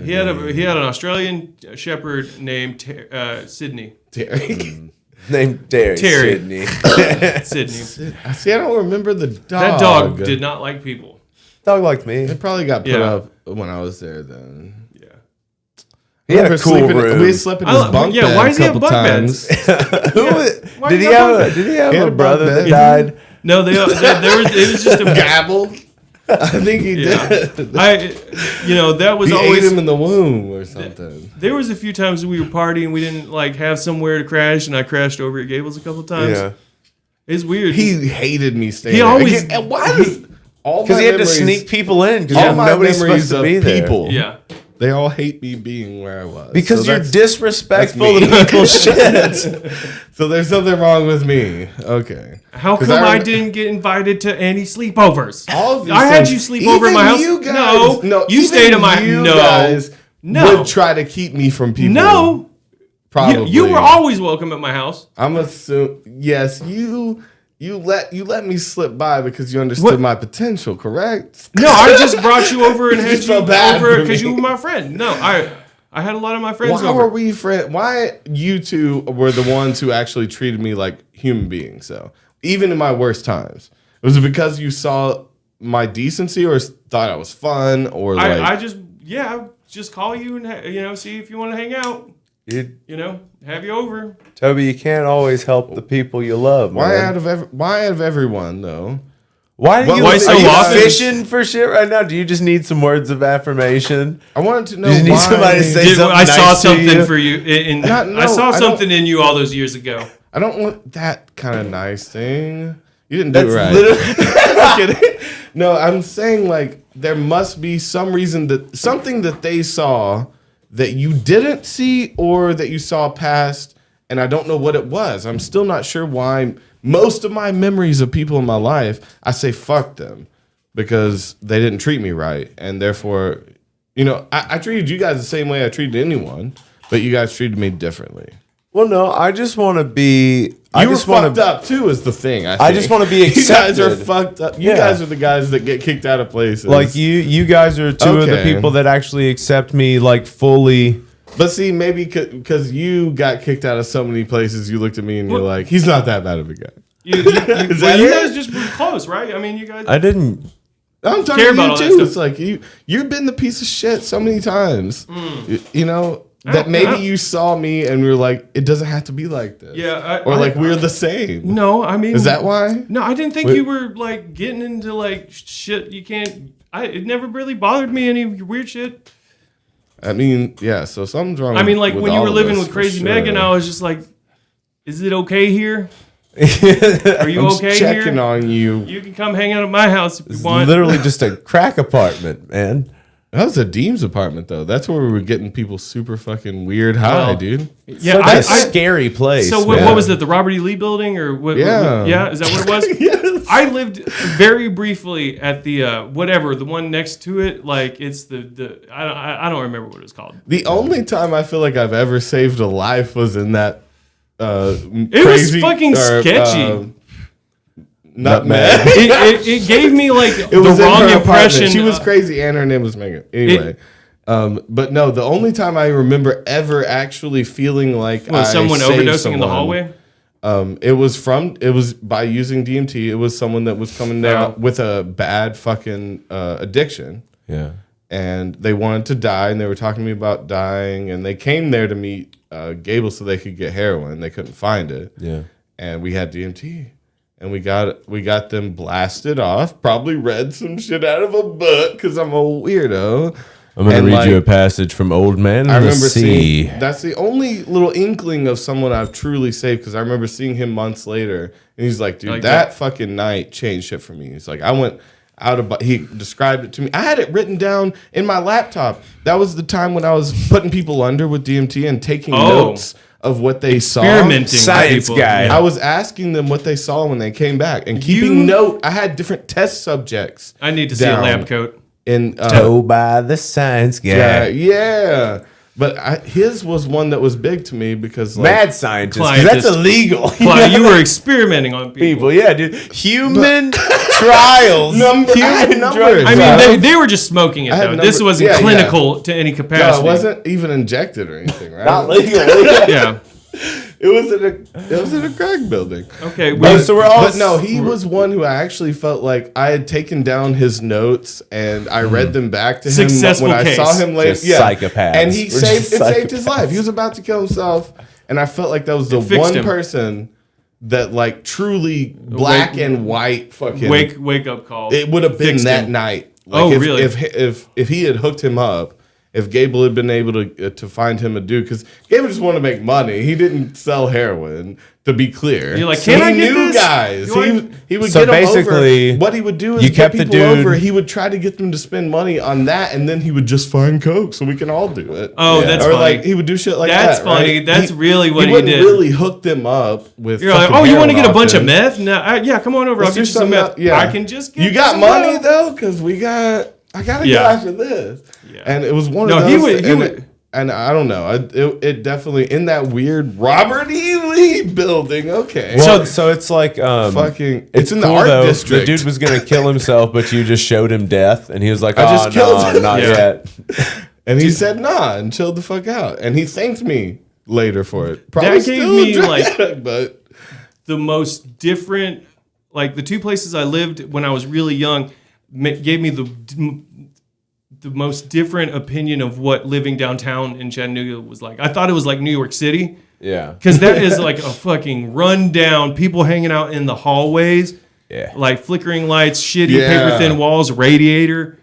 He had an Australian Shepherd named Sydney. Terry. Named Terry. Sydney. See, I don't remember the dog. That dog did not like people. Dog liked me. It probably got put up when I was there then. Yeah. He had a cool room. We slept in his bunk bed why does he have bunk times. Did he have a brother that died? No, it was just a Gabble. I think he did. That was he always ate him in the womb or something. There was a few times we were partying, we didn't like have somewhere to crash, and I crashed over at Gable's a couple times. Yeah. It's weird. He hated me staying He there. always- Again, and why does Because he had to sneak people in because nobody's supposed to be there. People. Yeah. They all hate me being where I was. Because So you're that's disrespectful me. to people's shit. So there's something wrong with me. Okay. How 'Cause come I didn't get invited to any sleepovers? All of these I had things- you sleep over at even my house. You guys, no, you even stayed at my you no. guys No. would try to keep me from people. No. Probably. You were always welcome at my house. I'm assuming. Yes, you let me slip by because you understood my potential. Correct? No, I just brought you over and had just you felt bad over for because me. you were my friend. No, I had a lot of my friends Why over. were we friends? Why you two were the ones who actually treated me like human beings? So even in my worst times, was it because you saw my decency or thought I was fun or like? I just call you and see if you want to hang out. Have you over. Toby, you can't always help the people you love. Why man. out of everyone though? Why so are you often? fishing for shit right now? Do you just need some words of affirmation? I wanted to know. You just need why. somebody to say something I saw nice to something you? for you. I I saw don't- something in you all those years ago. I don't want that kind of nice thing. You didn't do That's it right. literally. I'm kidding. No, I'm saying like there must be some reason that something that they saw that you didn't see or that you saw past, and I don't know what it was. I'm still not sure why. Most of my memories of people in my life, I say fuck them because they didn't treat me right, and therefore, I treated you guys the same way I treated anyone, but you guys treated me differently. Well, no, I just want to be. You were fucked up too, is the thing. I just want to be accepted. You guys are fucked up. You guys are the guys that get kicked out of places. Like you guys are two of the people that actually accept me like fully. But see, maybe because you got kicked out of so many places, you looked at me and you're like, he's not that bad of a guy. You guys just were close, right? I mean, you guys. I didn't. I'm talking about you too. It's like you've been the piece of shit so many times. You know. That maybe you saw me and we were like, it doesn't have to be like this. Yeah. We're the same. No, I mean. Is that why? No, I didn't think you were like getting into like shit you can't. It never really bothered me, any weird shit. I mean, yeah, so something's wrong. I mean, like when you were living with Crazy sure. Megan, I was just like, is it okay here? Are you okay here? Checking on you. You can come hang out at my house if you It's want. literally just a crack apartment, man. That was a Deems apartment, though. That's where we were getting people super fucking weird high, dude. Yeah, Such a scary place. So what was it? The Robbery Lee building, or what? Yeah. Yeah. Is that what it was? Yes. I lived very briefly at the the one next to it. Like it's the I don't remember what it was called. The only time I feel like I've ever saved a life was in that. It was fucking sketchy. Nutmeg. it gave me like It was the in wrong her impression. apartment. She was crazy, and her name was Megan. Anyway, but no, the only time I remember ever actually feeling like Was someone saved overdosing in the hallway? It was by using DMT. It was someone that was coming down with a bad fucking addiction. Yeah. And they wanted to die, and they were talking to me about dying, and they came there to meet Gable so they could get heroin. They couldn't find it. Yeah. And we had DMT. And we got them blasted off. Probably read some shit out of a book because I'm a weirdo. I'm going to read you a passage from Old Man in the Sea. That's the only little inkling of someone I've truly saved, because I remember seeing him months later, and he's like, dude, Like that fucking night changed shit for me. He's like, I went out of, he described it to me. I had it written down in my laptop. That was the time when I was putting people under with DMT and taking notes of what they saw. Experimenting. Science guy. I was asking them what they saw when they came back and keeping note. I had different test subjects. I need to see a lab coat. Towed by the science guy. Yeah. But his was one that was big to me because like, mad scientist. 'Cause that's illegal. Well, you were experimenting on people. Yeah, dude. Human trials. Human numbers. I mean, they were just smoking it though. This wasn't clinical to any capacity. No, it wasn't even injected or anything, right? Not legal. Yeah. It was in a crack building. Okay, so we're all. But no, he was one who I actually felt like I had taken down his notes and I read them back to him Successful when case. I saw him later. Just psychopaths. And he We're saved just his life. He was about to kill himself, and I felt like that was the fixed one him. person that like truly black and white fucking wake up call. It would have been Fixed that him. night. Like Really? If he had hooked him up. If Gable had been able to find him a dude, because Gable just wanted to make money. He didn't sell heroin, to be clear. You're like, can I get knew this? guys. He would So get them basically, over. What he would do is you get kept the people dude- over. He would try to get them to spend money on that, and then he would just find coke so we can all do it. Oh, that's or funny. like he would do shit like That's that. funny. Right? That's really what he wouldn't did. really hook them up with. You're like, fucking oh, you want to get a heroin bunch of often. meth? No, yeah, come on over. I'll Let's get you do some something meth. else. Yeah. I can just get You got some money meth. though, because I gotta go after this. Yeah. And it was one No, of he those. would- And I don't know. It definitely in that weird Robert E. Lee building. Okay, So it's like fucking. It's in the cool, art though. district. The dude was gonna kill himself, but you just showed him death, and he was like, I just killed him." not Yeah. yet." and he said nah and chilled the fuck out. And he thanked me later for it. Probably That gave still me, a drug like- addict, but The most different, like the two places I lived when I was really young, gave me the most different opinion of what living downtown in Chattanooga was like. I thought it was like New York City. Yeah. Because that is like a fucking rundown, people hanging out in the hallways, Yeah. like flickering lights, shitty Yeah. paper thin walls, radiator.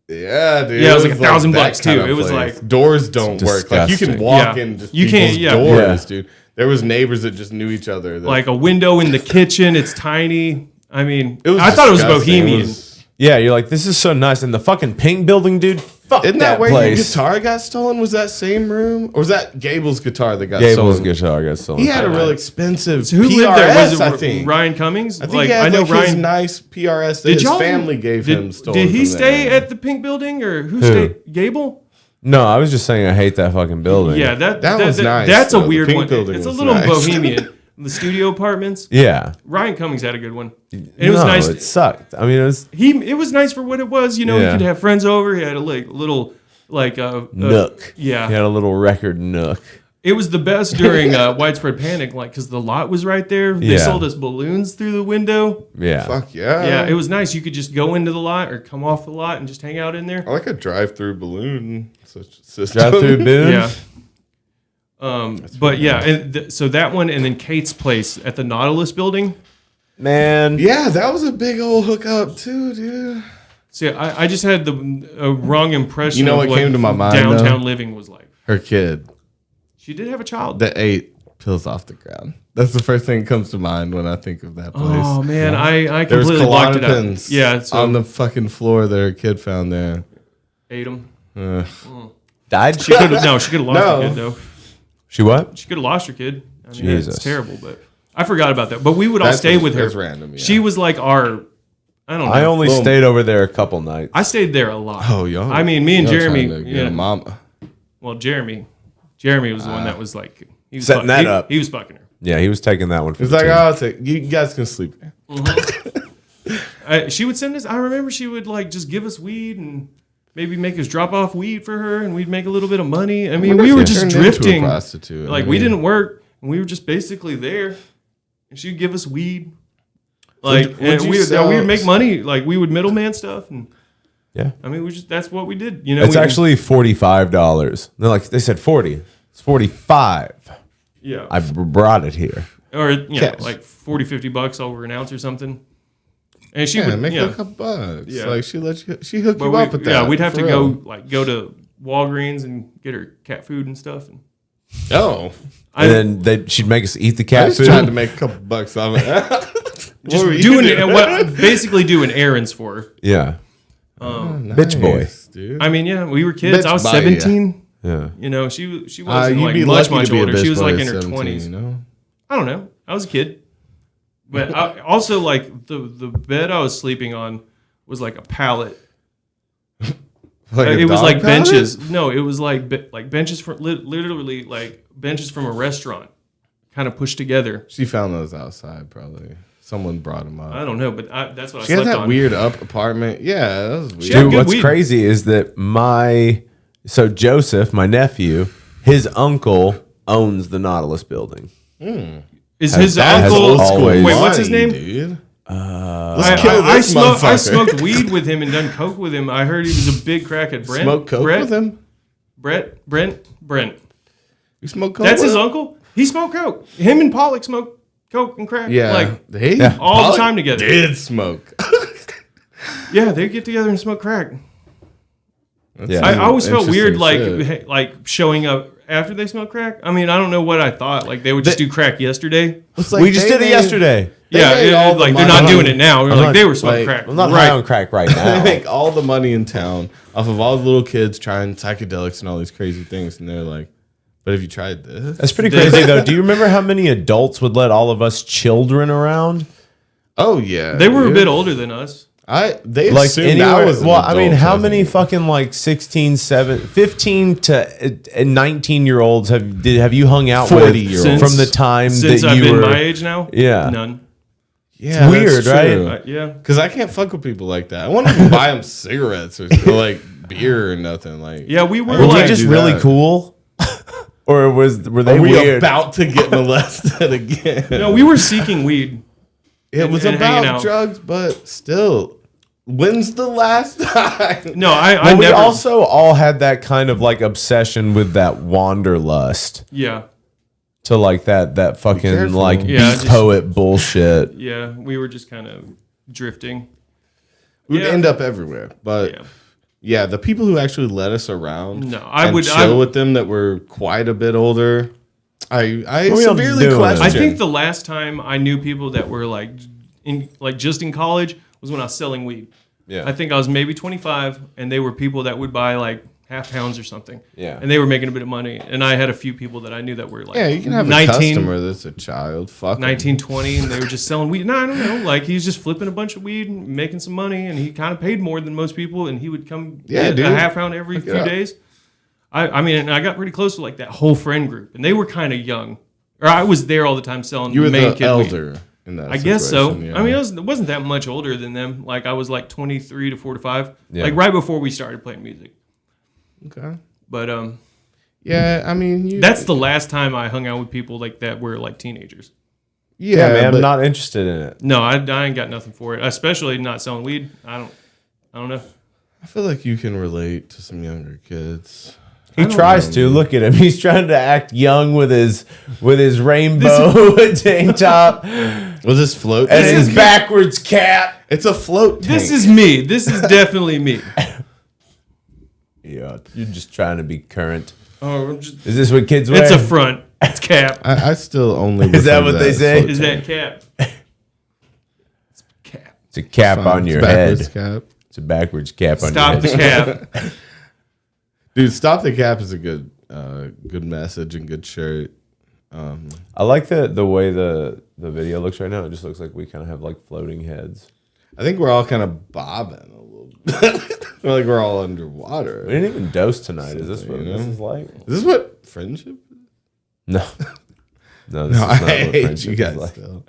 yeah, dude. Yeah, it was like $1,000 that too. kind of It was place. like- doors don't work. Like you can disgusting. walk Yeah. in just You can't- people's yeah. doors, Yeah. dude. There was neighbors that just knew each other. That, Like a window in the kitchen, it's tiny. I mean, it was I thought it was disgusting. bohemian. Yeah, you're like, this is so nice. And the fucking pink building, dude. Fuck Isn't that where your place. guitar got stolen? Was that same room? Or was that Gable's guitar that got Gable's stolen? guitar got stolen. He had a real expensive So who PRS, lived there? Was I it think. Ryan Cummings? I think he had like his nice PRS that his y'all- family gave him stolen Did he from stay there. at the pink building or who stayed? Gable? No, I was just saying I hate that fucking building. Yeah, That was nice, That's a though. The weird pink one. building It's a was little nice. bohemian. The studio apartments. Yeah. Ryan Cummings had a good one. And it was nice. It sucked. I mean, it was It was nice for what it was. You know, Yeah. he could have friends over. He had a little nook. Yeah. He had a little record nook. It was the best during widespread panic, like because the lot was right there. They Yeah. sold us balloons through the window. Yeah. Fuck yeah. Yeah, it was nice. You could just go into the lot or come off the lot and just hang out in there. I like a drive-through balloon system. Drive through boon. Yeah. But yeah, and so that one, and then Kate's place at the Nautilus building. Man. Yeah, that was a big old hookup too, dude. See, I just had the wrong impression. You know of what came to my mind, downtown though? living was like. Her kid She did have a child. that ate pills off the ground. That's the first thing that comes to mind when I think of that place. Oh man, I There was completely blocked it out. Klonopins Yeah, so on the fucking floor that her kid found there. ate them. Died She could have lost No. her kid though. She what? She could have lost her kid. I mean, Jesus. it's terrible, but I forgot about that. But we would all stay with her. That's random. Yeah. She was like our. I don't know. I only Boom. stayed over there a couple nights. I stayed there a lot. Oh, y'all. I mean, me and y'all Jeremy. trying to get Yeah, a mama. well, Jeremy was the one that was like he was Setting that up. He was fucking her. Yeah, he was taking that one for It's the like, team. oh, I'll take. You guys can sleep. She would send us. I remember she would like just give us weed and maybe make us drop off weed for her, and we'd make a little bit of money. I mean, we were just drifting. Prostitute. Like we didn't work, and we were just basically there, and she'd give us weed. Like, Would and you we sell- would make money. Like we would middleman stuff, and Yeah. I mean, that's what we did. You know, It's we- actually $45. They said 40. It's 45. yeah, I brought it here. or you know, Cash. like $40-$50 over an ounce or something. And she Yeah, would make you her know, a couple bucks. Yeah. Like she hooked but you we, up with that. yeah, we'd have for to real. go to Walgreens and get her cat food and stuff. And Oh, And then she'd make us eat the I cat just food. tried to make a couple bucks off it. just What were you doing doing? and what basically doing errands for her. Yeah. Bitch boy. Nice, dude. I mean, yeah, we were kids. Bitch I was by ya. 17. Yeah. You know, she wasn't you'd like be much lucky to be a older. She bitch was boy like at in her 17, 20s. You know? I don't know. I was a kid. But I also like the bed I was sleeping on was like a pallet. Like a It was dog like pallet? benches. No, it was like benches from literally like benches from a restaurant, kind of pushed together. She found those outside, probably. Someone brought them up. I don't know, but that's what She I had slept that on. weird up apartment. Yeah, that was weird. She had Dude, good what's weed. crazy is that Joseph, my nephew, his uncle owns the Nautilus building. Is his that has uncle? always- Wait, what's his name? Dude. I smoked weed with him and done coke with him. I heard he was a big crack at Brent. Smoke coke Brett? with him? Brent. You smoke coke That's with his him? uncle. He smoked coke. Him and Pollock smoked coke and crack. Yeah. like They all the Pollock time together. Did smoke. Yeah, they get together and smoke crack. Yeah. I always felt weird, Interesting shit. like showing up after they smoke crack. I mean, I don't know what I thought. Like they would just do crack yesterday. It's like We just they did it made- yesterday. They Yeah, made all the like they're money. not doing it now. Like not- they were smoking like, crack. I'm not right. high on crack right They now. make all the money in town off of all the little kids trying psychedelics and all these crazy things, and they're like, "But have you tried this?" That's pretty crazy, though. Do you remember how many adults would let all of us children around? Oh yeah, They were a dude. bit older than us. They Like assumed anywhere, I was. An well, I mean, adult, how I many think. fucking like 16, 15 to 19 year olds have you hung out 40-year-olds. with from the time Since that I've you been were? my age now. Yeah. None. Yeah, weird, right? Yeah. Because I can't fuck with people like that. I want to buy them cigarettes or like beer or nothing. Like, Yeah, we were I Were like we like just do really that. cool, or were they are we weird? about to get molested again? no, we were seeking weed. it was and hanging about out. drugs, but still, when's the last time? No, I Well, we never. also all had that kind of like obsession with that wanderlust yeah, to like that fucking careful. like Yeah, beat just- poet bullshit. yeah, we were just kind of drifting. We'd Yeah. end up everywhere. But Yeah. yeah, the people who actually let us around, No, I would- chill I- with them that were quite a bit older. I are we all severely doing? question. I think the last time I knew people that were just in college was when I was selling weed. Yeah. I think I was maybe 25, and they were people that would buy like half pounds or something. Yeah. And they were making a bit of money. And I had a few people that I knew that were like yeah, you can have 19, a customer that's a child. Fuck 'em. 19, 20, and they were just selling weed. No, I don't know. Like he's just flipping a bunch of weed and making some money, and he kind of paid more than most people, and he would come Yeah, get dude. a half pound every Look it few up. days. I mean, I got pretty close to like that whole friend group, and they were kind of young. Or I was there all the time selling. You were main the kid elder weed. in that I guess so. situation, yeah. I mean, it wasn't that much older than them. Like I was like 23 to 45, Yeah. like right before we started playing music. Okay. But Yeah, I mean, that's the last time I hung out with people like that were like teenagers. Yeah, man, but I'm not interested in it. No, I ain't got nothing for it. Especially not selling weed. I don't know. I feel like you can relate to some younger kids. He tries to. Look at him. He's trying to act young with his rainbow tank top Was this float? and tank? his backwards cap. It's a float tank. This is me. This is definitely me. Yeah, you're just trying to be current. Oh, I'm just, Is this what kids wear? it's a front. It's cap. I still only. Is that refer to what they as say? float Is tank. that cap? It's cap. It's a cap Fine, on it's your backwards head. Cap. It's a backwards cap on Stop your the head. cap. Dude, stop the cap is a good message and good shirt. I like the way the video looks right now. It just looks like we kind of have like floating heads. I think we're all kind of bobbing a little bit. We're like we're all underwater. We didn't even dose tonight. Is this what You know? this is like? Is this what friendship is? No. No, this No, is I not what hate friendship you is guys like. still.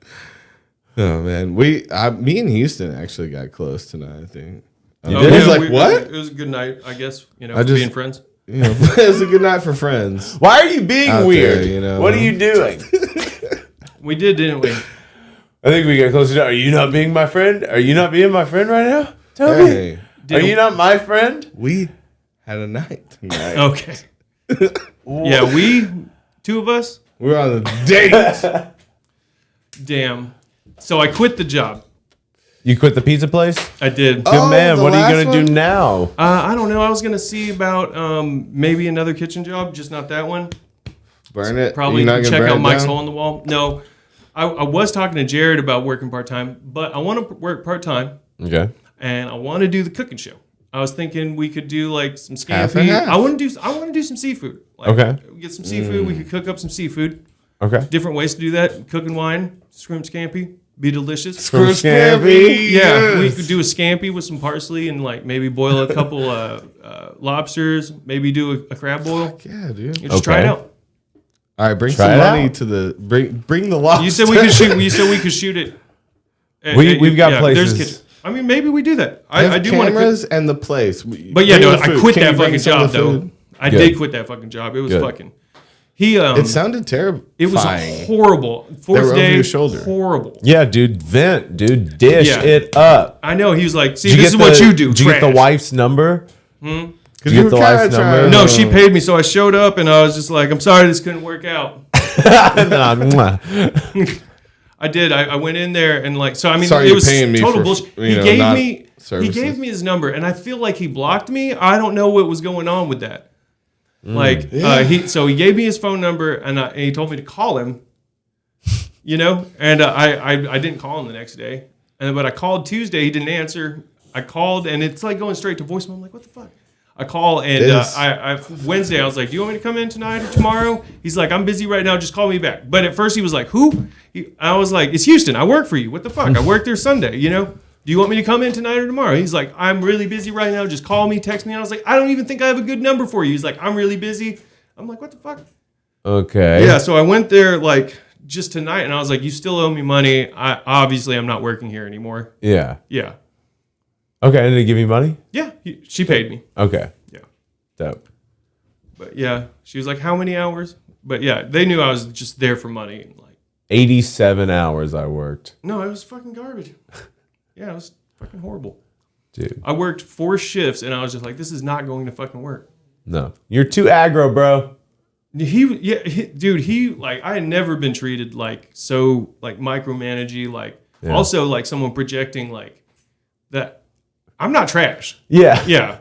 Oh man, me and Houston actually got close tonight. I think. You It did? was like it what? was a good night, I guess. You know, I just- being friends. You know, it was a good night for friends. Why are you being Out weird? there, you know. What are you doing? We did, didn't we? I think we got closer to. Are you not being my friend? Are you not being my friend right now? Tell me. Hey, Are you not my friend? we had a night tonight. Okay. Yeah, two of us. We were on a date. Damn. So I quit the job. You quit the pizza place? I did. Good Oh, man. the What are you last gonna one? do now? I don't know. I was gonna see about maybe another kitchen job, just not that one. Burn it. Probably You're not gonna check burn out it Mike's down? hole in the wall. No, I was talking to Jared about working part time, but I want to work part time, Okay. and I want to do the cooking show. I was thinking we could do like some Half and scampi. half. I want to do some seafood. Like, Okay. Get some seafood. We could cook up some seafood. Okay. Different ways to do that. Cooking wine, scrim scampi, be delicious. Screw scampi. Yeah, we yes. could do a scampi with some parsley and like maybe boil a couple lobsters. Maybe do a crab boil. Yeah, dude. You just try it Okay. out. All right, bring Try some it money out. to the bring the lobster. You said we could shoot. You said we could shoot it. We've got There's places. kitchen. I mean, maybe we do that. I I do want to. cameras and the place. But yeah, Bring no, the I food. quit Can you that bring fucking some of job the though. food? I Good. did quit that fucking job. It was Good. fucking. He It sounded terrible. It was horrible. They Fourth were over day, your shoulder. horrible. Yeah, dude. Vent, dude. Dish Yeah. it up. I know. He was like, "See, Did this is what you do." Did you get the trash." wife's number? Because Did you get the wife's number? No, she paid me, so I showed up, and I was just like, "I'm sorry, this couldn't work out." Nah, mwah. I did. I went in there and like, so I mean, Sorry it you're was paying me total for, bullshit. you He know, gave not me services. he gave me his number, and I feel like he blocked me. I don't know what was going on with that. Like he gave me his phone number, and he told me to call him. You know, and I didn't call him the next day, but I called Tuesday. He didn't answer. I called, and it's like going straight to voicemail. I'm like, what the fuck? I call, and I Wednesday I was like, do you want me to come in tonight or tomorrow? He's like, I'm busy right now. Just call me back. But at first he was like, who? I was like, it's Houston. I work for you. What the fuck? I work there Sunday. You know. Do you want me to come in tonight or tomorrow? He's like, I'm really busy right now. Just call me, text me. And I was like, I don't even think I have a good number for you. He's like, I'm really busy. I'm like, what the fuck? Okay. Yeah, so I went there like just tonight, and I was like, you still owe me money. Obviously, I'm not working here anymore. Yeah. Yeah. Okay. And did he give me money? Yeah, she paid me. Okay. Yeah. Dope. But yeah, she was like, how many hours? But yeah, they knew I was just there for money. And like, 87 hours I worked. no, it was fucking garbage. Yeah, it was fucking horrible. Dude. I worked 4 shifts, and I was just like, this is not going to fucking work. No. You're too aggro, bro. He like, I had never been treated like so like micromanagey, like also like someone projecting like that I'm not trash. Yeah. Yeah.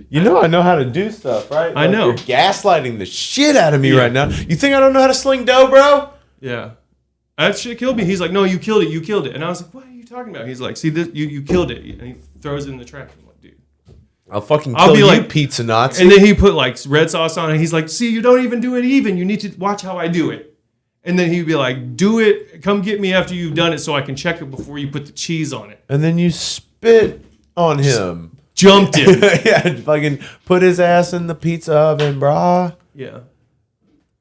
You know I know how to do stuff, right? I know. You're gaslighting the shit out of me right now. You think I don't know how to sling dough, bro? Yeah. That shit killed me. He's like, no, you killed it. You killed it. And I was like, what are you talking about? He's like, see this, you killed it. And he throws it in the trash. I'm like, dude. I'll fucking I'll kill be you, like- pizza Nazi. And then he put like red sauce on it. He's like, see, you don't even do it even. You need to watch how I do it. And then he'd be like, do it. Come get me after you've done it so I can check it before you put the cheese on it. And then you spit on him. jumped him. Yeah, fucking put his ass in the pizza oven, brah. Yeah.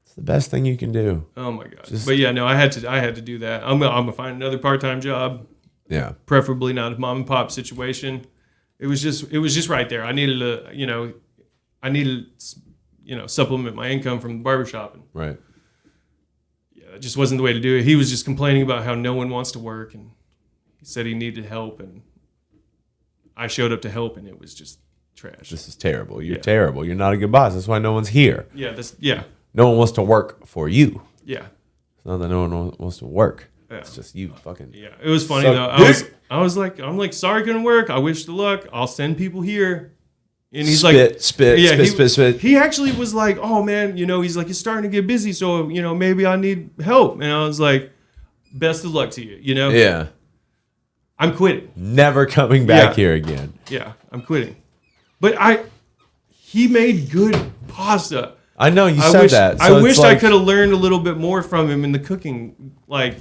It's the best thing you can do. Oh my god. But yeah, no, I had to do that. I'm gonna find another part-time job. Yeah. Preferably not a mom and pop situation. It was just right there. I needed to, supplement my income from the barbershop. And Right. yeah, it just wasn't the way to do it. He was just complaining about how no one wants to work, and he said he needed help, and I showed up to help, and it was just trash. This is terrible. You're terrible. You're not a good boss. That's why no one's here. Yeah. No one wants to work for you. Yeah. It's not that no one wants to work. Yeah. It's just you fucking. Yeah. It was funny Suck though. dick. I'm like, sorry, couldn't work. I wish you luck. I'll send people here. And he's spit. He actually was like, oh man, he's like, it's starting to get busy, so maybe I need help. And I was like, best of luck to you. Yeah. I'm quitting. Never coming back here again. Yeah, I'm quitting. But he made good pasta. I know you said that. I wished I could have learned a little bit more from him in the cooking. Like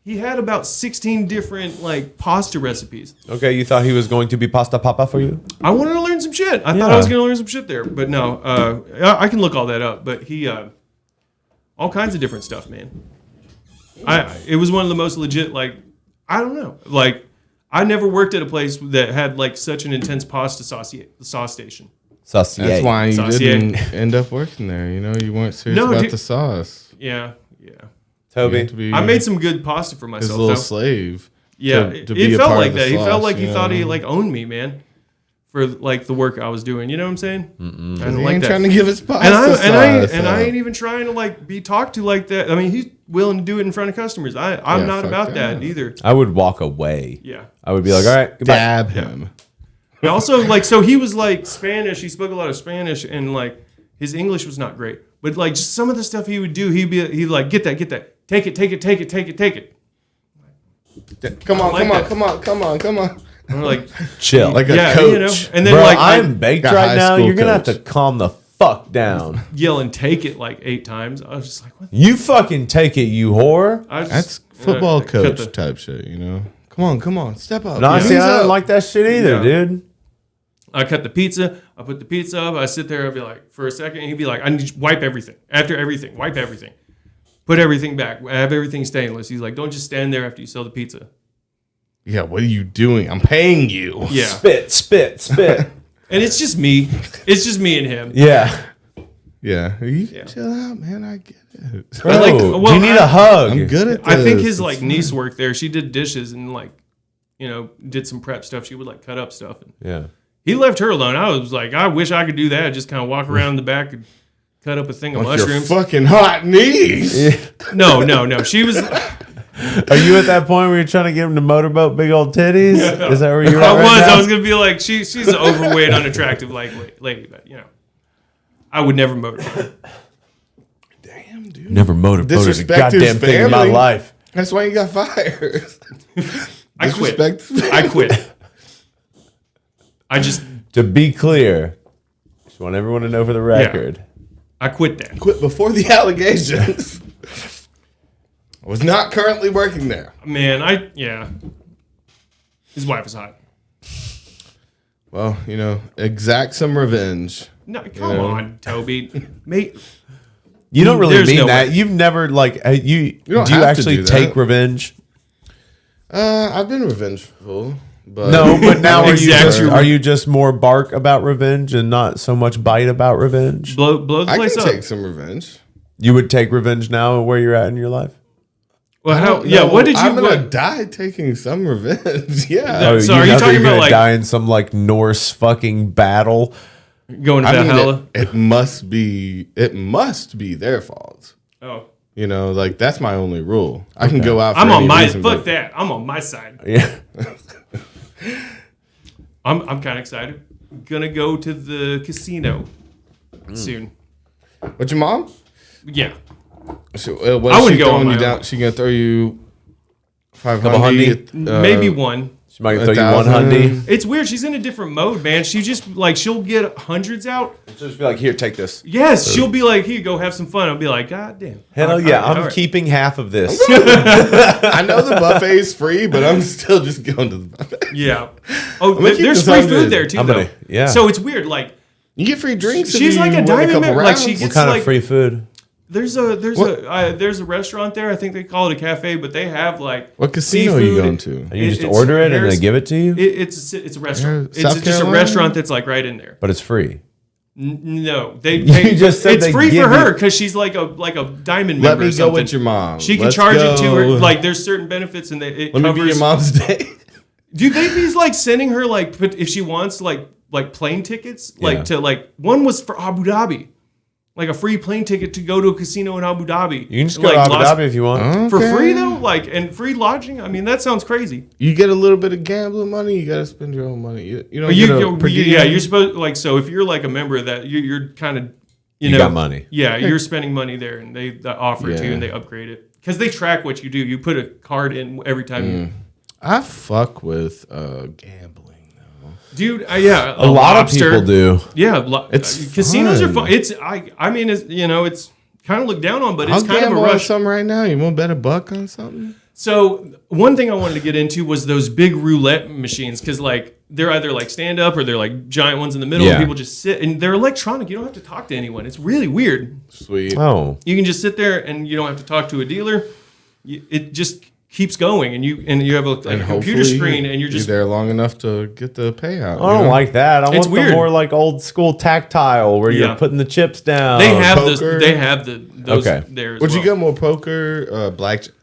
he had about 16 different pasta recipes. Okay, you thought he was going to be pasta papa for you? I wanted to learn some shit. I thought I was going to learn some shit there, but no. I can look all that up. But he, all kinds of different stuff, man. It was one of the most legit. I don't know. I never worked at a place that had such an intense pasta sauce station. Saucier. That's why you Saucier. didn't end up working there. You weren't serious about the sauce. Yeah. Toby. I made some good pasta for myself. His little though. slave. Yeah, to be it a felt part like of the that. He felt sauce, like he thought he know? owned me, man, for the work I was doing. You know what I'm saying? I don't He like ain't that. trying to give his pasta And I ain't even trying to be talked to like that. I mean, he's willing to do it in front of customers. I'm not fuck about that. that either. I would walk away. Yeah. I would be like, all right, goodbye. Dab him. But also, so he was Spanish. He spoke a lot of Spanish, and his English was not great. But just some of the stuff he would do, he'd get that, take it. Come on. And we're like, Chill. Like a yeah, coach. and then Bro, I I'm baked got right high now. school You're going to have coach. to calm the fuck down. yell and take it 8 times. I was just like, what? You fucking take it, you whore. I just, That's football cut coach the- type shit, Come on, step up. No, see, Ease I up. don't like that shit either, Yeah. dude. I cut the pizza. I put the pizza up. I sit there. I'd be like, for a second, and he'd be like, I need to wipe everything. After everything, wipe everything. Put everything back. I have everything stainless. He's like, don't just stand there after you sell the pizza. Yeah, what are you doing? I'm paying you. Yeah. Spit. And it's just me. It's just me and him. Yeah. Yeah. You chill out, man. I get it. Bro, do you need a hug? I'm good at this. I think his It's niece worked there. She did dishes and did some prep stuff. She would cut up stuff. And Yeah. he left her alone. I was like, I wish I could do that. Just kind of walk around in the back and cut up a thing of like your mushrooms. fucking hot knees. No. She was. Are you at that point where you're trying to get him to motorboat big old titties? Is that where you're at right now? I was gonna be like, she's an overweight, unattractive lady, but I would never motorboat. Damn, dude. Never motorboated a Disrespect his goddamn thing in my family. life. That's why you got fired. I quit. Disrespect- I quit. I just To be clear, just want everyone to know for the record. I quit that. Quit before the allegations. I was not currently working there. Man, his wife is hot. Well, exact some revenge. No, come on, Toby. Mate, You don't really There's mean no that. way. You've never do don't you have to actually do take that. revenge? I've been revengeful, but No, but now Exactly. are you just more bark about revenge and not so much bite about revenge? blow the I place can up. take some revenge. You would take revenge now where you're at in your life? Well, I don't yeah. know. What did you? I'm gonna what- die taking some revenge. Yeah. No, so are you know that talking you're about, gonna die in some Norse fucking battle? going to I mean, Valhalla? it must be their fault. Oh, That's my only rule. I can go out. For I'm on any my reason, fuck but- that. I'm on my side. Yeah. I'm kind of excited. Gonna go to the casino soon. But your mom? Yeah. So, what I is wouldn't she go on throwing my you own. down? She gonna throw you Couple 500? Maybe one. She might throw you one 1,000. hundy. It's weird. She's in a different mode, man. She just like she'll get hundreds out. She'll just be like, here, take this. Yes, she'll be like, here, go have some fun. I'll be like, God damn. Hell yeah, All I'm right. keeping half of this. I know the buffet's free, but I'm still just going to the buffet. Yeah. Oh, gonna keep there's this free 100. food there too, I'm though. gonna- yeah. So it's weird. Like You get free drinks. if she's you like a win diamond couple member. Like she rounds. gets What kind like of free food? there's a restaurant there. I think they call it a cafe, but they have like What casino are you seafood. going to? And you just It's order it and Harris- they give it to you? It's a restaurant. It's South just a Carolina? restaurant that's like right in there. But it's free. No, they just said it's they free for give her you- because she's like a diamond Let member. me or go something. with your mom. She can Let's charge it to her. go. Like there's certain benefits and it Let me covers. be your mom's date. Do they be like sending her like if she wants like plane tickets like Yeah. to like one was for Abu Dhabi, like a free plane ticket to go to a casino in Abu Dhabi. You can just And, go to like, Abu Las- Dhabi if you want. for Okay. free though, like and free lodging. I mean that sounds crazy. You get a little bit of gambling money. You got to spend your own money. You don't But get a per diem. yeah, you're supposed like so if you're like a member of that you're kind of you know got money. Yeah, you're spending money there and they offer it to you Yeah. and they upgrade it because they track what you do. You put a card in every time you. I fuck with gambling though. Dude, yeah, A lot of people do. Yeah, It's casinos are fun. fun. I mean, it's it's kind of looked down on, but it's I'll kind of a gamble on rush. something right now. You want to bet a buck on something? So one thing I wanted to get into was those big roulette machines because like they're either like stand up or they're like giant ones in the middle, Yeah. and people just sit and they're electronic. You don't have to talk to anyone. It's really weird. Sweet. Oh. You can just sit there and you don't have to talk to a dealer. It just keeps going, and you have a computer hopefully screen, and you're just there long enough to get the payout. I don't like that. I It's want weird. the more like old school tactile where Yeah. you're putting the chips down. they have poker. those Okay. there. As Would well. you go more poker, blackjack?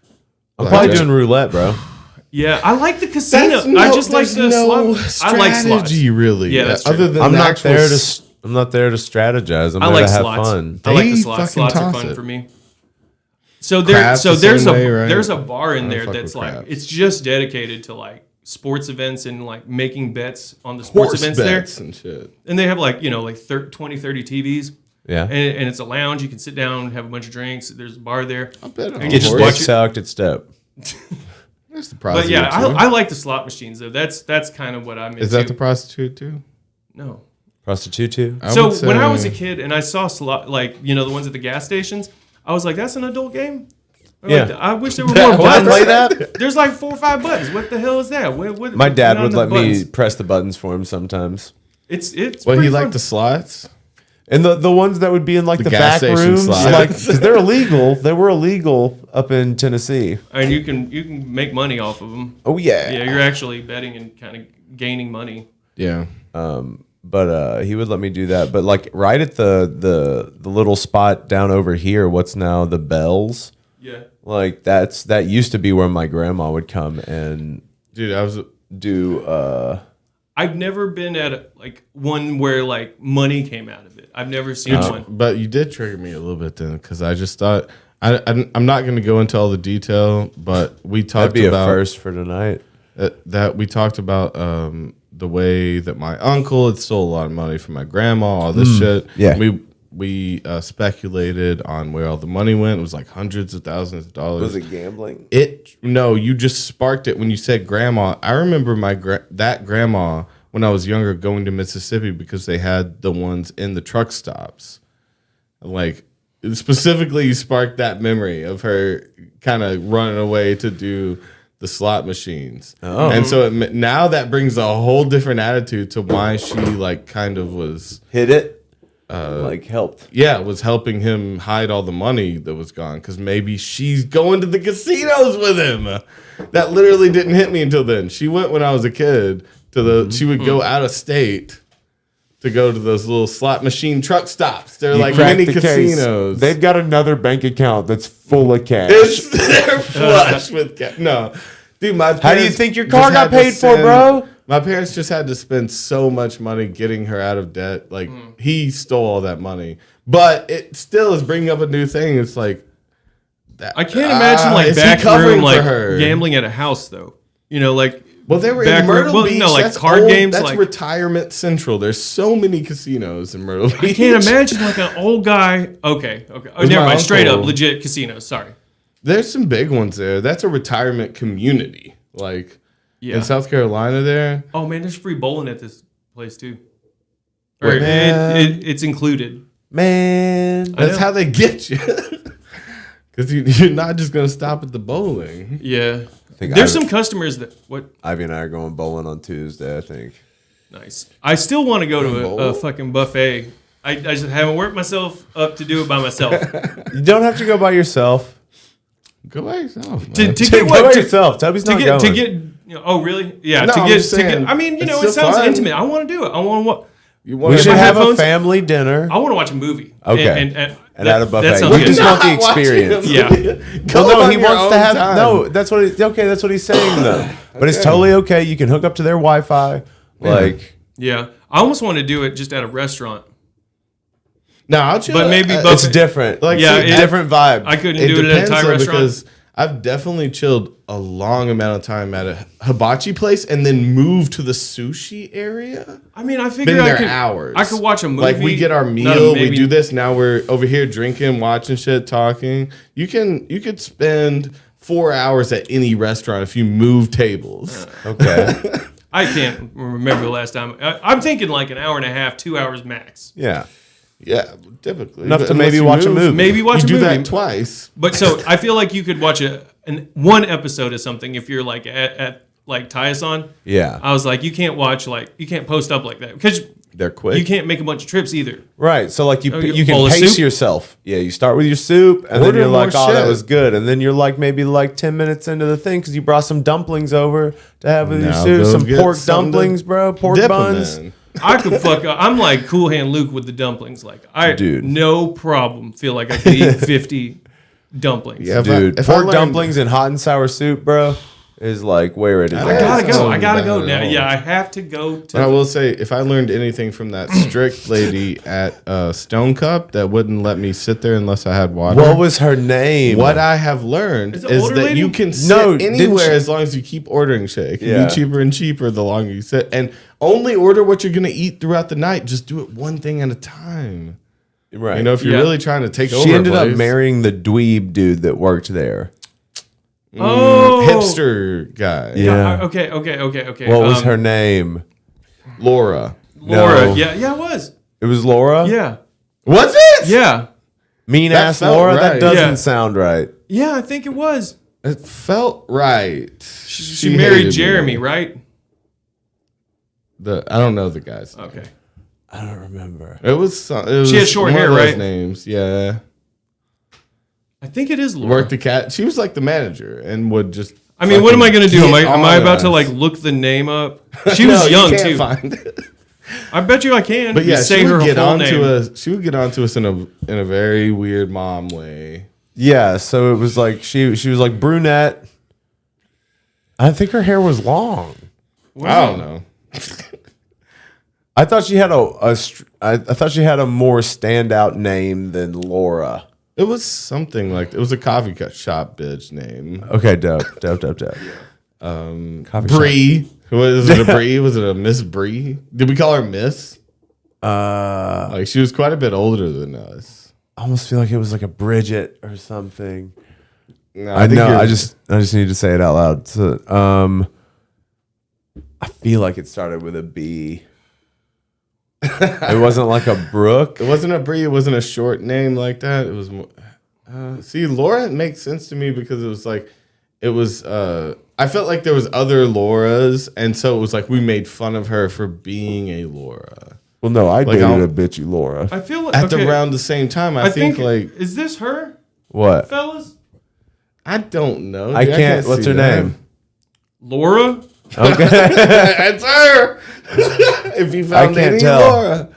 I'm probably doing roulette, bro. Yeah, I like the casino. I just like the slot. I like slots. strategy, really. Yeah, that's Other true. than I'm the not actual there to. I'm not there to strategize. I'm I there like to have slots. fun. I like the They slots. fucking Slots are toss fun it. for me. So Craps the there's same way, right? there's a bar in I there fuck that's with like craps. it's just dedicated to like sports events and like making bets on the sports horse events bets there. and shit. And they have like 20, 30 TVs. Yeah. And it's a lounge. You can sit down, have a bunch of drinks. There's a bar there. I bet on And Get you just your horse. watch dick it. sucked at step. That's the But prostitute. yeah, too. I like the slot machines though. That's kind of what I'm into. Is that the prostitute too? No. Prostitute too. I So would when I say- was a kid and I saw slot like the ones at the gas stations, I was like, that's an adult game. I'm Yeah. like, I wish there were more Wanna buttons. play that? There's like 4 or 5 buttons. What the hell is that? My dad put would on let the me buttons. press the buttons for him sometimes. It's Well, pretty he fun. liked the slots. And the ones that would be in like the gas back station rooms, slides. like because they're illegal. They were illegal up in Tennessee. and you can make money off of them. Oh yeah. Yeah, you're actually betting and kind of gaining money. Yeah. But he would let me do that. But like right at the little spot down over here, what's now the Bells? Yeah. Like that used to be where my grandma would come and Dude, I was do. I've never been at like one where like money came out of it. I've never seen one. but you did trigger me a little bit then because I just thought I'm not going to go into all the detail, but we That'd talked be about a first for tonight. that we talked about the way that my uncle had stole a lot of money from my grandma, all this shit. Yeah. We speculated on where all the money went. It was like hundreds of thousands of dollars. gambling? No, you just sparked it when you said grandma. I remember that grandma when I was younger going to Mississippi because they had the ones in the truck stops. Like specifically, you sparked that memory of her kind of running away to do the slot machines. Oh. And so now that brings a whole different attitude to why she like kind of was Hit it. Like helped. was helping him hide all the money that was gone because maybe she's going to the casinos with him. That literally didn't hit me until then. She went when I was a kid to the. She would go out of state to go to those little slot machine truck stops. They're like mini casinos. They've got another bank account that's full of cash. They're flush with cash. No, dude, my How do you parents think your just car got had to paid for, bro? My parents just had to spend so much money getting her out of debt. Like he stole all that money, but it still is bringing up a new thing. It's like that, I can't imagine like is he back covering room for like her? gambling at a house though. Like Well, they were back in room- Myrtle well, Beach. no, like that's card games, That's like- retirement central. There's so many casinos in Myrtle Beach. I can't imagine like an old guy. Okay. Oh, With never my mind. Straight up, uncle. legit casinos. Sorry. There's some big ones there. That's a retirement community. Like Yeah. in South Carolina there. Oh man, there's free bowling at this place too. Or Man. it's included. Man. That's how they get you. Because you're not just going to stop at the bowling. Yeah. think There's some customers that what Ivy and I are going bowling on Tuesday, I think. nice. I still want to go to a fucking buffet. I just haven't worked myself up to do it by myself. You don't have to go by yourself. Go by yourself, man. to Go get by what yourself. Toby's not going. to get oh really yeah No, to I'm get just saying, I mean it's it still sounds fun. intimate. I want to do it. I want to You We want should my have a headphones- family dinner. I want to watch a movie. Okay. and at a buffet. That sounds You good. just want the experience. Yeah. Well, no, he wants to have no. That's what. Okay, that's what he's saying though. But it's totally okay. You can hook up to their Wi-Fi. Like, Yeah, I almost want to do it just at a restaurant. No, I'll chill. But maybe at- buffet- it's different. Like, Yeah, see, it- different vibe. I couldn't do it at a Thai though, restaurant. because I've definitely chilled a long amount of time at a hibachi place and then moved to the sushi area. I mean, I figured Been I there could, hours. I could watch a movie. Like we get our Not a meal, we maybe- do this. Now we're over here drinking, watching shit, talking. You could spend 4 hours at any restaurant if you move tables. Okay. I can't remember the last time. I'm thinking like an hour and a half, 2 hours max. Yeah. Yeah, typically Enough But to unless maybe you watch a movie. Maybe watch you a do movie. that twice. But so I feel like you could watch one episode of something if you're like at like Tyason. Yeah. I was like, you can't post up like that because They're quick. you can't make a bunch of trips either. Right. So like you bowl can of pace soup? yourself. Yeah. You start with your soup, and Order then you're more like, oh, that shit. was good, and then you're like maybe like 10 minutes into the thing because you brought some dumplings over to have with your Now soup. go Some get pork something to dumplings, bro. Pork dip 'em buns. in. I could fuck up. I'm like Cool Hand Luke with the dumplings. Like Dude. no problem. Feel like I could eat 50 dumplings. Yeah, Dude, if I pork learned- dumplings and hot and sour soup, bro, is like where it is. I gotta go. I gotta bad go at now. all. Yeah, I have to go to. But I will say, if I learned anything from that strict lady at Stone Cup that wouldn't let me sit there unless I had water. What was her name? What I have learned Is is, it older that lady? you can sit No, didn't anywhere she- as long as you keep ordering shit. It can Yeah. be cheaper and cheaper the longer you sit. And only order what you're going to eat throughout the night. Just do it one thing at a time. Right. You know, if you're Yeah. really trying to take over she a ended up place. marrying the dweeb dude that worked there. Oh, hipster guy. Yeah. Okay. What was her name? Laura. Laura. No. Yeah, it was. It was Laura? Yeah, Was it? yeah, Mean That ass felt Laura? That right. doesn't Yeah. sound right. yeah. I think it was. It felt right. She married hated Jeremy, me. right? I don't know the guy's name. Okay. I don't remember. It was. It was She had short one hair, of those right? Names, yeah. I think it is Laura. Worked the cat. She was like the manager and would just. I mean, what am I going to do? Am fucking I get about to on like us. look the name up? She was No, you young can't too. Find it. I bet you I can. But yeah, Just say she her would get full onto name. us. She would get onto us in a very weird mom way. Yeah, so it was like she was like brunette. I think her hair was long. I don't know. I thought she had I thought she had a more standout name than Laura. It was something like it was a coffee shop bitch name. Okay, dope. Coffee shop. Bree. Was it a Bree? Was it a Miss Bree? Did we call her Miss? Like she was quite a bit older than us. I almost feel like it was like a Bridget or something. No, I think know. you're- I just need to say it out loud. So, I feel like it started with a B. It wasn't like a Brooke. It wasn't a Bree. It wasn't a short name like that. It was more. See, Laura makes sense to me because it was like, it was. I felt like there was other Lauras, and so it was like we made fun of her for being a Laura. Well, no, I Like, dated I'll- a bitchy Laura. I feel like At okay, around the same time, I think like is this her, What? fellas? I don't know. I dude. can't. What's see her that. name? Laura? Okay. It's her. If you found can't any tell. Laura,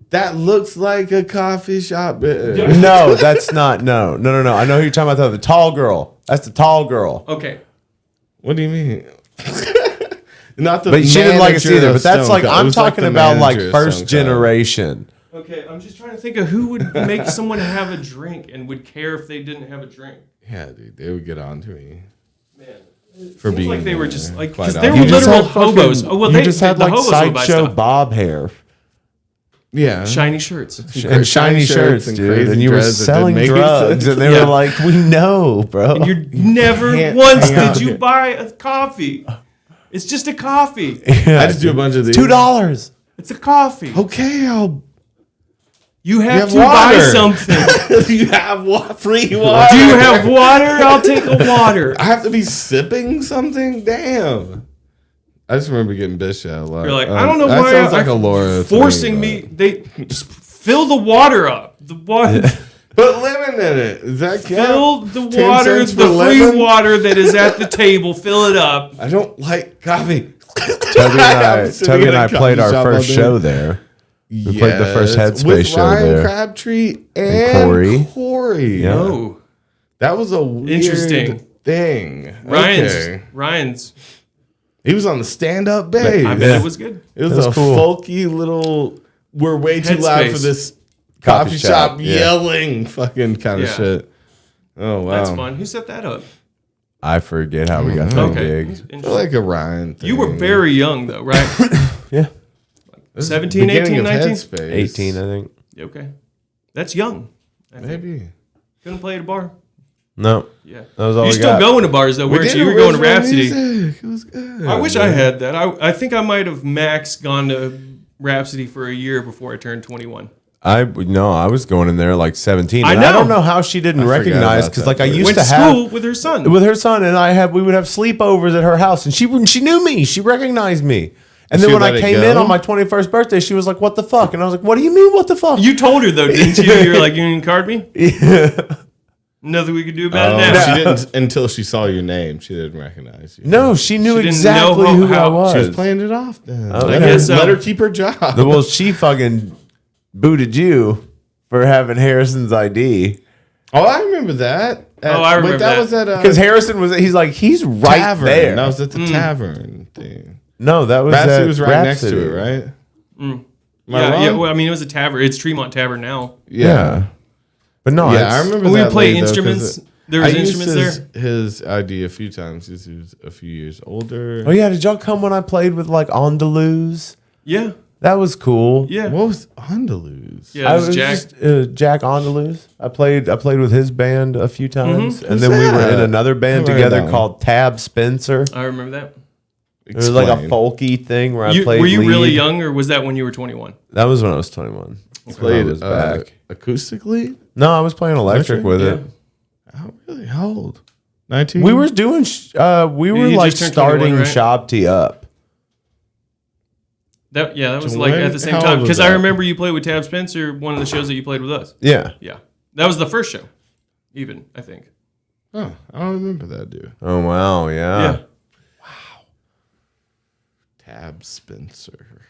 that looks like a coffee shop. No, that's not. No. I know who you're talking about. Though. The tall girl. That's the tall girl. Okay. What do you mean? Not the. But she didn't like us manager either. of But that's Stone like Cup. It I'm was talking the about like manager of first Stone Cup. generation. Okay, I'm just trying to think of who would make someone have a drink and would care if they didn't have a drink. Yeah, dude, they would get on to me Man, for seems being like they were just like quite because they were honest. literal hobos. Oh well, you they just had the like hobos would buy sideshow stuff. Bob hair Yeah, Shiny shirts. and shiny shirts, dude, crazy and you were dreads that selling didn't make any drugs, sense. and they Yeah. were like, "We know, bro." And you never can't once hang out did you here. buy a coffee. It's just a coffee. I just do a bunch of these. $2. It's a coffee. Okay, You have to water. buy something. you have free water. Do you have water? I'll take a water. I have to be sipping something? Damn. I just remember getting bitched at a lot. You're like, I don't know that why. sounds like a Laura forcing thing, me. They just fill the water up. The water. Put lemon in it. Is that count? Fill the 10 water, cents for the free lemon? water that is at the table. Fill it up. I don't like coffee. Toby and I played our first show there. We played the first Headspace with show Ryan there. Crabtree and Corey. Yeah. Oh, That was a weird Interesting. thing. Ryan's. Okay. Ryan's. He was on the stand-up bass. I bet it was good. It was was a cool. folky little. We're way too loud for Headspace. this Coffee coffee shop, shop yeah. yelling fucking kind of Yeah. shit. Oh wow, That's fun. Who set that up? I forget how we got that Okay. gig. I feel like a Ryan thing. You were very young though, right? Yeah. 17, Beginning 18, of 19? Headspace. 18, I think. Okay. That's young. I think. Maybe. Couldn't play at a bar? No. Yeah. That was all You're we still got. going to bars though, weren't did you? You were going to original Rhapsody. music. It was good. I wish I had that. I think I might have max gone to Rhapsody for a year before I turned 21. I was going in there like 17. I and know. I don't know how she didn't forgot recognize about because that like I part. used Went to to have school with her son. with her son and we would have sleepovers at her house and she knew me. She recognized me. And then She when I let it came go? in on my 21st birthday, she was like, "What the fuck?" And I was like, "What do you mean, what the fuck?" You told her though, didn't you? You were like, you didn't card me? Yeah. Nothing we could do about Oh, it now. she didn't until she saw your name. She didn't recognize you. No, she knew She didn't exactly know who how- I was. She was playing it off then. I let, guess so. let her keep her job. Well, she fucking booted you for having Harrison's ID. Oh, I remember that. I remember that that. was at a Because Harrison he's right tavern. there. That was at the tavern thing. No, that was Rhapsody at was right next Rhapsody. to it, right? Am I Yeah, wrong? yeah. Well, I mean, it was a tavern. It's Tremont Tavern now. Yeah. But no, Yeah, it's- I remember We that play lady, though, 'cause instruments. There I was used instruments there. his ID a few times. He was a few years older. Oh yeah, did y'all come when I played with like Andalus? Yeah, That was cool. yeah, What was Andalus? yeah. I It was was Jack. just, Jack Andalus. I played with his band a few times, and then we were that? in another band Never heard together that called Tab Spencer. I remember that. It was like a Explain. folky thing where I You, played. were you really lead. young, or was that when you were 21? That was when I was 21. Played I was back. acoustically. No, I was playing electric with it. How really? How old? 19. We were doing. We were you like just turned 21, starting right? Shop T up. That was So like when- at the same how time old was because I that? remember you played with Tab Spencer. One of the shows that you played with us. Yeah. Yeah, that was the first show. Even I think. Oh, I don't remember that dude. Oh wow. Yeah. Tab Spencer.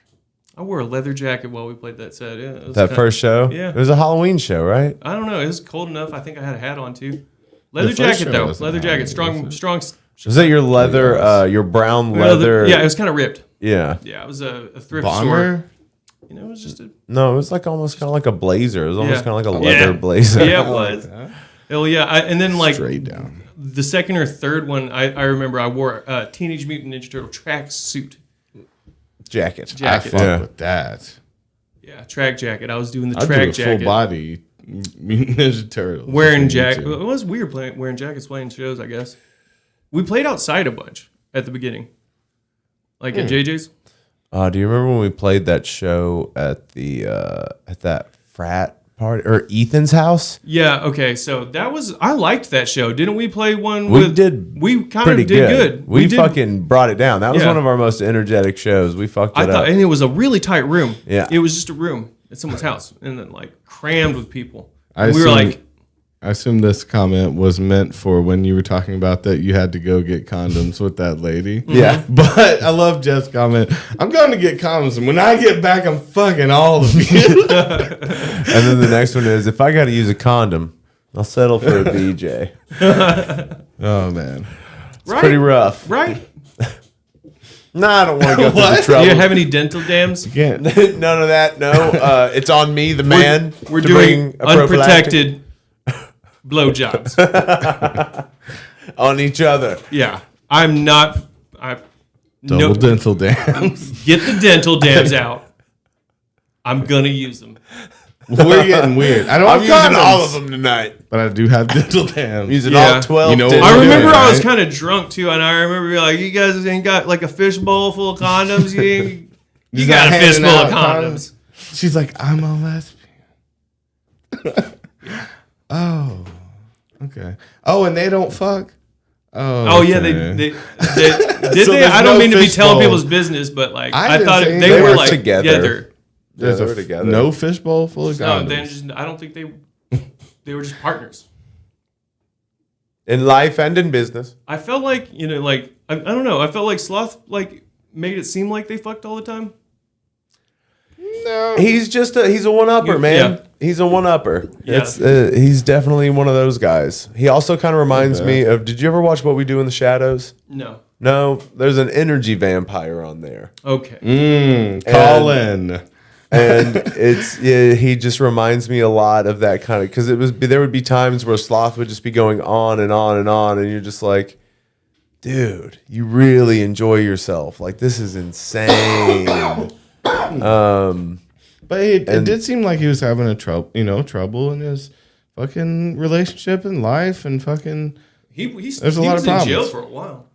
I wore a leather jacket while we played that set. Yeah, it was That kinda- first show. Yeah. It was a Halloween show, right? I don't know. It was cold enough. I think I had a hat on too. Leather first jacket show though. wasn't Leather jacket. Halloween, Strong. Was that your leather? Your brown leather? Yeah, it was kind of ripped. Yeah. Yeah, it was a thrift store. Bomber. You know, it was just a. No, it was like almost kind of like a blazer. It was almost Yeah. kind of like a leather Yeah. blazer. Yeah, it was. Hell yeah! And then like Straight down. the second or third one, I remember I wore a Teenage Mutant Ninja Turtle track suit. Jacket. I Jacket. fuck Yeah. with that. Yeah, track jacket. I was doing the I do track a full jacket. body Mutant Ninja Turtles. Wearing Me jacket. too. It was weird wearing jackets playing shows, I guess. We played outside a bunch at the beginning. Like at JJ's. Do you remember when we played that show at the at that frat party or Ethan's house? Yeah, okay. So that was I liked that show. Didn't we play one We with did we kind Pretty of did good. We did, fucking brought it down. That was Yeah. one of our most energetic shows. We fucked I it thought up. and it was a really tight room. Yeah. It was just a room at someone's house and then like crammed with people. I And we were assume- like I assume this comment was meant for when you were talking about that you had to go get condoms with that lady. Yeah. But I love Jeff's comment. I'm going to get condoms, and when I get back, I'm fucking all of you. And then the next one is if I got to use a condom, I'll settle for a BJ. Oh man. right, Pretty rough. right? Nah, I don't want to go through the What? Do trouble. you have any dental dams? Can't. None of that. No, it's on me, the man. We're to doing bring a prophylactic unprotected blowjobs. on each other. Yeah. I'm not Double dental dams. get the dental dams out. I'm gonna use them. We're getting weird. I don't I'm have using condoms, all of them tonight. but I do have dental dams. I'm using Yeah. all 12. You know dental what I we're remember doing, I was right? kind of drunk too, and I remember being like, "You guys ain't got like a fishbowl full of condoms. You Just got a handing fishbowl out of condoms." She's like, I'm a lesbian. Oh, okay. Oh, and they don't fuck. Oh yeah, okay. they did So they? there's I don't no mean to be telling fishbowl. people's business, but like I I didn't thought say they anything. were They were like together. together. There's they were together. no fishbowl full of No, condoms. I don't think they were just partners. In life and in business. I felt like like I don't know. I felt like Sloth like made it seem like they fucked all the time. No. He's a one-upper, man. Yeah. He's a one-upper. Yeah. He's definitely one of those guys. He also kind of reminds me of, did you ever watch What We Do in the Shadows? No. No, there's an energy vampire on there. Okay. Colin. And he just reminds me a lot of that kind of, because there would be times where Sloth would just be going on and on and on, and you're just like, dude, you really enjoy yourself. Like, this is insane. But it did seem like he was having trouble in his fucking relationship and life and fucking. There's a lot of in jail problems. for a while.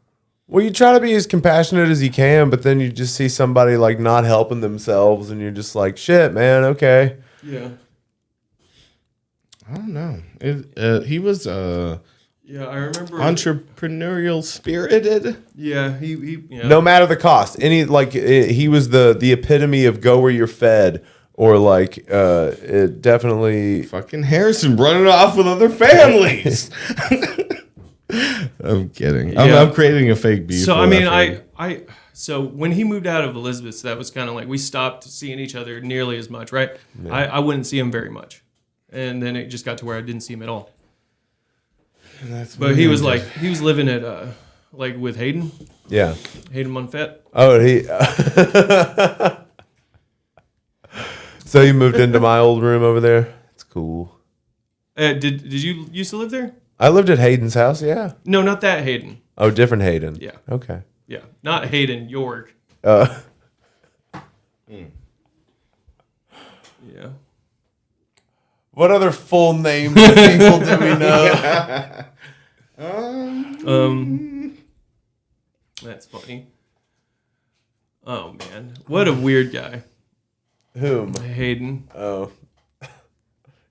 Well, you try to be as compassionate as you can, but then you just see somebody like not helping themselves, and you're just like, shit, man, okay. Yeah. I don't know. He was Yeah, I remember. entrepreneurial spirited. Yeah, he yeah. No matter the cost. He was the epitome of go where you're fed, or like it definitely. Fucking Harrison running off with other families. I'm kidding. Yeah. I'm creating a fake beef. So I with mean, that I so when he moved out of Elizabeth's, that was kind of like we stopped seeing each other nearly as much, right? Yeah. I wouldn't see him very much, and then it just got to where I didn't see him at all. But he was living at like with Hayden Monfett. Oh, he. So you moved into my old room over there. It's cool. Did you used to live there? I lived at Hayden's house. Yeah. No, not that Hayden. Oh, different Hayden. Yeah. Okay. Yeah, not Hayden York. Uh, Yeah. What other full names of people do we know? That's funny. Oh man, what a weird guy, Whom? Hayden. Oh,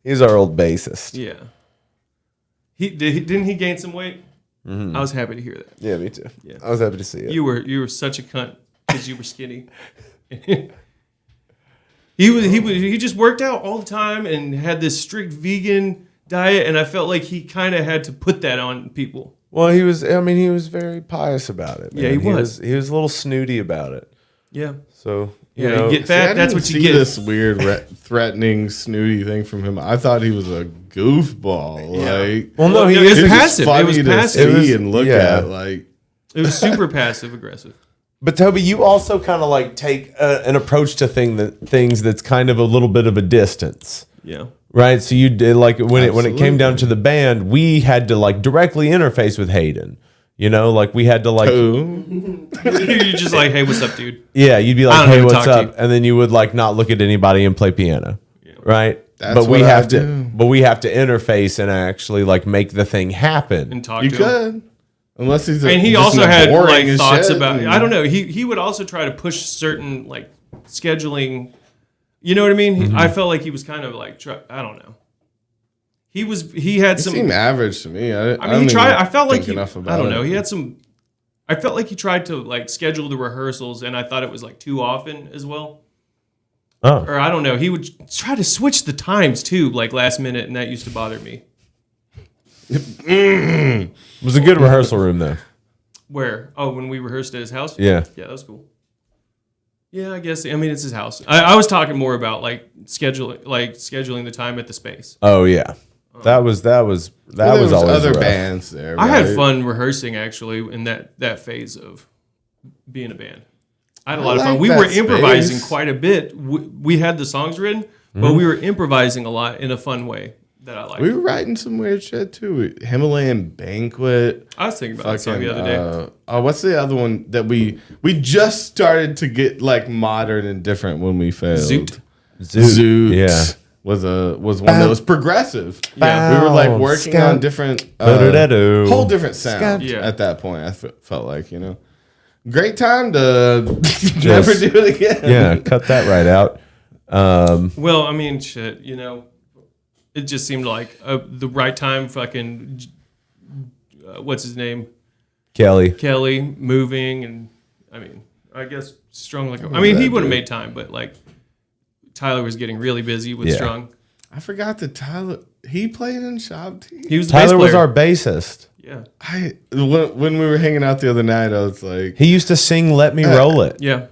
he's our old bassist. Yeah. Didn't he gain some weight? I was happy to hear that. Yeah, me too. Yeah. I was happy to see it. You were such a cunt because you were skinny. He just worked out all the time and had this strict vegan diet, and I felt like he kind of had to put that on people. Well, he was very pious about it. Man. Yeah, he was. He was a little snooty about it. Yeah. So Yeah, you know, you get fat. That's what you get. This weird, threatening, snooty thing from him. I thought he was a goofball. Yeah. Like, well, no, it he was is. passive. funny It was to passive. see and look yeah. at. Like, It was super passive aggressive. But Toby, you also kind of like take an approach to things that's kind of a little bit of a distance, Yeah. right? So you did like when it came down to the band, we had to like directly interface with Hayden. You know, like we had to like, ooh. You're just like, hey, what's up, dude? yeah, you'd be I like, don't hey, even what's talk to up? And then you would like not look at anybody and play piano, right? That's but we what I have to, do. but we have to interface and actually like make the thing happen. And talk You to him. could. Unless he's And he just also had boring like as thoughts shit. about. I don't know. He would also try to push certain like scheduling. You know what I mean? I felt like he was kind of like I don't know. He had He some. seemed average to me. I I mean, he tried. I felt like enough about I don't know. it. He had some. I felt like he tried to like schedule the rehearsals, and I thought it was like too often as well. Oh, Or I don't know. He would try to switch the times too, like last minute, and that used to bother me. it was a good rehearsal room though. Where? Oh, when we rehearsed at his house? Yeah. Yeah, that was cool. Yeah, I guess. I mean, it's his house. I was talking more about like scheduling the time at the space. Oh yeah, that was Well, always other rough. bands there. I had right? fun rehearsing actually in that phase of being a band. I had a I lot of fun. like We that were improvising space. quite a bit. We had the songs written, but we were improvising a lot in a fun way that I liked. We were writing some weird shit too. Himalayan Banquet. I was thinking about that song the other day. What's the other one that we just started to get like modern and different when we failed? Zoot. Zoot. Yeah. was one that was progressive. Yeah, we were like working on different whole different sounds Yeah. at that point. I felt like great time to never do it again. Yeah, cut that right out. Well, I mean, shit, it just seemed like the right time. Fucking, what's his name? Kelly. Moving, and I mean, I guess Strong. I mean, he would have made time, but like Tyler was getting really busy with Strong. I forgot that Tyler. He played in Shop T. He was the Tyler bass was player. our bassist. Yeah. When we were hanging out the other night, I was like, He used to sing "Let Me Roll It." Yeah.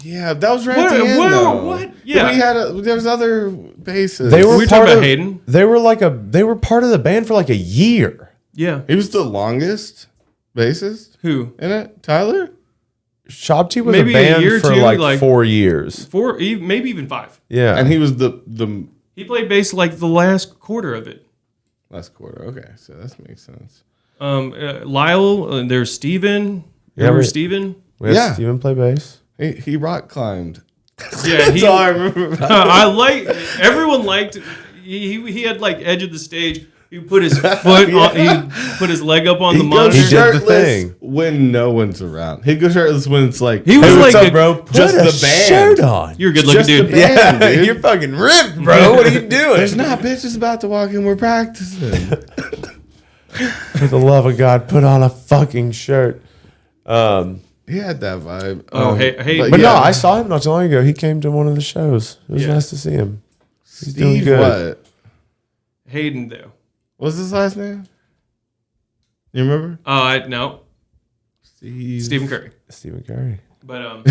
yeah, that was right at the end. Though. What? Yeah. we had there was other bases. They were We were part talking about of Hayden. They were part of the band for like a year. Yeah. He was the longest bassist Who? in it. Tyler. Shop T was Maybe a a band year or for two, like like- 4 years. 4, maybe even 5. Yeah, And he was the He played bass like the last quarter of it. last quarter. Okay, so that makes sense. Lyle, there's Steven. Yeah, Remember we- Steven? we had Yeah. Steven play bass. He rock climbed. Yeah, That's all I remember. About I like. Everyone liked. He had like edge of the stage. He put his foot on. He put his leg up on the He monitor. goes He did the shirtless thing. when no one's around. He goes shirtless when it's like, He was hey, what's like up, a- bro? Just Put a the band. shirt on. You're a good looking Just the dude. band. Yeah, dude. you're fucking ripped, bro. What are you doing? There's not bitches about to walk in. We're practicing. For the love of God, put on a fucking shirt. He had that vibe. Oh, hey, But no, I saw him not too long ago. He came to one of the shows. It was Yeah. nice to see him. He's doing Steve, good. what? Hayden though. What's his last name? You remember? No, Steve. Stephen Curry. Stephen Curry. But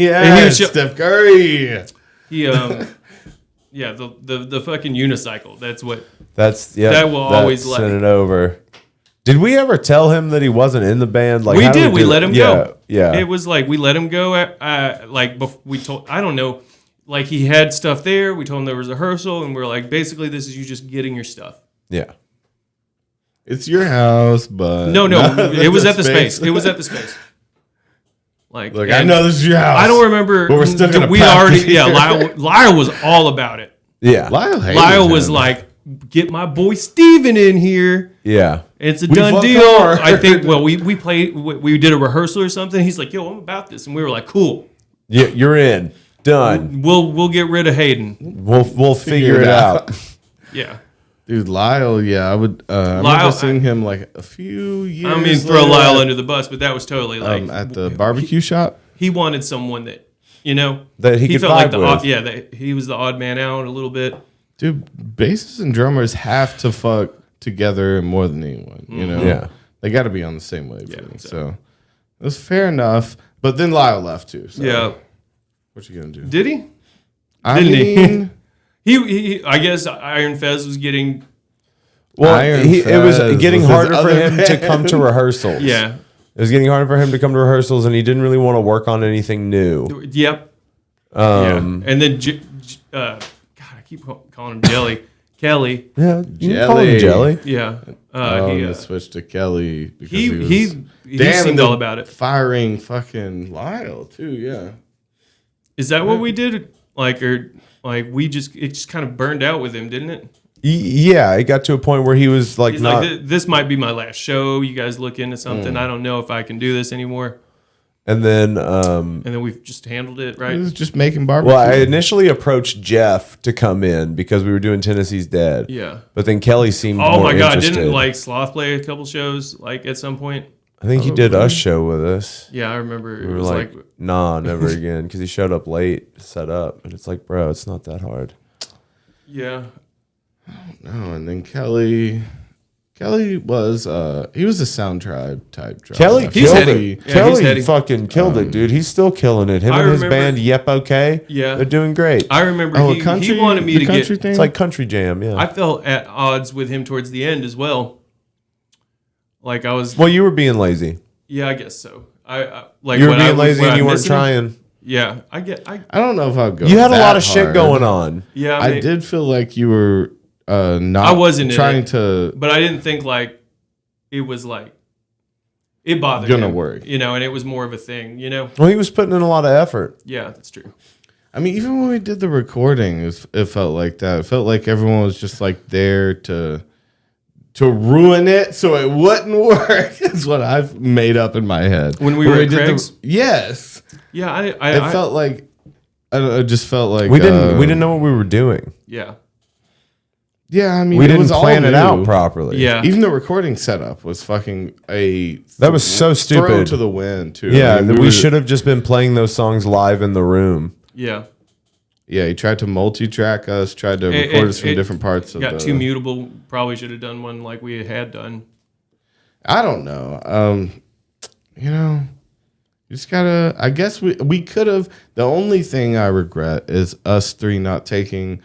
yeah, he was Steph Curry. he yeah, the fucking unicycle. That's what. That will always like- send it over. Did we ever tell him that he wasn't in the band? Like We how did. We do let it? him Yeah, go. Yeah. It was like we let him go. We told. I don't know. Like he had stuff there. We told him there was a rehearsal, and we are like, basically, this is you just getting your stuff. Yeah. It's your house, but No, not it was at the space. It was at the space. Like and I know this is your house. I don't remember. But we're still gonna we practice already. Yeah, here. Lyle was all about it. Yeah. Lyle Was like, get my boy Steven in here. Yeah. It's a We done fuck deal. hard. I think. Well, we played. We did a rehearsal or something. He's like, yo, I'm about this, and we were like, cool. Yeah, you're in. Done. We'll get rid of Hayden. We'll figure it out. Yeah. Dude, Lyle, yeah, I would. I remember seeing him like a few years. I mean, throw later Lyle at, under the bus, but that was totally like at the barbecue shop. he wanted someone that That he could felt like vibe the with. odd, that he was the odd man out a little bit. Dude, bassists and drummers have to fuck together more than anyone. You know, Yeah. they got to be on the same wavelength. Yeah, so it was fair enough. But then Lyle left too. So Yeah. what you gonna do? Did he? I didn't he? mean, He I guess Iron Fez was getting Well, Iron it was Fez getting was his harder for other him to band. come to rehearsals. yeah. It was getting harder for him to come to rehearsals, and he didn't really want to work on anything new. Yep. Yeah. And then God, I keep calling him Jelly. Kelly. Yeah, you can call him Jelly. Jelly. Yeah. I'm He gonna switch to Kelly because he Damn, seemed the all about it. Firing fucking Lyle too. Yeah. Is that what we did? It just kind of burned out with him, didn't it? Yeah, it got to a point where he was like He's not, like, this might be my last show. You guys look into something. I don't know if I can do this anymore. and then And then we've just handled it, He right? was just making barbecue. well, I initially approached Jeff to come in because we were doing Tennessee's Dead. Yeah. But then Kelly seemed Oh more my God! interested. Didn't like Sloth play a couple shows at some point? I think he did us show with us. Yeah, I remember. It We were was like, nah, never again, because he showed up late, set up, and it's like, bro, it's not that hard. yeah. No, and then Kelly was he was a Sound Tribe type drummer. Kelly He's killed heady. it. Yeah, he's Kelly heady. fucking killed it, dude. He's still killing it. Him I and his remember- band, Yep Okay. Yeah. They're doing great. I remember Oh, he wanted me the to country get. thing. It's like country jam, yeah. I felt at odds with him towards the end as well. Like I was. well, you were being lazy. Yeah, I guess so. I like You were when I being was- lazy when and I'm you weren't missing- trying. Yeah, I I don't know if I'd go. You had a that lot of shit hard. going on. yeah. I did feel like you were not. I wasn't in trying it. to. But I didn't think like it was like it bothered Gonna him, work. and it was more of a thing, Well, he was putting in a lot of effort. Yeah, that's true. I mean, even when we did the recording, it felt like that. It felt like everyone was just like there to ruin it so it wouldn't work. Is what I've made up in my head. When we were at Craig's? Yes. Yeah, It felt like I don't know, it just felt like We didn't know what we were doing. Yeah. Yeah, I mean, We it didn't was all plan it new. out properly. Yeah. Even the recording setup was fucking That was so throw stupid. to the wind too. Yeah, I mean, we should have just been playing those songs live in the room. Yeah. Yeah, he tried to multi-track us, tried to record us from different parts of Got the... too mutable. Probably should have done one like we had done. I don't know. You know, you just gotta... I guess we could have... The only thing I regret is us three not taking...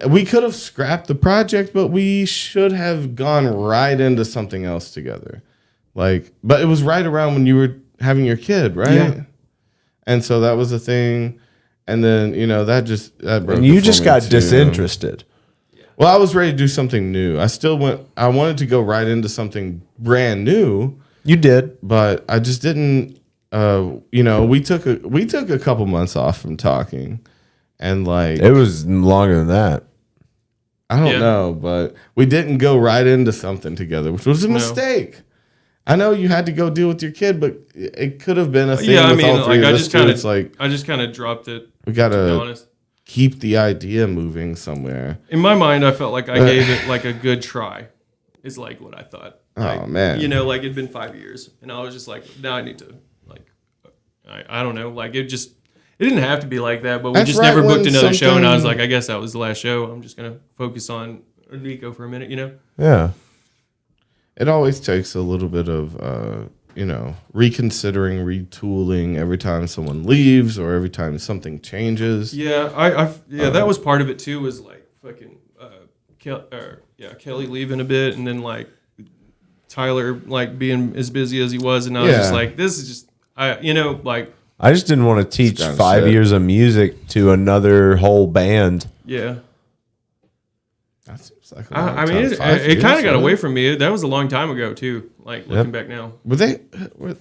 We could have scrapped the project, but we should have gone right into something else together. Like, but it was right around when you were having your kid, right? Yeah. And so that was the thing. And then, you know, that broke And you it for just me, got too. disinterested. Well, I was ready to do something new. I wanted to go right into something brand new, You did. but I just didn't. You know, we took a couple months off from talking, and like It was longer than that. I don't Yeah. know, but we didn't go right into something together, which was a mistake. I know you had to go deal with your kid, but it could have been a thing. Yeah, I with mean, all three like of I us just too. kind It's like of dropped it. we To be gotta honest, keep the idea moving somewhere. in my mind, I felt like I gave it like a good try. Is like what I thought. Like, Oh man, you know, like it'd been 5 years, and I was just like, now I need to like, I don't know, like it didn't have to be like that, but we That's just right, never booked when another show, and I was something- like, I guess that was the last show. I'm just gonna focus on Nico for a minute, you know. Yeah. it always takes a little bit of you know, reconsidering, retooling every time someone leaves or every time something changes. Yeah, that was part of it too. Was like fucking Kelly leaving a bit, and then like Tyler like being as busy as he was, and I was just Yeah. like, this is just like I just didn't want to teach kind of 5 shit. years of music to another whole band. yeah. That seems like a long I mean, time. it 5 kind years, of got really? away from me. That was a long time ago too. Like looking back now. Were they?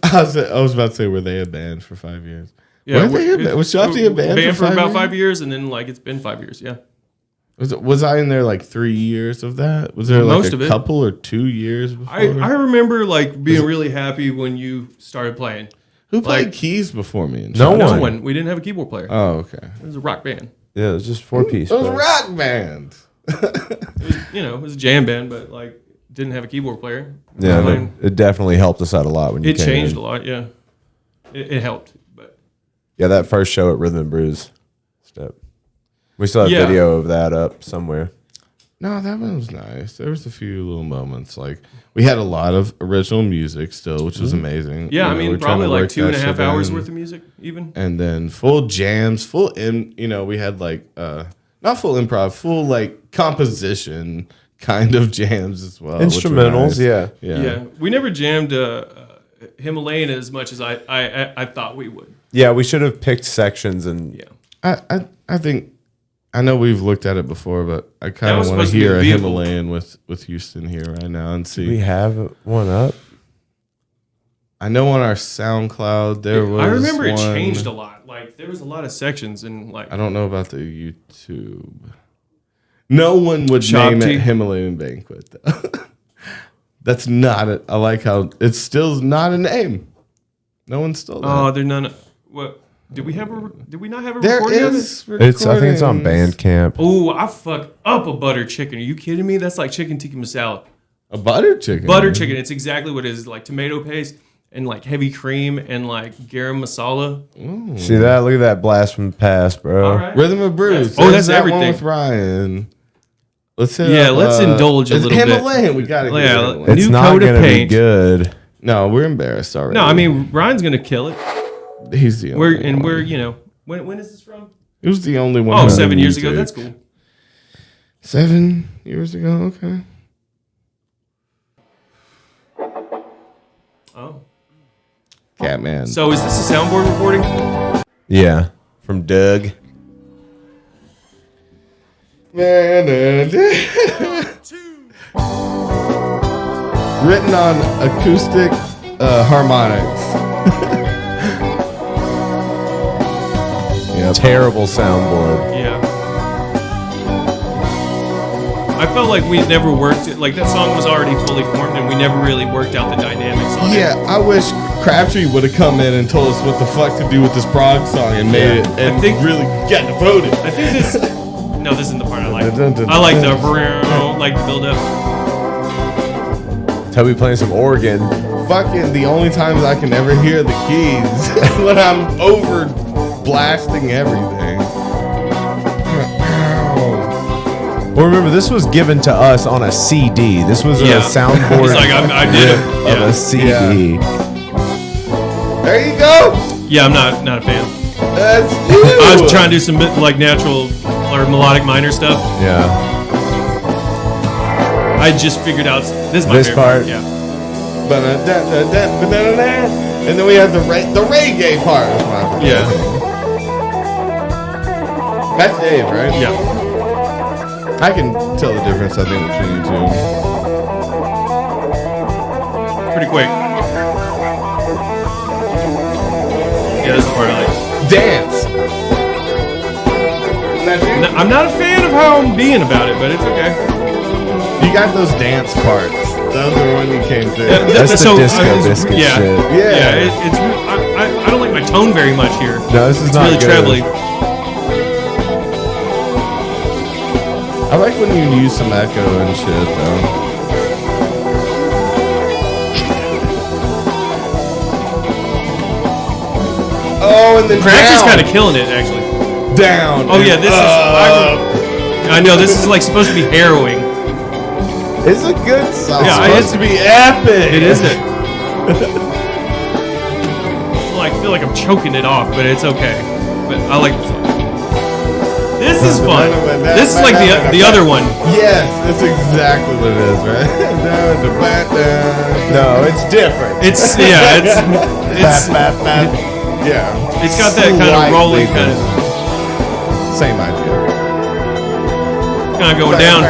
I was about to say, were they a band for 5 years? Yeah, Were they a band? Was Shofty a band for about years? 5 years, and then like it's been 5 years. Yeah. Was I in there like 3 years of that? Was there like Most of a it. couple or 2 years before? I remember like being really happy when you started playing. Who played like- keys before me? And No shit? No one. one. We didn't have a keyboard player. Oh, okay. It was a rock band. Yeah, it was just 4-piece. It was a bro. rock band. It was a jam band, but like didn't have a keyboard player. Yeah, I but mean, it definitely helped us out a lot when you it came changed in. a lot. Yeah, it helped. But Yeah, that first show at Rhythm and Brews. Step. We still have Yeah. video of that up somewhere. No, that one was nice. There was a few little moments. Like we had a lot of original music still, which was amazing. yeah, You I know, mean we're trying probably to like work 2.5 that shit hours in. worth of music even. And then full jams, full in. You know, we had like not full improv, full like composition kind of jams as well. which were Instrumentals, nice. yeah. Yeah, we never jammed Himalayan as much as I thought we would. Yeah, we should have picked sections and Yeah. I think I know we've looked at it before, but I kind was of want to supposed to be hear the a vehicle. Himalayan with Houston here right now and see. we have one up. I know on our SoundCloud there was. I remember it one- changed a lot. Like there was a lot of sections and like I don't know about the YouTube. No one would Shop name tea. it Himalayan Banquet though. That's not it. I like how it's still not a name. No one stole that. oh, they're none. What did we have? Did we not have a There recording of it? is. It's I think it's on recordings. Bandcamp. Oh, I fucked up a butter chicken. Are you kidding me? That's like chicken tikka masala. A butter chicken. Butter chicken. It's exactly what it is. Like tomato paste and like heavy cream and like garam masala. See that? Look at that blast from the past, bro. All right. Rhythm of Brews. Oh, There's that's that one everything. with Ryan. Let's hit Yeah, up, let's indulge a it's little bit. Himalayan. We gotta get Yeah, Himalayan. It's New not coat of gonna be paint. good. No, we're embarrassed already. No, I mean Ryan's gonna kill it. he's the only one. When is this from? He was the only one. Oh, on 7 years ago. music. That's cool. 7 years ago. Okay. Oh, Catman. so is this a soundboard recording? Yeah, from Doug. Written on acoustic harmonics. Terrible soundboard. Yeah. I felt like we never worked it. Like that song was already fully formed, and we never really worked out the dynamics on it. Yeah, I wish Crabtree would have come in and told us what the fuck to do with this prog song and made it and really get devoted. I think this. No, this isn't the part I like. I like the build up. Toby playing some organ. Fucking the only times I can ever hear the keys when I'm over blasting everything. Well, remember, this was given to us on a CD. This was a soundboard He's like, I did it. of a CD. There you go. Yeah, I'm not a fan. That's you. I was trying to do some like natural or melodic minor stuff. Yeah. I just figured out this is my This favorite part? Yeah. And then we have the reggae part. Yeah. That's Dave, right? Yeah. I can tell the difference, I think, between you two. Pretty quick. Yeah, this is the part I like. Dance. That's you? No, I'm not a fan of how I'm being about it, but it's okay. You got those dance parts. Those are when you came through. That's the Disco Biscuit yeah, shit. Yeah. I don't like my tone very much here. No, this is It's not really good. trebly. I like when you use some echo and shit, though. Oh, and then Crash is down. kind of killing it, actually. Down. Oh yeah, this is. I know this is like supposed to be harrowing. It's a good song. Yeah, It's supposed to be epic. It isn't. Well, I feel like I'm choking it off, but it's okay. But I like this song. This is fun. This is like the other one. Yes, that's exactly what it is, right? No, it's different. It's Yeah. it's got that kind of rolling kind of Same idea. going down.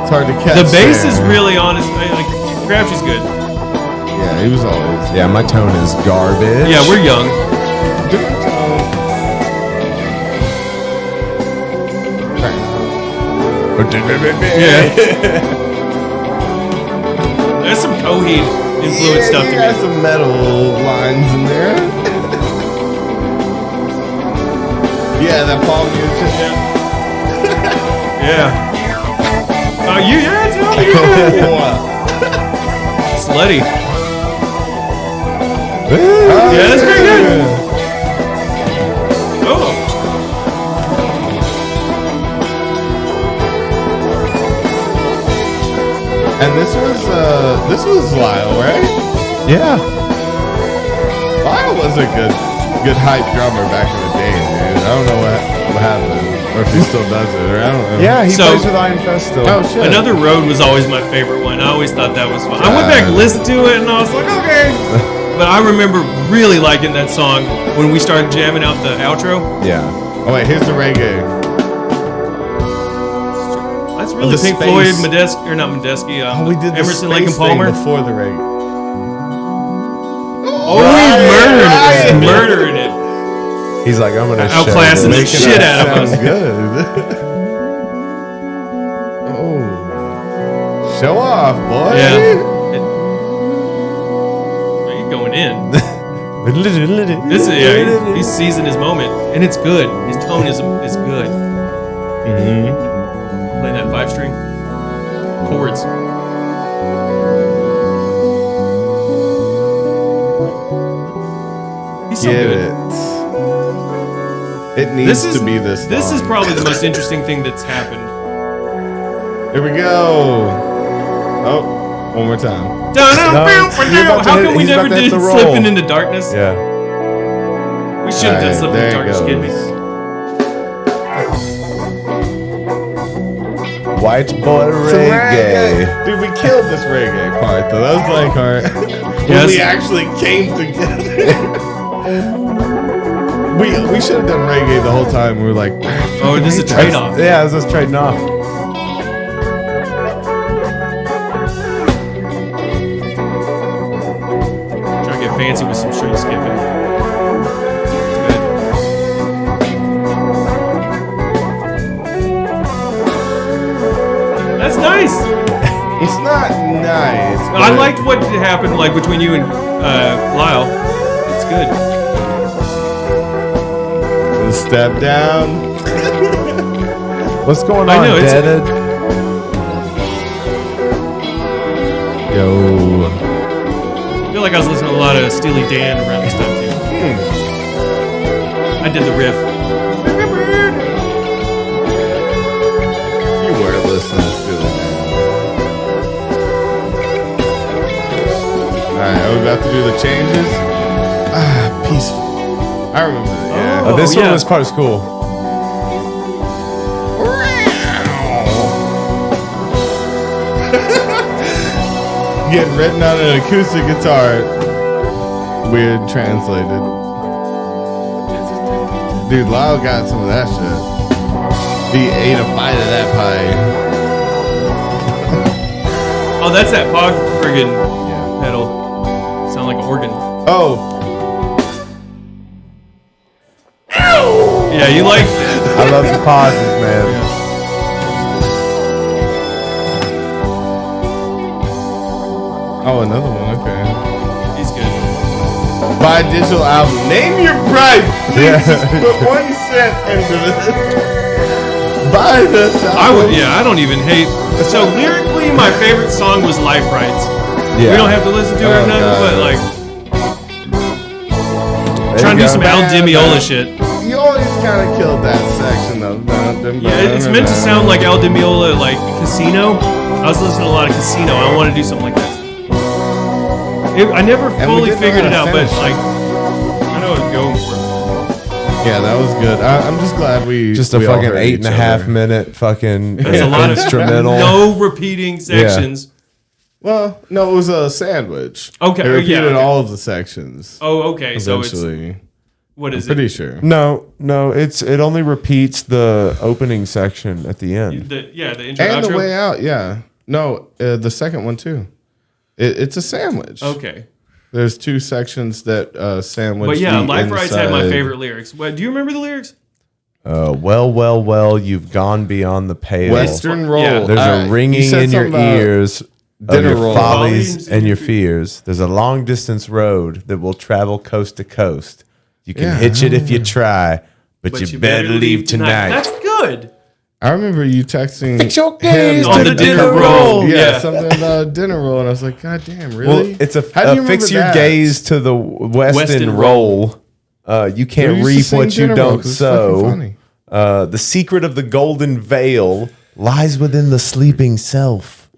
It's hard to catch. The bass there. is really honest. Like Crabtree's good. Yeah, he was always. Yeah, my tone is garbage. Yeah, we're young. Different tone. Yeah. There's some Coheed influence stuff to He me. has some metal lines in there. Yeah, that Paul music. Yeah. Oh, tell me. Slutty. Yeah, that's very good. Oh. And this was Lyle, right? Yeah. Lyle was a good hype drummer back in the day, dude. I don't know what happened, or if he still does it, or I don't know. Yeah, he So- plays with Iron Fest still. Oh shit. Another Road was always my favorite one. I always thought that was fun. I went back and listened to it, and I was like, okay. But I remember really liking that song when we started jamming out the outro. Yeah. Oh wait, here's the reggae. That's really the Pink space. Floyd, Medeski, or not Medeski. We did the Emerson, Lake and space thing Palmer. before the reggae. Oh, he's murdering it. He's murdering it. He's like, I'm gonna Outclassing the show shit out of Sounds us. good. Oh, show off, boy. Yeah. He's going in. This is he's seizing his moment, and it's good. His tone is good. Mm-hmm. Playing that 5-string chords. He's so Get good. it. It needs to be this. This is long. probably the most interesting thing that's happened. Here we go. Oh, one more time. How come we he's never about to hit did the roll. Slipping into Darkness? Yeah. We should have done Slipping there into it Darkness, kidding me? goes. White boy Some reggae. Dude, we killed this reggae part though. That was like our when Yes. we actually came together. we should have done reggae the whole time. We were like, Oh, this is a trade-off. Yeah, I was just trading off. Trying to get fancy with some string skipping. It's good. nice. It's not nice. I liked what happened like between you and Lyle. It's good. Step down. What's going I on, know, it's- Deaded? Yo. I feel like I was listening to a lot of Steely Dan around this time too. I did the riff. You were listening to it. Alright, are we about to do the changes? Peaceful. I remember that. Yeah. Oh, this yeah. one, this part is cool. Getting written on an acoustic guitar. Weird translated. Dude, Lyle got some of that shit. He ate a bite of that pie. Oh, that's that Pog friggin' Yeah. pedal. Sound like an organ. Oh, Yeah, you liked it. I love the pauses, man. oh, another one. Okay. He's good. Buy a digital album. Name your price. Please Yeah. just put 1 cent into this. Buy this album. I would. Yeah, I don't even hate. So lyrically, my favorite song was "Life Rights." Yeah. We don't have to listen to it or Oh, nothing, God. but like There trying to you do some go. Al Dimiola shit. You always kind of killed that section though. Yeah, it's meant to sound like Al Dimiola, like Casino. I was listening to a lot of Casino. I want to do something like that. I never we fully didn't know figured how it to out, but finish. like I know what I'm going for. Yeah, that was good. I'm just glad we Just a we all fucking heard 8.5 each other. minute fucking There's a lot of instrumental. no repeating sections. Well, no, it was a sandwich. Okay, They repeated yeah, okay. all of the sections. Oh, okay. So it's Eventually, what is pretty it? sure. No, it only repeats the opening section at the end. The intro And outro. the way out, yeah. No, the second one too. It's a sandwich. Okay. There's 2 sections that sandwich. But yeah, the Life Rights had my inside. favorite lyrics. What, do you remember the lyrics? Well, you've gone beyond the pale. Western roll. Yeah. There's All a right, you ringing said in your something about ears of dinner your roll. follies and your fears. There's a long distance road that will travel coast to coast. You can Yeah. hitch it if you try, but you better leave tonight. That's good. I remember you texting Fix your gaze him on the dinner roll. Yeah, Yeah. something about a dinner roll, and I was like, God damn, Well, really? it's How do you remember fix your that? gaze to the Weston roll. You We can't used to reap sing what you dinner roll don't 'cause it's fucking sow. funny. The secret of the golden veil lies within the sleeping self.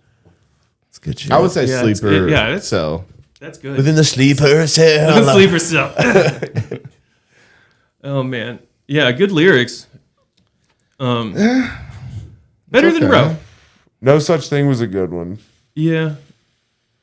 It's good shit. I would say Yeah, it's- sleeper. yeah, it's- so. That's good. within the sleeper cell. Sleeper cell. Oh man, yeah, good lyrics. Better than okay. Row. No such thing was a good one. Yeah,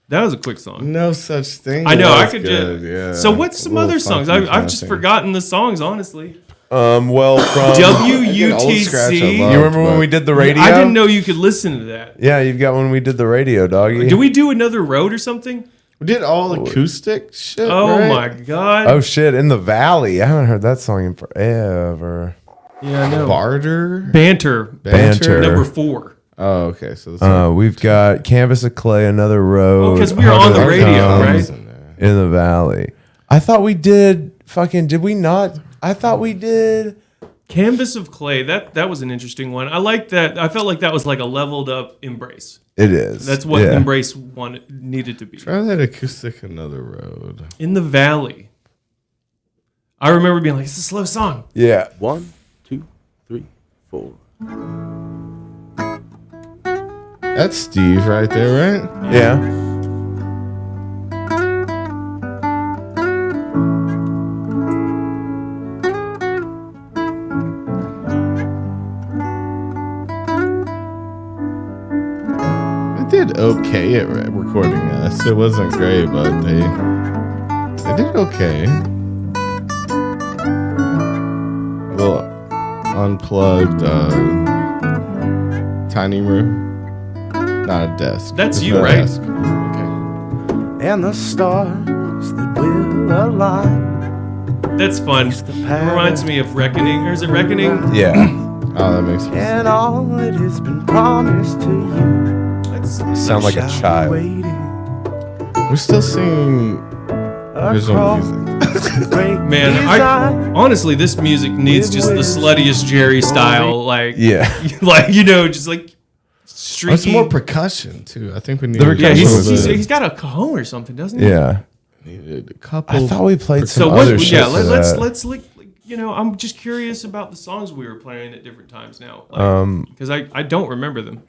that was a quick song. No such thing. I know. I was could good, just. yeah. So what's some A little other songs? funky I've just dancing. forgotten the songs, honestly. Well, from Old Scratch I WUTC. love. you remember when but- we did the radio? I didn't know you could listen to that. Yeah, you've got when we did the radio, doggy. Did we do another road or something? We did all acoustic shit. Oh right? my god. Oh shit! In the Valley, I haven't heard that song in forever. Yeah, I know. Barter. Banter. Banter. Number 4. Oh, okay. So this We've got Canvas of Clay, Another Road. Oh, because we were on the Hundred radio, Thumbs right? In the Valley. I thought we did. Did we not? I thought we did. Canvas of Clay. That was an interesting one. I like that. I felt like that was like a leveled up Embrace. It is. That's what Yeah. Embrace needed to be. Try that acoustic Another Road. In the Valley. I remember being like, it's a slow song. Yeah. 1, 2, 3, 4. That's Steve right there, right? Yeah. They did okay at recording us. It wasn't great, but they did okay. A little unplugged tiny room. Not a desk. That's It's you, not a right? desk. Okay. And the stars that will align. That's fun. It reminds me of Reckoning. Or is it Reckoning? Yeah. Oh, that makes sense. And all that has been promised to you. Sound like a shall be child. waiting We're still singing original music. Man, honestly, this music needs just the sluttiest Jerry style, like, Yeah. like just like streaky. It's more percussion too. I think we need. Yeah, he's he's got a cajon or something, doesn't he? Yeah. needed a couple. I thought we played some So other what? shit. Yeah, for let's that. I'm just curious about the songs we were playing at different times now, because I don't remember them.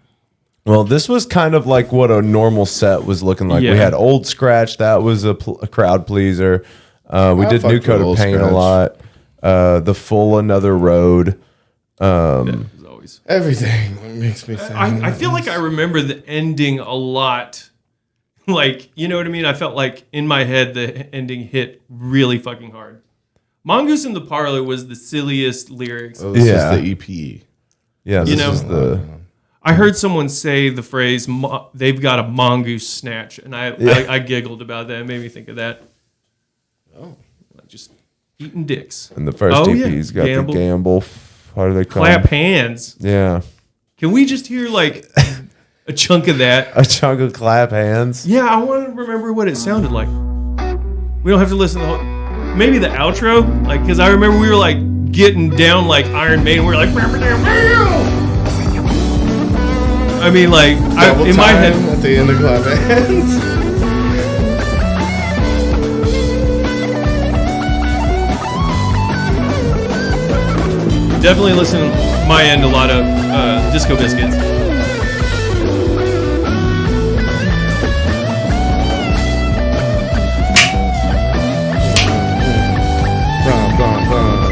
Well, this was kind of like what a normal set was looking like. Yeah. We had Old Scratch, that was a crowd pleaser. We did fucked New with Coat of Old Pain a Scratch. lot. The Full Another Road. As always. Everything makes me think. I feel like I remember the ending a lot. Like, you know what I mean? I felt like in my head the ending hit really fucking hard. Mongoose in the Parlor was the silliest lyrics. Oh, this Yeah. is the EP. Yeah, this You know- is the... I heard someone say the phrase "they've got a mongoose snatch," and I giggled about that. It made me think of that. Oh, like just eating dicks. And the first Oh, EP's yeah. got Gamble. the Gamble. How do they call Clap it? hands. Yeah. Can we just hear like a chunk of that? A chunk of clap hands. Yeah, I want to remember what it sounded like. We don't have to listen to the whole. Maybe the outro, like, because I remember we were like getting down like Iron Maiden. We were like, I mean, like, in my head, at the end of Clap Hands. definitely listen to my end a lot of Disco Biscuits. Bum, bum, bum.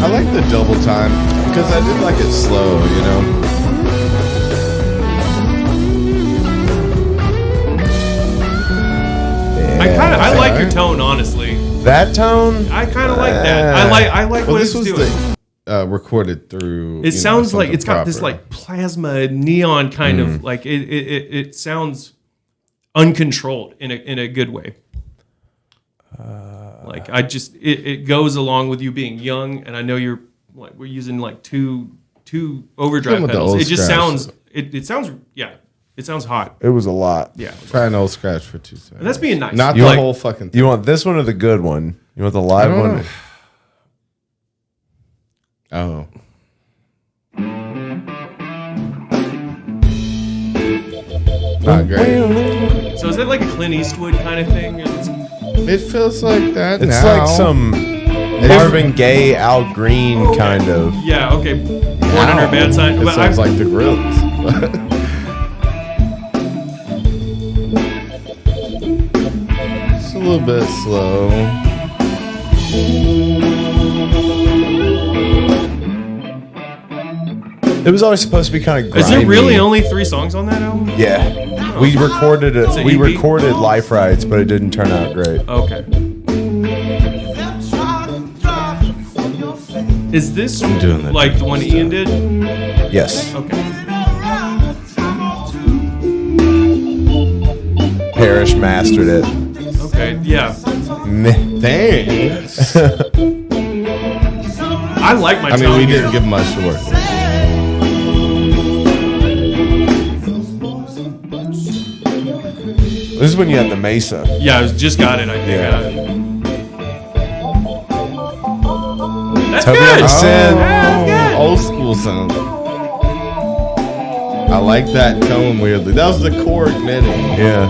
I like the double time because I did like it slow, you know. I like your tone, honestly. That tone? I kind of like that. I like Well, what this it's was doing. recorded through. It sounds like it's got this proper. like plasma neon kind of like it sounds uncontrolled in a good way. Like it goes along with you being young, and I know you're like we're using like two overdrive with the pedals. old It just scratch. sounds it sounds hot. It was a lot. Yeah, Try an Old Scratch for 2 seconds. and that's being nice. Not You the like- whole fucking thing. You want this one or the good one? You want the live I don't one? know. Not great. So is it like a Clint Eastwood kind of thing? It feels like that It's now. like some Marvin Gaye, Al Green kind of. Yeah. Okay. Born Under a Bad Sign. It But sounds like the Grills. It's a little bit slow. It was always supposed to be kind of grimy. is it really only 3 songs on that album? Yeah. We recorded it. an We EP? recorded Life Rights, but it didn't turn out great. Okay. Is this doing that like the one Ian did? Yes. Okay. Parrish mastered it. Okay. Yeah. Meh. Thanks. I like my I mean, tone we here. didn't give much to work with. This is when you had the Mesa. Yeah, I just got it. I think. Yeah. That's Toby good. Anderson. Oh, old school sound. I like that tone weirdly. That was the Korg Mini. Yeah.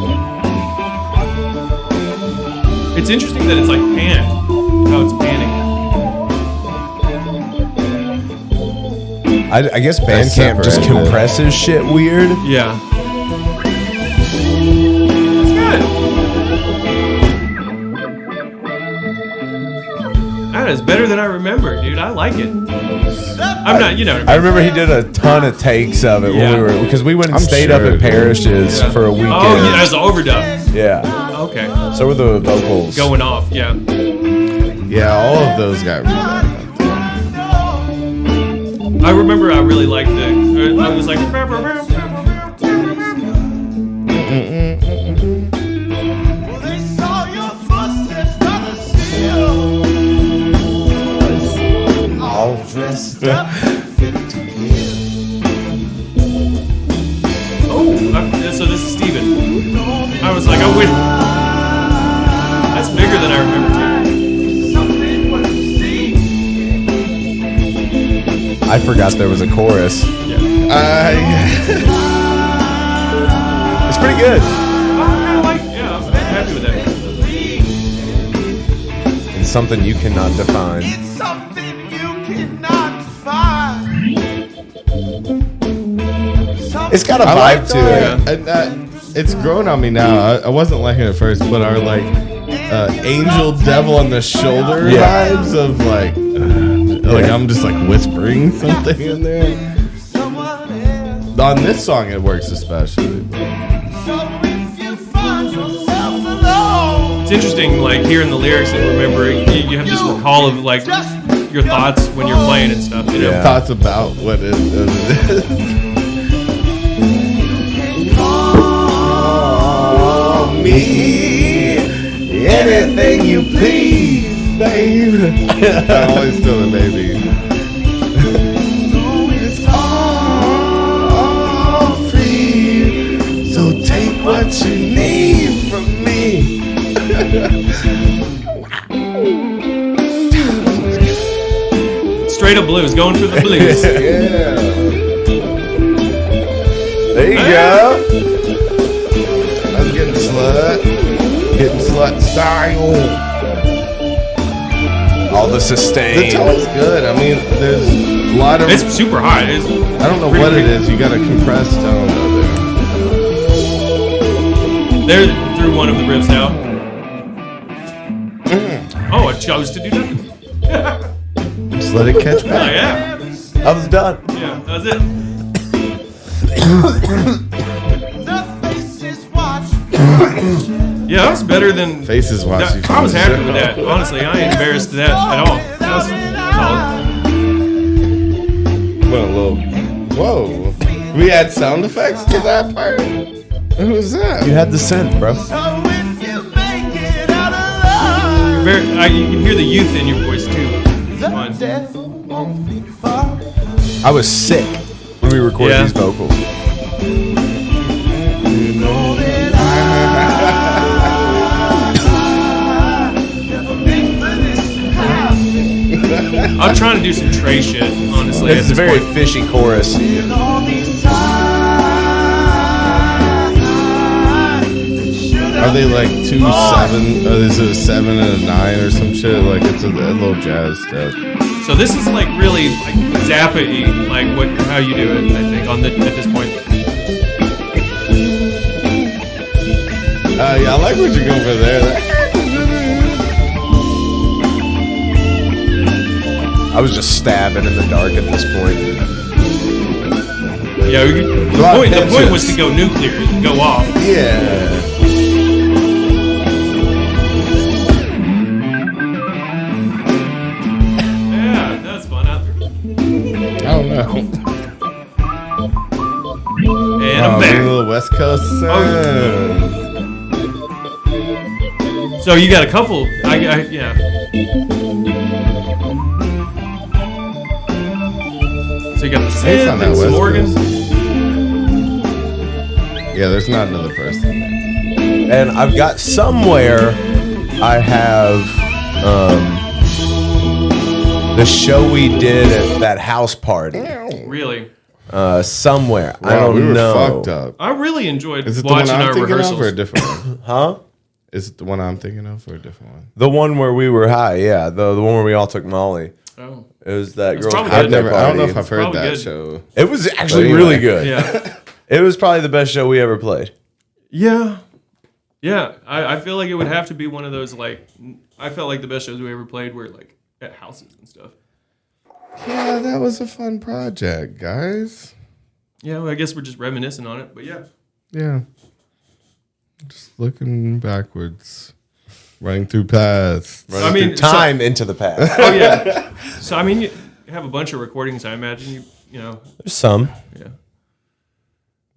It's interesting that it's like pan. How it's panning. I guess That's Bandcamp just separated. compresses shit weird. Yeah. It's good. That is better than I remember, dude. I like it. I'm not, you know. I remember he did a ton of takes of it Yeah. when we were because we went and I'm stayed up sure, at dude. Parrish's for a weekend. Oh, yeah, as an overdub. Yeah. Okay. So were the vocals. Going off, yeah. Yeah, all of those got redone. I remember I really liked the. I was like. forgot there was a chorus. It's pretty good. I'm happy with that. It's something you cannot define. It's got a vibe to it. And, it's grown on me now. I wasn't liking it at first, but our like angel devil on the shoulder vibes of like I'm just like whispering something in there. On this song, it works especially. It's interesting, like hearing the lyrics and remembering. You have this recall of like your thoughts when you're playing and stuff. You know? Yeah. Thoughts about what it is. Me, anything you please, baby. I always tell the baby. It's all free, so take what you need from me. Straight up blues, going for the blues. Yeah. There you go. I'm getting slut style. All the The sustain. tone's good. I mean, there's a lot of. It's super high. It's I don't know what it is. You got a compressed tone of it. They're through one of the riffs now. Oh, I chose to do nothing. Just let it catch Oh, back. yeah. I was done. Yeah, that was it. Yeah, that was better than. Faces watch you. I was happy with that. Honestly, I ain't embarrassed of that at all. That was solid. Went a little. Whoa. We had sound effects to that part? Who was that? You had the scent, bro. You can hear the youth in your voice too. It's fun. I was sick when we recorded Yeah. these vocals. I'm trying to do some Trey shit, honestly. It's a at this very point. fishy chorus. Are they like 2 7? Is it a 7 and a 9 or some shit? Like it's a little jazz stuff. So this is like really like Zappa-y, like how you do it. I think at this point. Yeah, I like what you're going for there. I was just stabbing in the dark at this point. Yeah, the point was to go nuclear, go off. Yeah. Yeah, that's fun out there. I don't know. And I'm A back. little West Coast sound. So you got a couple. Yeah. So you got the It's synth on that and some West organs. Yeah, there's not another person. And I've got somewhere I have the show we did at that house party. Really, Somewhere. I Wow, don't we were know. fucked up. I really enjoyed Is it the one watching I'm our thinking rehearsals. of or a different one? Huh? Is it the one I'm thinking of or a different one? The one where we were high, yeah. The one where we all took Molly. Oh. It was that It's girl. probably I've good. never. I don't know party. if I've heard Probably that good. show. It was actually But really anyway. good. Yeah. It was probably the best show we ever played. Yeah. Yeah. I feel like it would have to be one of those, like, I felt like the best shows we ever played were, like, at houses and stuff. Yeah, that was a fun project, guys. Yeah, well, I guess we're just reminiscing on it, but yeah. Yeah. Just looking backwards, running through paths. I mean, Time into the past. Oh, yeah. So, I mean, you have a bunch of recordings, I imagine. You know. There's some Yeah.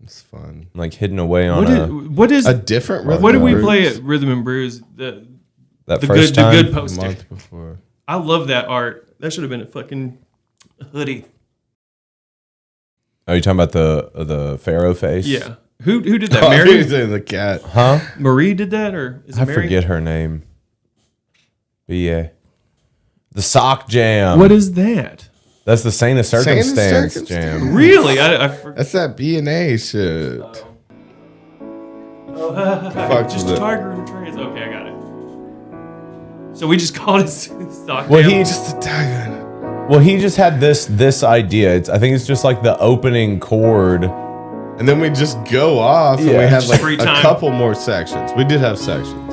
It's fun. like hidden away on What is A different rhythm. what did we and play blues at Rhythm and Brews? The that the first good time. the good a poster. month before. I love that art. That should have been a fucking hoodie. Are you talking about the Pharaoh face? Yeah. Who did that? Oh, Mary? he's in the cat. Huh? Marie did that, or is it I Mary? forget her name. But yeah. The sock jam. What is that? That's the Saint of Saint of Circumstance Circumstance. jam. Really? That's that B&A shit. Fuck Just with it. Tiger and Trace. Okay, I got it. So we just called it stock. Well, jam. he Just a tiger. Well, he just had this idea. I think it's just like the opening chord. And then we just go off and Yeah, we have just like free a time. couple more sections. We did have sections.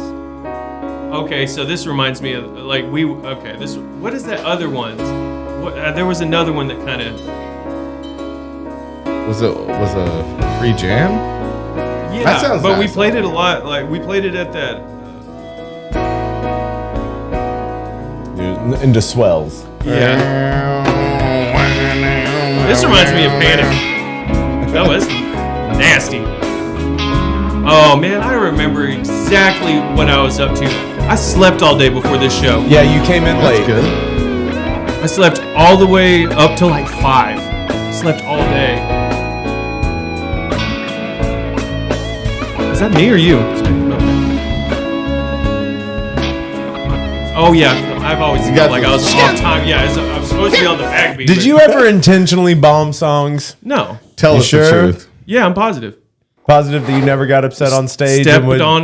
Okay, so this reminds me of like this. What is that other one? What there was another one that kind of Was a free jam? yeah. That sounds but we nice. played it a lot. Like we played it at that. Into swells. Yeah. This reminds me of Panic. That was nasty. Oh man, I remember exactly what I was up to. I slept all day before this show. Yeah, you came in That's late. good. I slept all the way up till like 5. Slept all day. Is that me or you? Oh yeah, I've always got felt like I was the- on time. Yeah, I was supposed to be on the backbeat. Did but- you ever intentionally bomb songs? No. Tell You us sure? the truth. Yeah, I'm positive. Positive that you never got upset on stage Stepped and on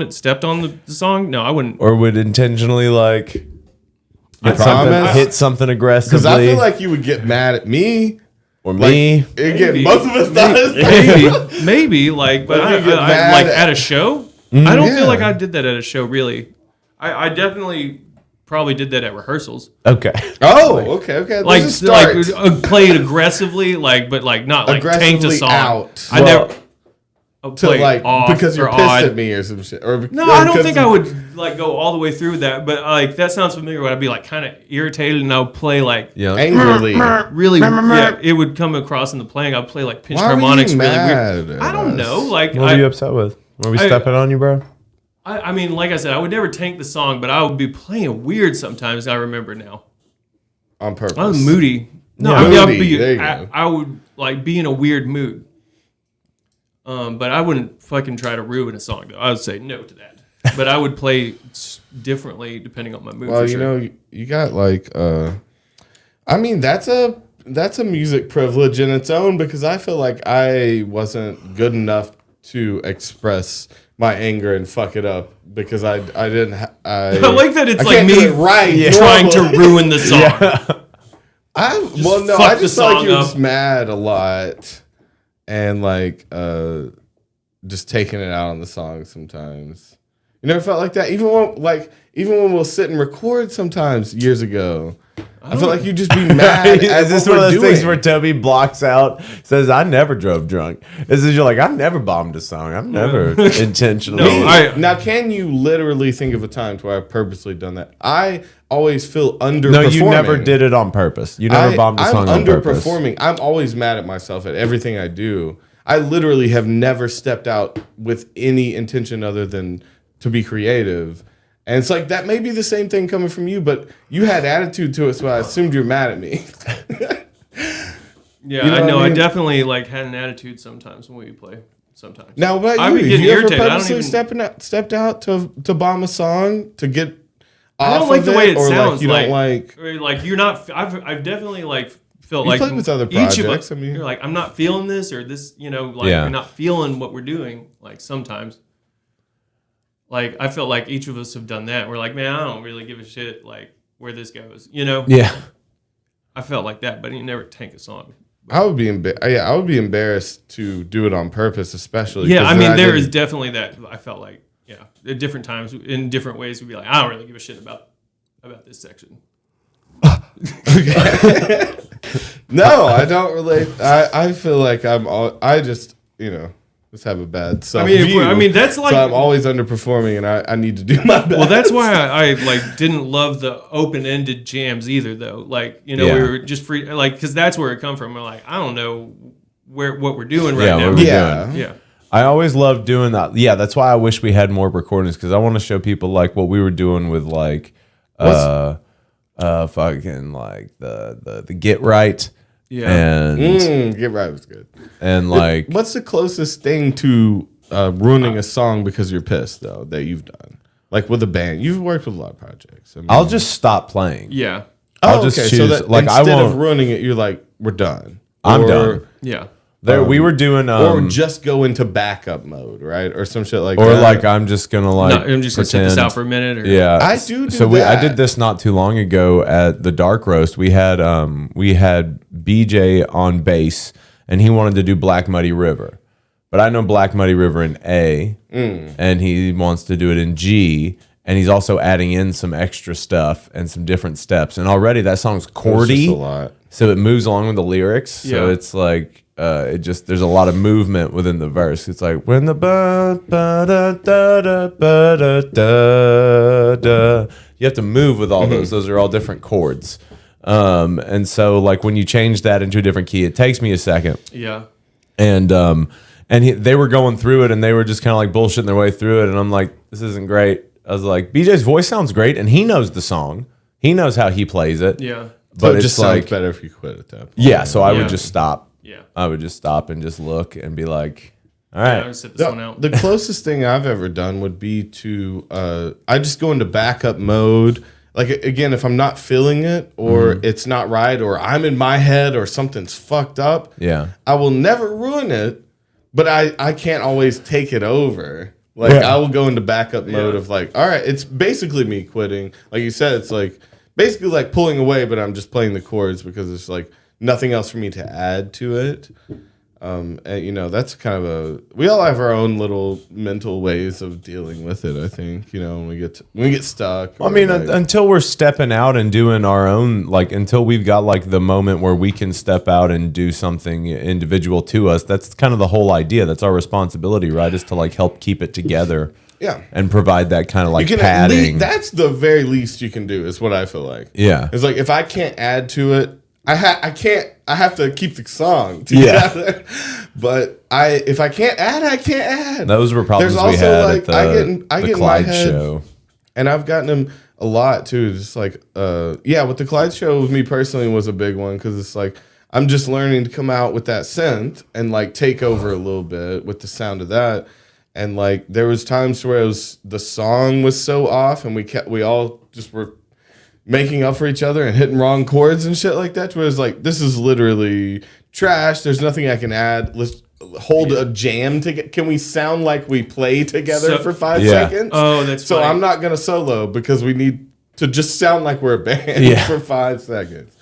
the song? No, I wouldn't. or would intentionally like hit promise? something aggressively. Because I feel like you would get mad at me. or Like, me. again, Maybe. both of us thought Maybe, like, but Like, I, you get I- mad like at- at a show. I don't yeah. feel like I did that at a show. Really, I definitely probably did that at rehearsals. Okay. Oh, okay. Like, There's a start. play it aggressively, like, but like not like tanked a Aggressively song. out. I Well, never to play like off because you're or pissed odd. at me or some shit. Or No, I don't think I would like go all the way through with that. But like that sounds familiar. When I'd be like kind of irritated, and I would play like Yeah. angrily. really. Yeah, it would come across in the playing. I'd play like pinched Why were you harmonics really mad weird. at I don't us? know. Like What are you upset with? Are we stepping on you, bro? I mean, like I said, I would never tank the song, but I would be playing weird sometimes. I remember now. On purpose. I was moody. No, Yeah. I mean, Moody, there you go. I would like be in a weird mood. But I wouldn't fucking try to ruin a song though. I would say no to that. But I would play differently depending on my mood. Well, for you sure. know, you got like I mean, that's a music privilege in its own because I feel like I wasn't good enough to express my anger and fuck it up because I didn't I like that it's I like can't do me it right trying to normally. ruin the song. I fuck just the felt like song you were up. just mad a lot and like just taking it out on the song sometimes. You never felt like that? Even when we'll sit and record sometimes years ago. I feel like you just be mad. Is this one of those things where Toby blocks out, says, I never drove drunk? This is you're like, I've never bombed a song. I've never intentionally. No, Now, can you literally think of a time to where I've purposely done that? I always feel underperforming. No, you never did it on purpose. You never bombed a song I'm on purpose. underperforming. I'm always mad at myself at everything I do. I literally have never stepped out with any intention other than to be creative. And it's like, that may be the same thing coming from you, but you had attitude to it, so I assumed you're mad at me. Yeah, You know I what know. I I mean? definitely like had an attitude sometimes when we play. Sometimes. Now, what I about would you? get You ever irritated. I don't purposely even- stepped out to bomb a song to get I off don't like of the way it or sounds. like you don't like... or like you're not. I've definitely like felt You like played with other each of projects, us. I mean- You're like I'm not feeling this or this. You know, like Yeah. you're not feeling what we're doing. Like sometimes. Like I felt like each of us have done that. We're like, man, I don't really give a shit like where this goes. You know. Yeah. I felt like that, but you never tank a song. I would be embarrassed to do it on purpose, especially. Yeah, 'cause I then mean, there is didn't- definitely that. I felt like, yeah, at different times, in different ways, we'd be like, I don't really give a shit about this section. No, I don't relate. I feel like I just just have a bad self view. That's like. so I'm always underperforming, and I need to do my best. Well, that's why I like didn't love the open-ended jams either, though. Like, you know, Yeah. we were just free, like, because that's where it come from. We're like, I don't know what we're doing right Yeah, now. what we're Yeah. doing. Yeah. I always loved doing that. Yeah, that's why I wish we had more recordings because I want to show people like what we were doing with like fucking like the Get Right. Yeah. And Get Right was good. and like What's the closest thing to ruining a song because you're pissed though that you've done? Like with a band, you've worked with a lot of projects. I mean, I'll just stop playing. Yeah. I'll just choose. So that like I instead of won't. ruining it, you're like, we're done. I'm Or- done. Yeah. There, we were doing, or just go into backup mode, right? Or some shit like or that. like I'm just gonna like. No, I'm just gonna sit this pretend- out for a minute. Or, Yeah, I do So I that. did this not too long ago at the Dark Roast. We had BJ on bass, and he wanted to do Black Muddy River, but I know Black Muddy River in A, and he wants to do it in G, and he's also adding in some extra stuff and some different steps. And already that song's chordy, a lot. so it moves along with the lyrics. So Yeah. it's like. It just there's a lot of movement within the verse. It's like when the ba ba da da da ba da da da. You have to move with all those. Those are all different chords. And so like when you change that into a different key, it takes me a second. Yeah. And they were going through it, and they were just kind of like bullshitting their way through it. And I'm like, this isn't great. I was like, BJ's voice sounds great, and he knows the song. He knows how he plays it. Yeah. But So it it's just like sounds better if you quit at that point. yeah. So I Yeah. would just stop. Yeah. I would just stop and just look and be like, all I right. would sit this one out. The closest thing I've ever done would be to I just go into backup mode. Like again, if I'm not feeling it or it's not right or I'm in my head or something's fucked up, Yeah. I will never ruin it, but I can't always take it over. Like Yeah. I will go into backup mode of like, all right, it's basically me quitting. Like you said, it's like basically like pulling away, but I'm just playing the chords because it's like nothing else for me to add to it. And, you know, that's kind of we all have our own little mental ways of dealing with it. I think, you know, when we get stuck. I mean, or, like, until we're stepping out and doing our own, like until we've got like the moment where we can step out and do something individual to us. That's kind of the whole idea. That's our responsibility, right? Is to like help keep it together. Yeah. And provide that kind of like you can padding. that's the very least you can do. Is what I feel like. Yeah. It's like if I can't add to it. I have to keep the song Yeah. together. But if I can't add, I can't add. Those were problems There's we also, had like, at the, I get in my Clyde head, show. and I've gotten them a lot too. Just like yeah, with the Clyde show with me personally was a big one because it's like I'm just learning to come out with that synth and like take over a little bit with the sound of that. And like there was times where the song was so off, and we all just were making up for each other and hitting wrong chords and shit like that. Where it's like, this is literally trash. There's nothing I can add. Let's hold a jam together. Can we sound like we play together for 5 seconds? Oh, that's so. funny. I'm not gonna solo because we need to just sound like we're a band for 5 seconds.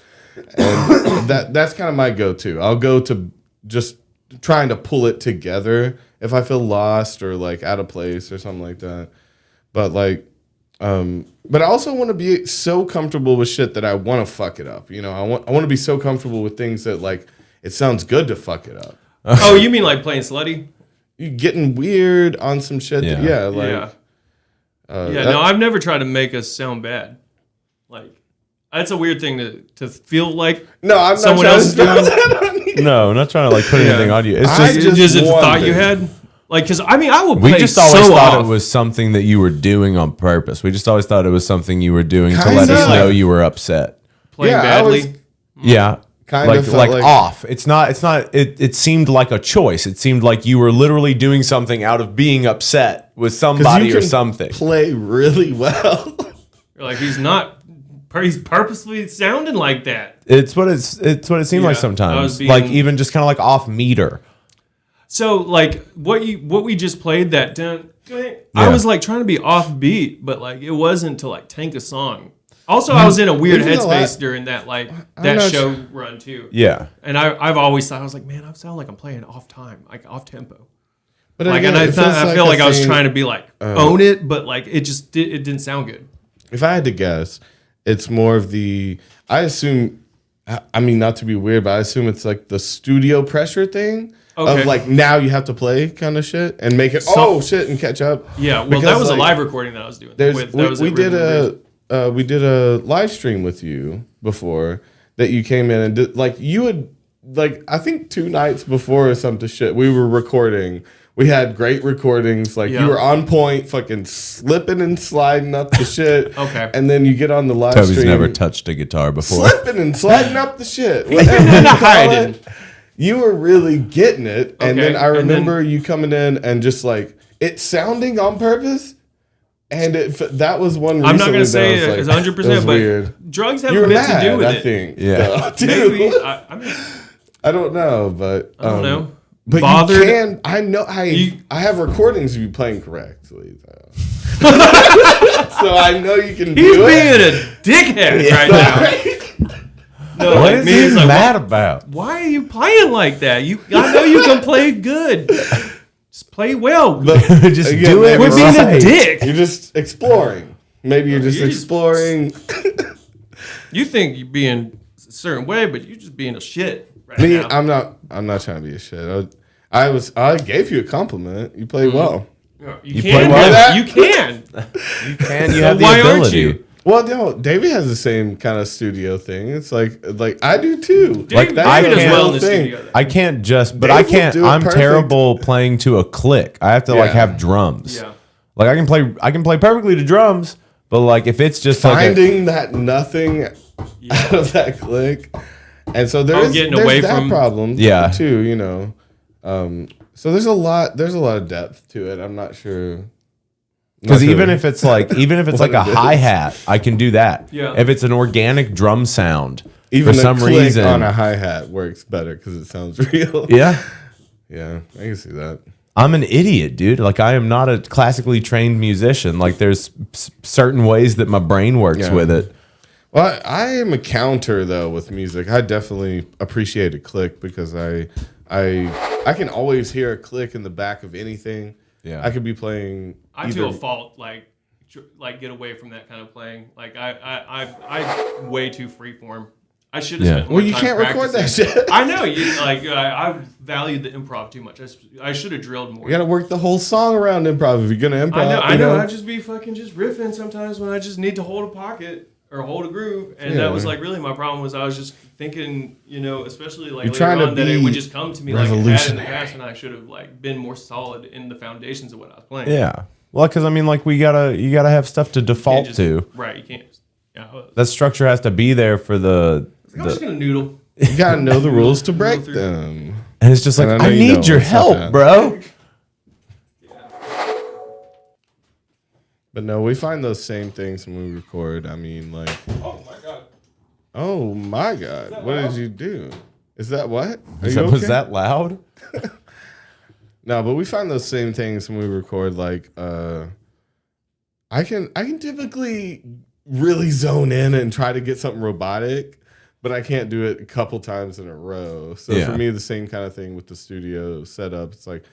And that's kind of my go-to. I'll go to just trying to pull it together if I feel lost or like out of place or something like that. But like. But I also want to be so comfortable with shit that I want to fuck it up. You know, I want to be so comfortable with things that like it sounds good to fuck it up. Oh, you mean like playing slutty? You getting weird on some shit. Yeah. Yeah. No, I've never tried to make us sound bad. Like that's a weird thing to feel like. No, I'm someone not else is doing. No, not trying to like put anything on you. It's I just Is it the thought wonder. you had? Like, because I mean, I will play we just always so thought off. it was something that you were doing on purpose. We just always thought it was something you were doing to Kinda. let us know you were upset. playing Yeah, I badly. always- Yeah. Kinda like felt like like- off. It's not it seemed like a choice. It seemed like you were literally doing something out of being upset with 'Cause somebody you or can something. play really well. You're like he's purposely sounding like that. It's what it seemed like Yeah, I sometimes. was being- Like even just kind of like off meter. So like what we just played that dun, I was like trying to be offbeat, but like it wasn't to like tank a song. Also, I was in a weird Isn't a headspace lot- during that I'm that not show run too. Yeah. And I've always thought I was like, man, I sound like I'm playing off time, like off tempo. But Like, again, and it feels I feel like a I was thing- trying to be like own it, but like it just it didn't sound good. If I had to guess, it's more of I assume, I mean, not to be weird, but I assume it's like the studio pressure thing Okay. of like now you have to play kind of shit and make it shit and catch up. Yeah, well, Because, that was a like, live recording that I was doing. We did a live stream with you before that you came in and did, like you would like I think 2 nights before or something shit we were recording. We had great recordings. Like Yeah. you were on point, fucking slipping and sliding up the shit. Okay. And then you get on the live Toby's stream. never touched a guitar before. Slipping and sliding up the shit. Whatever you call it. You were really getting it. And Okay, then I and then- remember you coming in and just like it sounding on purpose, And that was one. I'm not gonna say that it's was 100%, but weird. drugs have You a were bit mad, to do with I it. think. Yeah. Maybe. I mean, I don't know, but I don't know. But Bothered. you can. I know. I have recordings of you playing correctly, though. So I know you can. He's do being it. a dickhead right now. No, What like is me, he it's like, mad about? why are you playing like that? I know you can play good. Just play well. Just Again, do it. maybe Quit being a right. dick. You're just exploring. Maybe you're just exploring. You think you're being a certain way, but you're just being a shit right Me, now. I'm not trying to be a shit. I gave you a compliment. You played well. You play can. well? You can. You can. You So have the why ability. aren't you? Well, no, Davey has the same kind of studio thing. It's like I do too. Dave that's I does a can't- well real in the thing. studio. I can't just, but Dave I will can't. do it I'm perfect. terrible playing to a click. I have to like Yeah. have drums. Yeah. Like I can play perfectly to drums, but like if it's just Finding that nothing out of that click, and so there's getting away that from- problem. Yeah. too. You know, so there's a lot of depth to it. I'm not sure. because Not even sure. if it's like What a it is. hi hat, I can do that. Yeah. If it's an organic drum sound, even for a some click reason, on a hi hat works better because it sounds real. yeah. Yeah, I can see that. I'm an idiot, dude. Like I am not a classically trained musician. Like there's certain ways that my brain works Yeah. with it. Well, I am a counter though with music. I definitely appreciate a click because I can always hear a click in the back of anything. Yeah. I could be playing. I to a fault, like get away from that kind of playing. Like I'm way too freeform. I should have Yeah. spent more Well, you time can't record that practicing. shit. I know you like. I valued the improv too much. I should have drilled more. You got to work the whole song around improv if you're gonna improv. I know. you I just be fucking just riffing sometimes when I just need to hold a pocket or hold a groove, and Yeah. that was like really my problem. Was I was just thinking, especially like You're later trying to on that it be would just come to me like it had in the revolutionary. past, and I should have like been more solid in the foundations of what I was playing. Yeah. Well, because I mean, like you gotta have stuff to You can't default just- to. Right, you can't. Yeah, That structure has to be there for the. I'm just gonna noodle. You gotta know the rules to break through. them. And it's just like, And I know I you know need your it's not help, that. bro. But no, we find those same things when we record. I mean, like, Oh my god. oh my god, what did you do? Is that what? Are you Was okay? that loud? No, but we find those same things when we record. Like, I can typically really zone in and try to get something robotic, but I can't do it a couple times in a row. So Yeah. for me, the same kind of thing with the studio setup. It's like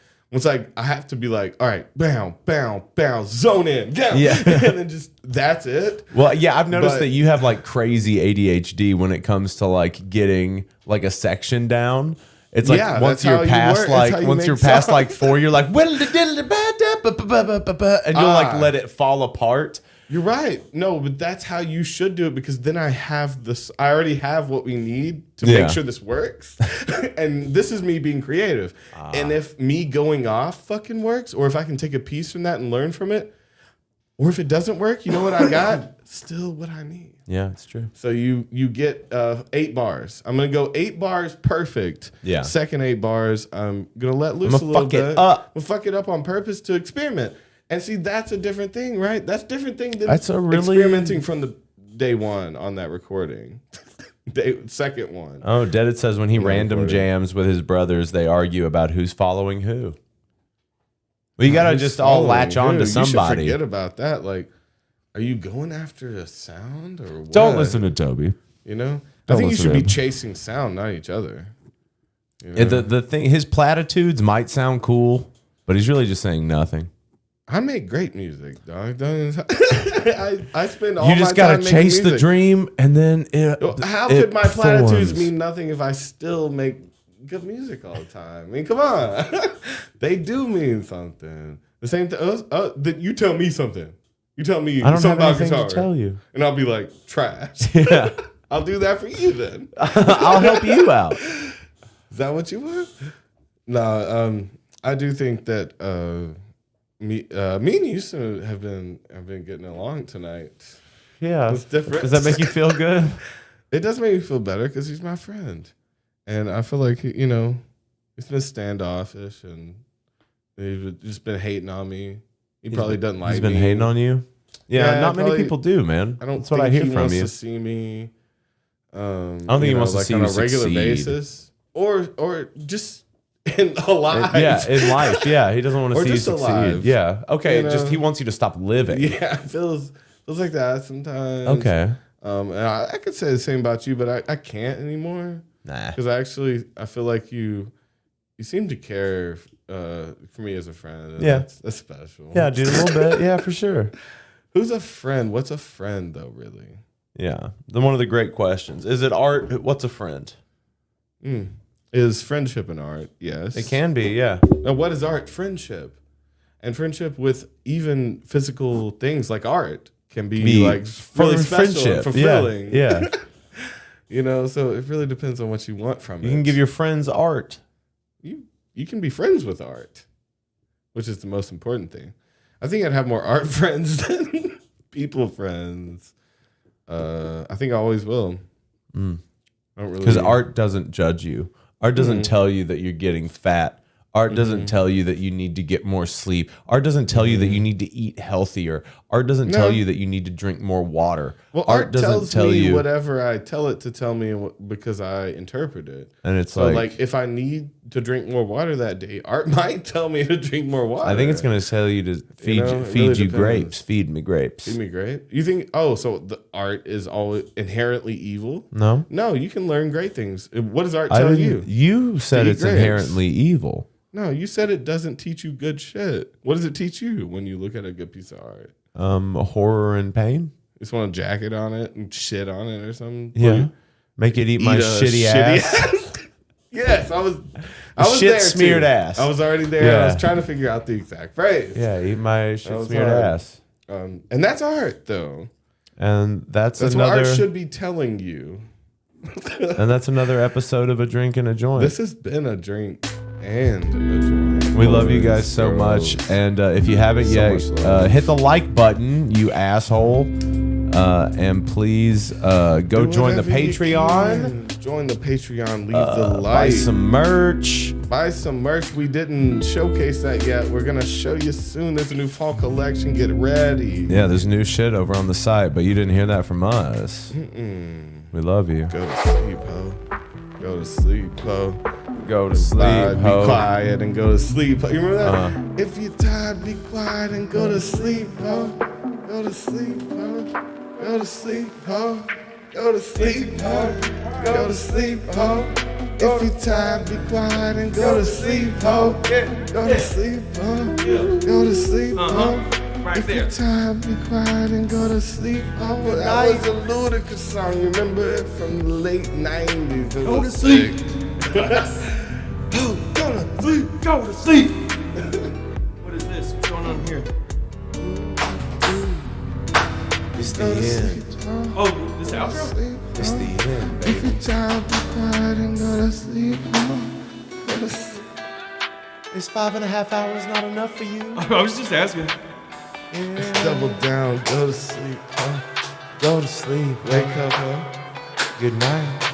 I have to be like, all right, bow, bow, bow, zone in, down, Yeah. and then just that's it. Well, yeah, I've noticed But- that you have like crazy ADHD when it comes to like getting like a section down. It's like Yeah, once that's how you're you past work. That's like how you once make you're past songs. like 4, you're like and you'll like let it fall apart. You're right. No, but that's how you should do it because then I have this. I already have what we need to Yeah. make sure this works. And this is me being creative. And if me going off fucking works, or if I can take a piece from that and learn from it, or if it doesn't work, you know what I got? Still what I need. Yeah, it's true. So you get 8 bars. I'm gonna go 8 bars perfect. Yeah. Second 8 bars, I'm gonna let loose I'ma a little fuck it bit. up. I'm fuck it up on purpose to experiment. And see, that's a different thing, right? That's a different thing than That's a really- experimenting from the day one on that recording. Second one. Oh, Deadit says when he random recording. jams with his brothers, they argue about who's following who. Well, you gotta Who's just all following latch on who? to You should somebody. forget about that. Like, are you going after a sound or what? Don't listen to Toby. You know, I Don't think you listen should to be him. chasing sound, not each other. You know? Yeah, the thing, his platitudes might sound cool, but he's really just saying nothing. I make great music, dog. I spend all You just my gotta time chase making the music. dream, and then How it could my platitudes forms. mean nothing if I still make good music all the time? I mean, come on. They do mean something. The same thing. That you tell me something. You tell me I don't something have about anything guitar, to tell you. and I'll be like trash. Yeah, I'll do that for you then. I'll help you out. Is that what you want? No, I do think that me and you have been getting along tonight. Yeah, It's different. Does that make you feel good? It does make me feel better because he's my friend, and I feel like he's been standoffish and he's just been hating on me He probably doesn't like me. He's been hating on you. Yeah, not many probably- people do, man. I don't That's think what I hear he from wants you. to see me. I don't think he wants to see on you a regular succeed. basis, or just in alive. Yeah, in life. Yeah, he doesn't want to Or see you just succeed. alive. Yeah. Okay. You know? Just he wants you to stop living. Yeah, it feels like that sometimes. Okay. And I could say the same about you, but I can't anymore. Nah. Because I feel like you seem to care for me as a friend. And Yeah. that's special. Yeah, dude, a little bit. Yeah, for sure. Who's a friend? What's a friend though, really? Yeah. Then one of the great questions. Is it art? What's a friend? Is friendship an art? Yes. It can be, yeah. Now, what is art? Friendship. And friendship with even physical things like art can be like really special and fulfilling. Yeah. So it really depends on what you want from it. You can give your friends art. You can be friends with art, which is the most important thing. I think I'd have more art friends than people friends. I think I always will. I don't really, Because art doesn't judge you. Art doesn't tell you that you're getting fat. Art doesn't tell you that you need to get more sleep. Art doesn't tell you that you need to eat healthier. Art doesn't tell you that you need to drink more water. Well, art tells me whatever I tell it to tell me because I interpret it. And it's so like if I need to drink more water that day, art might tell me to drink more water. I think it's going to tell you to feed you grapes. Feed me grapes. Feed me grapes. You think? Oh, so the art is always inherently evil? No. No, you can learn great things. What does art tell you? You said it's grapes. inherently evil. No, you said it doesn't teach you good shit. What does it teach you when you look at a good piece of art? Horror and pain. You just want to jacket on it and shit on it or something? Yeah. Make it eat my shitty ass. Yes, I was shit there smeared too. ass. I was already there. Yeah. I was trying to figure out the exact phrase. Yeah, eat my shit was smeared hard. ass. And that's art, though. And that's what another. art should be telling you. And that's another episode of A Drink and a Joint. This has been a drink and a joint. We love you guys so much. And if you haven't yet, hit the like button, you asshole. And please go join the Patreon. Join the Patreon. Leave the like. Buy some merch. Buy some merch. We didn't showcase that yet. We're going to show you soon. There's a new fall collection. Get ready. Yeah, there's new shit over on the site, but you didn't hear that from us. We love you. Go to sleep, ho. Go to sleep, ho. Go to sleep, Be quiet and go to sleep. You remember that? If you're tired, be quiet and go to sleep, ho. Go to sleep, ho. Go to sleep, ho. Go to sleep, ho. Go to sleep, ho. If you're tired, be quiet and go to sleep, ho. Go to sleep, ho. Go to sleep, ho. Right If there. you're tired, be quiet and go to sleep. Oh, that was a ludicrous song. You remember it from the late 90s. Go to sleep. Oh, go to sleep. Go to sleep. What is this? What's going on here? It's the end. Oh, this outro? It's the end, If baby. you're tired, be quiet and go to sleep. Go to sleep. Is 5.5 hours not enough for you? I was just asking. Double down. Go to sleep. Go to sleep. Wake up, huh? Good night.